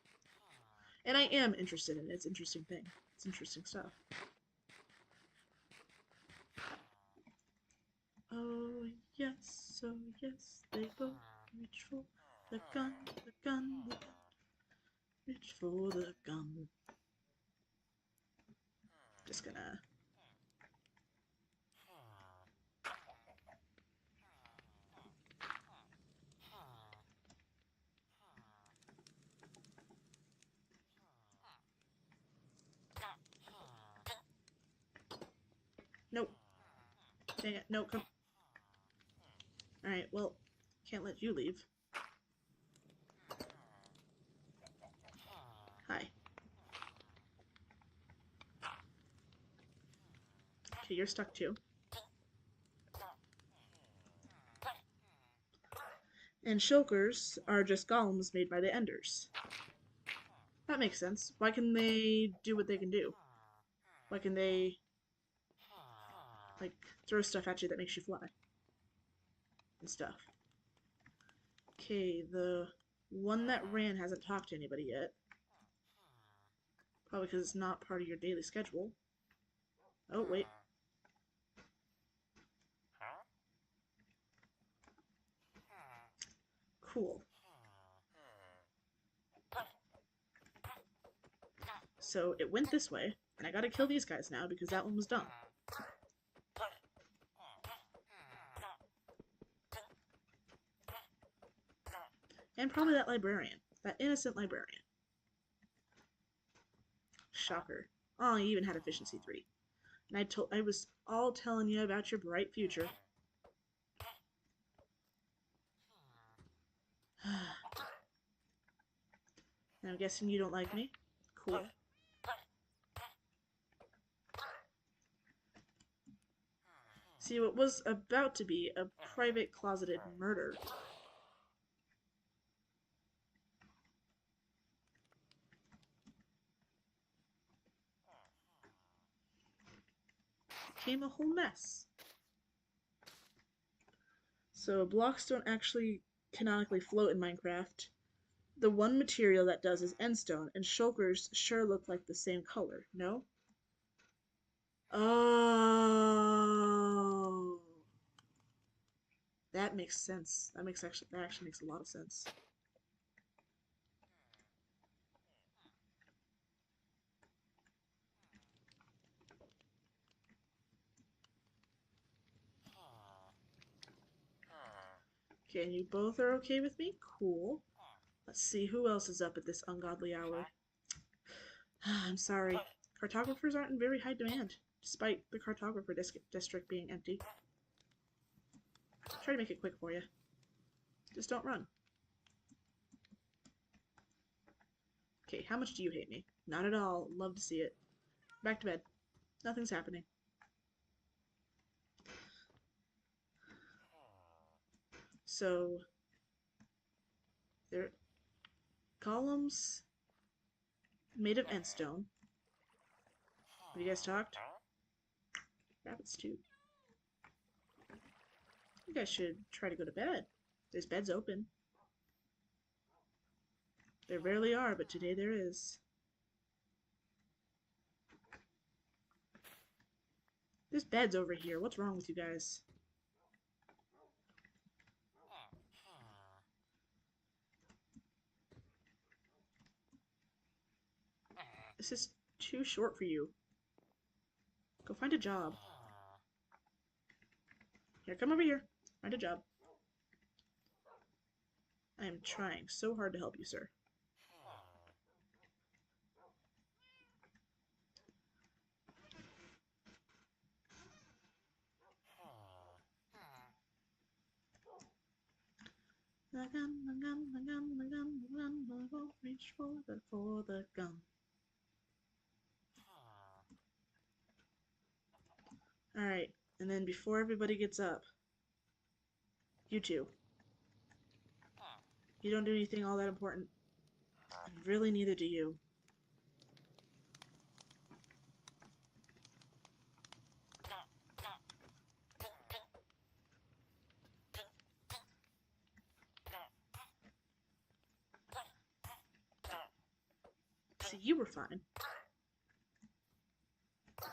And I am interested in it. It's an interesting thing. It's interesting stuff. Oh, yes, they both reach for the gun, the gun, the gun. Reach for the gun. Just gonna... Nope. Dang it. No, come... Alright, well, can't let you leave. Hi. Okay, you're stuck too. And shulkers are just golems made by the Enders. That makes sense. Why can they do what they can do? Why can they, like, throw stuff at you that makes you fly? And stuff. Okay, the one that ran hasn't talked to anybody yet. Probably because it's not part of your daily schedule. Oh, wait. Cool. So it went this way, and I gotta kill these guys now because that one was dumb. And probably that librarian. That innocent librarian. Shocker. Oh, you even had efficiency 3. And I was all telling you about your bright future. Now I'm guessing you don't like me? Cool. See, what was about to be a private closeted murder became a whole mess. So blocks don't actually canonically float in Minecraft. The one material that does is endstone, and shulkers sure look like the same color, no? Oh, that makes sense. That actually makes a lot of sense. Okay, and you both are okay with me? Cool. Let's see who else is up at this ungodly hour. I'm sorry. Cartographers aren't in very high demand, despite the cartographer district being empty. Try to make it quick for you. Just don't run. Okay, how much do you hate me? Not at all. Love to see it. Back to bed. Nothing's happening. So, there columns made of endstone. Have you guys talked? Rabbits too. You guys should try to go to bed. There's beds open. There rarely are, but today there is. There's beds over here. What's wrong with you guys? This is too short for you. Go find a job. Here, come over here. Find a job. I am trying so hard to help you, sir. The gun, the gun, the gun, the gun, the gun, the gun, reach for the gun. Alright, and then before everybody gets up, you two. You don't do anything all that important. And really, neither do you. See, you were fine.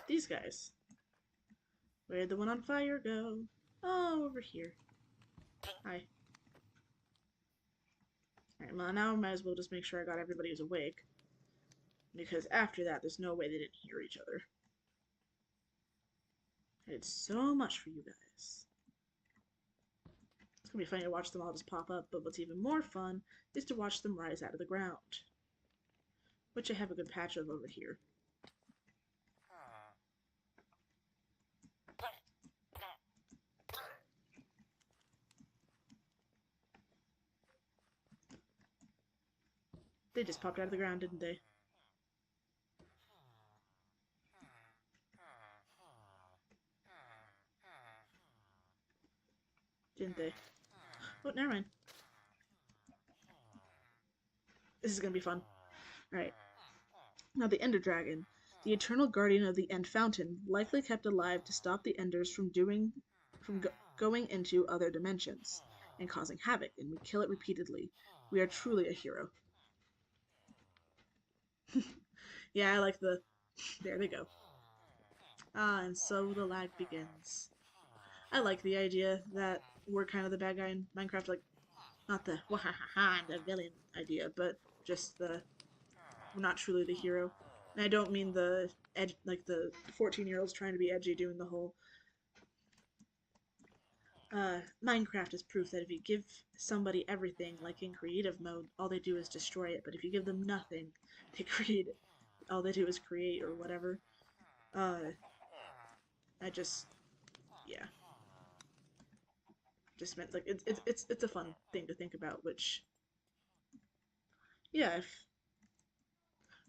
These guys. Where'd the one on fire go? Oh, over here. Hi. Alright, well now I might as well just make sure I got everybody who's awake. Because after that, there's no way they didn't hear each other. I did so much for you guys. It's gonna be funny to watch them all just pop up, but what's even more fun is to watch them rise out of the ground. Which I have a good patch of over here. They just popped out of the ground, didn't they? Didn't they? Oh, never mind. This is gonna be fun. Alright. Now the Ender Dragon, the eternal guardian of the End Fountain, likely kept alive to stop the Enders from going into other dimensions and causing havoc, and we kill it repeatedly. We are truly a hero. Yeah, I like the... There they go. Ah, and so the lag begins. I like the idea that we're kind of the bad guy in Minecraft, like, not the wahahaha, I'm the villain idea, but just the we're not truly the hero. And I don't mean the edge, like the 14-year-olds trying to be edgy doing the whole Minecraft is proof that if you give somebody everything, like in creative mode, all they do is destroy it. But if you give them nothing, they create it. All they do is create or whatever. Uh, I just, yeah, just meant like it's a fun thing to think about. Which, yeah.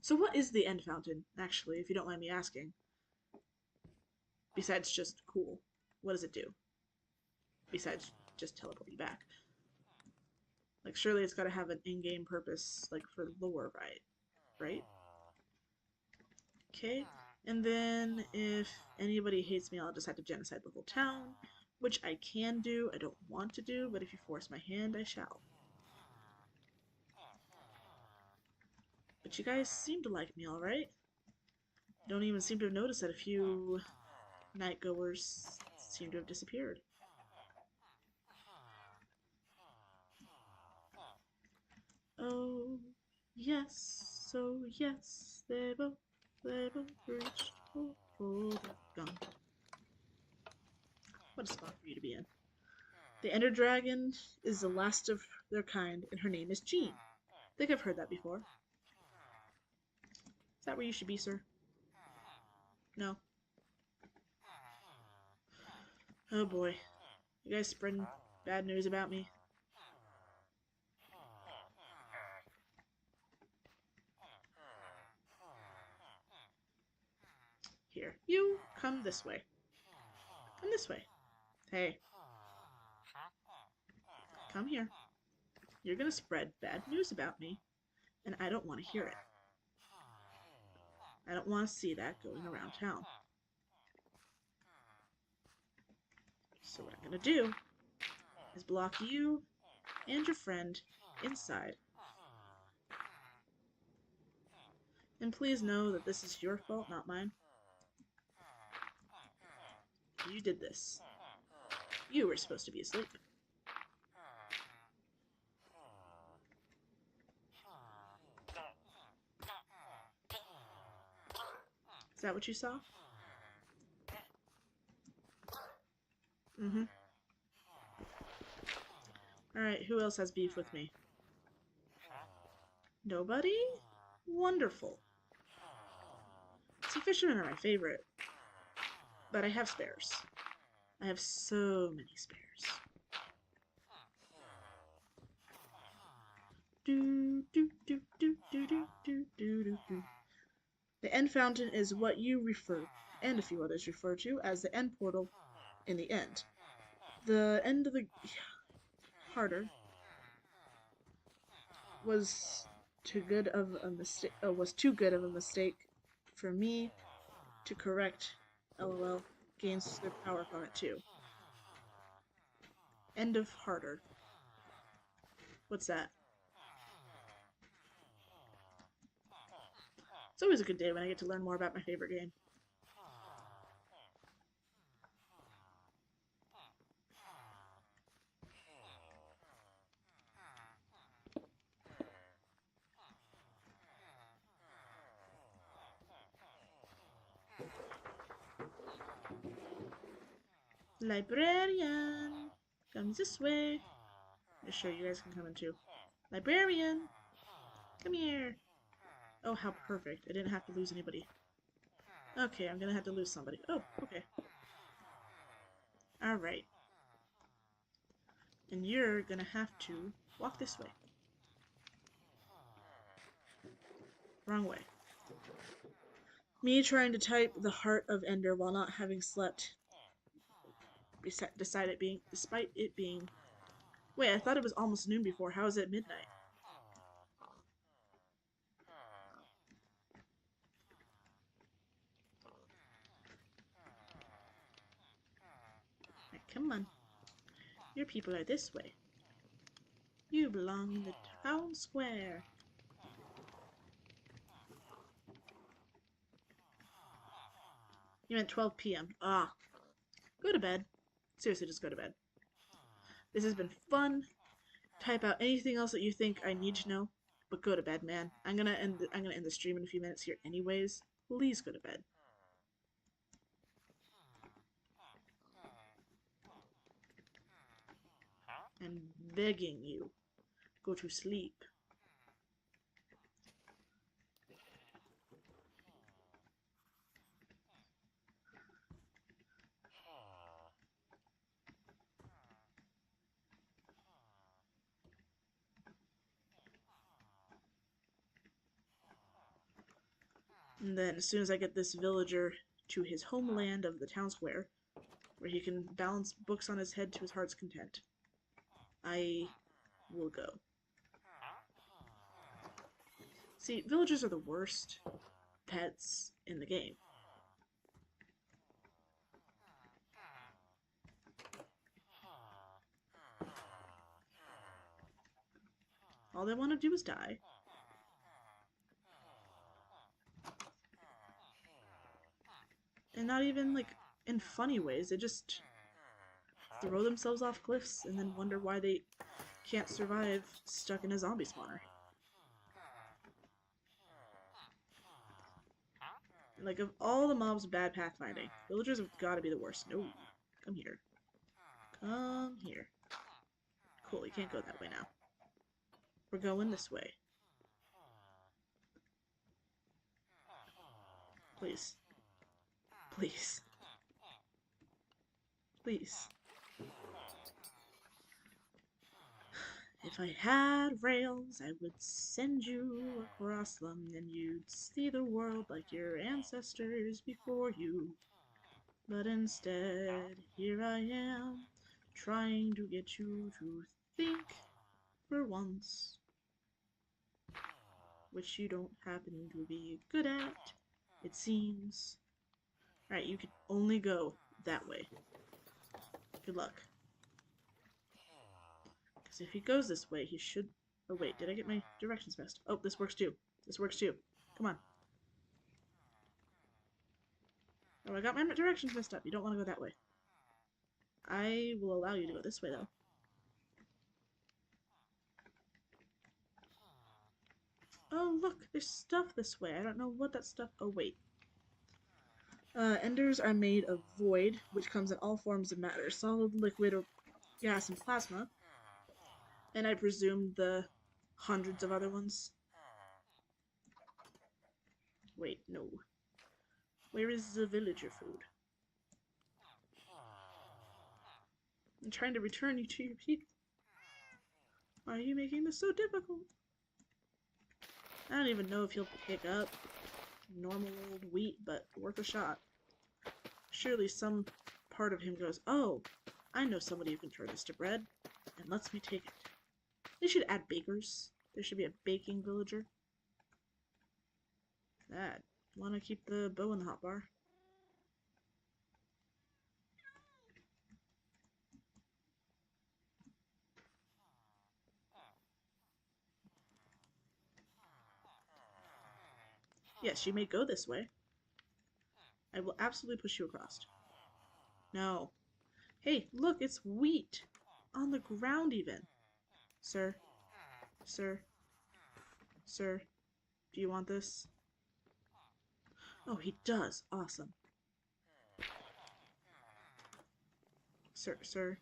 So what is the end fountain actually, if you don't mind me asking? Besides just cool, what does it do? Besides just teleport you back. Like, surely it's got to have an in-game purpose, like, for lore, right? Right? Okay. And then, if anybody hates me, I'll just have to genocide the whole town, which I can do. I don't want to do, but if you force my hand, I shall. But you guys seem to like me, alright? Don't even seem to have noticed that a few night goers seem to have disappeared. Oh, yes, oh, yes, they both reached for the gun. What a spot for you to be in. The Ender Dragon is the last of their kind, and her name is Jean. I think I've heard that before. Is that where you should be, sir? No? Oh boy. You guys spreading bad news about me? Here. You come this way. Come this way. Hey. Come here. You're gonna spread bad news about me, and I don't want to hear it. I don't want to see that going around town. So what I'm gonna do is block you and your friend inside. And please know that this is your fault, not mine. You did this. You were supposed to be asleep. Is that what you saw? Mm-hmm. Alright, who else has beef with me? Nobody? Wonderful. See, fishermen are my favorite. But I have spares. I have so many spares. Do do do do do do do do do do. The end fountain is what you refer, and a few others refer to, as the end portal in the end. The end of the harder was too good of a mistake. Was too good of a mistake for me to correct. LOL gains their power from it too. End of harder. What's that? It's always a good day when I get to learn more about my favorite game. Librarian! Come this way. I'm sure you guys can come in too. Librarian! Come here! Oh, how perfect. I didn't have to lose anybody. Okay, I'm gonna have to lose somebody. Oh, okay. Alright. And you're gonna have to walk this way. Wrong way. Me trying to type the Heart of Ender while not having slept. Despite it being... Wait, I thought it was almost noon before. How is it midnight? Right, come on. Your people are this way. You belong in the town square. You meant 12 p.m. Ah. Go to bed. Seriously, just go to bed. This has been fun. Type out anything else that you think I need to know, but go to bed, man. I'm gonna end the stream in a few minutes here anyways. Please go to bed. I'm begging you. Go to sleep. And then as soon as I get this villager to his homeland of the town square, where he can balance books on his head to his heart's content, I will go. See, villagers are the worst pets in the game. All they want to do is die. And not even, like, in funny ways. They just throw themselves off cliffs and then wonder why they can't survive stuck in a zombie spawner. Like, of all the mobs of bad pathfinding, villagers have got to be the worst. No, come here. Come here. Cool, you can't go that way now. We're going this way. Please. Please. Please. If I had rails, I would send you across them, and you'd see the world like your ancestors before you. But instead, here I am, trying to get you to think for once, which you don't happen to be good at, it seems. Alright, you can only go that way. Good luck. Because if he goes this way, he should... Oh wait, did I get my directions messed? Oh, this works too. This works too. Come on. Oh, I got my directions messed up. You don't want to go that way. I will allow you to go this way, though. Oh, look, there's stuff this way. I don't know what that stuff... Oh, wait. Enders are made of void, which comes in all forms of matter. Solid, liquid, or gas and plasma. And I presume the hundreds of other ones. Wait, no. Where is the villager food? I'm trying to return you to your people. Why are you making this so difficult? I don't even know if he'll pick up normal old wheat, but worth a shot. Surely some part of him goes, oh, I know somebody who can turn this to bread, and lets me take it. They should add bakers. There should be a baking villager. That. Want to keep the bow in the hotbar. Yes, you may go this way. I will absolutely push you across. No. Hey, look, it's wheat. On the ground even. Sir. Sir. Sir. Do you want this? Oh, he does. Awesome. Sir.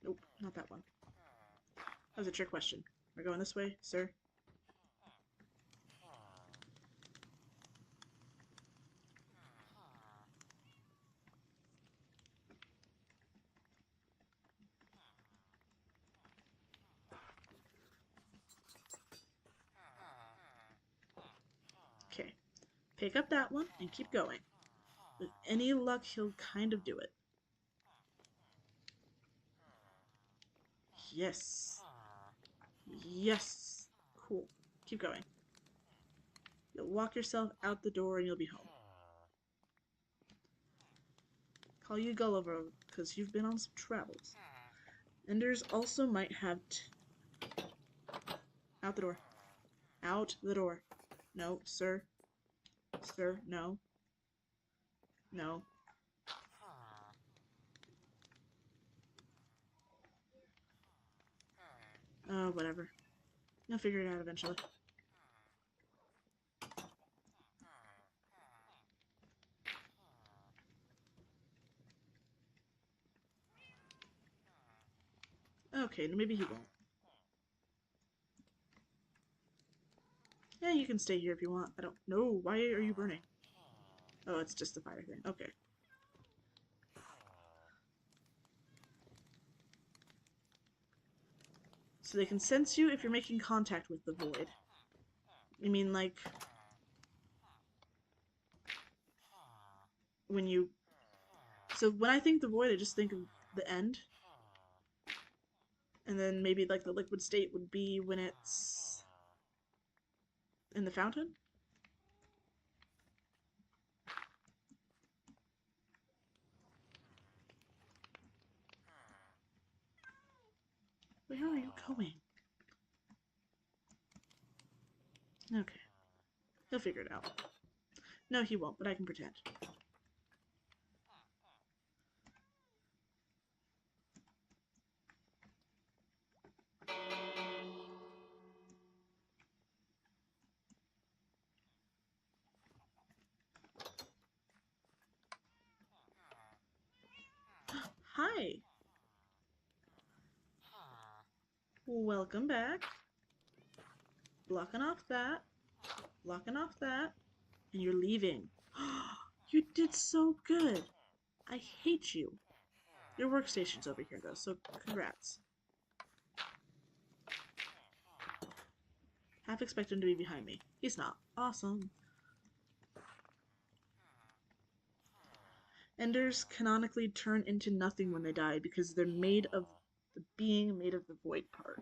Nope, not that one. That was a trick question. We're going this way, sir? Okay. Pick up that one and keep going. With any luck, he'll kind of do it. Yes. Yes. Cool. Keep going. You'll walk yourself out the door and you'll be home. Call you Gulliver, because you've been on some travels. Enders also might have... Out the door. Out the door. No, sir. Sir, no. No. Whatever. You'll figure it out eventually. Okay, maybe he won't. Yeah, you can stay here if you want. I don't know. Why are you burning? Oh, it's just the fire thing. Okay. So they can sense you if you're making contact with the void. You mean like when you... So when I think the void, I just think of the end. And then maybe like the liquid state would be when it's in the fountain? Where are you going? Okay. He'll figure it out. No, he won't, but I can pretend. Hi! Welcome back. Blocking off that. Blocking off that. And you're leaving. You did so good. I hate you. Your workstation's over here, though, so congrats. Half expect him to be behind me. He's not. Awesome. Enders canonically turn into nothing when they die because they're made of the being made of the void part.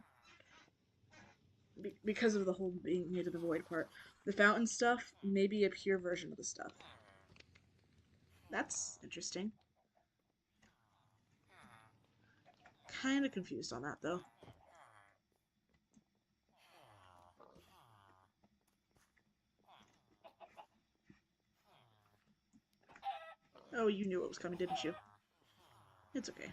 Because of the whole being made of the void part. The fountain stuff may be a pure version of the stuff. That's interesting. Kinda confused on that, though. Oh, you knew it was coming, didn't you? It's okay.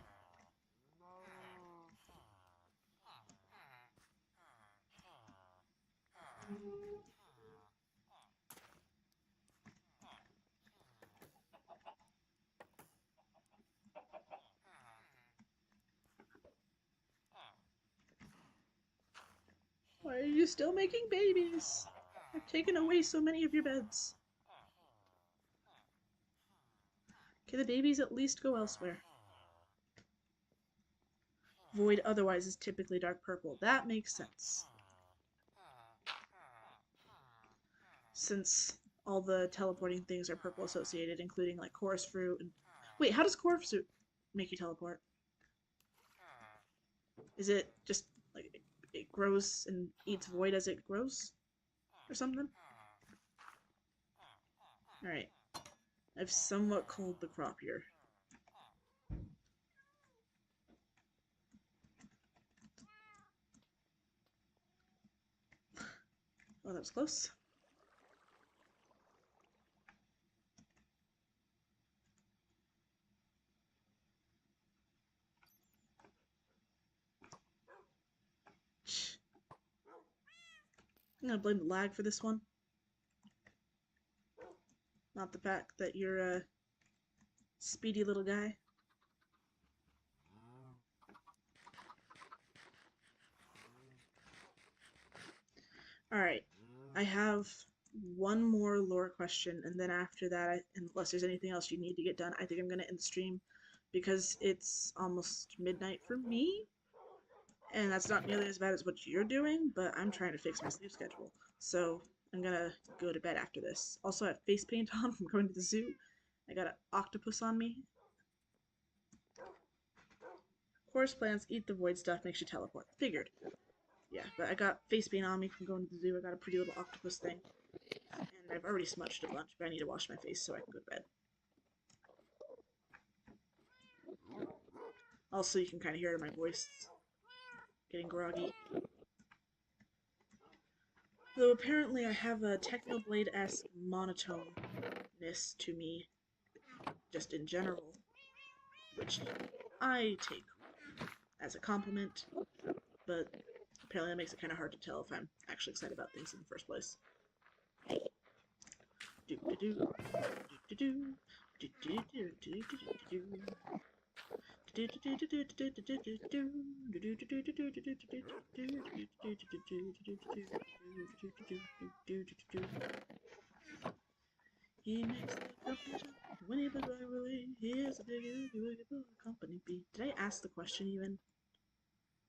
Why are you still making babies? I've taken away so many of your beds. Can the babies at least go elsewhere? Void otherwise is typically dark purple. That makes sense. Since all the teleporting things are purple associated, including like chorus fruit and... Wait, how does chorus fruit make you teleport? Is it just like it grows and eats void as it grows? Or something? Alright. I've somewhat culled the crop here. Oh, that was close. I'm gonna blame the lag for this one. Not the fact that you're a speedy little guy. Alright. I have one more lore question, and then after that, unless there's anything else you need to get done, I think I'm gonna end the stream because it's almost midnight for me. And that's not nearly as bad as what you're doing, but I'm trying to fix my sleep schedule. So I'm gonna go to bed after this. Also, I have face paint on from going to the zoo. I got an octopus on me. Horse plants eat the void stuff, makes you teleport. Figured. Yeah, but I got face paint on me from going to the zoo. I got a pretty little octopus thing. And I've already smudged a bunch, but I need to wash my face so I can go to bed. Also, you can kind of hear it in my voice. Getting groggy. Though apparently I have a Technoblade-esque monotoneness to me, just in general, which I take as a compliment, but apparently that makes it kind of hard to tell if I'm actually excited about things in the first place. He makes the competition when he puts right away. He is a company B. Did I ask the question even?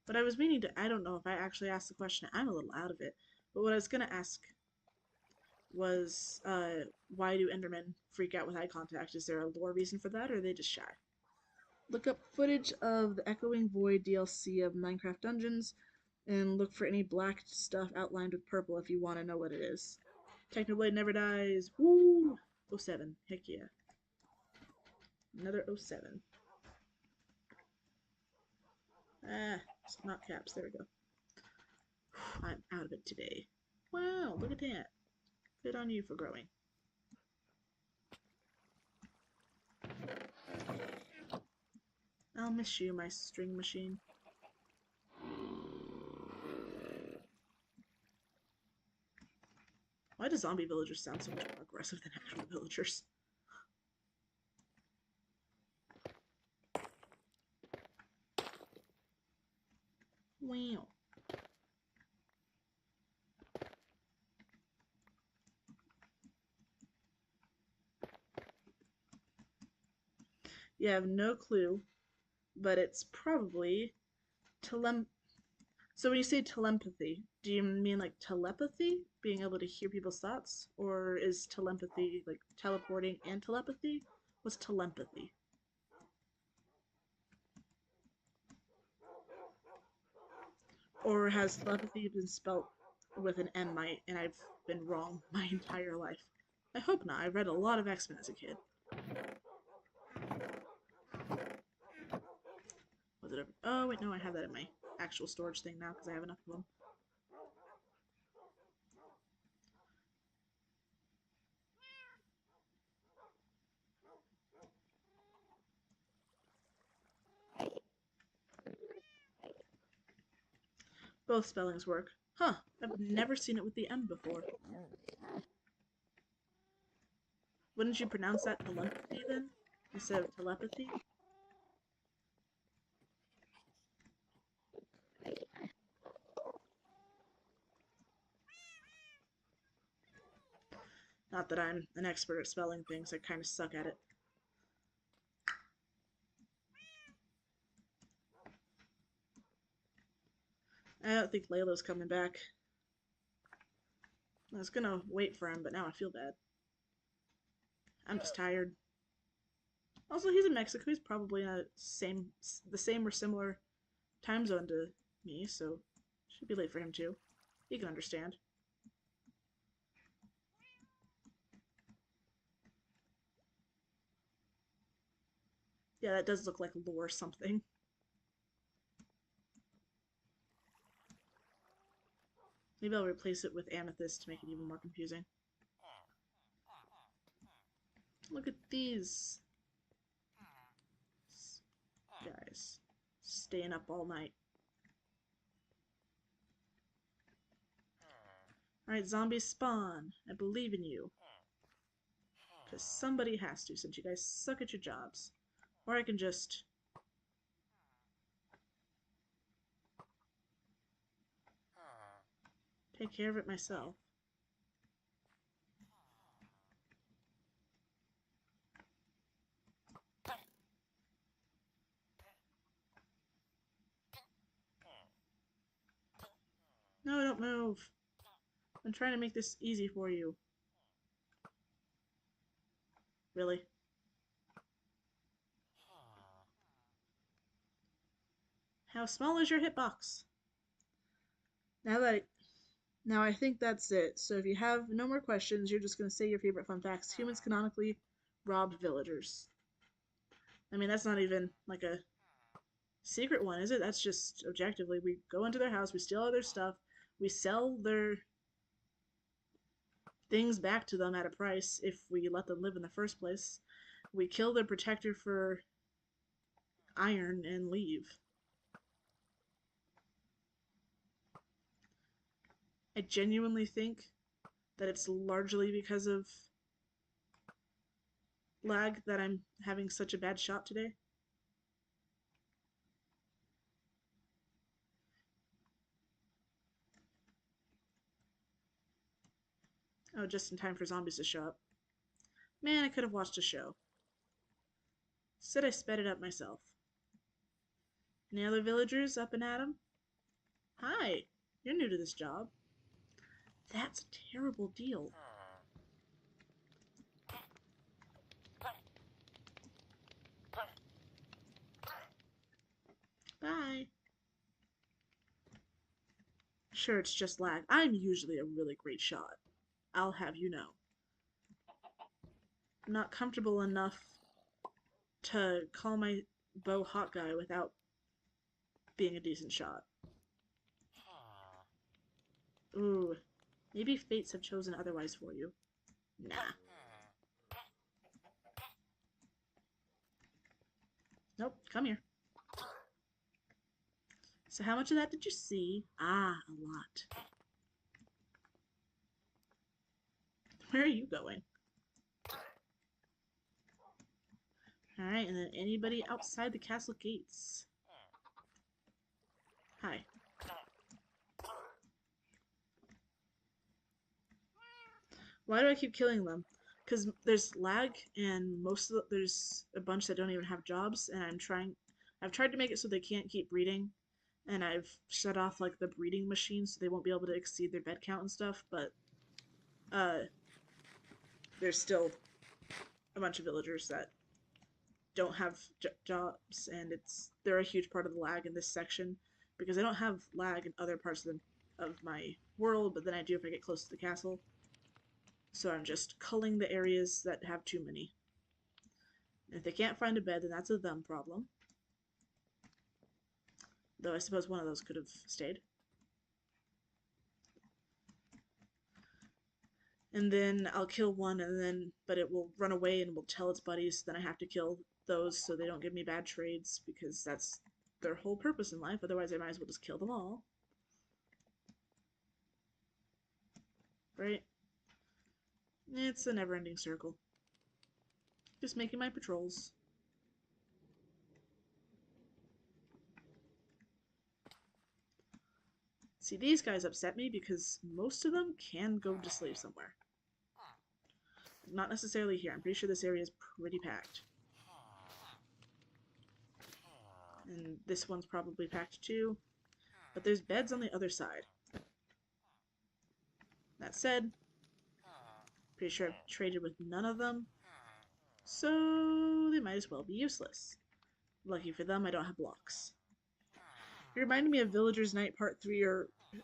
But I was meaning to. I don't know if I actually asked the question. I'm a little out of it. But what I was gonna ask was, why do Endermen freak out with eye contact? Is there a lore reason for that, or are they just shy? Look up footage of the Echoing Void DLC of Minecraft Dungeons, and look for any black stuff outlined with purple if you want to know what it is. Technoblade never dies. Woo! 07. Heck yeah. Another 07. Ah, not caps. There we go. I'm out of it today. Wow, look at that. Good on you for growing. I'll miss you, my string machine. Why do zombie villagers sound so much more aggressive than actual villagers? Wow. You have no clue, but it's probably So when you say telepathy, do you mean like telepathy, being able to hear people's thoughts, or is telepathy like teleporting and telepathy? What's telepathy? Or has telepathy been spelt with an M and I've been wrong my entire life? I hope not. I read a lot of X-Men as a kid. Was it ever? Oh wait, no, I have that in my actual storage thing now because I have enough of them. Both spellings work. Huh, I've never seen it with the M before. Wouldn't you pronounce that telepathy then, instead of telepathy? Not that I'm an expert at spelling things, I kind of suck at it. I don't think Laylo's coming back. I was gonna wait for him, but now I feel bad. I'm just tired. Also, he's in Mexico. He's probably in the same or similar time zone to me, so should be late for him too. He can understand. Yeah, that does look like lore something. Maybe I'll replace it with amethyst to make it even more confusing. Look at these guys staying up all night. Alright, zombies spawn. I believe in you. Because somebody has to, since you guys suck at your jobs. Or I can just... take care of it myself. No, don't move. I'm trying to make this easy for you. Really? How small is your hitbox? Now I think that's it. So if you have no more questions, you're just gonna say your favorite fun facts. Humans canonically robbed villagers. I mean, that's not even like a secret one, is it? That's just objectively. We go into their house, we steal all their stuff, we sell their things back to them at a price if we let them live in the first place. We kill their protector for iron and leave. I genuinely think that it's largely because of lag that I'm having such a bad shot today. Oh, just in time for zombies to show up. Man, I could have watched a show. Instead, I sped it up myself. Any other villagers up and at 'em? Hi, you're new to this job. That's a terrible deal. Bye. Sure, it's just lag. I'm usually a really great shot. I'll have you know. I'm not comfortable enough to call my bow hot guy without being a decent shot. Ooh, maybe fates have chosen otherwise for you. Nah. Nope, come here. So how much of that did you see? Ah, a lot. Where are you going? Alright, and then anybody outside the castle gates? Hi. Why do I keep killing them? Because there's lag, and there's a bunch that don't even have jobs, and I've tried to make it so they can't keep breeding, and I've shut off like the breeding machine so they won't be able to exceed their bed count and stuff, but there's still a bunch of villagers that don't have jobs, and they're a huge part of the lag in this section because I don't have lag in other parts of my world, but then I do if I get close to the castle. So I'm just culling the areas that have too many. And if they can't find a bed, then that's a them problem. Though I suppose one of those could have stayed. And then I'll kill one, but it will run away and will tell its buddies. Then I have to kill those so they don't give me bad trades, because that's their whole purpose in life. Otherwise, I might as well just kill them all. Right? It's a never-ending circle. Just making my patrols. See, these guys upset me because most of them can go to sleep somewhere. Not necessarily here. I'm pretty sure this area is pretty packed. And this one's probably packed too. But there's beds on the other side. That said, pretty sure I've traded with none of them. So they might as well be useless. Lucky for them, I don't have blocks. It reminded me of Villager's Night Part 3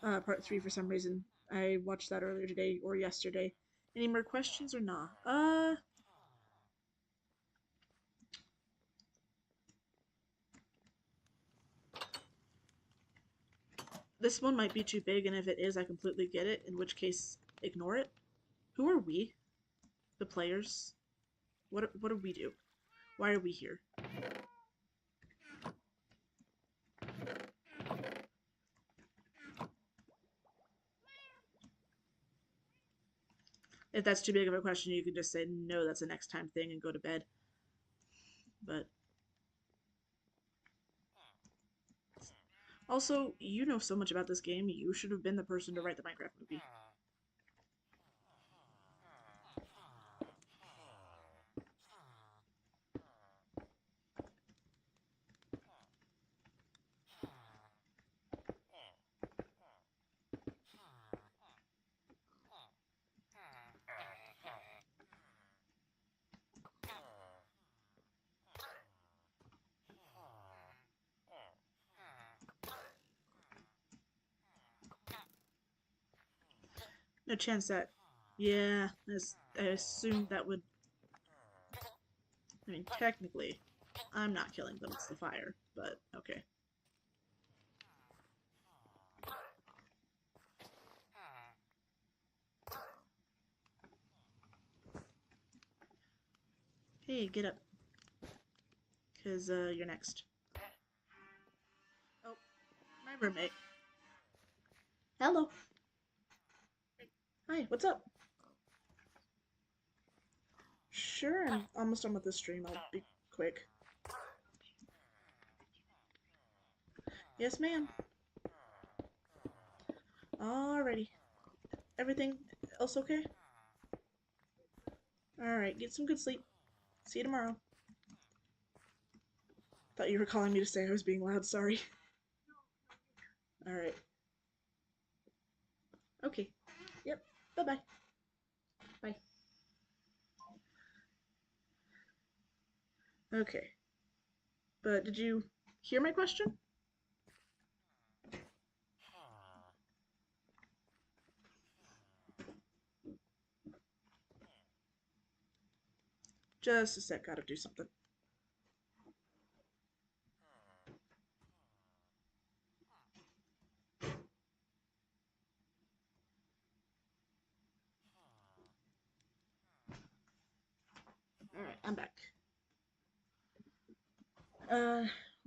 Part 3 for some reason. I watched that earlier today or yesterday. Any more questions or nah? This one might be too big, and if it is, I completely get it, in which case, ignore it. Who are we? The players? What do we do? Why are we here? If that's too big of a question, you can just say, no, that's a next time thing and go to bed. But also, you know so much about this game, you should have been the person to write the Minecraft movie. No chance that... Yeah, I assumed that would... I mean, technically, I'm not killing them, it's the fire, but okay. Hey, get up. Because, you're next. Oh, my roommate. Hello. Hi, what's up? Sure, I'm almost done with this stream. I'll be quick. Yes, ma'am. Alrighty. Everything else okay? Alright, get some good sleep. See you tomorrow. Thought you were calling me to say I was being loud, sorry. Alright. Okay. Yep. Bye-bye. Bye. Okay. But did you hear my question? Just a sec, gotta do something. Alright, I'm back.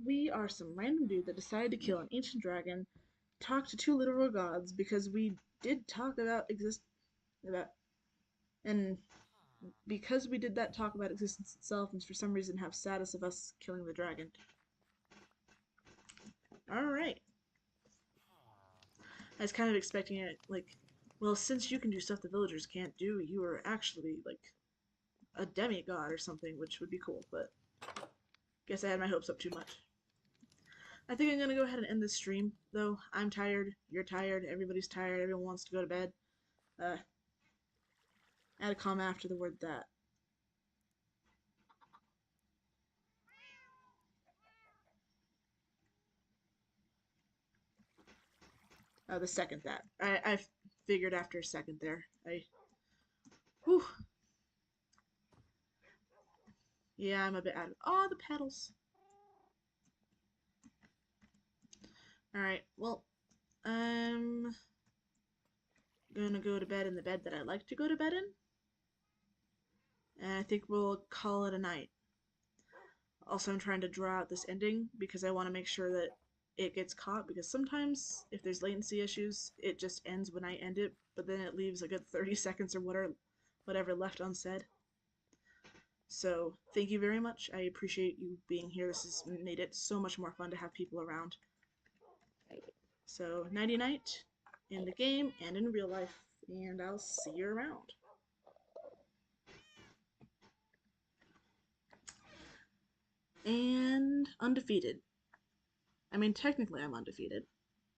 We are some random dude that decided to kill an ancient dragon, talk to two literal gods, because we did talk about and because we did that talk about existence itself, and for some reason have status of us killing the dragon. Alright. I was kind of expecting it, like, well, since you can do stuff the villagers can't do, you are actually, like, a demigod or something, which would be cool, but guess I had my hopes up too much. I think I'm gonna go ahead and end this stream, though. I'm tired, you're tired, everybody's tired, everyone wants to go to bed. Add a comma after the word that. The second that. I figured after a second there. Whew. Yeah, I'm a bit out of. Oh, the pedals. Alright, well, I'm gonna go to bed in the bed that I like to go to bed in. And I think we'll call it a night. Also, I'm trying to draw out this ending because I want to make sure that it gets caught, because sometimes if there's latency issues, it just ends when I end it, but then it leaves a good 30 seconds or whatever left unsaid. So thank you very much. I appreciate you being here. This has made it so much more fun to have people around. So nighty night in the game and in real life, and I'll see you around. And undefeated. I mean, technically I'm undefeated.